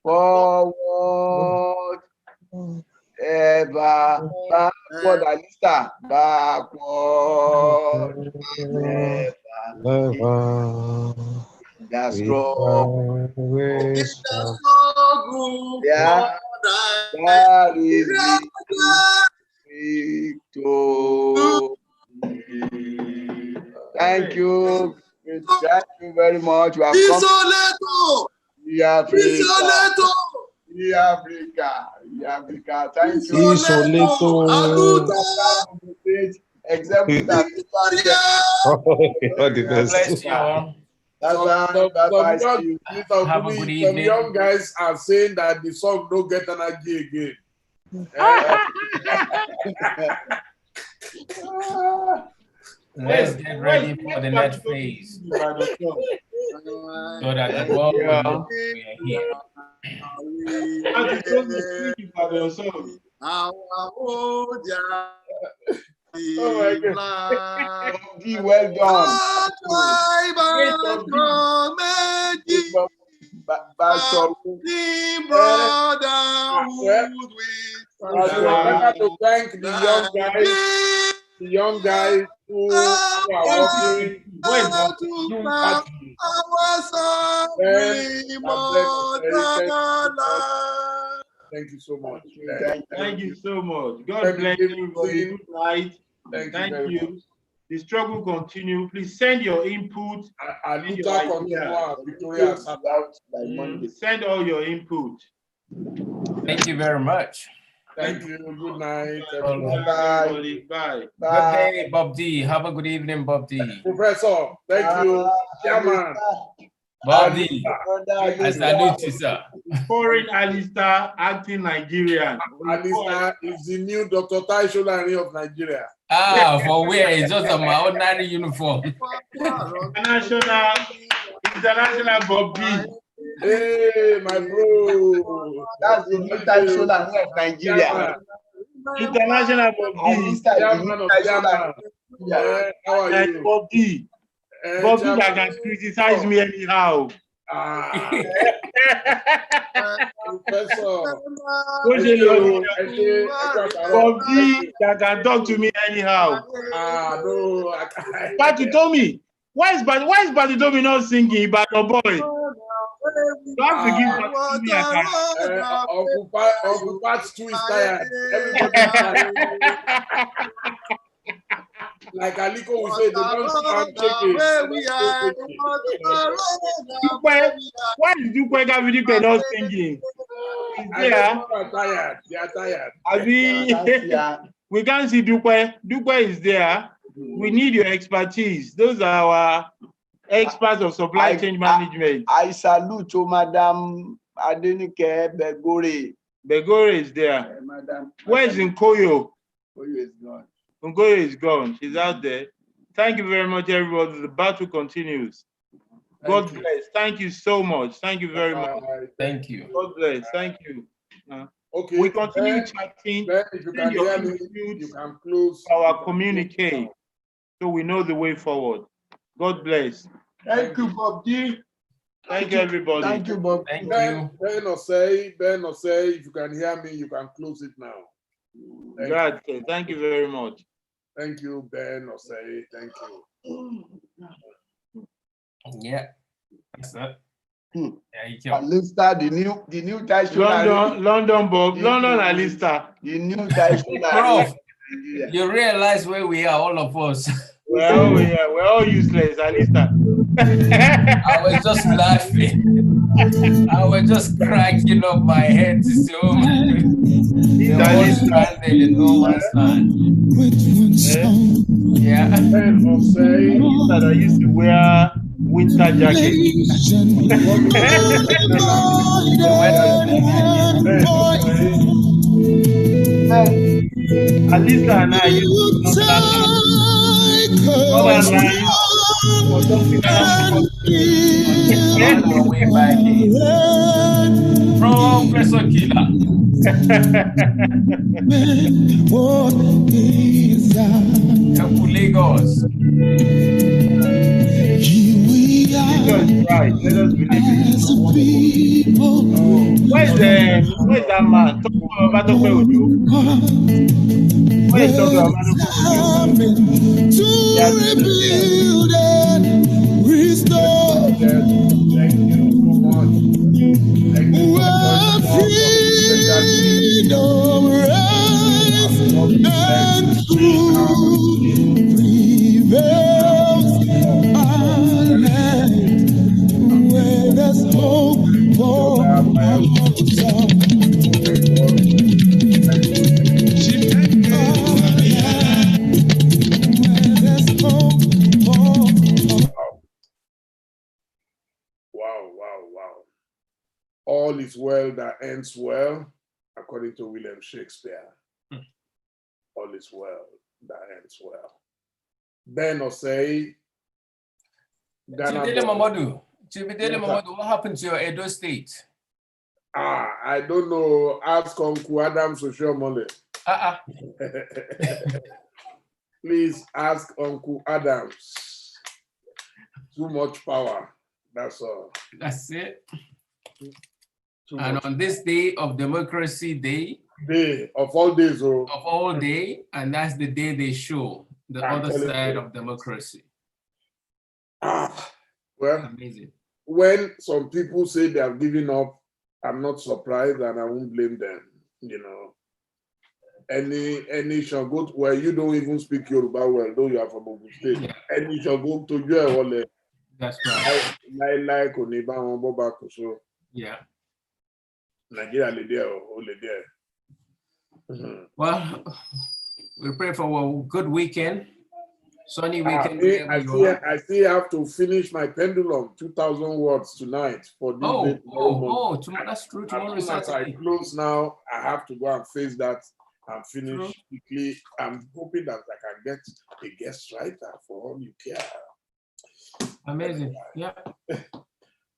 Forward, ever. Backward, Alista. Backward. Never. That's strong. Yeah. That is victory. Thank you. Thank you very much. We have come. Africa. Thank you. Except that. Bless you all. Have a good evening. Some young guys are saying that the song don't get energy again. Let's get ready for the next phase. So that the world will know we are here. Oh my God. Well done. To thank the young guys who are working Thank you so much. Thank you so much. God bless you. Good night. Thank you. The struggle continue. Please send your input. Send all your input. Thank you very much. Thank you. Good night. Bye. Bye. Good day, Bob D. Have a good evening, Bob D. Professor, thank you. Chairman. Bob D. I salute you, sir. Foreign Alista, acting Nigerian. Alista is the new Dr. Tai Sholari of Nigeria. Ah, for where? It's just my ordinary uniform. International Bob D. Hey, my bro. That's the new Tai Sholari of Nigeria. International Bob D. How are you? Bob D. Bob D that can criticize me anyhow. Professor. Bob D that can talk to me anyhow. No. But you told me, why is Baditomi not singing about a boy? You have to give me a Uncle Pat's too is tired. Everybody's tired. Like Aliko will say, the don't why is Dukwe Gavidikwe not singing? They are tired. We can't see Dukwe. Dukwe is there. We need your expertise. Those are our experts of supply chain management. I salute to Madam Adenike Begore. Begore is there. Where is Nkoyo? Nkoyo is gone. Nkoyo is gone. She's out there. Thank you very much, everybody. The battle continues. God bless. Thank you so much. Thank you very much. Thank you. God bless. Thank you. Okay. We continue chatting. If you can hear me, you can close our communique so we know the way forward. God bless. Thank you, Bob D. Thank you, everybody. Thank you, Bob. Thank you. Ben Osei, if you can hear me, you can close it now. Thank you very much. Thank you, Ben Osei. Thank you. Yeah. That's that. Alista, the new Tai Sholari. London Bob, London Alista. The new Tai Sholari. Prof, you realize where we are, all of us. We're all useless, Alista. I was just laughing. I was just cracking up my head to say, oh my God. They're all stranded in no man's land. Yeah. That I used to wear winter jacket. Alista and I used to way back from Professor Killer. Lagos. Senator is right. Let us believe it. Where's that man? Where's Dr. rebuild and restore. Thank you so much. Thank you where freedom reigns and truth prevails. Our land where there's hope for our song. Wow. All is well that ends well, according to William Shakespeare. All is well that ends well. Ben Osei, Chibidele Momodu, what happened to your Edo State? I don't know. Ask Uncle Adams Oshiomhole. Please ask Uncle Adams. Too much power. That's all. That's it. And on this day of Democracy Day, of all days, and that's the day they show the other side of democracy. Well, amazing. When some people say they have given up, I'm not surprised, and I won't blame them. You know, any shall go to where you don't even speak Yoruba well, though you are from Ogun State. Yeah. Any shall go to you. That's right. Yeah. Nigeria, Well, we pray for a good weekend, sunny weekend. I still have to finish my pendulum, 2,000 words tonight for this day. Tomorrow, that's true. Tomorrow is Saturday. I close now. I have to go and face that and finish quickly. I'm hoping that I can get a guest writer for all you care. Amazing. Yeah.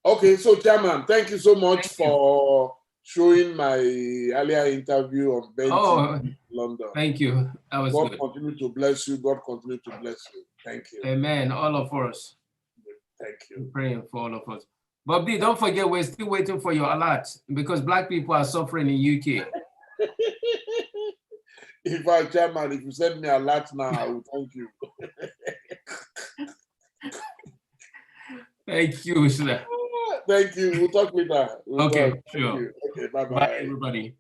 Okay, so Chairman, thank you so much for showing my earlier interview on Benji in London. Thank you. That was God good. continue to bless you. God continue to bless you. Thank you. Amen. All of us. Thank you. We're praying for all of us. But B, don't forget, we're still waiting for your alert because Black people are suffering in UK. If I, Chairman, if you send me alert now, I will thank you. Thank you, sir. Thank you. We'll talk later. Okay, sure. Okay, bye-bye. Bye, everybody.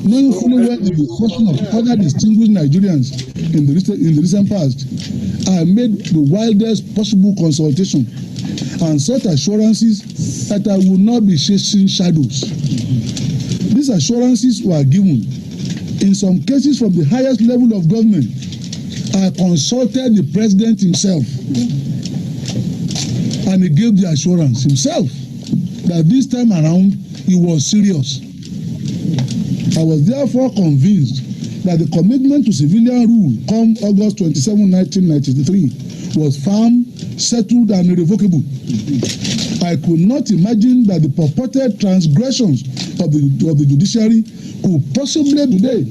Knowing fully well the misfortune of other distinguished Nigerians in the recent past, I made the wildest possible consultation and sought assurances that I would not be chasing shadows. These assurances were given. In some cases from the highest level of government, I consulted the president himself, and he gave the assurance himself that this time around he was serious. I was therefore convinced that the commitment to civilian rule come August 27, 1993 was firm, settled, and irrevocable. I could not imagine that the purported transgressions of the judiciary could possibly today.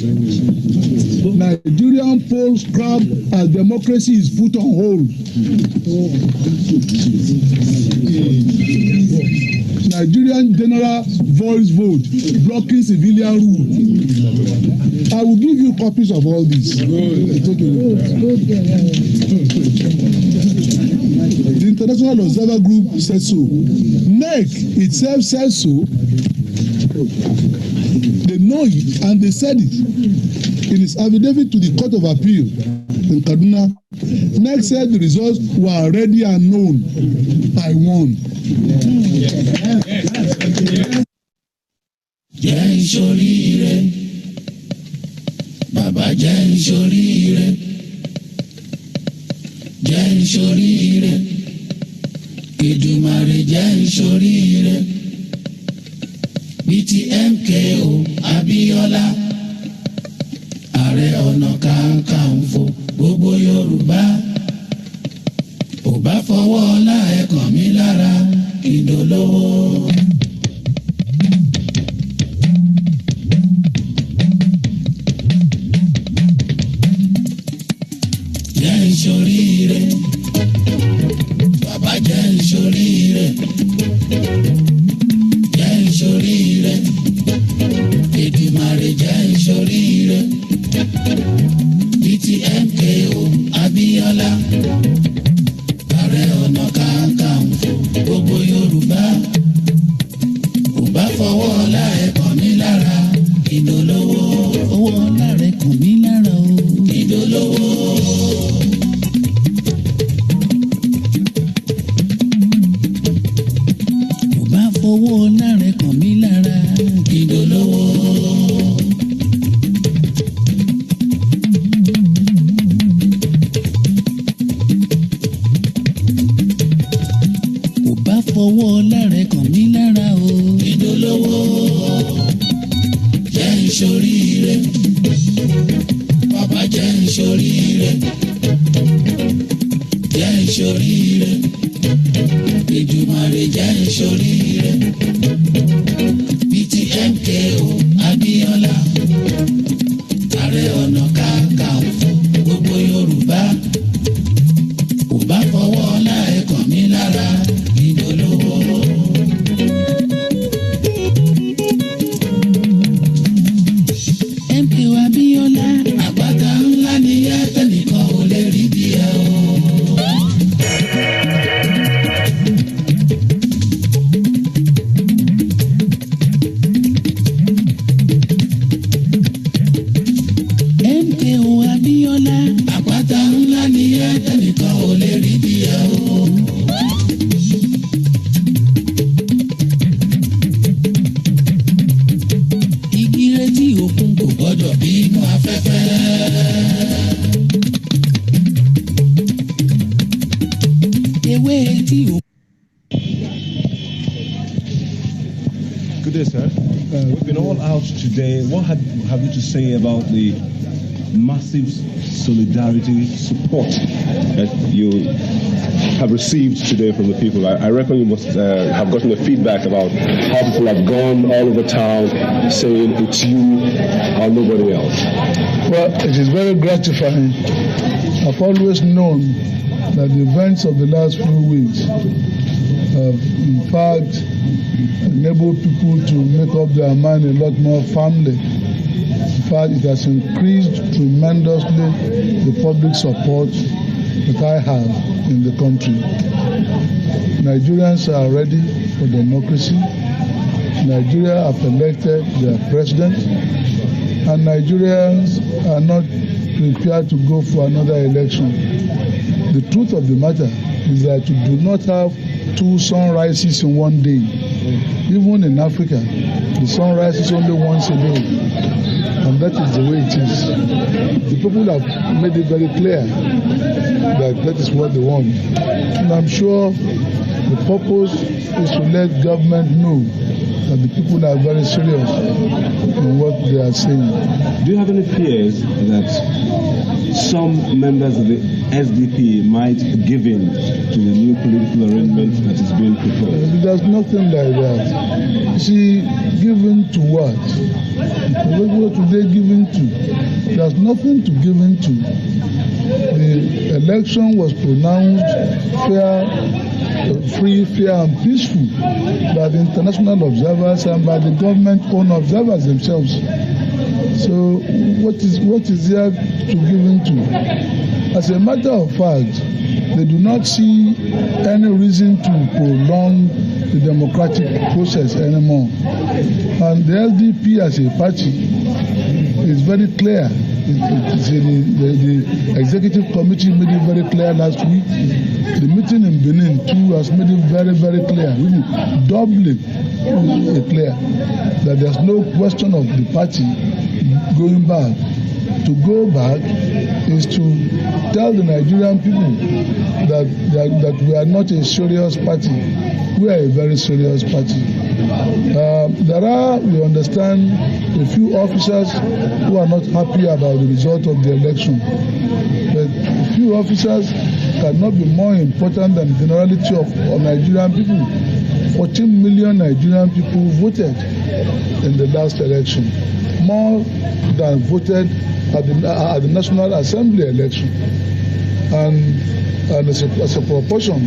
Nigerian polls crab as democracy is put on hold. Nigerian general voice vote blocking civilian rule. I will give you copies of all this. The International Observer Group said so. NEC itself said so. They know it and they said it. In its affidavit to the Court of Appeal in Kaduna, NEC said the results were already unknown. I won. Jẹ́ ìṣoríire, bàbá jẹ́ ìṣoríire, jẹ́ ìṣoríire, Èdùmàrè jẹ́ ìṣoríire, bíi ti MKO Abíọ́lá. ṣoríire bíi MKO Abíọ́lá Ààrẹ Ọ̀nà Kakanfò gbogbo Yorùbá kò bá fọwọ́ ọlá ẹ̀ kàn mí lára ìdólówó owó ọlá rẹ̀ kàn mí lára o ìdólówó. Kò bá fọwọ́ ọlá rẹ̀ kàn mí lára ìdólówó. Fọwọ́ ọlá rẹ̀ kàn mí lára o. Ìdólówó jẹ́ ìṣoríire. Bàbá jẹ́ ìṣoríire. Jẹ́ ìṣoríire. Èdùmàrè jẹ́ ìṣoríire. Bíi ti MKO Abíọ́lá. Ààrẹ Ọ̀nà Kakanfò gbogbo Yorùbá. Kò bá fọwọ́ ọlá ẹ̀ kàn mí lára. MKO Abíọ́lá àgbàtà ńlá ni ẹ tẹnìkan ò lè rí bí ẹ o. MKO Abíọ́lá àgbàtà ńlá ni ẹ tẹnìkan ò lè rí bí ẹ o. Òkun kò gbọdọ̀ bínú afẹ́fẹ́. Ewé tí o. Good day, sir. We've been all out today. What have you to say about the massive solidarity support that you have received today from the people? I reckon you must have gotten a feedback about how people have gone all over town saying it's you or nobody else. Well, it is very gratifying. I've always known that the events of the last few weeks have, in fact, enabled people to make up their mind a lot more firmly. In fact, it has increased tremendously the public support that I have in the country. Nigerians are ready for democracy. Nigeria have elected their president, and Nigerians are not prepared to go for another election. The truth of the matter is that you do not have two sunrises in one day. Even in Africa, the sun rises only once a day. And that is the way it is. The people have made it very clear that that is what they want. And I'm sure the purpose is to let government know that the people are very serious in what they are saying. Do you have any fears that some members of the SDP might give in to the new political arrangement that is being proposed? There's nothing like that. See, given to what? What do they give in to? There's nothing to give in to. The election was pronounced fair, free, fair, and peaceful by the international observers and by the government-owned observers themselves. So what is there to give in to? As a matter of fact, they do not see any reason to prolong the democratic process anymore. And the SDP as a party is very clear. The executive committee made it very clear last week. The meeting in Benin too has made it very, very clear, really doubly clear that there's no question of the party going back. To go back is to tell the Nigerian people that we are not a serious party. We are a very serious party. There are, we understand, a few officers who are not happy about the result of the election. But a few officers cannot be more important than the generality of Nigerian people. 14 million Nigerian people voted in the last election, more than voted at the National Assembly election. And as a proportion,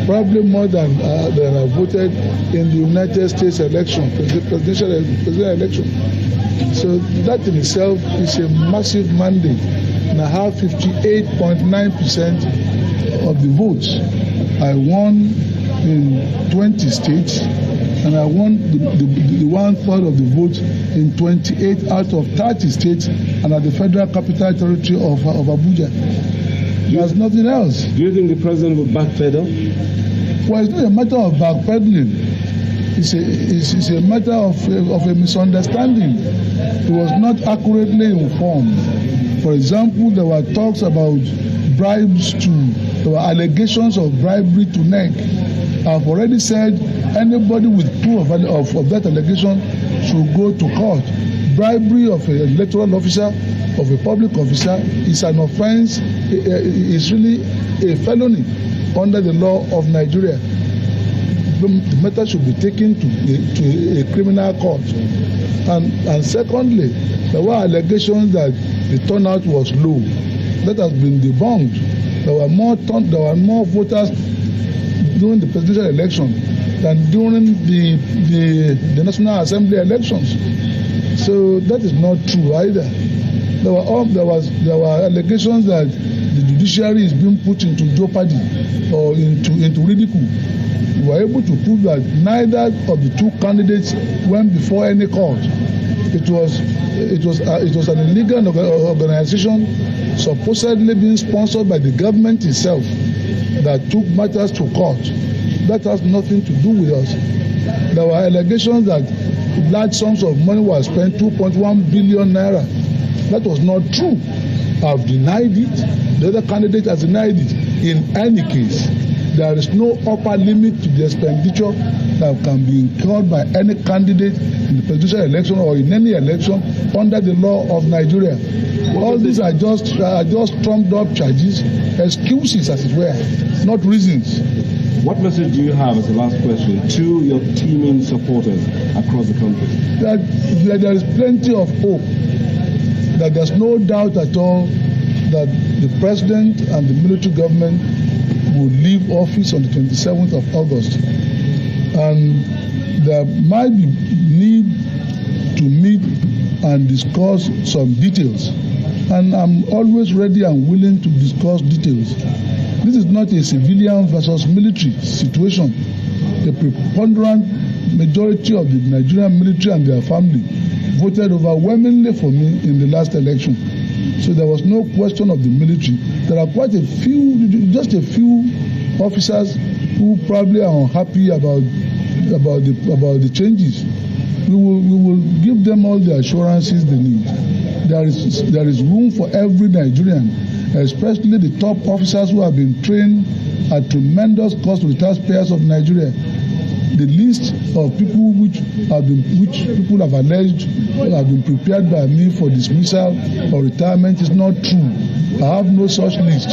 probably more than are voted in the United States election, presidential election. So that in itself is a massive mandate. And I have 58.9% of the votes. I won in 20 states, and I won the 1/3 of the votes in 28 out of 30 states, and at the Federal Capital Territory of Abuja. There's nothing else. Do you think the president will backpedal? Well, it's not a matter of backpedaling. It's a matter of a misunderstanding. He was not accurately informed. For example, there were talks about bribes there were allegations of bribery to NEC. I've already said anybody with proof of that allegation should go to court. Bribery of an electoral officer, of a public officer, is an offense, is really a felony under the law of Nigeria. The matter should be taken to a criminal court. And secondly, there were allegations that the turnout was low. That has been debunked. There were more voters during the presidential election than during the National Assembly elections. So that is not true either. There were allegations that the judiciary is being put into jeopardy or into ridicule. We were able to prove that neither of the two candidates went before any court. It was an illegal organization supposedly being sponsored by the government itself that took matters to court. That has nothing to do with us. There were allegations that large sums of money were spent, 2.1 billion naira. That was not true. I've denied it. The other candidate has denied it. In any case, there is no upper limit to the expenditure that can be incurred by any candidate in the presidential election or in any election under the law of Nigeria. All these are just trumped up charges, excuses as it were, not reasons. What message do you have as a last question to your teaming supporters across the country? That there is plenty of hope, that there's no doubt at all that the president and the military government will leave office on the 27th of August. And there might be need to meet and discuss some details. And I'm always ready and willing to discuss details. This is not a civilian versus military situation. The preponderant majority of the Nigerian military and their family voted overwhelmingly for me in the last election. So there was no question of the military. There are quite a few, just a few officers who probably are unhappy about the changes. We will give them all the assurances they need. There is room for every Nigerian, especially the top officers who have been trained at tremendous cost to the taxpayers of Nigeria. The list of people which people have alleged have been prepared by me for dismissal or retirement is not true. I have no such list.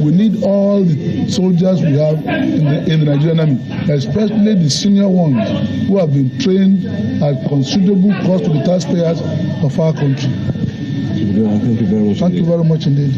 We need all the soldiers we have in the Nigerian army, especially the senior ones who have been trained at considerable cost to the taxpayers of our country. Thank you very much. Thank you very much indeed.